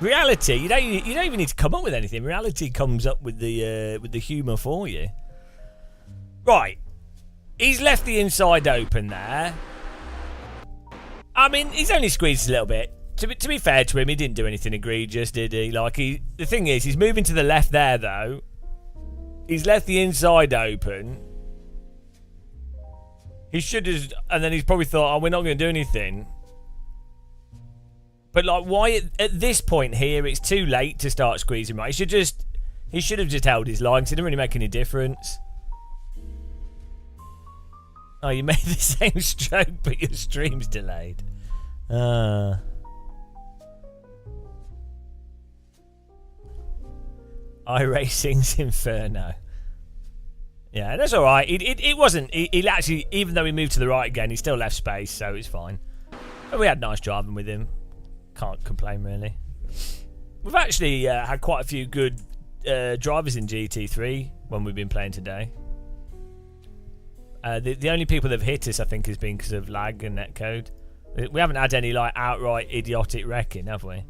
Reality, you don't even need to come up with anything. Reality comes up with the humour for you. Right. He's left the inside open there. I mean, he's only squeezed a little bit. To be fair to him, he didn't do anything egregious, did he? Like the thing is, he's moving to the left there, though. He's left the inside open. He should have, and then he's probably thought, "Oh, we're not going to do anything." But like, why at this point here? It's too late to start squeezing. Right? He should have just held his line. 'Cause it didn't really make any difference. Oh, you made the same stroke, but your stream's delayed. iRacing's Inferno. Yeah, that's all right. It wasn't. He actually, even though he moved to the right again, he still left space, so it's fine. But we had nice driving with him. Can't complain really. We've actually had quite a few good drivers in GT3 when we've been playing today. The only people that have hit us, I think, has been because of lag and netcode. We haven't had any like outright idiotic wrecking, have we?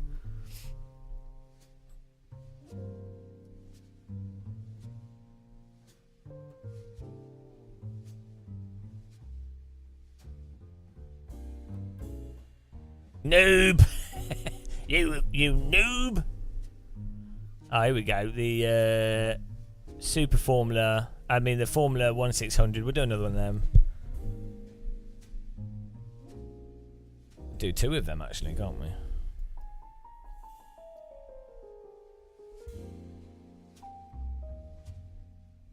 Noob. you noob. Oh, here we go. The Super Formula. I mean, the Formula 1600. We'll do another one of them. Do 2 of them, actually, can't we?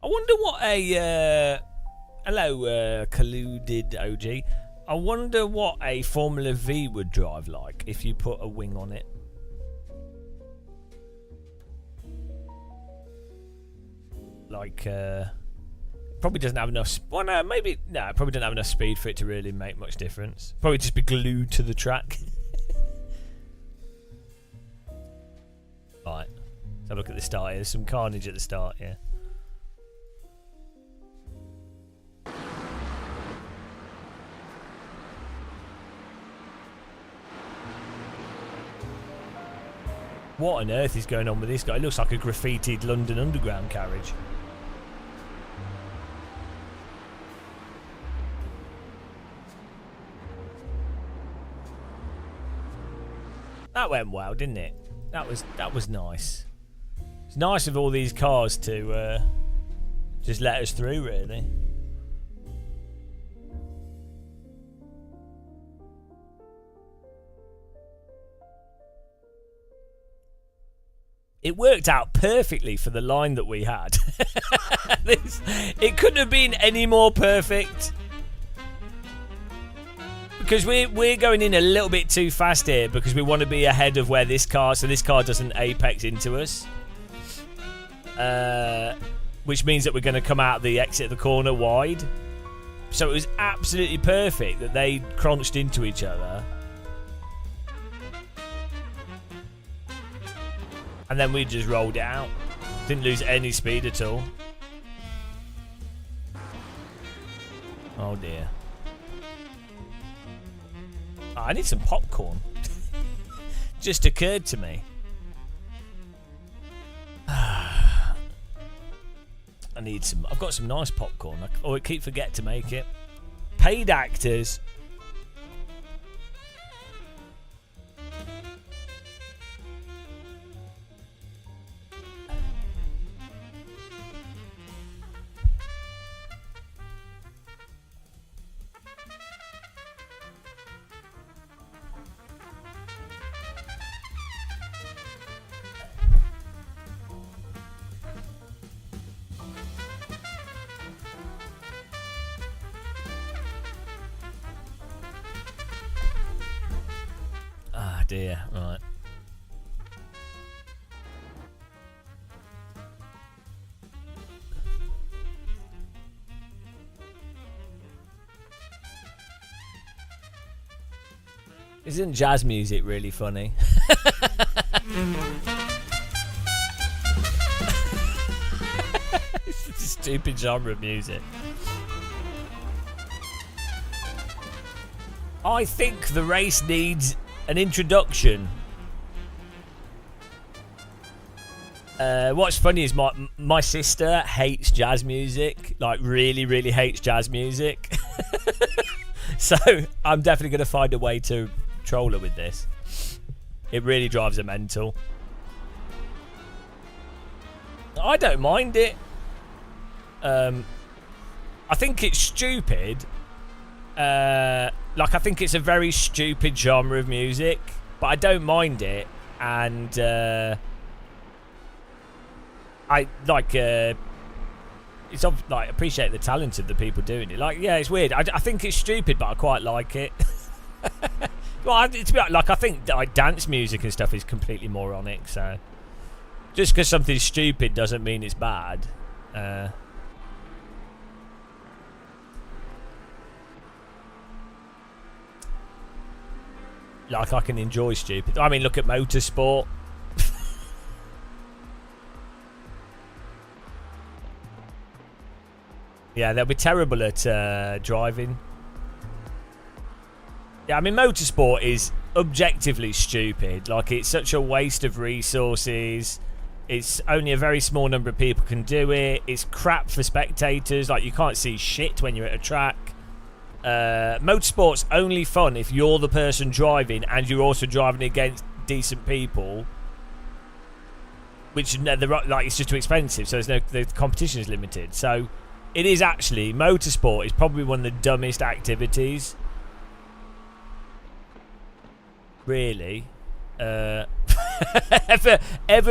I wonder what a... hello, colluded OG. I wonder what a Formula V would drive like if you put a wing on it. Like, probably doesn't have enough... well, no, maybe... no, it probably doesn't have enough speed for it to really make much difference. Probably just be glued to the track. Right. Let's have a look at the start here. There's some carnage at the start, yeah. What on earth is going on with this guy? It looks like a graffitied London Underground carriage. That went well, didn't it? That was nice. It's nice of all these cars to just let us through, really. It worked out perfectly for the line that we had. It couldn't have been any more perfect. Because we're going in a little bit too fast here because we want to be ahead of where this car, so this car doesn't apex into us. Which means that we're going to come out the exit of the corner wide. So it was absolutely perfect that they crunched into each other. And then we just rolled it out. Didn't lose any speed at all. Oh dear. Oh, I need some popcorn. Just occurred to me. I need some. I've got some nice popcorn. I keep forget to make it. Paid actors. Dear, right. Isn't jazz music really funny? It's a stupid genre of music. I think the race needs an introduction. What's funny is my sister hates jazz music, like really hates jazz music. So I'm definitely going to find a way to troll her with this. It really drives her mental. I don't mind it. I think it's stupid. Like, I think it's a very stupid genre of music, but I don't mind it, and I like it's like appreciate the talent of the people doing it. Like, yeah, it's weird. I think it's stupid, but I quite like it. Well, it's like I think like dance music and stuff is completely moronic. So just because something's stupid doesn't mean it's bad. Like, I can enjoy stupid. I mean, look at motorsport. Yeah, they'll be terrible at driving. Yeah, I mean, motorsport is objectively stupid. Like, it's such a waste of resources. It's only a very small number of people can do it. It's crap for spectators. Like, you can't see shit when you're at a track. motorsport's only fun if you're the person driving and you're also driving against decent people, which like it's just too expensive, so the competition is limited. So it is actually, motorsport is probably one of the dumbest activities, really, ever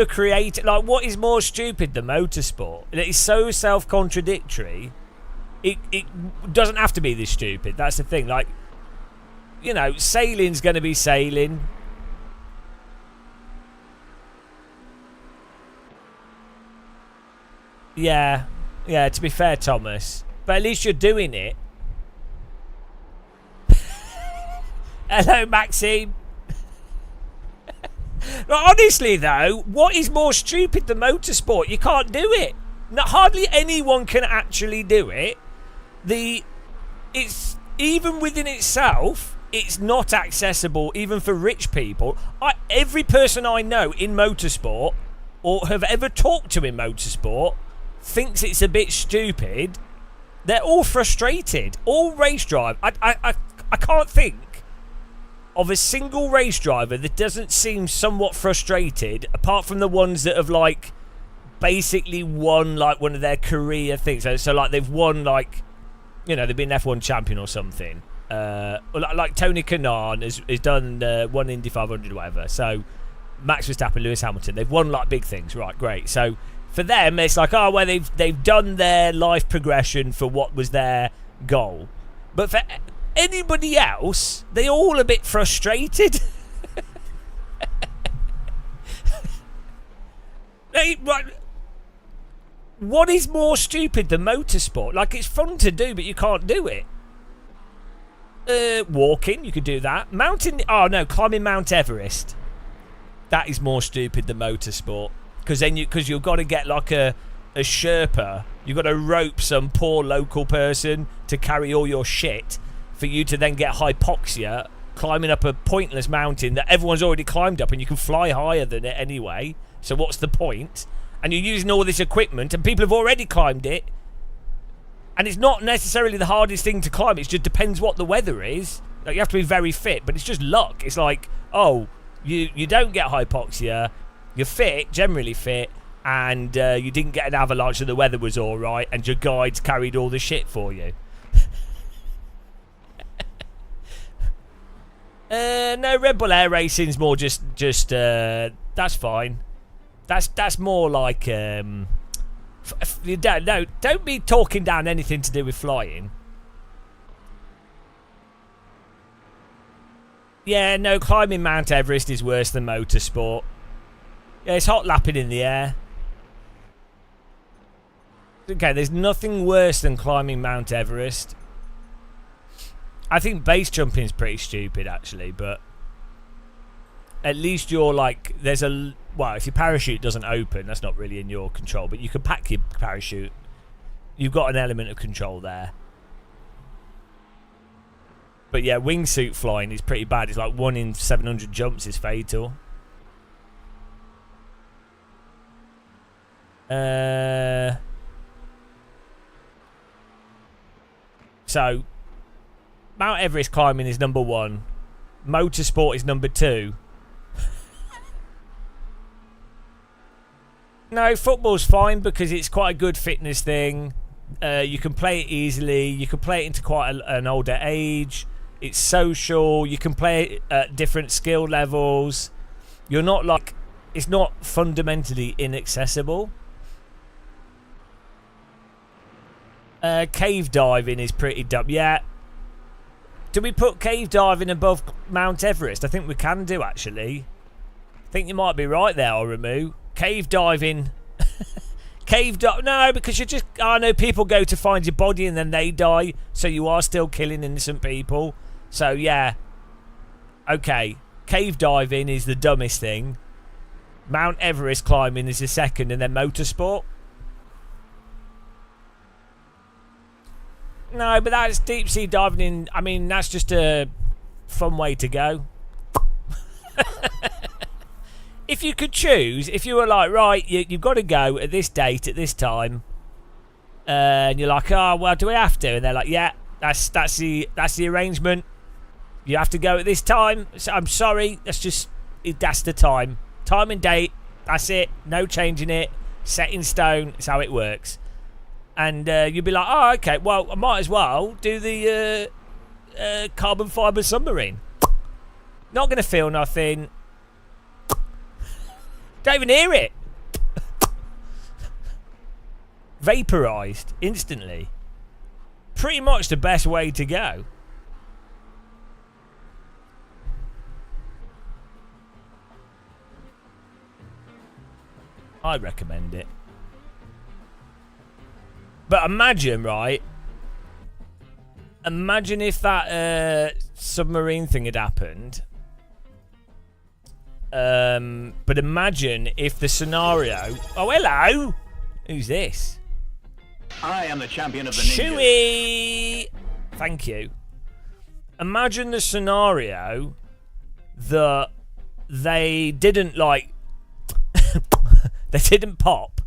created. Like, what is more stupid than motorsport? It is so self-contradictory. It doesn't have to be this stupid. That's the thing. Like, you know, sailing's going to be sailing. Yeah, to be fair, Thomas. But at least you're doing it. Hello, Maxime. Honestly, though, what is more stupid than motorsport? You can't do it. Hardly anyone can actually do it. It's even within itself, it's not accessible even for rich people. Every person I know in motorsport or have ever talked to in motorsport thinks it's a bit stupid. They're all frustrated. All race drive. I can't think of a single race driver that doesn't seem somewhat frustrated, apart from the ones that have like basically won like one of their career things. So like they've won, like, you know, they've been F1 champion or something. Like Tony Kanaan has done one Indy 500 or whatever. So Max Verstappen, Lewis Hamilton, they've won like big things, right? Great. So for them, it's like, oh well, they've done their life progression for what was their goal. But for anybody else, they're all a bit frustrated. Right. What is more stupid than motorsport? Like, it's fun to do, but you can't do it. Walking, you could do that. Climbing Mount Everest. That is more stupid than motorsport. Because you've got to get like a Sherpa. You've got to rope some poor local person to carry all your shit for you to then get hypoxia climbing up a pointless mountain that everyone's already climbed up, and you can fly higher than it anyway. So what's the point? And you're using all this equipment and people have already climbed it. And it's not necessarily the hardest thing to climb. It just depends what the weather is. Like, you have to be very fit, but it's just luck. It's like, oh, you don't get hypoxia, you're fit, generally fit, and you didn't get an avalanche and the weather was all right, and your guides carried all the shit for you. No, Red Bull Air Racing's more just that's fine. That's more like don't be talking down anything to do with flying. Yeah, no, climbing Mount Everest is worse than motorsport. Yeah, it's hot lapping in the air. Okay, there's nothing worse than climbing Mount Everest. I think base jumping is pretty stupid, actually, but at least you're like, if your parachute doesn't open, that's not really in your control, but you can pack your parachute. You've got an element of control there. But yeah, wingsuit flying is pretty bad. It's like 1 in 700 jumps is fatal. So Mount Everest climbing is number 1. Motorsport is number 2. No, football's fine because it's quite a good fitness thing. You can play it easily. You can play it into quite an older age. It's social. You can play it at different skill levels. You're not like... It's not fundamentally inaccessible. Cave diving is pretty dumb. Yeah. Do we put cave diving above Mount Everest? I think we can do, actually. I think you might be right there, Oramu. Cave diving. No, because you're just... I know people go to find your body and then they die. So you are still killing innocent people. So, yeah. Okay. Cave diving is the dumbest thing. Mount Everest climbing is the second, and then motorsport. No, but that's deep sea diving in... I mean, that's just a fun way to go. If you could choose, if you were like, right, you've got to go at this date, at this time, and you're like, oh, well, do we have to? And they're like, yeah, That's the arrangement. You have to go at this time. So I'm sorry. That's the time. Time and date. That's it. No changing it. Set in stone. It's how it works. And you'd be like, oh, okay. Well, I might as well do the carbon fibre submarine. Not going to feel nothing. Don't even hear it. Vaporised instantly. Pretty much the best way to go. I recommend it. But imagine, right? Imagine if that submarine thing had happened. But imagine if the scenario... Oh, hello! Who's this? I am the champion of the ninjas. Chewie! Thank you. Imagine the scenario that they didn't, like... they didn't pop,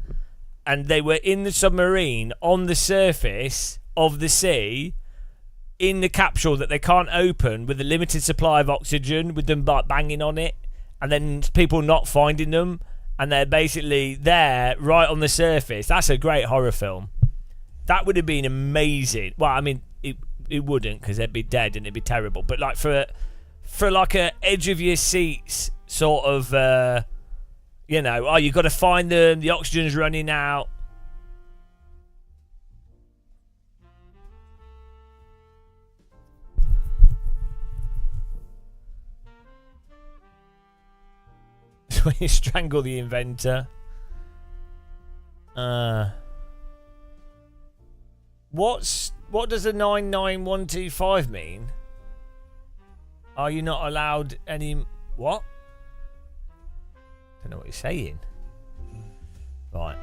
and they were in the submarine on the surface of the sea in the capsule that they can't open with a limited supply of oxygen, with them like banging on it, and then people not finding them, and they're basically there right on the surface. That's a great horror film. That would have been amazing. Well, I mean, it wouldn't, because they'd be dead and it'd be terrible. But like for like a edge of your seats sort of, you know, oh, you got to find them. The oxygen's running out. When you strangle the inventor. What does a 99125 mean? Are you not allowed any... What? Don't know what you're saying. Right.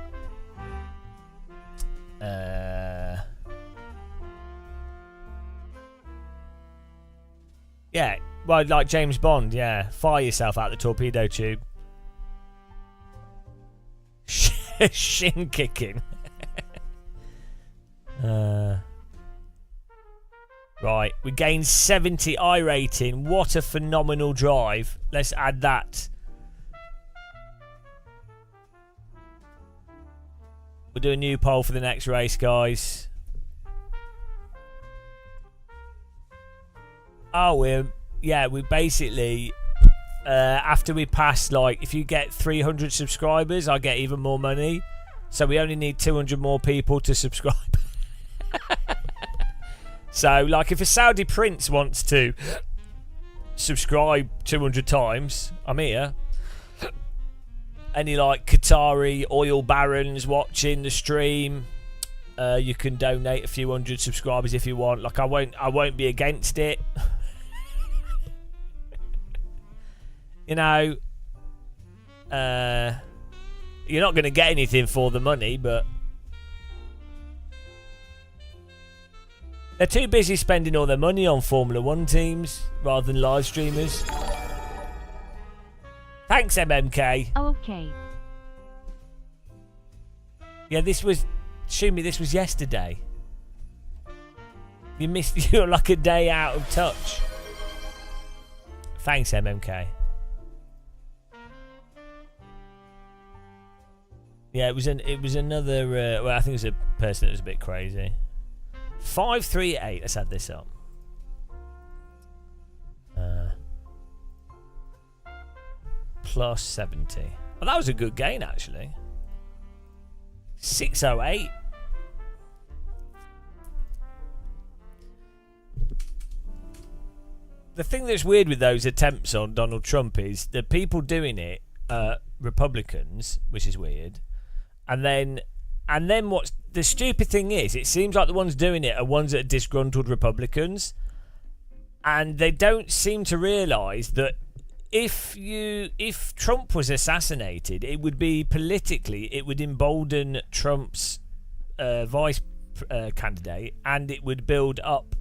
Yeah, well, like James Bond, yeah. Fire yourself out the torpedo tube. Shin kicking. Right, we gained 70 I rating. What a phenomenal drive. Let's add that. We'll do a new poll for the next race, guys. Oh, we basically, after we pass, like, if you get 300 subscribers, I get even more money. So we only need 200 more people to subscribe. So, like, if a Saudi prince wants to subscribe 200 times, I'm here. Any, like, Qatari oil barons watching the stream, you can donate a few hundred subscribers if you want. Like, I won't be against it. You know, you're not going to get anything for the money, but they're too busy spending all their money on Formula 1 teams rather than live streamers. Thanks, MMK. Okay. Yeah, this was... Shumi, this was yesterday. You're like a day out of touch. Thanks, MMK. Yeah, it was another... well, I think it was a person that was a bit crazy. 538. Let's add this up. Plus 70. Well, that was a good gain, actually. 608. The thing that's weird with those attempts on Donald Trump is the people doing it are Republicans, which is weird. And then what's the stupid thing is, it seems like the ones doing it are ones that are disgruntled Republicans, and they don't seem to realise that if Trump was assassinated, it would be politically, it would embolden Trump's vice candidate, and it would build up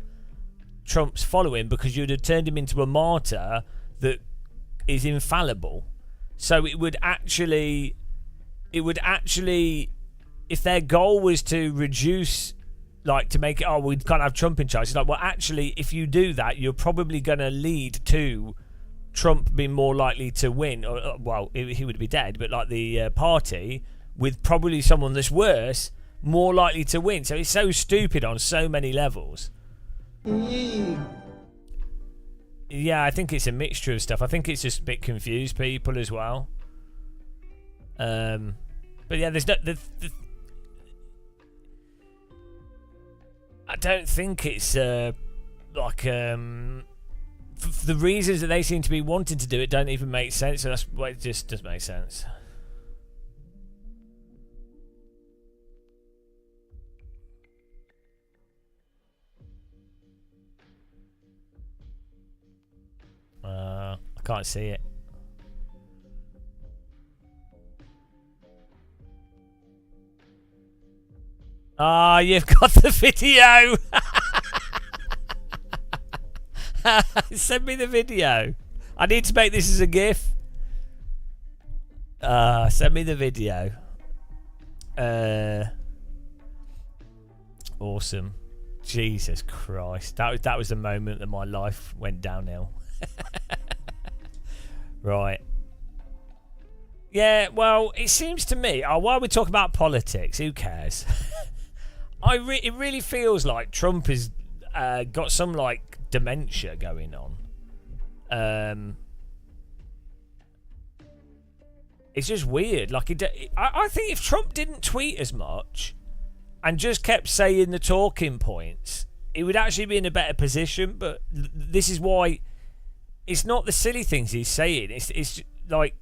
Trump's following, because you'd have turned him into a martyr that is infallible. So it would actually, if their goal was to reduce like to make it, we can't have Trump in charge. It's like, well, actually, if you do that, you're probably going to lead to Trump being more likely to win. Or, well, he would be dead, but like the party with probably someone that's worse, more likely to win. So it's so stupid on so many levels. Yeah, I think it's a mixture of stuff. I think it's just a bit confused people as well. But yeah, there's no... I don't think it's the reasons that they seem to be wanting to do it don't even make sense. So that's why it just doesn't make sense. I can't see it. Ah, you've got the video. Send me the video. I need to make this as a GIF. Send me the video. Awesome. Jesus Christ. That was the moment that my life went downhill. Right. Yeah, well, it seems to me, while we talk about politics, who cares? It really feels like Trump has got some like dementia going on. It's just weird. Like I think if Trump didn't tweet as much and just kept saying the talking points, he would actually be in a better position. But this is why it's not the silly things he's saying. It's like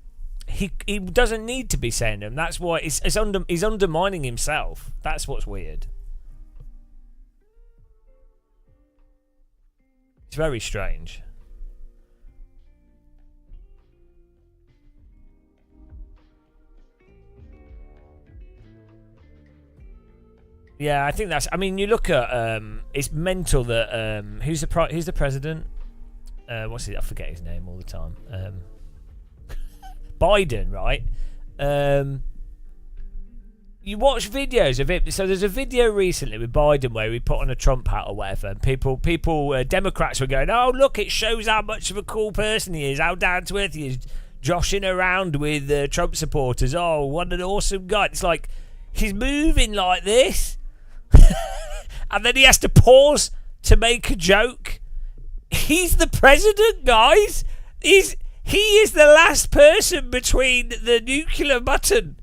he doesn't need to be saying them. That's why he's undermining himself. That's what's weird. It's very strange. Yeah, I think that's. I mean, you look at it's mental that who's the president? What's it? I forget his name all the time. Biden, right? You watch videos of it. So there's a video recently with Biden where he put on a Trump hat or whatever, and people, Democrats were going, "Oh, look, it shows how much of a cool person he is, how down to earth he is, joshing around with Trump supporters. Oh, what an awesome guy!" It's like he's moving like this, and then he has to pause to make a joke. He's the president, guys. He is the last person between the nuclear button.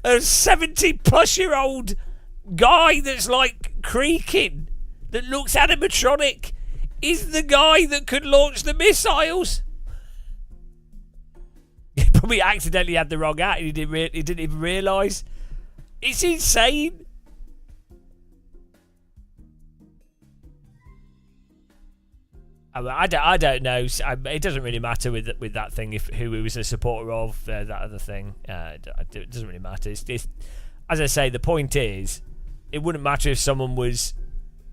A 70-plus-year-old guy that's like creaking, that looks animatronic, is the guy that could launch the missiles. He probably accidentally had the wrong hat and he didn't even realise. It's insane. I don't know. It doesn't really matter with that thing if who he was a supporter of. That other thing, it doesn't really matter. It's, as I say, the point is, it wouldn't matter if someone was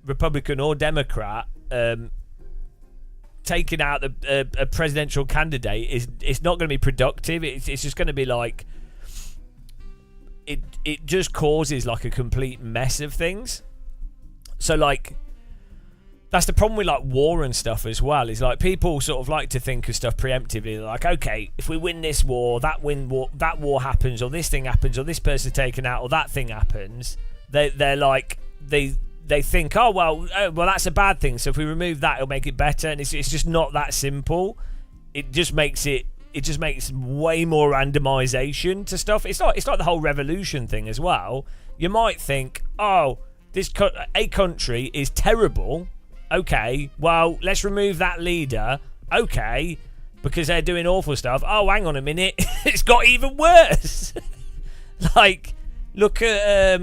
Republican or Democrat. Taking out a presidential candidate it's not going to be productive. It's just going to be like it just causes like a complete mess of things. So like. That's the problem with like war and stuff as well. Is like people sort of like to think of stuff preemptively. They're like, okay, if we win this war, that war happens, or this thing happens, or this person's taken out, or that thing happens. They're like they think, oh well, that's a bad thing. So if we remove that, it'll make it better. And it's just not that simple. It just makes way more randomization to stuff. It's like the whole revolution thing as well. You might think, oh, a country is terrible. Okay, well, let's remove that leader. Okay, because they're doing awful stuff. Oh, hang on a minute. It's got even worse. Like, look at,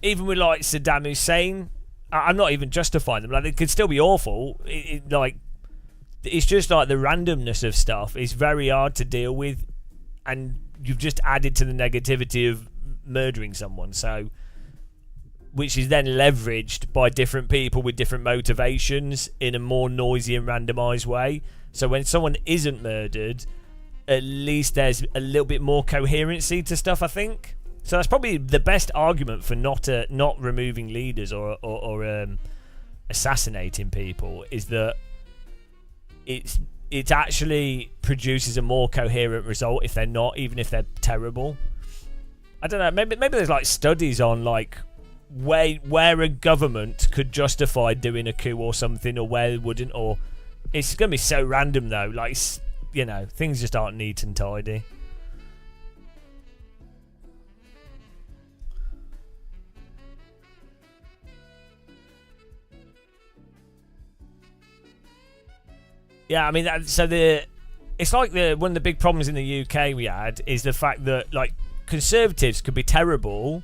even with, like, Saddam Hussein. I'm not even justifying them. Like, it could still be awful. It's just, like, the randomness of stuff is very hard to deal with. And you've just added to the negativity of murdering someone. So... which is then leveraged by different people with different motivations in a more noisy and randomised way. So when someone isn't murdered, at least there's a little bit more coherency to stuff, I think. So that's probably the best argument for not removing leaders or assassinating people, is that it actually produces a more coherent result if they're not, even if they're terrible. I don't know. Maybe there's like studies on like where a government could justify doing a coup or something, or where it wouldn't. Or it's gonna be so random though. Like, you know, things just aren't neat and tidy. Yeah, I mean, it's like one of the big problems in the UK we had is the fact that like Conservatives could be terrible,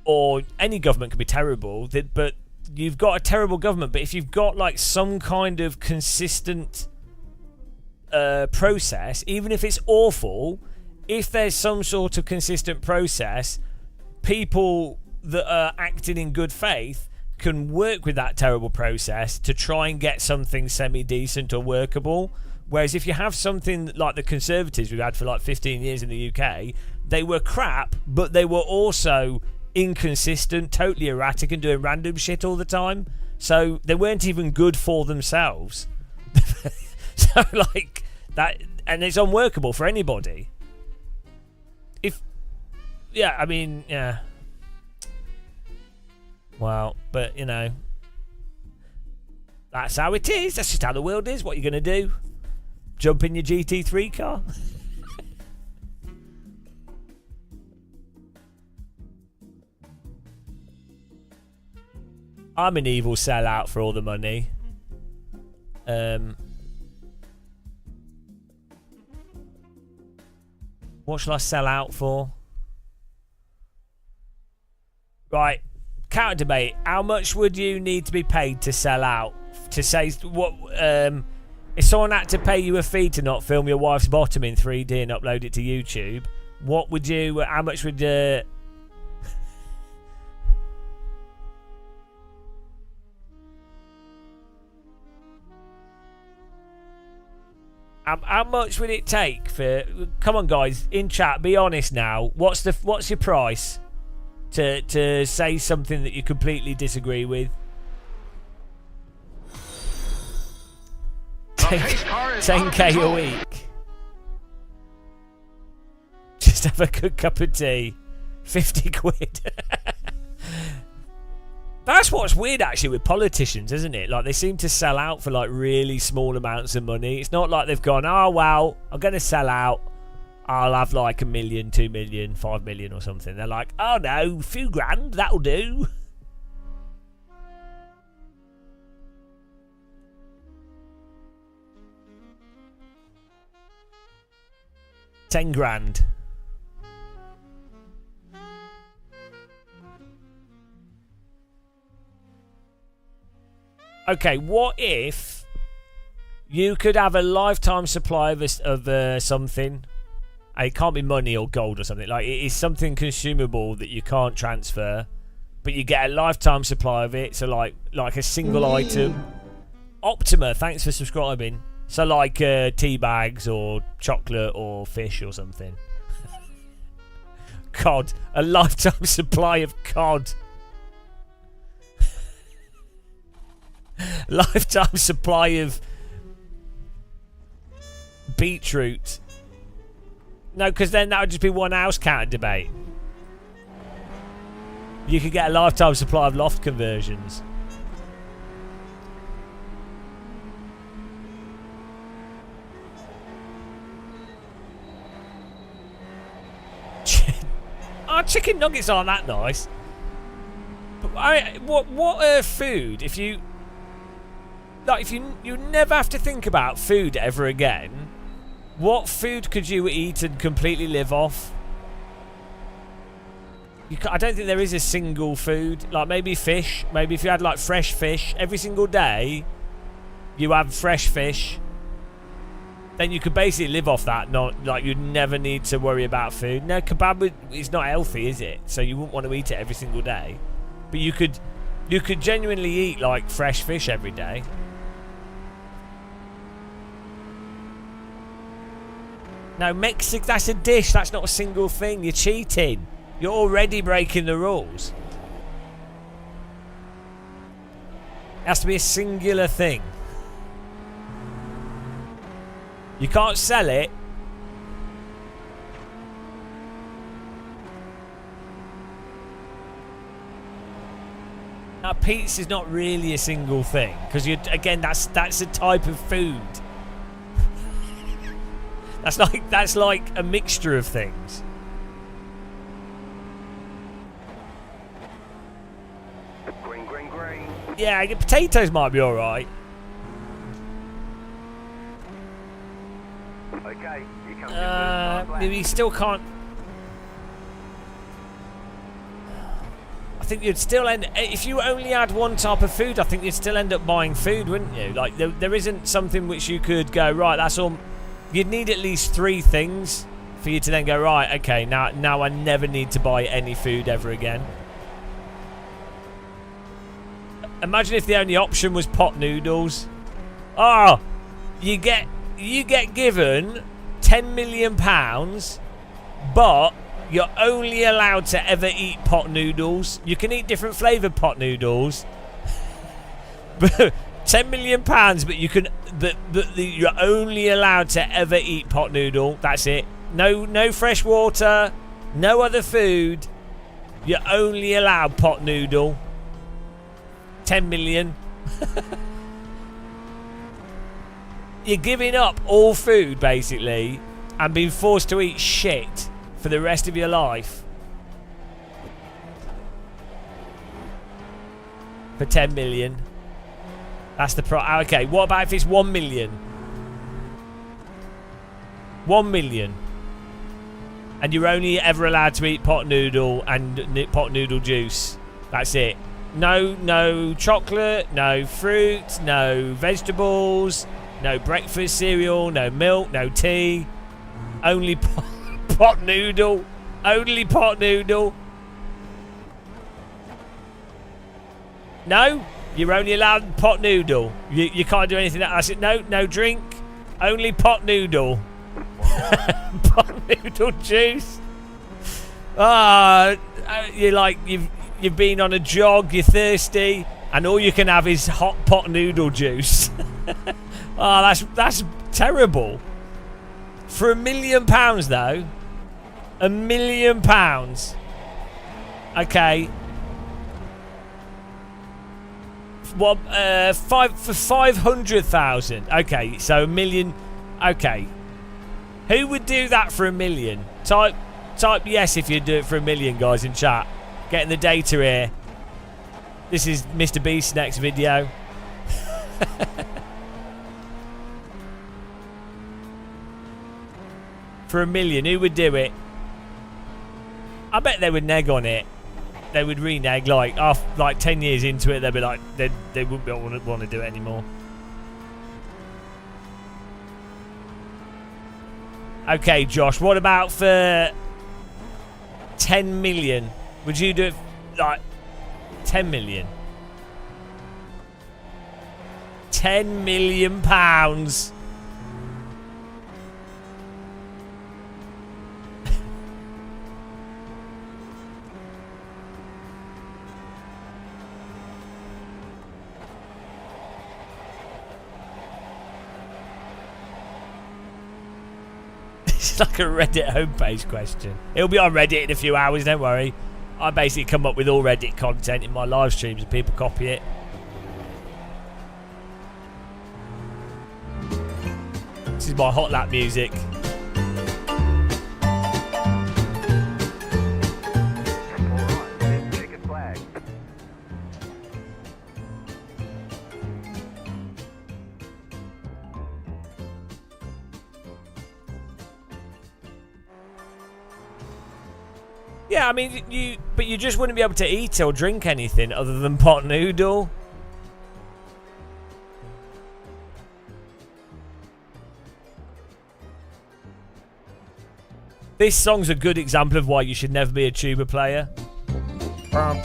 or any government could be terrible, but you've got a terrible government. But if you've got like some kind of consistent process, even if it's awful, if there's some sort of consistent process, people that are acting in good faith can work with that terrible process to try and get something semi-decent or workable. Whereas if you have something like the Conservatives we've had for like 15 years in the UK, they were crap, but they were also inconsistent, totally erratic, and doing random shit all the time. So they weren't even good for themselves. So like that, and it's unworkable for anybody. Yeah. Well, but, you know, that's how it is. That's just how the world is. What are you going to do? Jump in your GT3 car? I'm an evil sellout for all the money. What shall I sell out for? Right. Counter debate. How much would you need to be paid to sell out? To say what? If someone had to pay you a fee to not film your wife's bottom in 3D and upload it to YouTube, what would you? How much would? How much would it take for? Come on, guys, in chat, be honest now. What's your price? To say something that you completely disagree with. 10k a week. Just have a good cup of tea. 50 quid. That's what's weird actually with politicians, isn't it? Like, they seem to sell out for like really small amounts of money. It's not like they've gone, oh wow, I'm going to sell out. I'll have like 1 million, 2 million, 5 million or something. They're like, oh no, a few grand, that'll do. £10,000. Okay, what if you could have a lifetime supply of something? It can't be money or gold or something. Like, it is something consumable that you can't transfer, but you get a lifetime supply of it. So like a single item. Optima, thanks for subscribing. So like tea bags or chocolate or fish or something. Cod. A lifetime supply of cod. Lifetime supply of beetroot. No, because then that would just be one house counter debate. You could get a lifetime supply of loft conversions. Oh, chicken nuggets aren't that nice. But what food, if you never have to think about food ever again, what food could you eat and completely live off? I don't think there is a single food. Like, maybe fish. Maybe if you had like fresh fish every single day, you have fresh fish, then you could basically live off that. Not like you'd never need to worry about food. No, kebab is not healthy, is it? So you wouldn't want to eat it every single day. But you could genuinely eat like fresh fish every day. No, Mexican, that's a dish. That's not a single thing. You're cheating. You're already breaking the rules. It has to be a singular thing. You can't sell it. Now, pizza's not really a single thing because you again that's a type of food. That's like a mixture of things. Green, green, green. Yeah, potatoes might be all right. Okay, here comes your first You still can't. I think you'd still end if you only had one type of food. I think you'd still end up buying food, wouldn't you? Like there isn't something which you could go right. That's all. You'd need at least 3 things for you to then go right. Okay, now I never need to buy any food ever again. Imagine if the only option was pot noodles. Oh, you get given £10 million, but you're only allowed to ever eat pot noodles. You can eat different flavoured pot noodles. But £10 million, but you can. You're only allowed to ever eat pot noodle. That's it. No fresh water. No other food. You're only allowed pot noodle. 10 million. You're giving up all food basically, and being forced to eat shit for the rest of your life. For 10 million. That's the price. Okay, what about if it's 1 million? 1 million. And you're only ever allowed to eat pot noodle and pot noodle juice. That's it. No chocolate, no fruit, no vegetables, no breakfast cereal, no milk, no tea. Only pot noodle. Only pot noodle. No? You're only allowed pot noodle. You can't do anything else. No drink. Only pot noodle. Pot noodle juice. You're like you've been on a jog. You're thirsty, and all you can have is hot pot noodle juice. That's terrible. For £1 million though. £1 million. Okay. What? For 500,000. Okay, so 1 million. Okay, who would do that for 1 million? Type yes if you do it for 1 million, guys, in chat. Getting the data here. This is Mr. Beast's next video. For 1 million, who would do it? I bet they would neg on it. They would renege like 10 years into it. They'd be like they wouldn't want to do it anymore. Okay, Josh, what about for 10 million? Would you do it like 10 million? 10 million pounds. It's like a Reddit homepage question. It'll be on Reddit in a few hours, don't worry. I basically come up with all Reddit content in my live streams and people copy it. This is my hot lap music. Yeah, I mean, you just wouldn't be able to eat or drink anything other than pot noodle. This song's a good example of why you should never be a tuba player. Bum.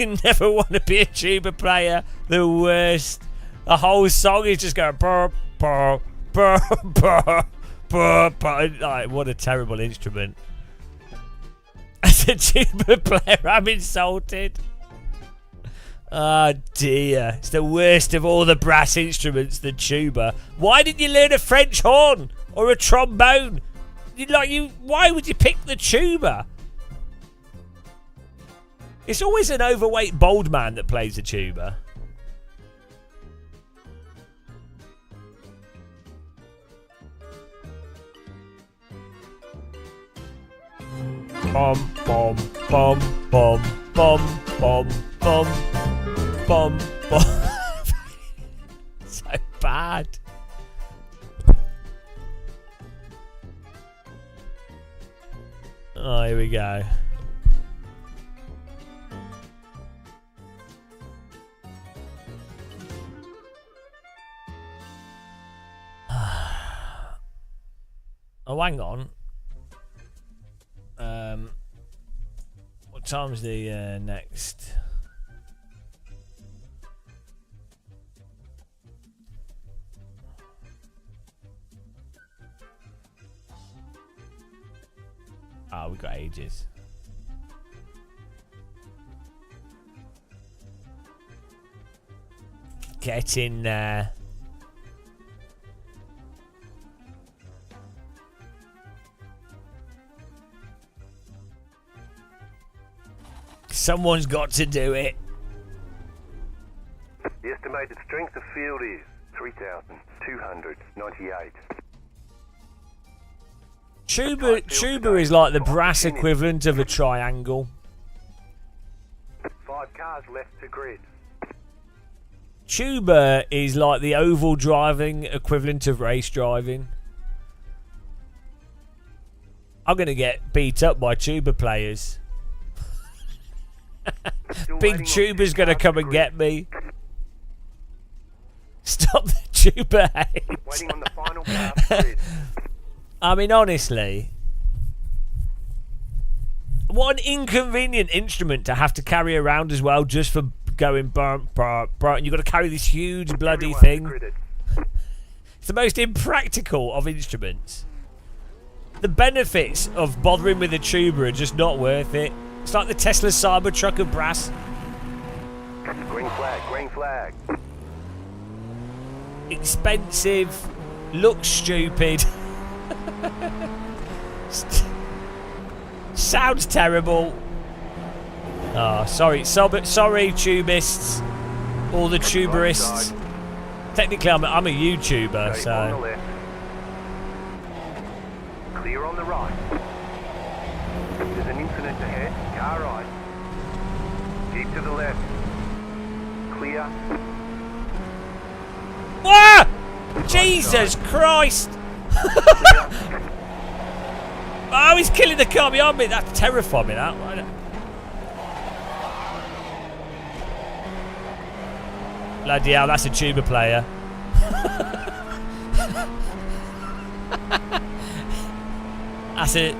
You never want to be a tuba player. The worst. The whole song is just going burr, burr, burr, burr, burr, burr. Like, what a terrible instrument. As a tuba player, I'm insulted. Oh dear. It's the worst of all the brass instruments, the tuba. Why didn't you learn a French horn or a trombone? Why would you pick the tuba? It's always an overweight bald man that plays the tuba. Bum bum bum bum bum bum bum bum bum. So bad. Oh, here we go. Oh, hang on. What time's the next? Ah, we've got ages. Get in there. Someone's got to do it. The estimated strength of field is 3,298. Tuba is like the brass equivalent of a triangle. 5 cars left to grid. Tuba is like the oval driving equivalent of race driving. I'm going to get beat up by tuba players. Big tuba's going to come and get me. Stop the tuba hate. Waiting on the final car grid. I mean, honestly, what an inconvenient instrument to have to carry around as well, just for going burnt, and you've got to carry this huge bloody thing. It's the most impractical of instruments. The benefits of bothering with a tuba are just not worth it. It's like the Tesla Cybertruck of brass. Green flag, green flag. Expensive, looks stupid. Sounds terrible. Oh, sorry, tubists, all the tuberists. Technically, I'm a YouTuber, Okay, so. on the left. Clear on the right. There's an incident ahead. Car right. Keep to the left. Clear. Ah! Jesus Christ! Oh, he's killing the car behind me. That's terrifying me, that. Bloody hell, that's a tuba player.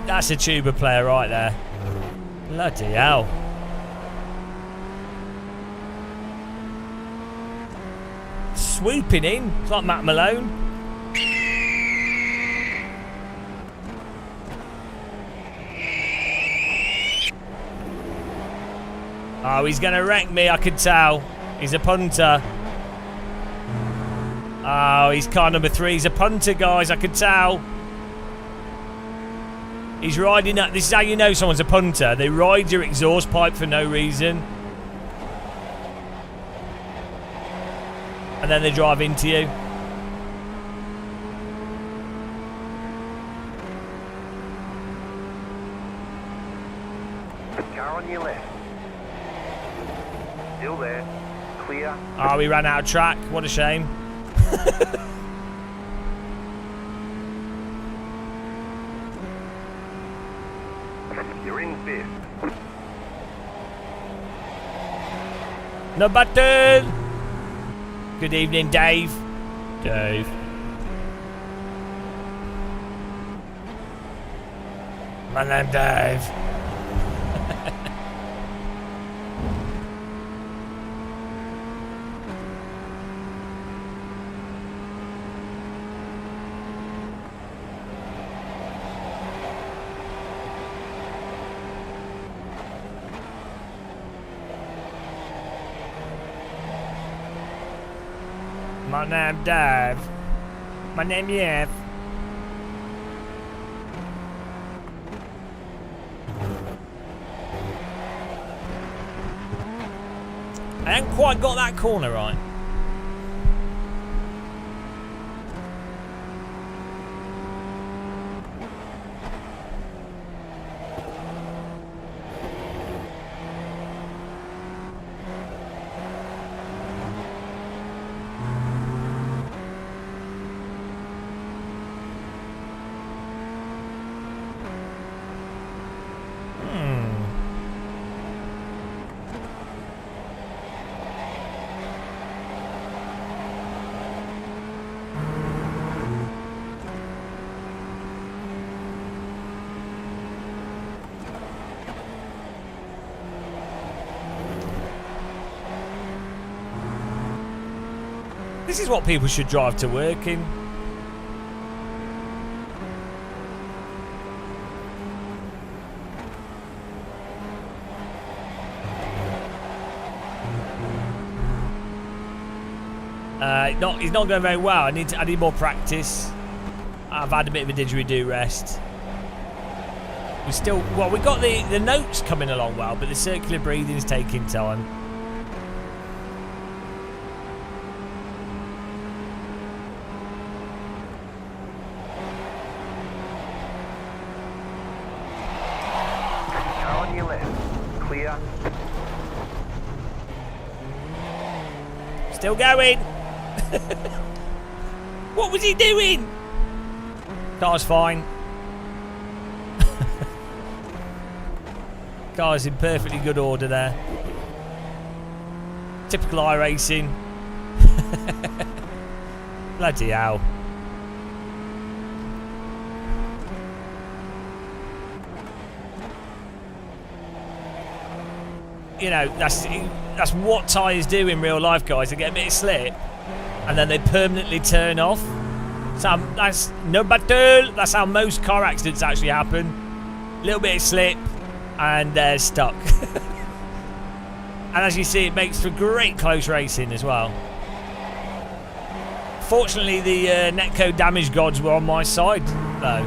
That's a tuba player right there. Bloody hell. Swooping in. It's like Matt Malone. Oh, he's going to wreck me, I can tell. He's a punter. Oh, he's car number 3. He's a punter, guys, I can tell. He's riding up. This is how you know someone's a punter. They ride your exhaust pipe for no reason. And then they drive into you. Car on your left. Still there. Clear. Oh, we ran out of track. What a shame. You're in 5th. No button. Good evening, Dave. Dave. My name's Dave. My name Dave. My name Yev. I haven't quite got that corner right. This is what people should drive to work in. He's not going very well. I need more practice. I've had a bit of a didgeridoo rest. We got the notes coming along well, but the circular breathing's taking time. Car on your left. Clear. Still going. What was he doing? Car's fine. Car's in perfectly good order there. Typical iRacing. Bloody hell. You know, that's what tyres do in real life, guys. They get a bit of slip and then they permanently turn off. So that's number 2. That's how most car accidents actually happen. A little bit of slip and they're stuck. And as you see, it makes for great close racing as well. Fortunately, the netcode damage gods were on my side, though.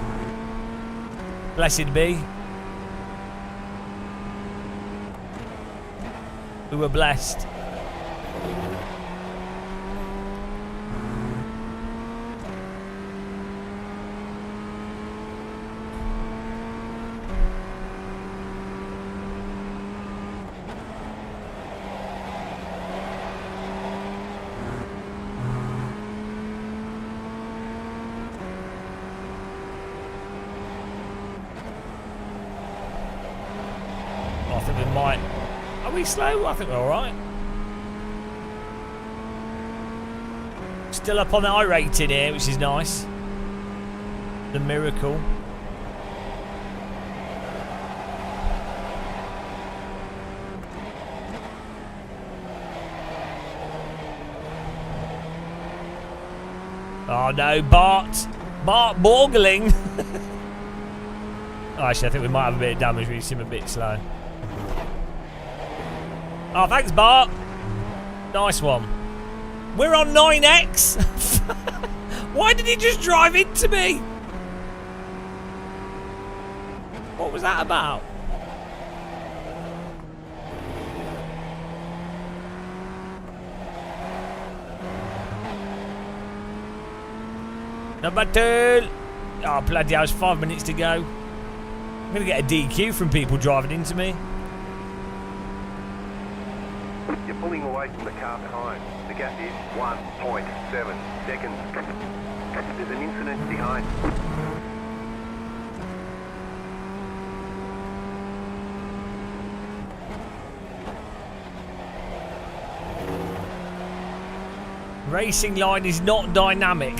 Blessed be. We were blessed. I think we might. Are we slow? I think we're alright. Still up on the I rating here, which is nice. The miracle. Oh no, Bart! Bart Borgling! Oh, actually, I think we might have a bit of damage. We seem a bit slow. Oh, thanks, Bart. Nice one. We're on 9X. Why did he just drive into me? What was that about? Number 2. Oh, bloody hell, it's 5 minutes to go. I'm going to get a DQ from people driving into me. You're pulling away from the car behind. The gap is 1.7 seconds. There's an incident behind. Racing line is not dynamic.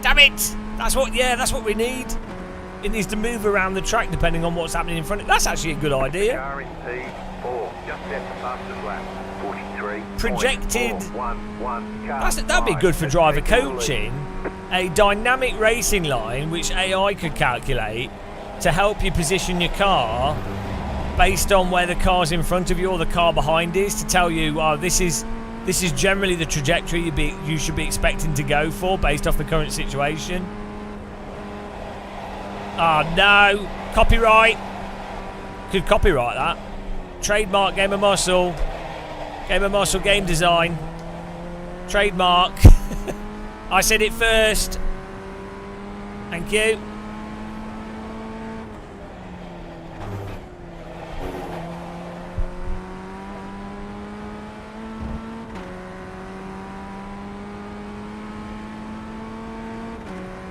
Damn it! That's what we need. It needs to move around the track depending on what's happening in front of it. That's actually a good idea. Car in P4, just set the fastest lap. 43. Projected. 411. That'd be good for driver coaching. A dynamic racing line which AI could calculate to help you position your car based on where the car's in front of you or the car behind is, to tell you, oh, this is this is generally the trajectory you should be expecting to go for based off the current situation. Oh no, copyright. Could copyright that. Trademark Game of Muscle. Game of Muscle game design. Trademark. I said it first. Thank you.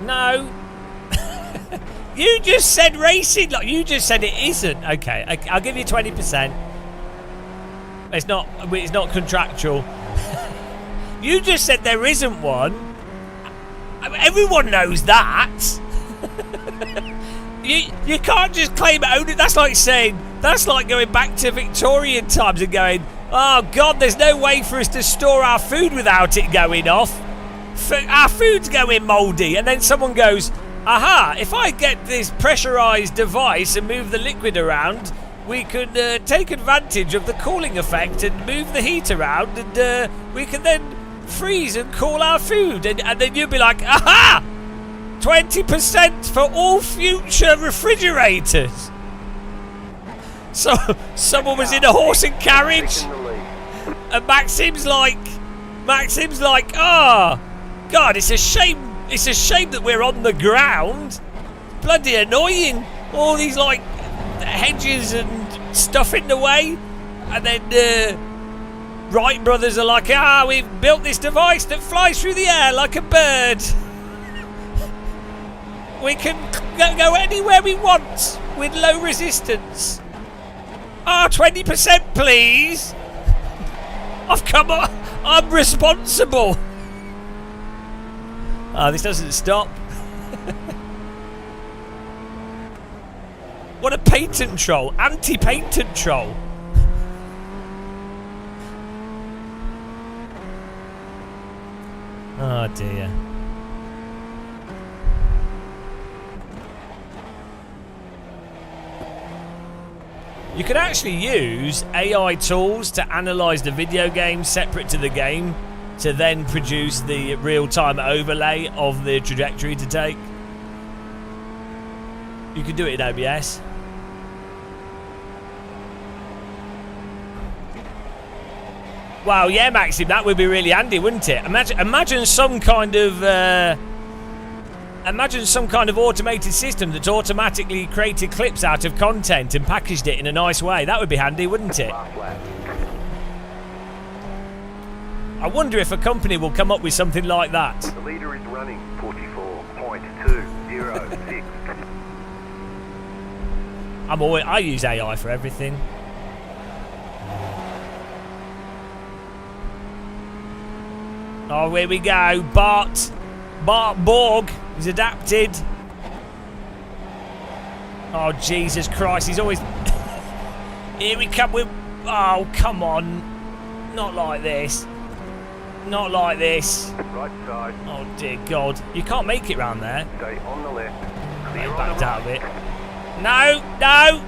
No. You just said racing. Like you just said it isn't. Okay, I'll give you 20%. It's not contractual. You just said there isn't one. I mean, everyone knows that. You can't just claim it only. That's like going back to Victorian times and going, oh God, there's no way for us to store our food without it going off. Our food's going mouldy, and then someone goes, aha, if I get this pressurized device and move the liquid around, we could take advantage of the cooling effect and move the heat around, and we can then freeze and cool our food. And then you'd be like, aha, 20% for all future refrigerators. So someone was in a horse and carriage, and Maxim's like, oh God, it's a shame that we're on the ground. Bloody annoying. All these like hedges and stuff in the way. And then Wright brothers are like, we've built this device that flies through the air like a bird. We can go anywhere we want with low resistance. 20% please. I've come on. I'm responsible. This doesn't stop. What a patent troll. Anti-patent troll. Oh dear. You could actually use AI tools to analyze the video game separate to the game to then produce the real-time overlay of the trajectory to take. You could do it in OBS. Wow, yeah, Maxim, that would be really handy, wouldn't it? Imagine some kind of automated system that automatically created clips out of content and packaged it in a nice way. That would be handy, wouldn't it? I wonder if a company will come up with something like that. The leader is running 44.206. I use AI for everything. Oh, here we go. Bart Borg is adapted. Oh, Jesus Christ. He's always... Here we come with... Oh, come on. Not like this. Not like this. Right side. Oh, dear God. You can't make it round there. Stay on the left. Clear on Backed the out of right. it. No, no.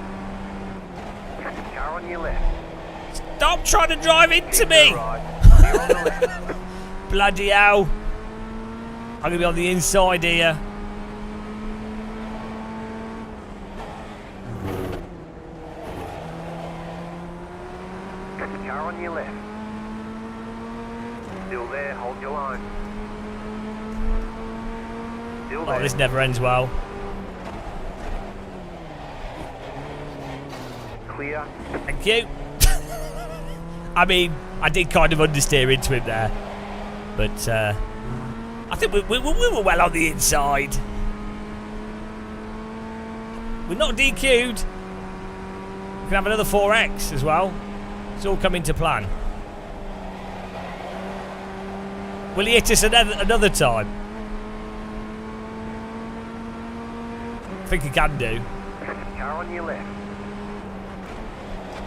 Car on your left. Stop trying to drive into me. Right. Clear on the left. Bloody hell. I'm going to be on the inside here. Car on your left. Still there, hold your line. Still there. Oh, this never ends well. Clear. Thank you. I mean, I did kind of understeer into him there. But I think we were well on the inside. We're not DQ'd. We can have another 4X as well. It's all coming to plan. Will he hit us another time? I think he can do. Car on your left.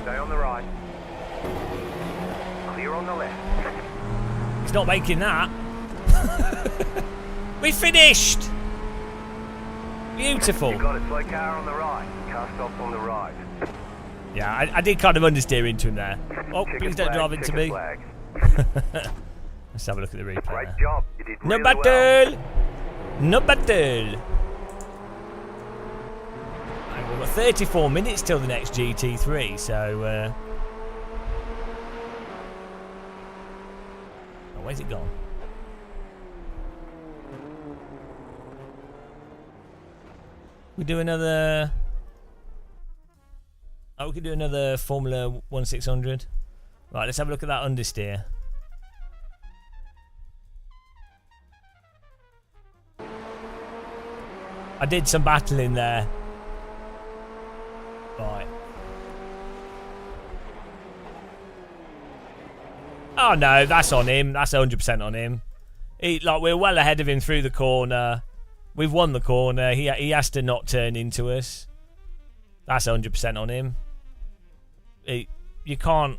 Stay on the right. Clear on the left. He's not making that. We finished. Beautiful. You got a slow car on the right. Car stops on the right. Yeah, I did kind of understeer into him there. Oh, Check please a don't flag, drive into check a me. flag. Let's have a look at the replay. Great Now. job. You did No really battle! well. No battle! And we've got 34 minutes till the next GT3, so... Oh, where's it gone? We do another... Oh, we could do another Formula 1600. Right, let's have a look at that understeer. I did some battling there. Right. Oh no, that's on him. That's 100% on him. We're well ahead of him through the corner. We've won the corner. He has to not turn into us. That's 100% on him. You can't.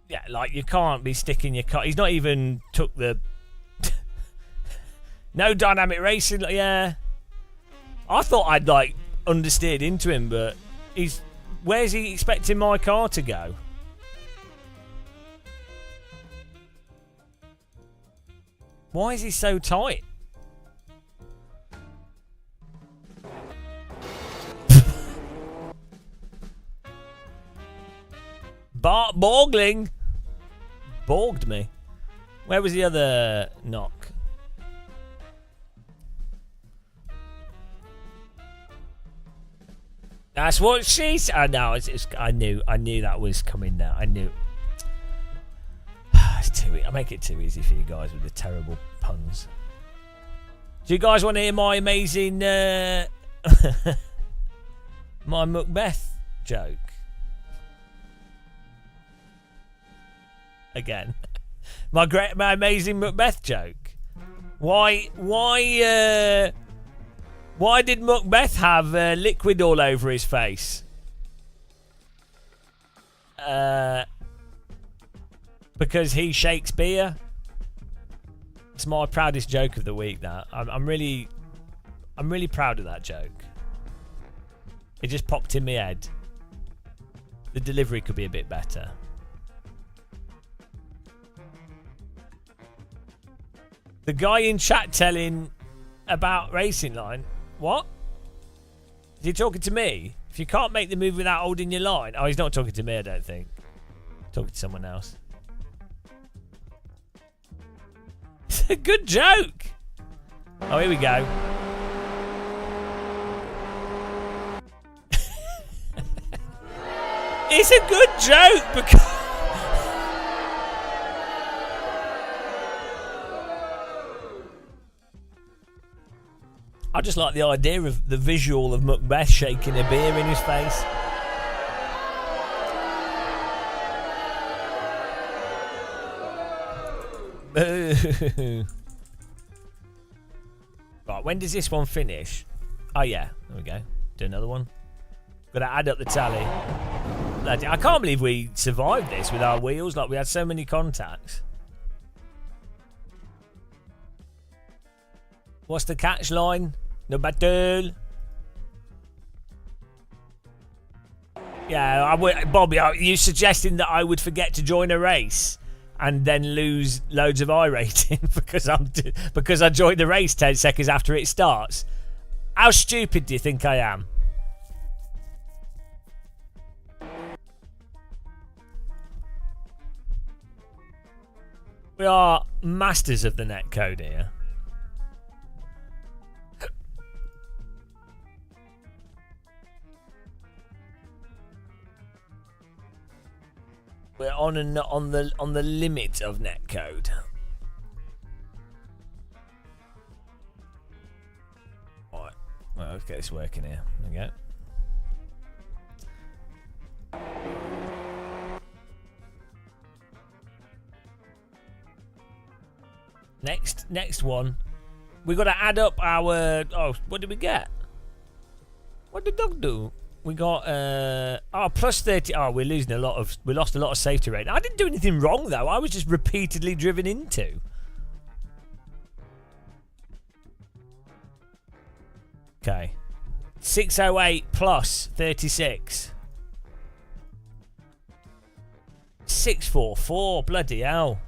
Yeah, like you can't be sticking your car. He's not even took the. No dynamic racing. Yeah, I thought I'd like understeered into him, but he's. Where's he expecting my car to go? Why is he so tight? Bart Borgling borged me. Where was the other knock? That's what she said. I know. I knew that was coming now. I knew. It's too. I make it too easy for you guys with the terrible puns. Do you guys want to hear my amazing, my Macbeth joke? Again, my amazing Macbeth joke. Why did Macbeth have liquid all over his face? Because he's Shakespeare. It's my proudest joke of the week. That I'm really proud of that joke. It just popped in my head. The delivery could be a bit better. The guy in chat telling about Racing Line. What? Is he talking to me? If you can't make the move without holding your line. Oh, he's not talking to me, I don't think. Talking to someone else. It's a good joke. Oh, here we go. It's a good joke because... I just like the idea of the visual of Macbeth shaking a beer in his face. Right, when does this one finish? Oh yeah, there we go. Do another one. Gotta add up the tally. I can't believe we survived this with our wheels. Like, we had so many contacts. What's the catch line? No battle. Yeah, Bobby, are you suggesting that I would forget to join a race and then lose loads of I rating because I joined the race 10 seconds after it starts? How stupid do you think I am? We are masters of the netcode here. We're on the limit of netcode. Alright, well, let's get this working here. There we go. Next one. We got to add up our. Oh, what did we get? What did Doug do? We got plus 30. Oh, we lost a lot of safety rating. I didn't do anything wrong though. I was just repeatedly driven into. Okay. 608 plus 36. 644. Bloody hell.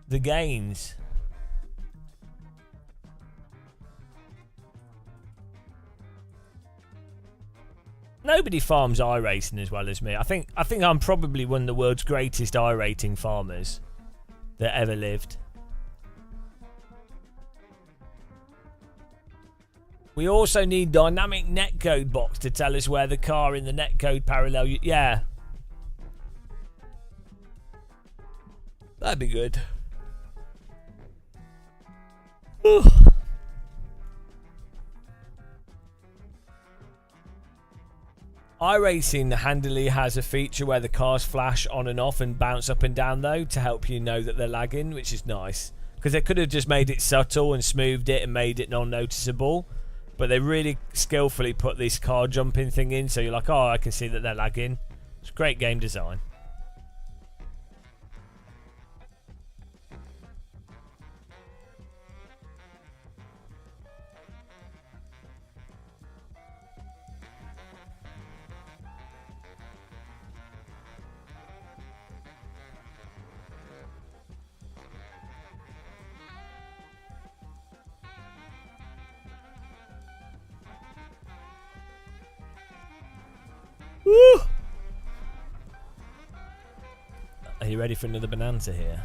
The gains. Nobody farms iRacing as well as me. I think I'm probably one of the world's greatest iRating farmers that ever lived. We also need dynamic netcode box to tell us where the car in the netcode parallel. Yeah. That'd be good. Whew. iRacing handily has a feature where the cars flash on and off and bounce up and down though to help you know that they're lagging, which is nice. Because they could have just made it subtle and smoothed it and made it non-noticeable. But they really skillfully put this car jumping thing in so you're like, oh, I can see that they're lagging. It's great game design. Woo! Are you ready for another bonanza here?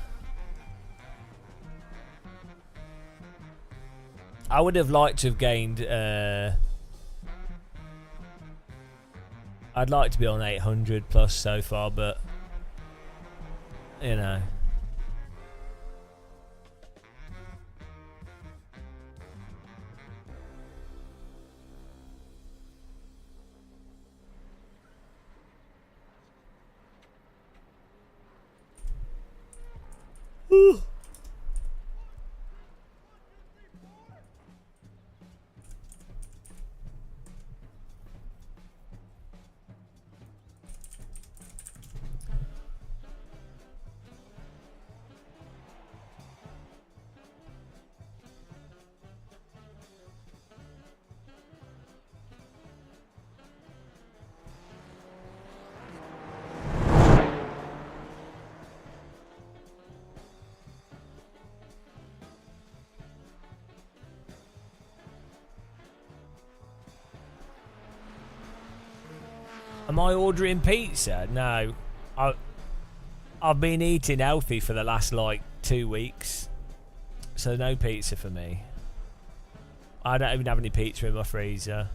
I would have liked to have gained I'd like to be on 800 plus so far, but you know. Whew. Am I ordering pizza? No. I've been eating healthy for the last like 2 weeks. So no pizza for me. I don't even have any pizza in my freezer.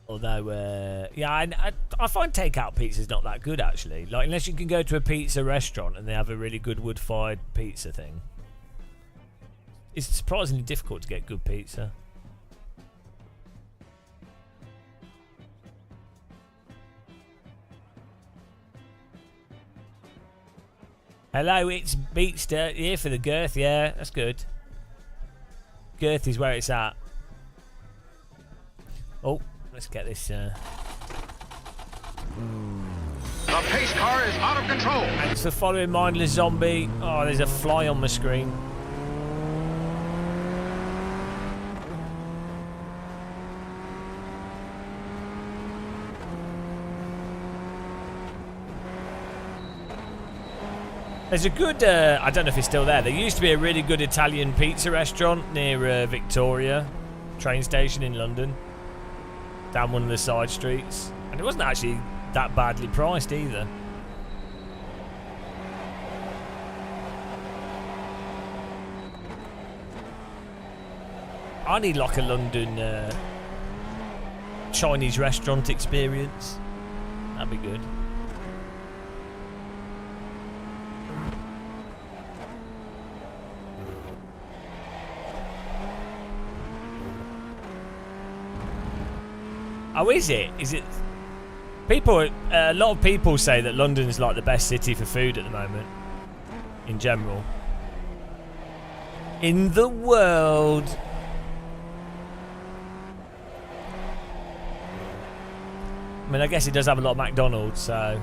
Although, yeah, I find takeout pizza's not that good actually. Like, unless you can go to a pizza restaurant and they have a really good wood-fired pizza thing. It's surprisingly difficult to get good pizza. Hello, it's Beatster here for the girth. Yeah, that's good. Girth is where it's at. Oh, let's get this. The pace car is out of control. Thanks for following Mindless Zombie. Oh, there's a fly on my screen. There's a good, I don't know if it's still there. There used to be a really good Italian pizza restaurant near Victoria train station in London. Down one of the side streets. And it wasn't actually that badly priced either. I need like a London Chinese restaurant experience. That'd be good. Oh, is it? Is it? People, a lot of people say that London's like the best city for food at the moment. In general. In the world. I mean, I guess it does have a lot of McDonald's, so.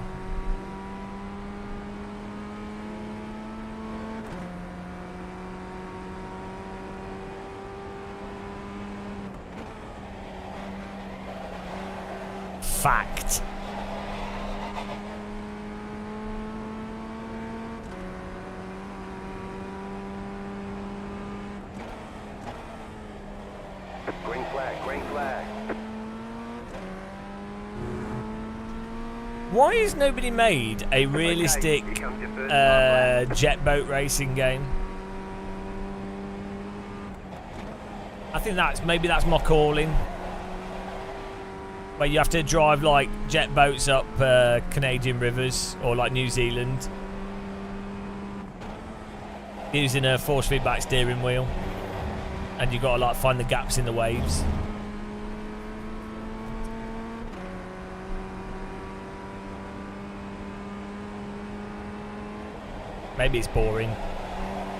fact. Green flag, green flag. Why has nobody made a realistic jet boat racing game? I think maybe that's my calling. Where you have to drive like jet boats up Canadian rivers or like New Zealand using a force feedback steering wheel, and you got to like find the gaps in the waves. Maybe it's boring.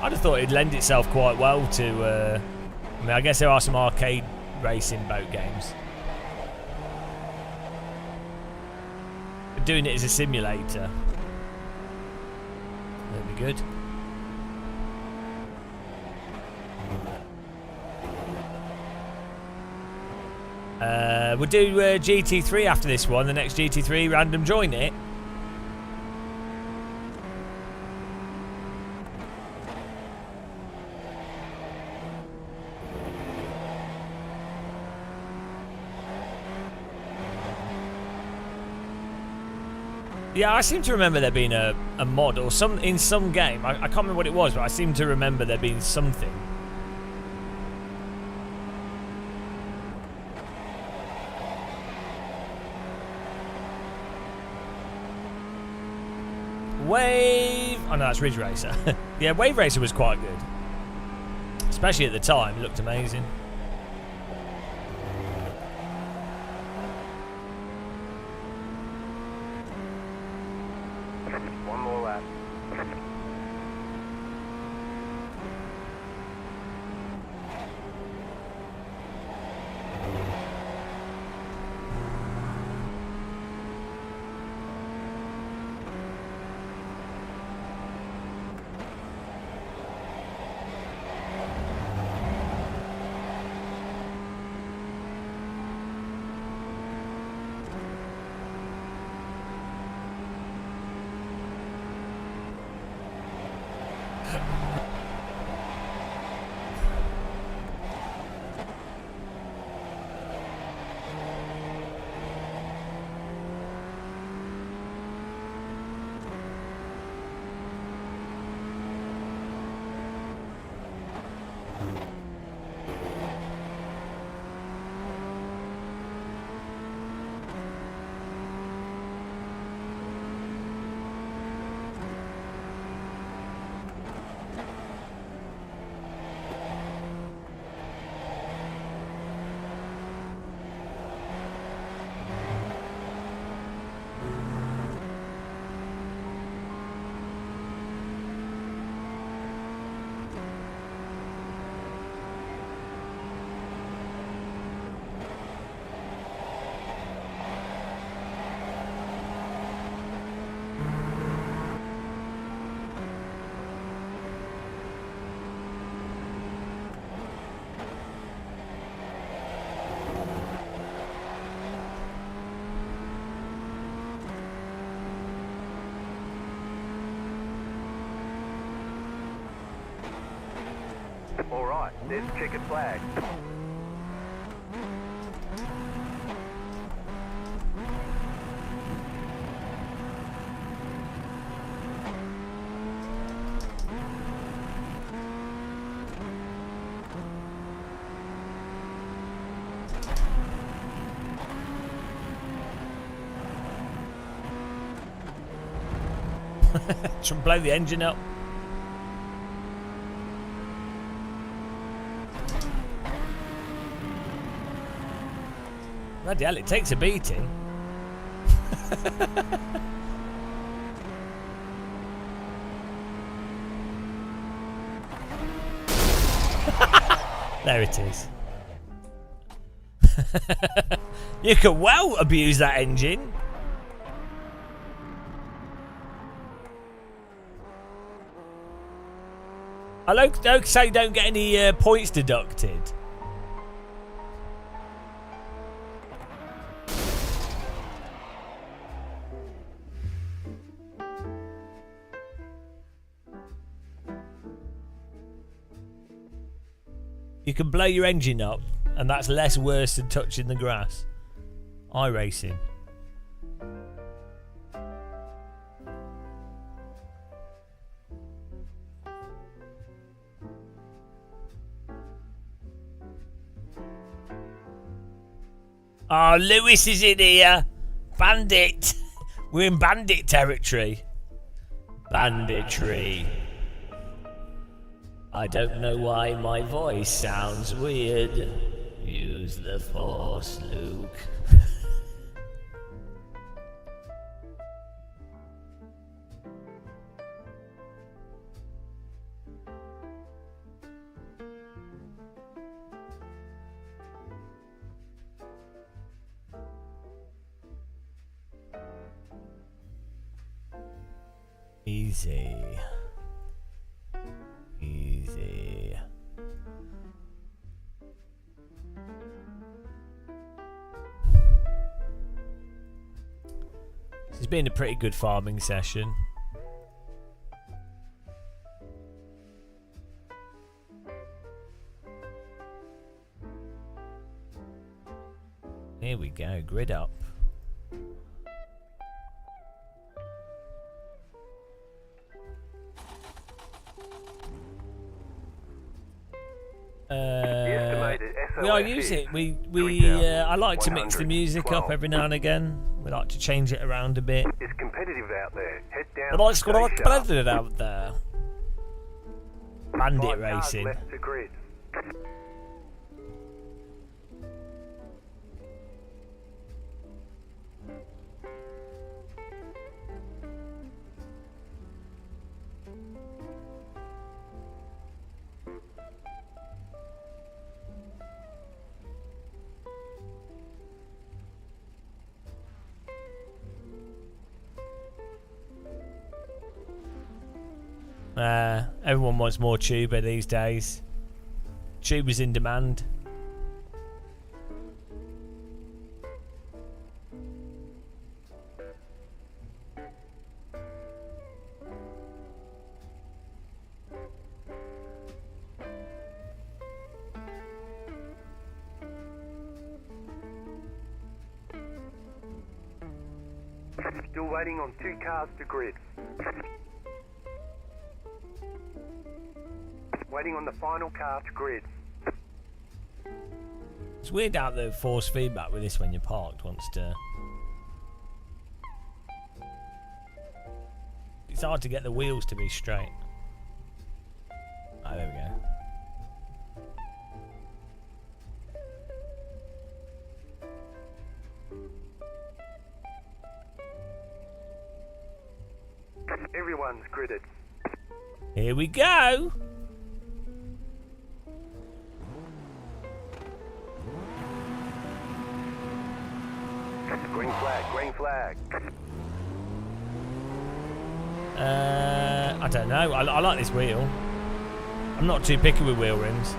I'd have thought it'd lend itself quite well to. I mean, I guess there are some arcade racing boat games. But doing it as a simulator, that'd be good. We'll do GT3 after this one. The next GT3 random join it. Yeah, I seem to remember there being a mod or in some game. I can't remember what it was, but I seem to remember there being something. Wave. Oh no, that's Ridge Racer. Yeah, Wave Racer was quite good, especially at the time. It looked amazing. One more lap. All right, there's a checkered flag. Should blow the engine up. Bloody hell, it takes a beating. There it is. You could well abuse that engine. I like say you don't get any points deducted. You can blow your engine up, and that's less worse than touching the grass. iRacing. Oh, Lewis is in here. Bandit. We're in bandit territory. Banditry. I don't know why my voice sounds weird. Use the Force, Luke. Easy. Easy. This has been a pretty good farming session. Here we go, grid up. We are using I like to mix the music up every now and again. We like to change it around a bit. It's competitive out there. Head down. I like stay to sharp. it out there. Bandit 5 cars racing. left to grid. Everyone wants more tuba these days. Tuba's in demand. Still waiting on 2 cars to grid. Waiting on the final car to grid. It's weird how the force feedback with this when you're parked wants to... It's hard to get the wheels to be straight. Oh, there we go. Everyone's gridded. Here we go. Green flag, green flag. I don't know. I like this wheel. I'm not too picky with wheel rims.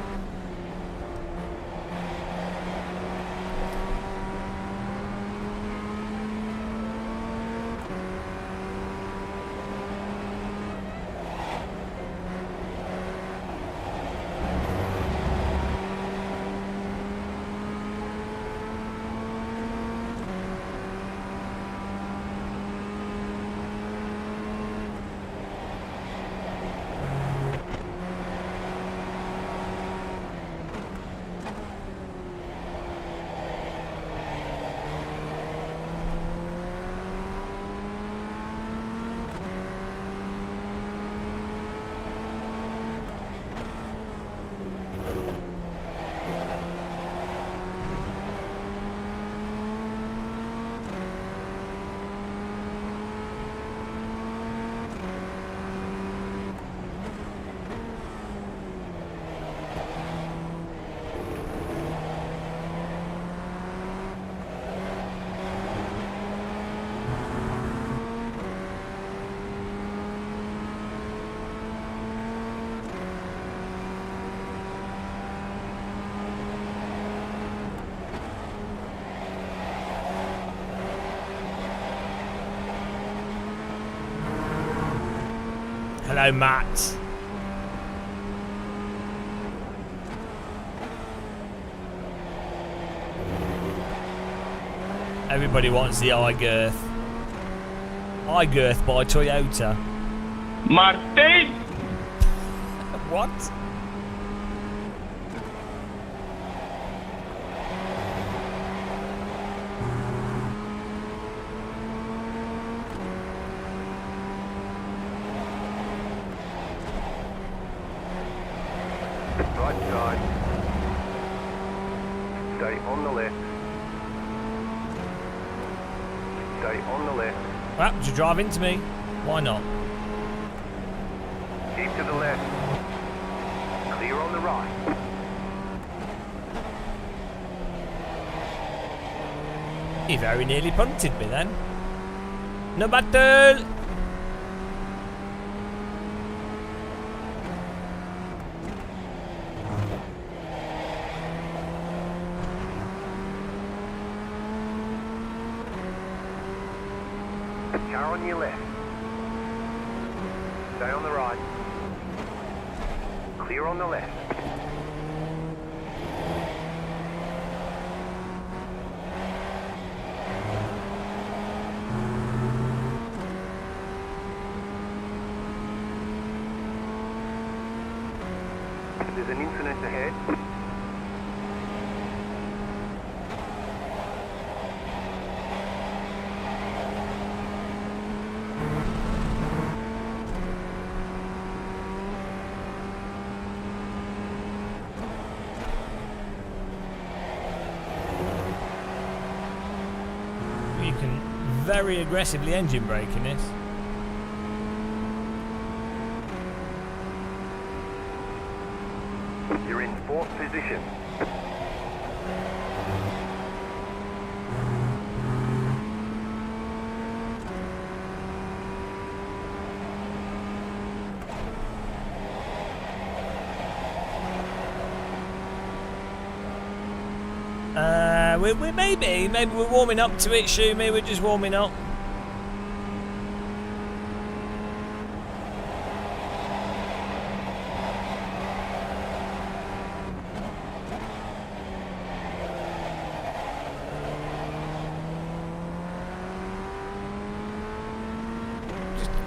Hello, Matt. Everybody wants the iGirth. iGirth by Toyota. Martin! What? Right side. Stay on the left. Stay on the left. Well, you drive into me. Why not? Keep to the left. Clear on the right. He very nearly punted me then. No battle! Car on your left. Stay on the right. Clear on the left. There's an incident ahead. You can very aggressively engine brake in this. You're in fourth position. We maybe we're warming up to it, Shumi. We're just warming up.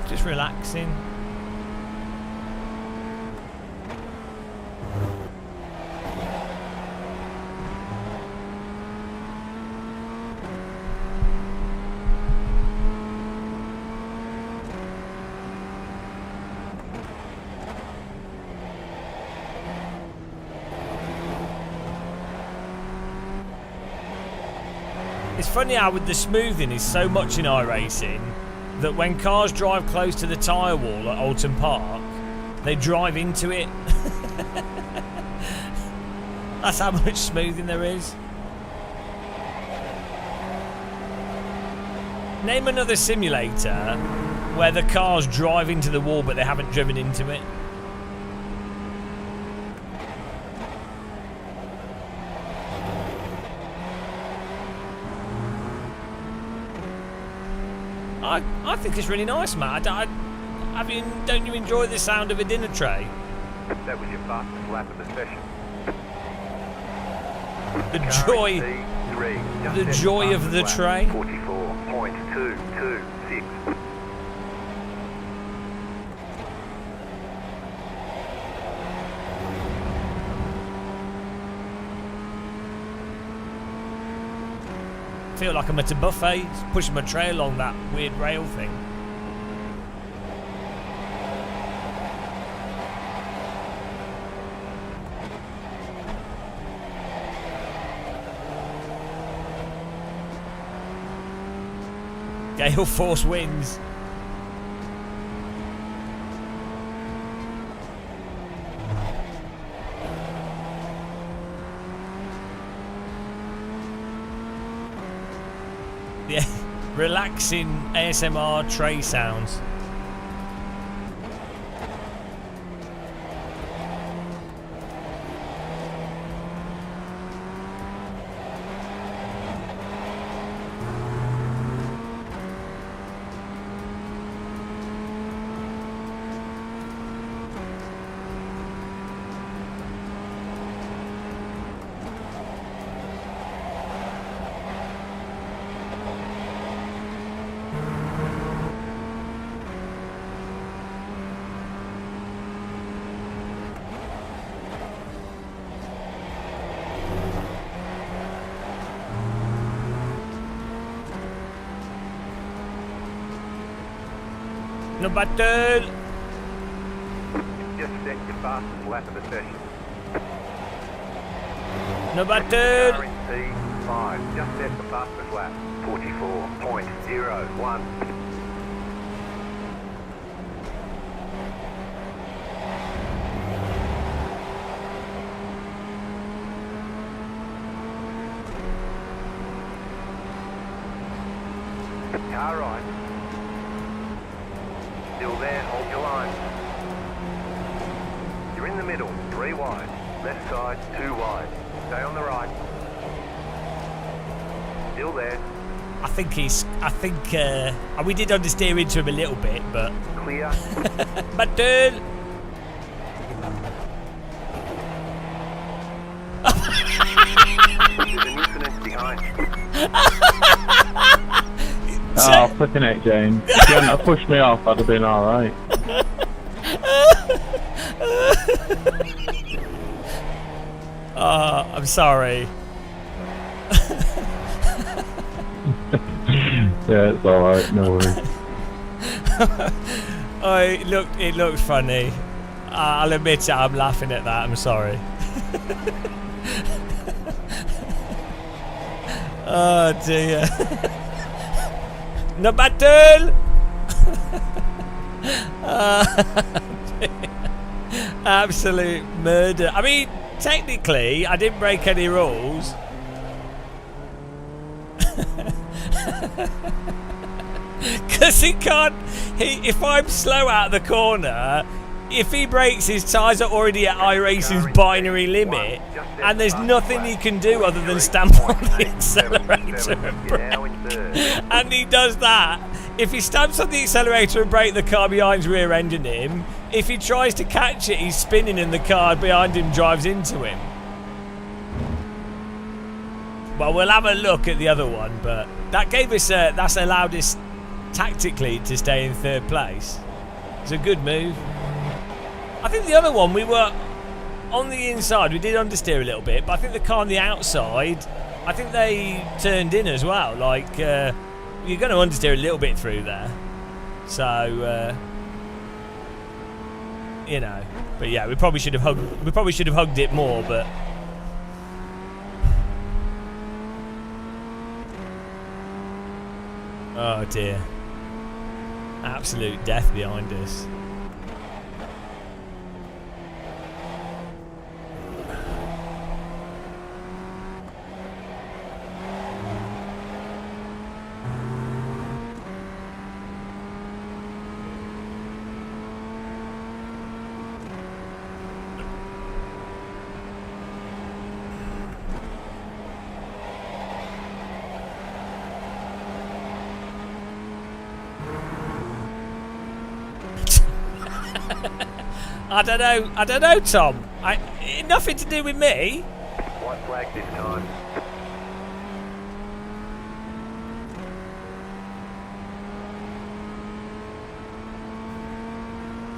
Just relaxing. It's funny how with the smoothing is so much in iRacing that when cars drive close to the tyre wall at Alton Park, they drive into it. That's how much smoothing there is. Name another simulator where the cars drive into the wall but they haven't driven into it. I think it's really nice, Matt. Don't you enjoy the sound of a dinner tray? That was your fastest lap of the session. The joy of the tray. 44.226. I feel like I'm at a buffet, pushing my tray along that weird rail thing. Gale force winds. Yeah, relaxing ASMR tray sounds. No button. Just set your fastest lap of the session. No button. Car in P5. Just set the fastest lap. 44.01. Car right. Still there, hold your line. You're in the middle, 3 wide. Left side, 2 wide. Stay on the right. Still there. I think we did understeer into him a little bit, but... Clear. Button! There's an incident behind. Oh, flipping it, James. If you hadn't have pushed me off, I'd have been alright. I'm sorry. Yeah, it's alright, no worries. It looked funny. I'll admit it, I'm laughing at that, I'm sorry. Oh dear. No battle! Absolute murder. I mean, technically, I didn't break any rules. Because he can't... if I'm slow out of the corner, if he breaks his tyres are already at iRacing's binary limit, and there's nothing he can do other than stamp on the accelerator and brake. And he does that. If he stamps on the accelerator and brake, the car behind's rear-ending him. If he tries to catch it, he's spinning and the car behind him drives into him. Well, we'll have a look at the other one, but that gave us that's allowed us tactically to stay in 3rd place. It's a good move. I think the other one, we were on the inside, we did understeer a little bit, but I think the car on the outside, I think they turned in as well. Like, you're going to understeer a little bit through there. So, you know. But yeah, we probably should have hugged it more, but... Oh dear. Absolute death behind us. I don't know, Tom. Nothing to do with me. White flag this time.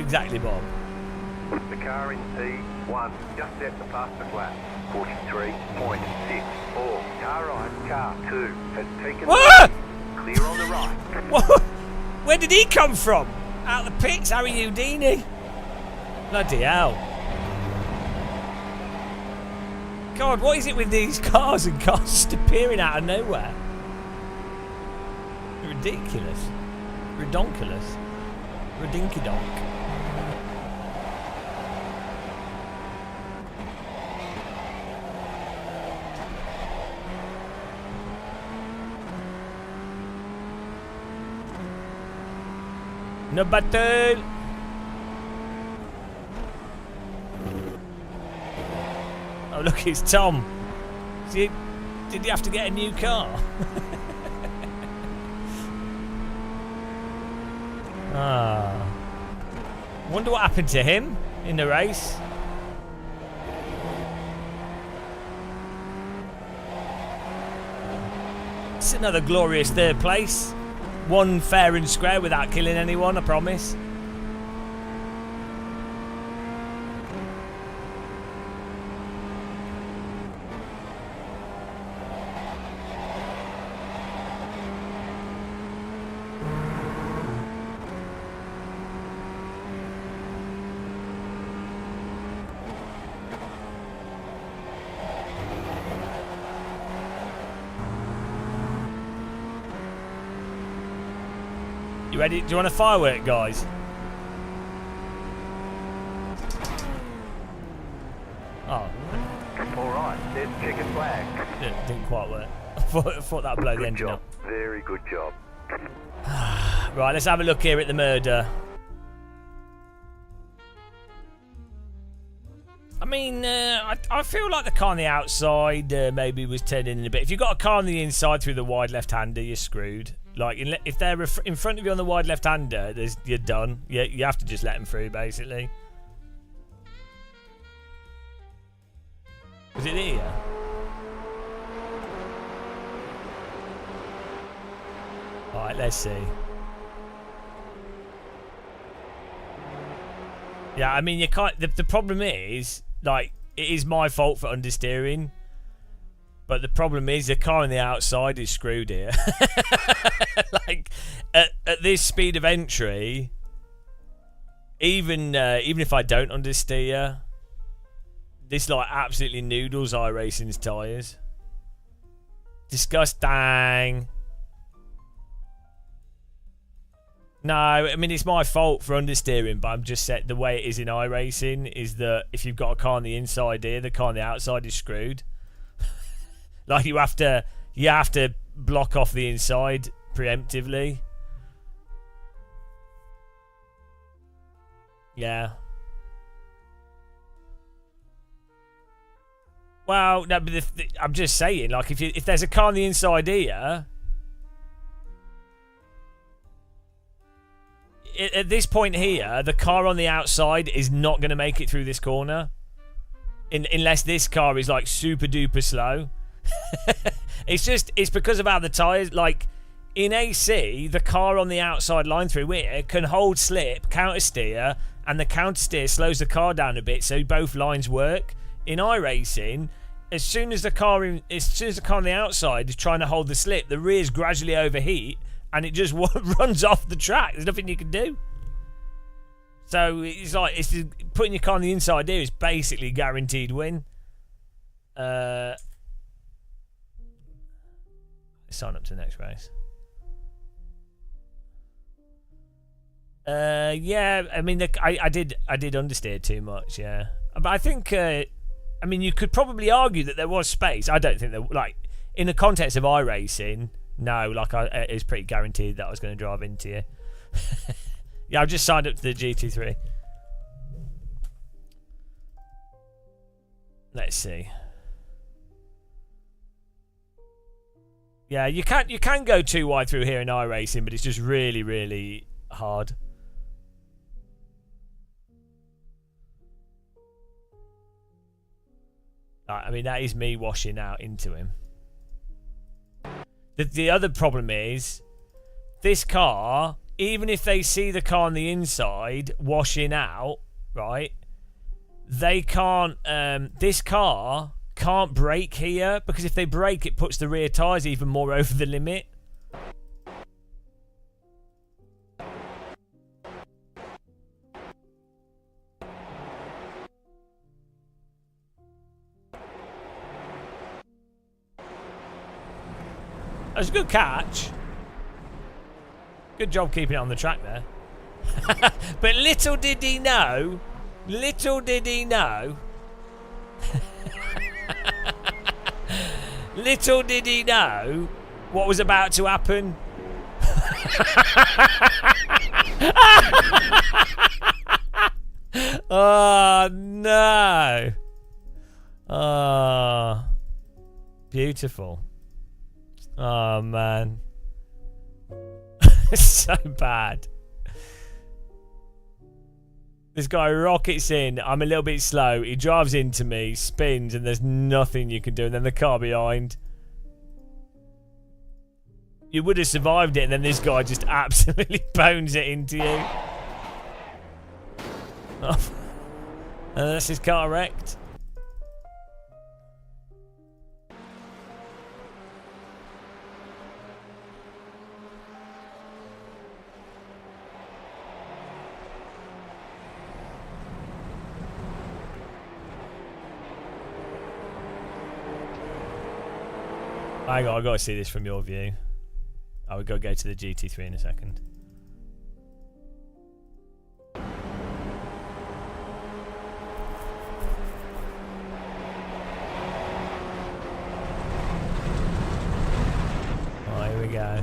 Exactly, Bob. The car in P1 just set the fastest lap. 43.64. Car right, car 2 has taken the lead. Clear on the right. What? Where did he come from? Out of the pits, Harry Houdini? Bloody hell. God, what is it with these cars and cars just appearing out of nowhere? Ridiculous. Redonkulous. Redinky-donk. No battle! Oh look, it's Tom. Did he have to get a new car? Wonder what happened to him in the race. It's another glorious 3rd place. One fair and square without killing anyone, I promise. You ready? Do you want a firework, guys? Oh. Alright, there's checkered flag. Didn't quite work. I thought that'd blow the engine up. Very good job. Right, let's have a look here at the murder. I mean, I feel like the car on the outside maybe was turning in a bit. If you've got a car on the inside through the wide left-hander, you're screwed. Like, if they're in front of you on the wide left-hander, you're done. You have to just let them through, basically. Was it here? Alright, let's see. Yeah, I mean, you can't... The problem is, like, it is my fault for understeering. But the problem is, the car on the outside is screwed here. Like, at this speed of entry, even if I don't understeer, this, like, absolutely noodles iRacing's tyres. Disgusting. No, I mean, it's my fault for understeering, but I'm just saying the way it is in iRacing is that if you've got a car on the inside here, the car on the outside is screwed. Like, you have to block off the inside preemptively. Yeah. Well, no, but I'm just saying, like, if there's a car on the inside here, at this point here, the car on the outside is not going to make it through this corner, unless this car is like super duper slow. It's because of how the tyres, like in AC, the car on the outside line through here can hold slip, counter steer, and the counter steer slows the car down a bit, so both lines work. In iRacing, as soon as the car on the outside is trying to hold the slip, the rears gradually overheat, and it just runs off the track. There's nothing you can do. So it's like putting your car on the inside here is basically guaranteed win. Let's sign up to the next race. Yeah, I mean, I did understeer too much, yeah. But I think, I mean, you could probably argue that there was space. I don't think there, like, in the context of iRacing, no, like, it was pretty guaranteed that I was going to drive into you. Yeah, I've just signed up to the GT3. Let's see. Yeah, you can go too wide through here in iRacing, but it's just really, really hard. I mean, that is me washing out into him. The other problem is, this car, even if they see the car on the inside washing out, right, they can't, this car can't brake here, because if they brake, it puts the rear tyres even more over the limit. That was a good catch. Good job keeping it on the track there. But little did he know, little did he know what was about to happen. Oh, no. Oh, beautiful. Oh, man. It's so bad. This guy rockets in. I'm a little bit slow. He drives into me, spins, and there's nothing you can do. And then the car behind. You would have survived it, and then this guy just absolutely bones it into you. Oh. And that's his car wrecked. Hang on, I've got to see this from your view. I would go to the GT3 in a second. go.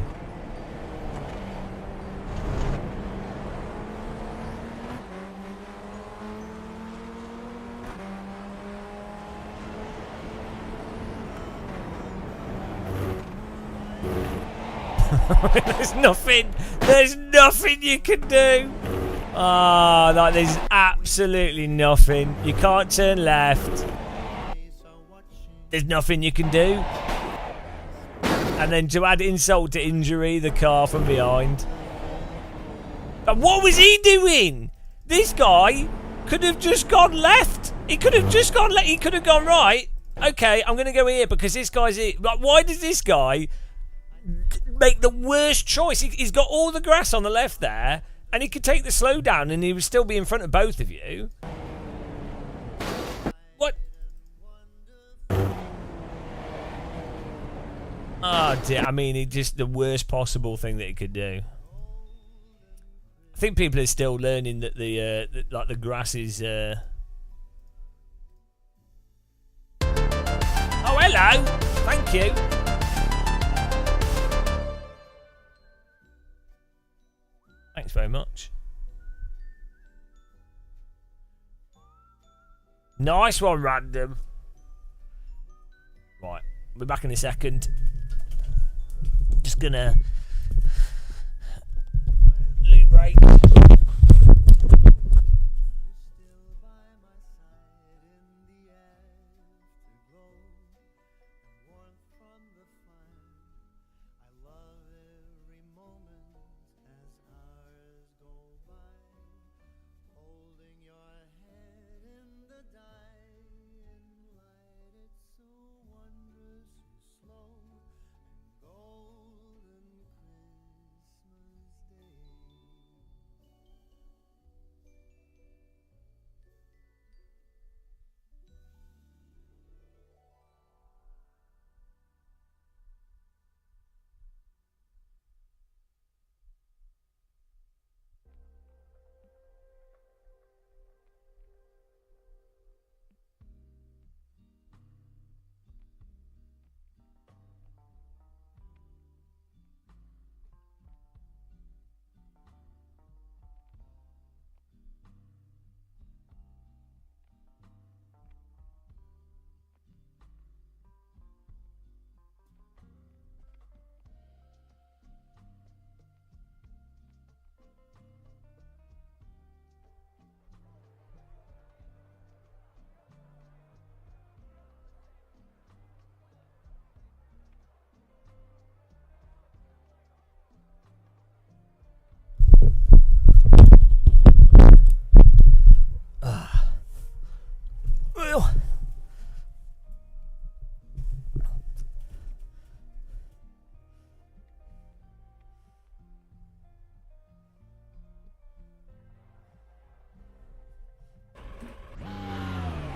There's nothing you can do. Ah, like there's absolutely nothing. You can't turn left. There's nothing you can do. And then to add insult to injury, the car from behind. But what was he doing? This guy could have just gone left. He could have just gone left. He could have gone right. Okay, I'm going to go here because this guy's here. Like, why does this guy make the worst choice? He's got all the grass on the left there, and he could take the slow down and he would still be in front of both of you. What? Oh dear, I mean, it's just the worst possible thing that he could do. I think people are still learning that the grass is Oh, hello. Thank you. Thanks very much. Nice one, random. Right, we'll be back in a second. Just gonna lubricate.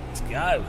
Let's go.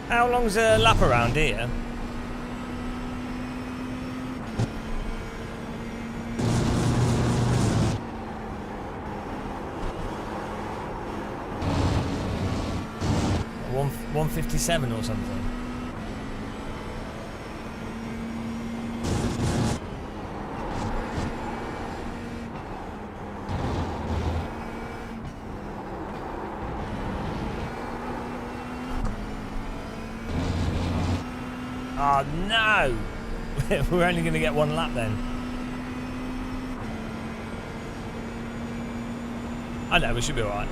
How long's a lap around here? One 157 or something. Oh no! We're only going to get one lap then. I know, we should be alright.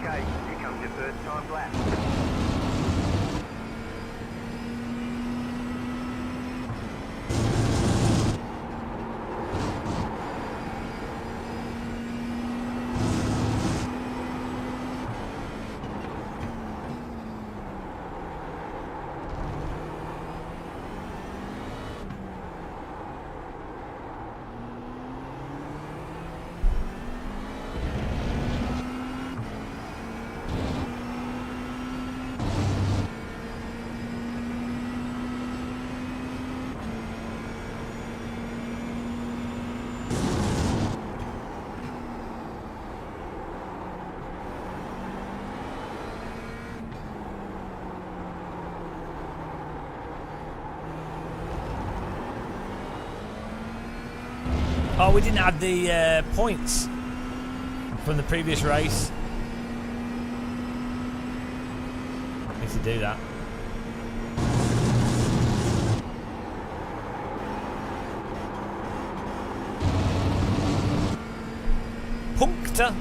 Okay, here comes your first time lap. Oh, we didn't have the points from the previous race. Need to do that. Punkte.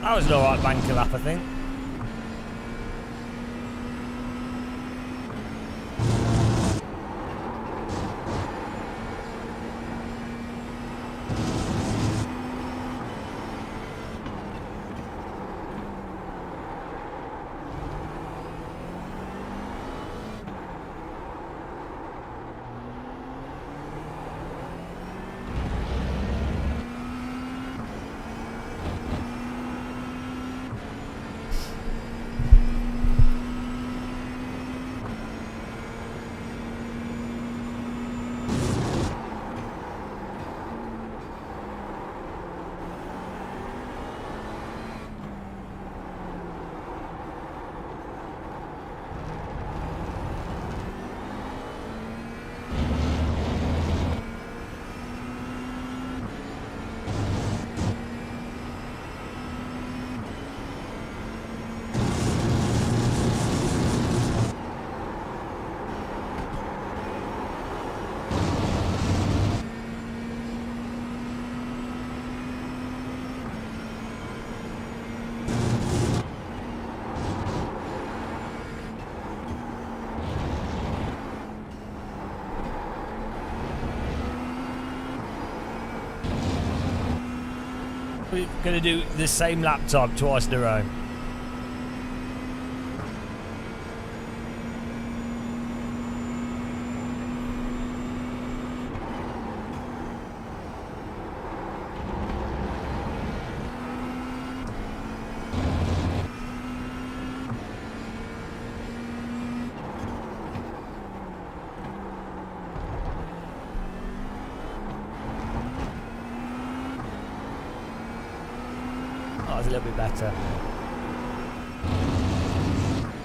That was an alright banker lap, I think. We're going to do the same lap time twice in a row. A little bit better.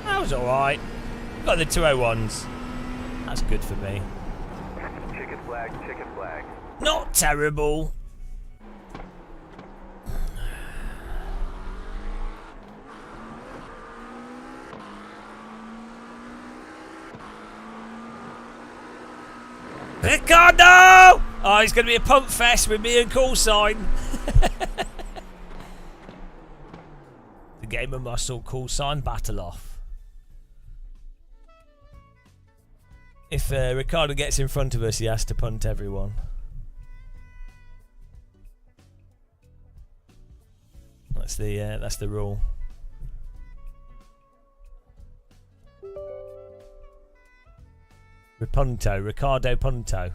That was alright. Got the 201s. That's good for me. Chicken flag, chicken flag. Not terrible. Ricardo! Oh, it's going to be a pump fest with me and Call Sign. Game of muscle, Call Sign, battle off. If Ricardo gets in front of us, he has to punt everyone. That's the rule. Ricardo Punto.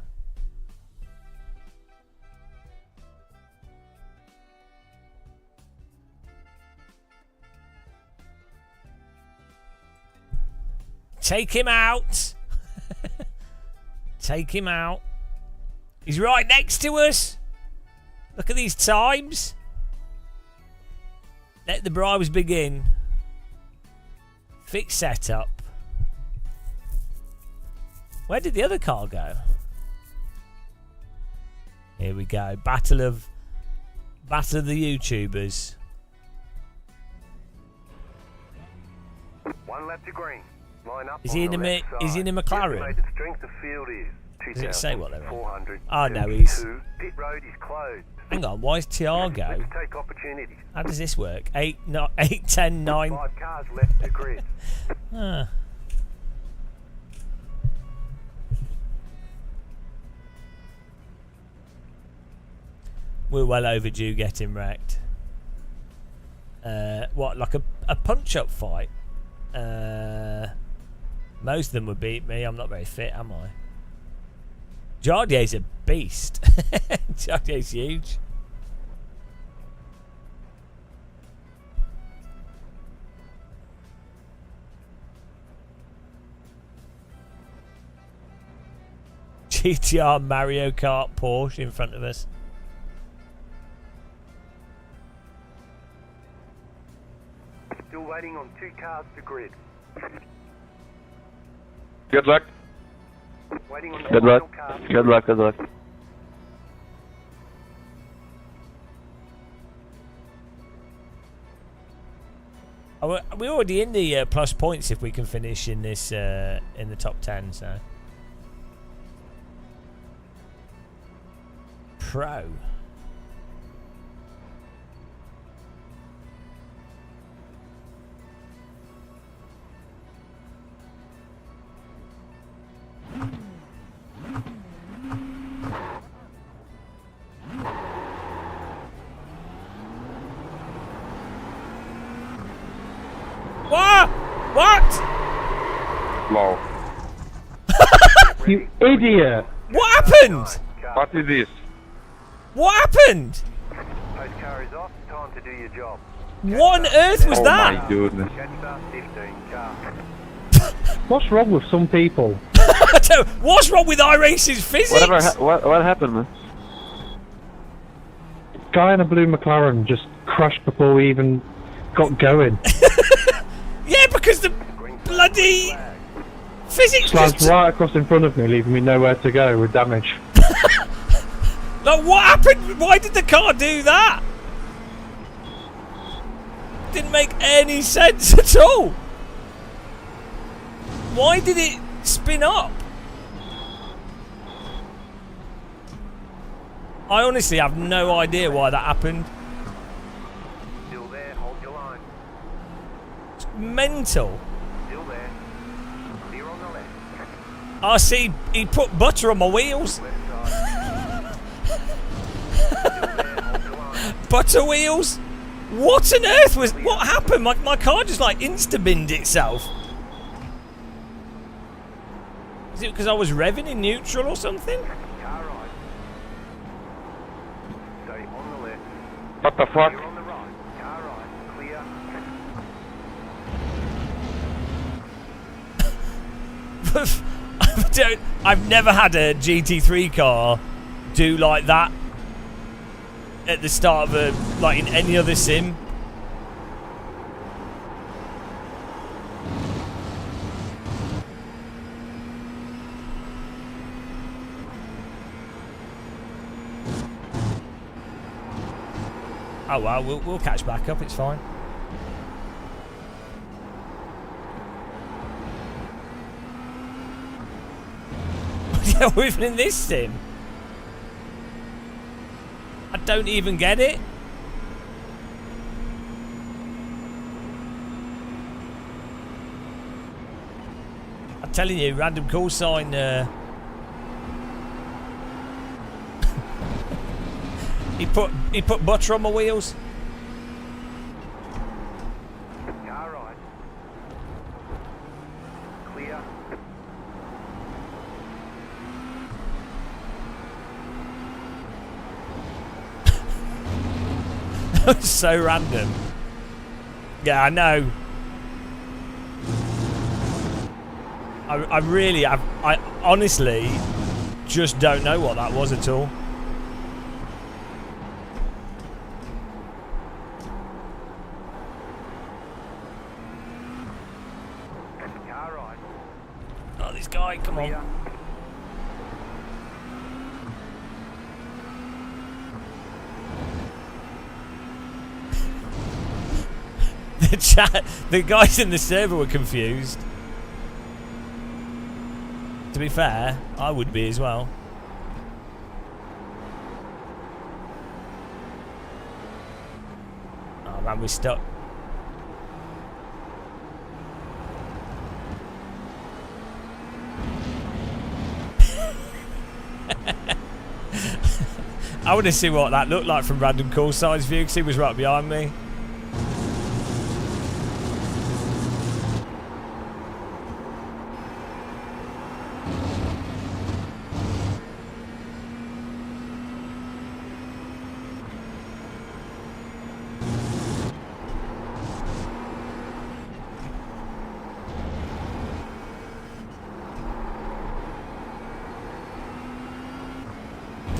Take him out. Take him out. He's right next to us. Look at these times. Let the bribes begin. Fix setup. Where did the other car go? Here we go. Battle of the YouTubers. One lap to green. Line up. Is he in a is he in a McLaren? Estimated strength of field is Does it say what they're in? 2,400. Oh no, he's. Pit road is closed. Hang on, why is Tiago? Let's take opportunities. How does this work? 8, 10, 9. 5 cars left to grid. Ah. We're well overdue getting wrecked. What, like a punch-up fight? Most of them would beat me. I'm not very fit, am I? Jardier's a beast. Jardier's huge. GTR Mario Kart Porsche in front of us. Still waiting on 2 cars to grid. Good luck. Waiting on Good luck. Good luck. Good luck. Oh, we're already in the plus points if we can finish in this in the top 10. So pro. What? What? Low. You idiot! What happened? What is this? What happened? Post car is off. Time to do your job. What on earth was that? Oh my goodness. Jetstar 15 car. What's wrong with some people? What's wrong with iRacing's physics? What happened, man? Guy in a blue McLaren just crashed before we even got going. Yeah, because the bloody physics Slashed just... right across in front of me, leaving me nowhere to go with damage. Like, what happened? Why did the car do that? Didn't make any sense at all. Why did it spin up? I honestly have no idea why that happened. Still there. Hold your line. It's mental. Still there. Clear on the left. I see he put butter on my wheels. Left side. Still there. Hold your line. Butter wheels? What on earth was... What happened? My car just like insta-binned itself. Is it because I was revving in neutral or something? Car right. Stay on the left. What the fuck? Clear on the right. Car right. Clear. I've never had a GT3 car do like that at the start of a, like in any other sim. Oh well, we'll catch back up, it's fine. Yeah, we're even in this sim. I don't even get it. I'm telling you, random call sign. He put butter on my wheels. Car right. Clear. That was so random. Yeah, I know. I really have. I honestly just don't know what that was at all. Car right. Oh, this guy, come on. The guys in the server were confused. To be fair, I would be as well. Oh man, we're stuck. I want to see what that looked like from random call size view because he was right behind me.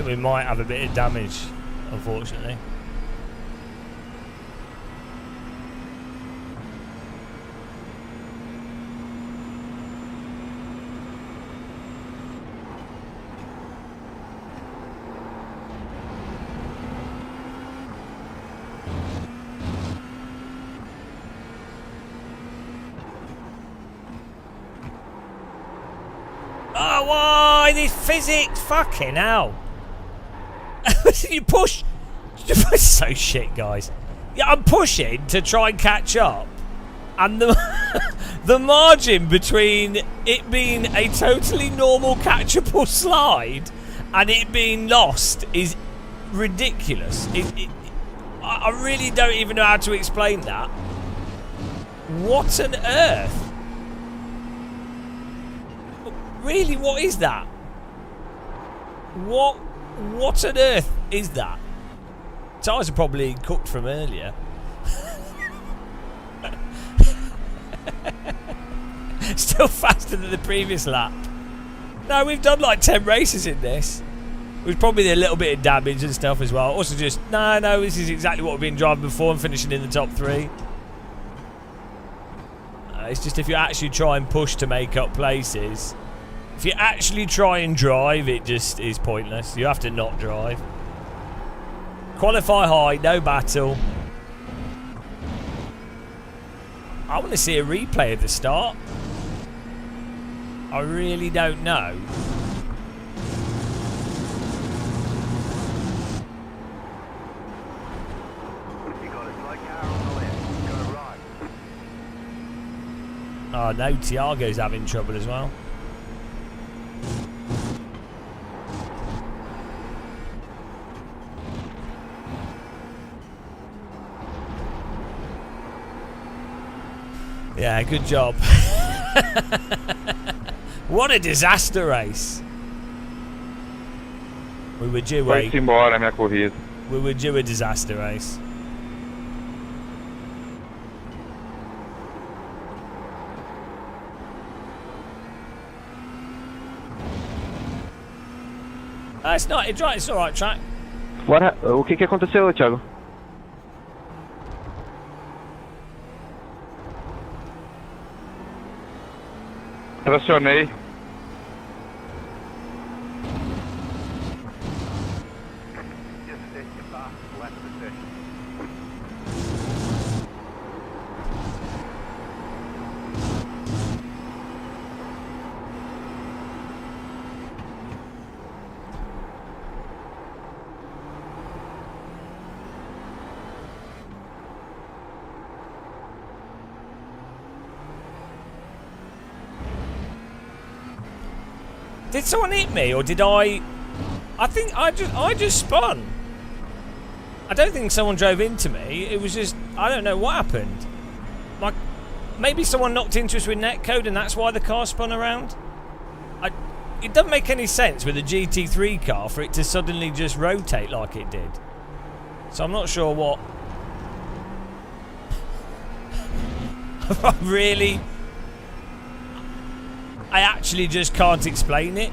We might have a bit of damage, unfortunately. Oh, why this physics? Fucking hell. You push. It's so shit, guys. Yeah, I'm pushing to try and catch up, and the margin between it being a totally normal catchable slide and it being lost is ridiculous. I really don't even know how to explain that. What on earth? Really, what is that? What on earth is that? Tyres are probably cooked from earlier. Still faster than the previous lap. No, we've done like 10 races in this. There's probably a little bit of damage and stuff as well. Also just, no, this is exactly what we've been driving before and finishing in the top 3. It's just if you actually try and push to make up places, if you actually try and drive, it just is pointless. You have to not drive. Qualify high, no battle. I want to see a replay of the start. I really don't know. You got a slow car on the left. Go right. Oh no, Tiago's having trouble as well. Yeah, good job. What a disaster race. We were due Vai-se embora a minha corrida. We were due a disaster race. It's not. It's all right track. O que aconteceu, Thiago? Tracionei. Just set your fast lap position. Did someone hit me, or did I? I think I just spun. I don't think someone drove into me. It was just, I don't know what happened. Maybe someone knocked into us with netcode, and that's why the car spun around. It doesn't make any sense with a GT3 car for it to suddenly just rotate like it did. So I'm not sure what. I actually just can't explain it.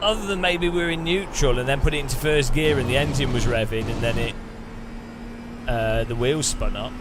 Other than maybe we're in neutral and then put it into first gear and the engine was revving and then it the wheels spun up.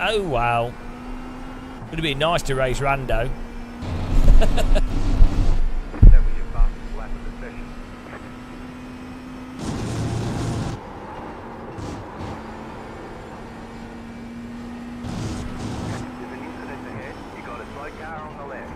Oh wow. Would have been nice to race Rando. That was your fastest lap of the session. There's an incident ahead. You got a slow car on the left.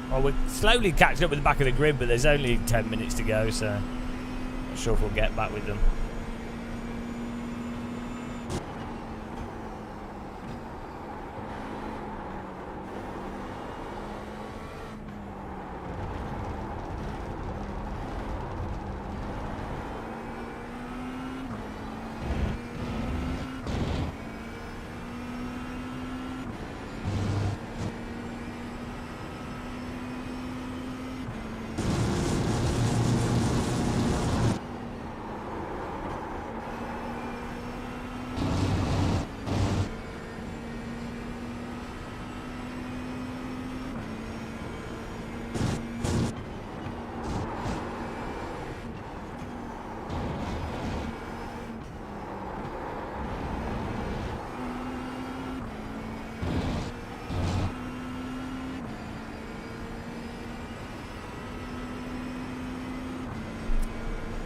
Well, we're slowly catching up with the back of the grid, but there's only 10 minutes to go, so not sure if we'll get back with them.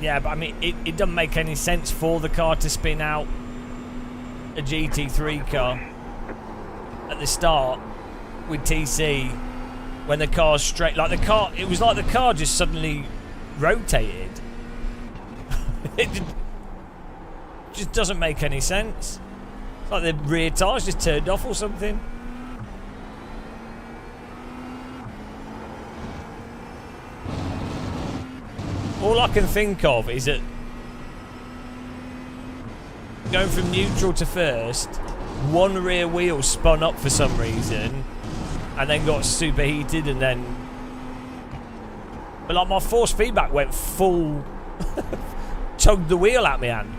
Yeah, but I mean, it doesn't make any sense for the car to spin out a GT3 car at the start with TC when the car's straight. Like the car, it was like the car just suddenly rotated. It just doesn't make any sense. It's like the rear tires just turned off or something. All I can think of is that going from neutral to first, one rear wheel spun up for some reason and then got superheated and then... But like my force feedback went full... tugged the wheel at me hand.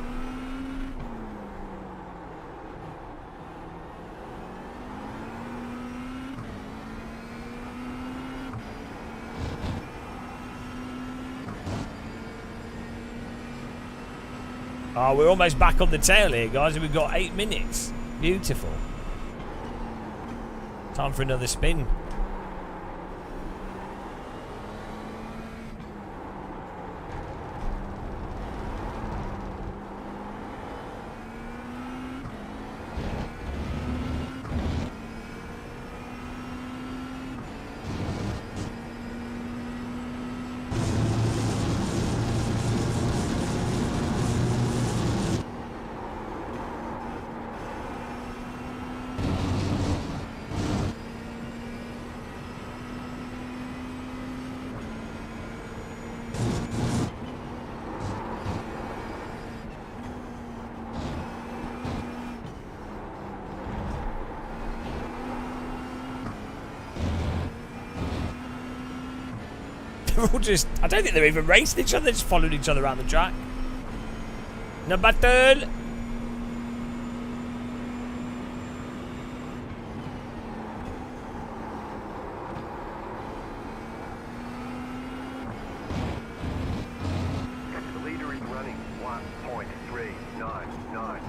Oh, we're almost back on the tail here, guys. We've got 8 minutes. Beautiful. Time for another spin. They're all just... I don't think they're even racing each other. They're just following each other around the track. No battle. The leader is running 1.399.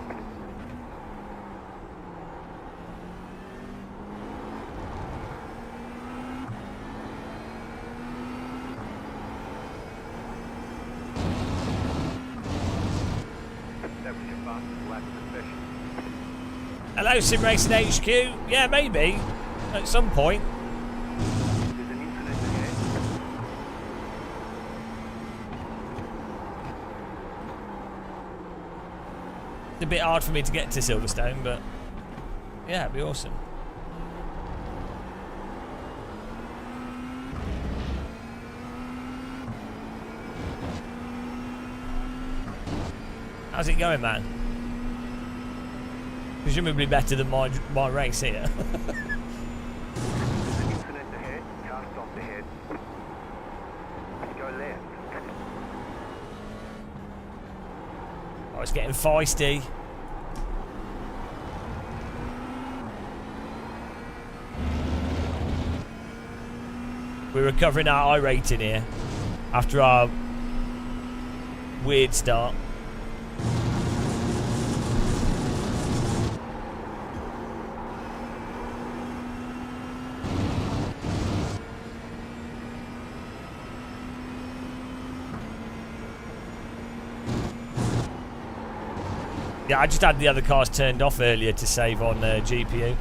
Hello, Sim Racing HQ. Yeah, maybe. At some point. There's an incident ahead. It's a bit hard for me to get to Silverstone, but yeah, it'd be awesome. How's it going, man? Presumably better than my race here. There's an incident ahead. Car stopped ahead. Go left. Oh, it's getting feisty. We're recovering our I rating here after our weird start. Yeah, I just had the other cars turned off earlier to save on GPU.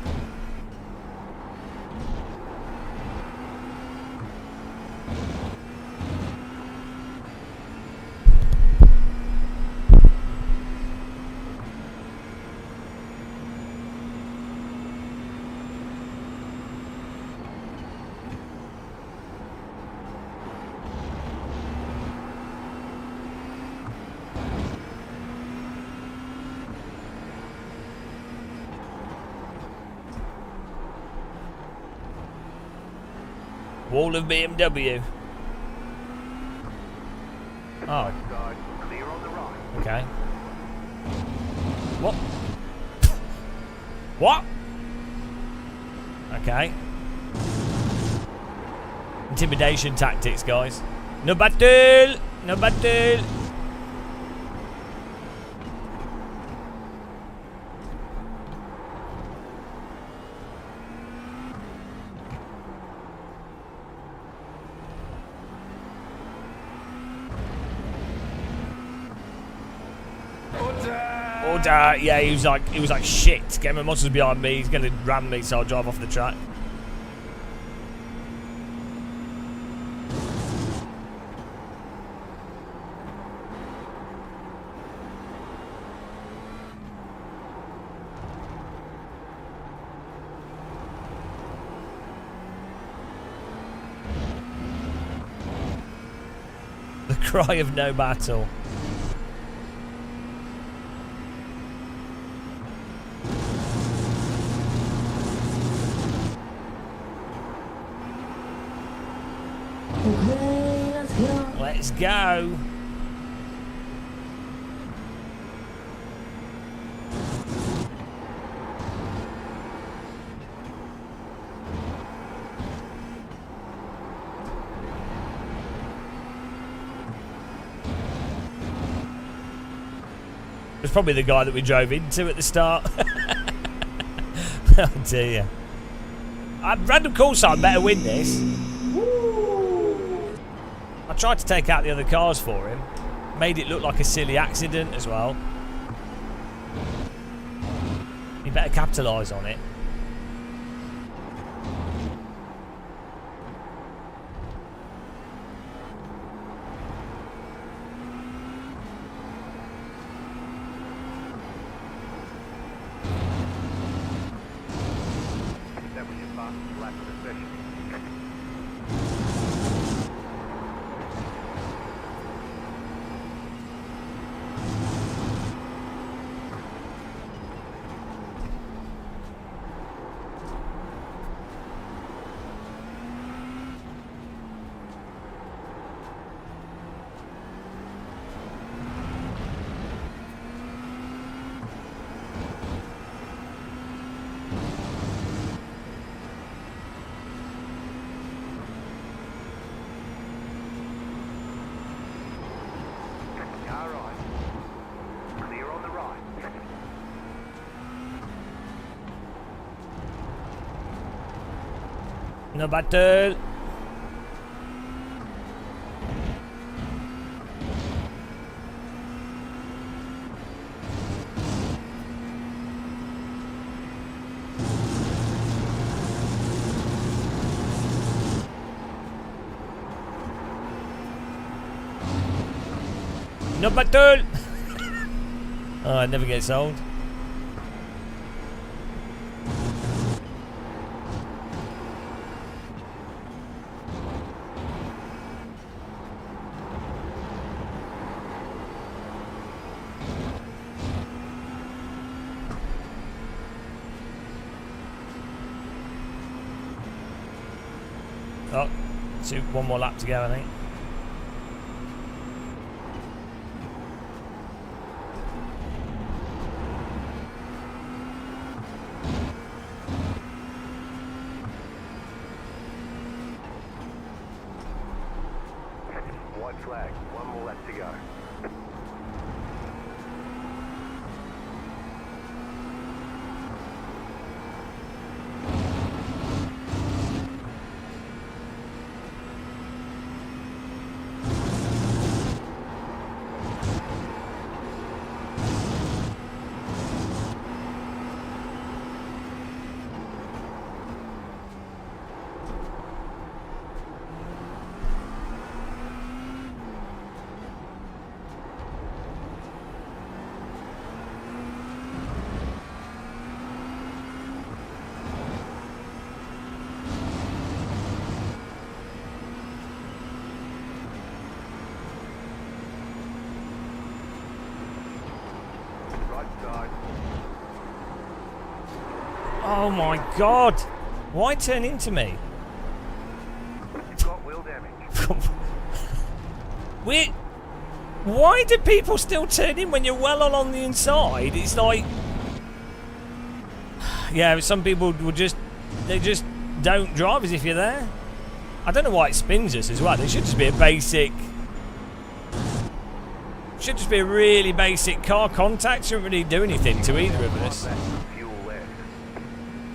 Wall of BMW. Oh. Clear on the right. Okay. What? What? Okay. Intimidation tactics, guys. No battle! No battle! Order! Yeah, he was like shit. Get my monsters behind me. He's gonna ram me, so I'll drive off the track. The cry of no battle. Let's go. It's probably the guy that we drove into at the start. Oh dear. Random call sign better win this. I tried to take out the other cars for him. Made it look like a silly accident as well. He better capitalise on it. That was your fastest lap of the session. Car right. Clear on the right. No battle. Number 2! Oh, it never gets old. Oh, one more lap to go, I think. White flag. One more lap to go. Oh my god! Why turn into me? You've got wheel damage. Why do people still turn in when you're well on the inside? It's like... Yeah, some people will just... They just don't drive as if you're there. I don't know why it spins us as well. It should just be a basic... Should just be a really basic car contact. Shouldn't really do anything to either of us.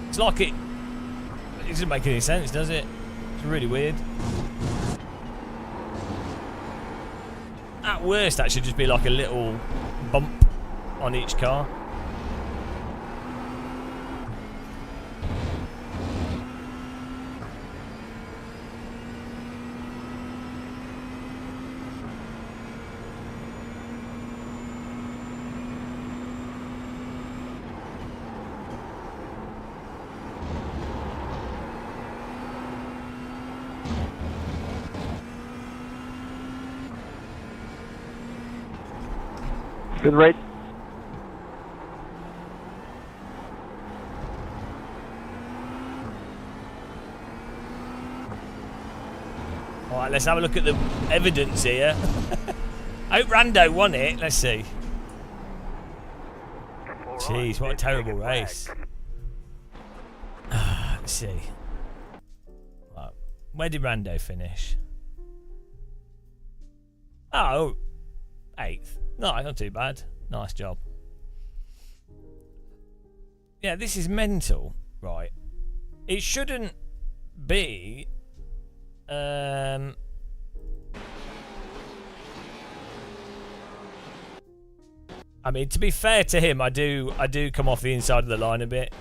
It's like it doesn't make any sense, does it? It's really weird. At worst, that should just be like a little bump on each car. Good rate. Alright, let's have a look at the evidence here. I hope Rando won it. Let's see. Jeez, what a terrible race. Let's see. Right. Where did Rando finish? Oh, 8th. No, not too bad. Nice job. Yeah, this is mental, right? It shouldn't be. I mean, to be fair to him, I do come off the inside of the line a bit.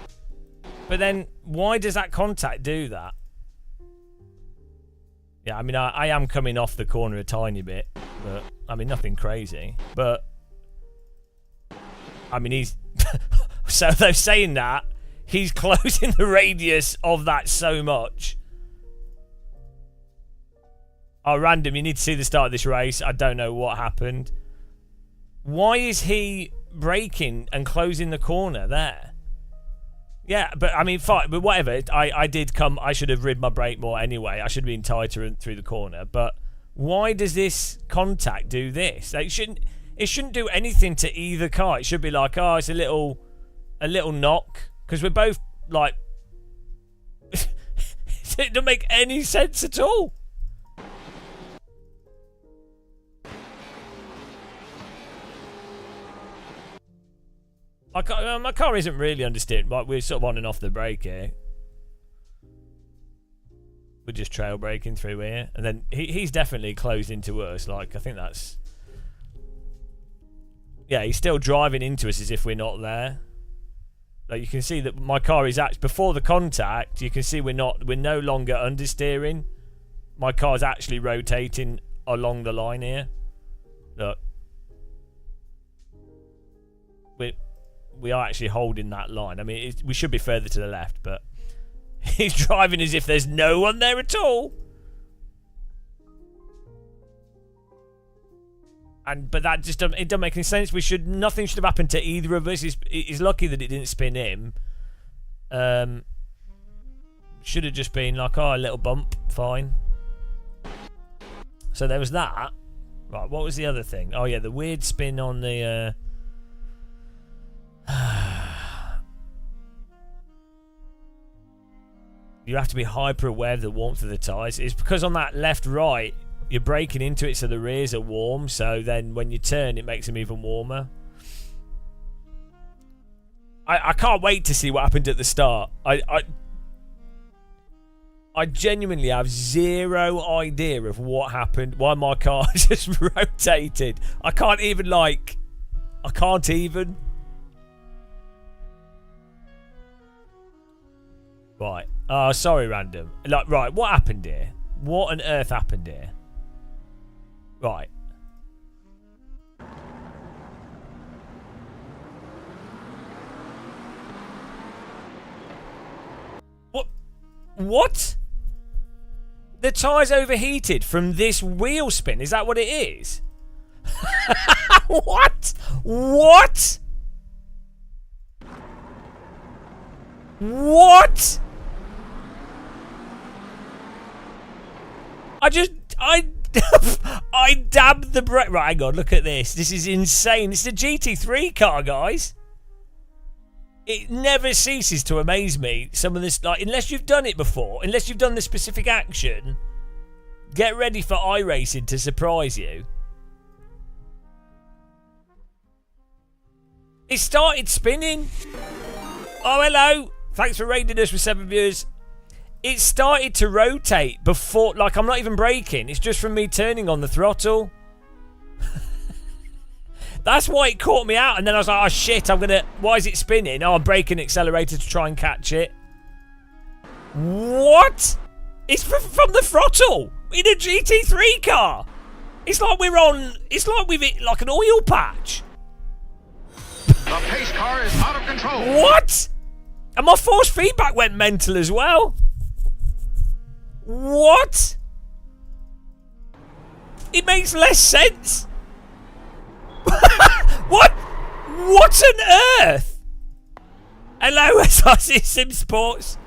But then, why does that contact do that? Yeah, I mean, I am coming off the corner a tiny bit, but I mean, nothing crazy. But I mean, he's so they're saying that he's closing the radius of that so much. Oh, random! You need to see the start of this race. I don't know what happened. Why is he braking and closing the corner there? Yeah, but I mean, fine, but whatever. I did come. I should have rid my brake more anyway. I should have been tighter through the corner. But why does this contact do this? Like, it shouldn't do anything to either car. It should be like, oh, it's a little knock, because we're both like. It doesn't make any sense at all. My car isn't really understeered, but we're sort of on and off the brake here. We're just trail braking through here. And then he's definitely closed into us. Like, I think that's... Yeah, he's still driving into us as if we're not there. Like, you can see that my car is actually... Before the contact, you can see we're no longer understeering. My car's actually rotating along the line here. Look. we are actually holding that line. I mean, we should be further to the left, but he's driving as if there's no one there at all. But that just doesn't make any sense. Nothing should have happened to either of us. He's lucky that it didn't spin him. Should have just been like, oh, a little bump, fine. So there was that. Right, what was the other thing? Oh yeah, the weird spin on the you have to be hyper aware of the warmth of the tyres. It's because on that left-right, you're braking into it so the rears are warm, so then when you turn, it makes them even warmer. I can't wait to see what happened at the start. I genuinely have zero idea of what happened, why my car just rotated. I can't even. Right. Oh, sorry, random. Right, what happened here? What on earth happened here? Right. What? The tyre's overheated from this wheel spin. Is that what it is? What? What? What? I dabbed the brake. Right, hang on, look at this. This is insane. It's a GT3 car, guys. It never ceases to amaze me. Some of this, unless you've done it before, unless you've done the specific action, get ready for iRacing to surprise you. It started spinning. Oh, hello. Thanks for rating us with 7 viewers. It started to rotate before, I'm not even braking. It's just from me turning on the throttle. That's why it caught me out. And then I was like, oh shit, why is it spinning? Oh, I'm braking accelerator to try and catch it. What? It's from the throttle in a GT3 car. It's like we've hit like an oil patch. The pace car is out of control. What? And my force feedback went mental as well. What? It makes less sense. What? What on earth? Hello, SRC Sim Sports.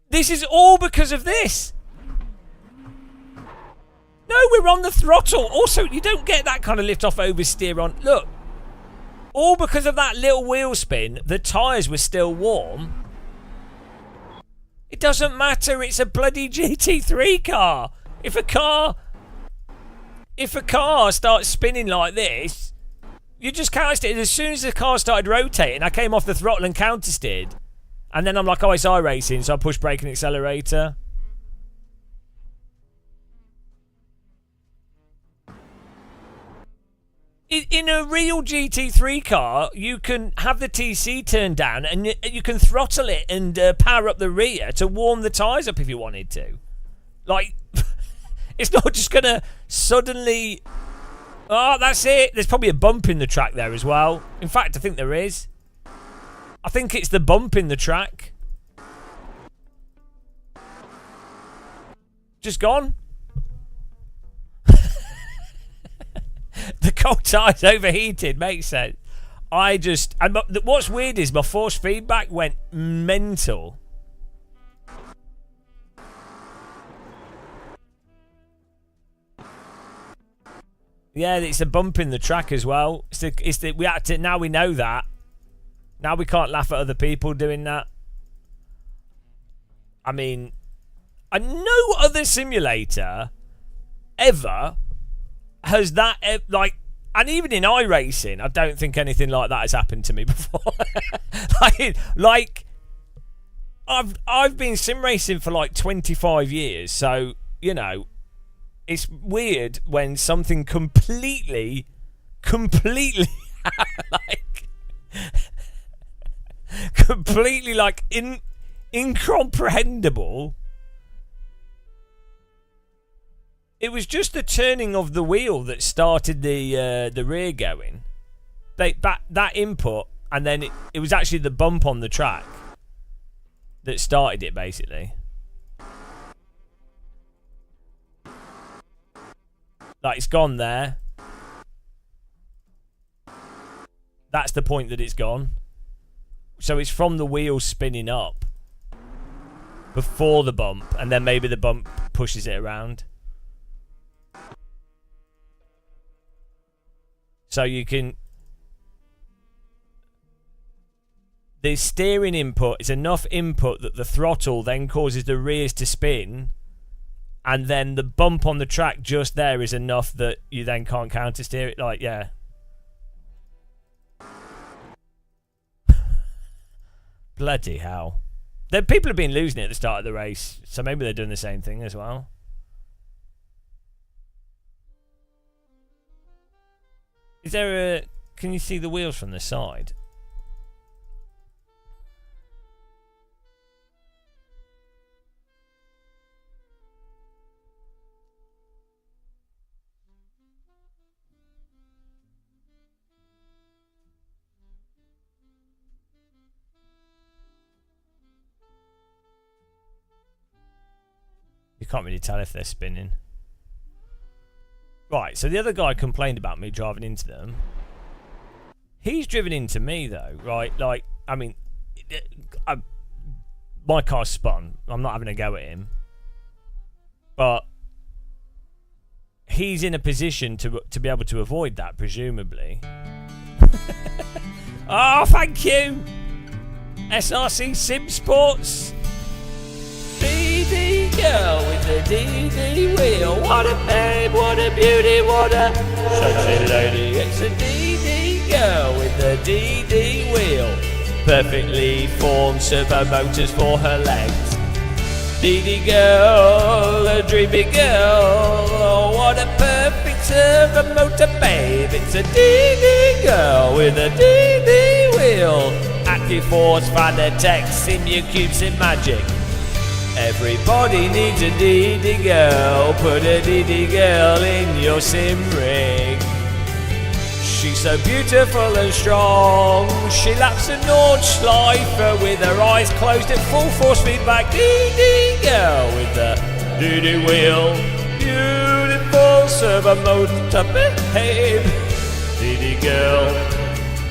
This is all because of this. No, we're on the throttle. Also, you don't get that kind of lift off oversteer on. Look. All because of that little wheel spin, the tyres were still warm. It doesn't matter, it's a bloody GT3 car. If a car starts spinning like this, you just counter it. As soon as the car started rotating, I came off the throttle and counter-steered. And then I'm like, oh, it's iRacing, so I push brake and accelerator. In a real GT3 car, you can have the TC turned down and you can throttle it and power up the rear to warm the tyres up if you wanted to. It's not just going to suddenly... Oh, that's it. There's probably a bump in the track there as well. In fact, I think there is. I think it's the bump in the track. Just gone. The cold tyres overheated. Makes sense. What's weird is my force feedback went mental. Yeah, it's a bump in the track as well. We had to, now we know that. Now we can't laugh at other people doing that. I mean, no other simulator ever has that, and even in iRacing, I don't think anything like that has happened to me before. I've been sim racing for 25 years, so you know, it's weird when something completely incomprehensible It was just the turning of the wheel that started the rear going. That input, and then it was actually the bump on the track that started it, basically. Like, it's gone there. That's the point that it's gone. So it's from the wheels spinning up before the bump, and then maybe the bump pushes it around. So you can... The steering input is enough input that the throttle then causes the rears to spin, and then the bump on the track just there is enough that you then can't counter steer it. Like, yeah. Bloody hell. People have been losing it at the start of the race, so maybe they're doing the same thing as well. Is there a... Can you see the wheels from the side? You can't really tell if they're spinning. Right, so the other guy complained about me driving into them. He's driven into me, though, right? Like, I mean, my car's spun. I'm not having a go at him. But he's in a position to be able to avoid that, presumably. Oh, thank you! SRC Sim Sports! DD girl with the DD wheel. What a babe, what a beauty, what a sexy lady. It's a DD girl with the DD wheel. Perfectly formed servo motors for her legs. DD girl, a dreamy girl. Oh, what a perfect servo motor, babe. It's a DD girl with a DD wheel. Active Force, Fanatec, Simucube, Sim Magic. Everybody needs a DD girl. Put a DD girl in your sim rig. She's so beautiful and strong. She laps a Nordschleife with her eyes closed at full force feedback. DD girl with the DD wheel. Beautiful servo motor, babe. DD girl,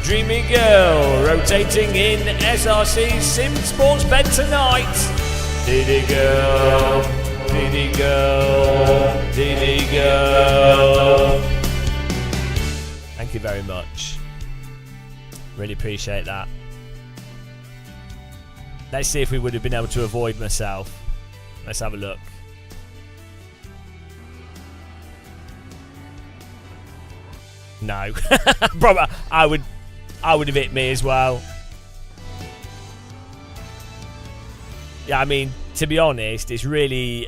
dreamy girl, rotating in SRC Sim Sports bed tonight. DD girl, DD girl, DD girl. Thank you very much. Really appreciate that. Let's see if we would have been able to avoid myself. Let's have a look. No. Probably I would have hit me as well. Yeah, I mean, to be honest, it's really,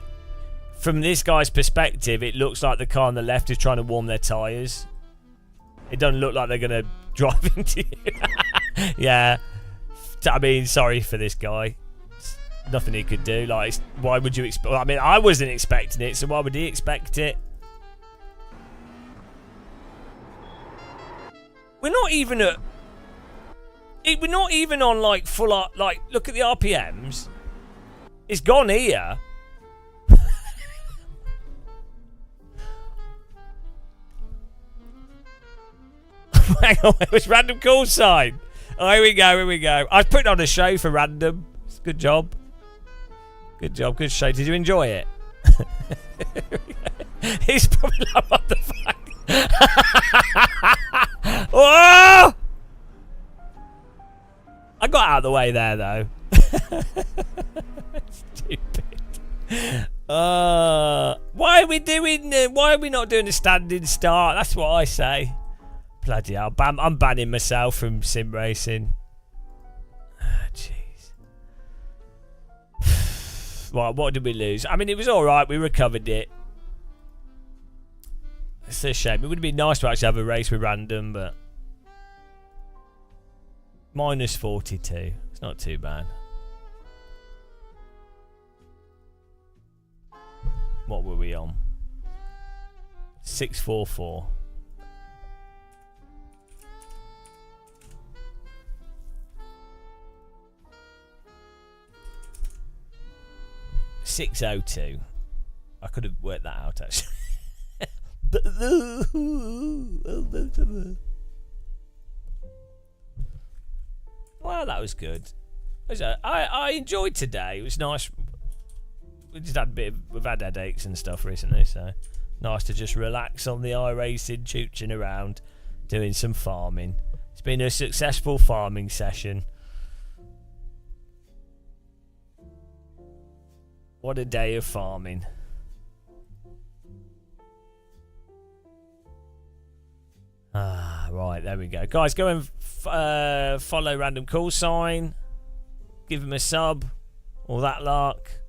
from this guy's perspective, it looks like the car on the left is trying to warm their tyres. It doesn't look like they're going to drive into you. Yeah. I mean, sorry for this guy. It's nothing he could do. Like, why would you expect... I mean, I wasn't expecting it, so why would he expect it? We're not even at... We're not even on, like, full... Like, look at the RPMs. It's gone here. Hang on, it was random call sign. Oh, here we go, here we go. I was putting on a show for random. Good job. Good job, good show. Did you enjoy it? He's probably like, what the fuck? Whoa! I got out of the way there, though. Stupid. Why are we doing? Why are we not doing a standing start? That's what I say. Bloody hell! I'm banning myself from sim racing. Jeez. What did we lose? I mean, it was all right. We recovered it. It's a shame. It would have been nice to actually have a race with random, but minus 42. It's not too bad. What were we on? 644. $602. I could have worked that out actually. Well, that was good. I enjoyed today. It was nice. We just had we've had headaches and stuff recently, so nice to just relax on the iRacing, chooching around, doing some farming. It's been a successful farming session. What a day of farming. Right, there we go. Guys, go and follow Random Call Sign. Give him a sub. All that lark.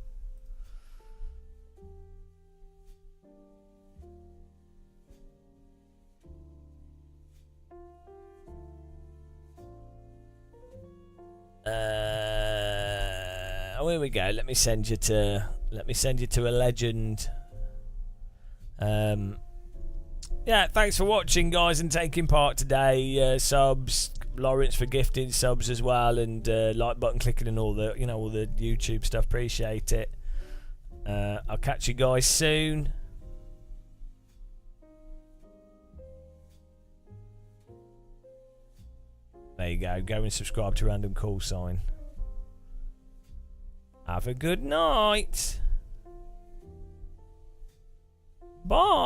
Oh, here we go. Let me send you to a legend. Yeah, thanks for watching, guys, and taking part today. Subs, Lawrence for gifting subs as well, and like button clicking and all the YouTube stuff. Appreciate it. I'll catch you guys soon. There you go. Go and subscribe to Random Call Sign. Have a good night. Bye.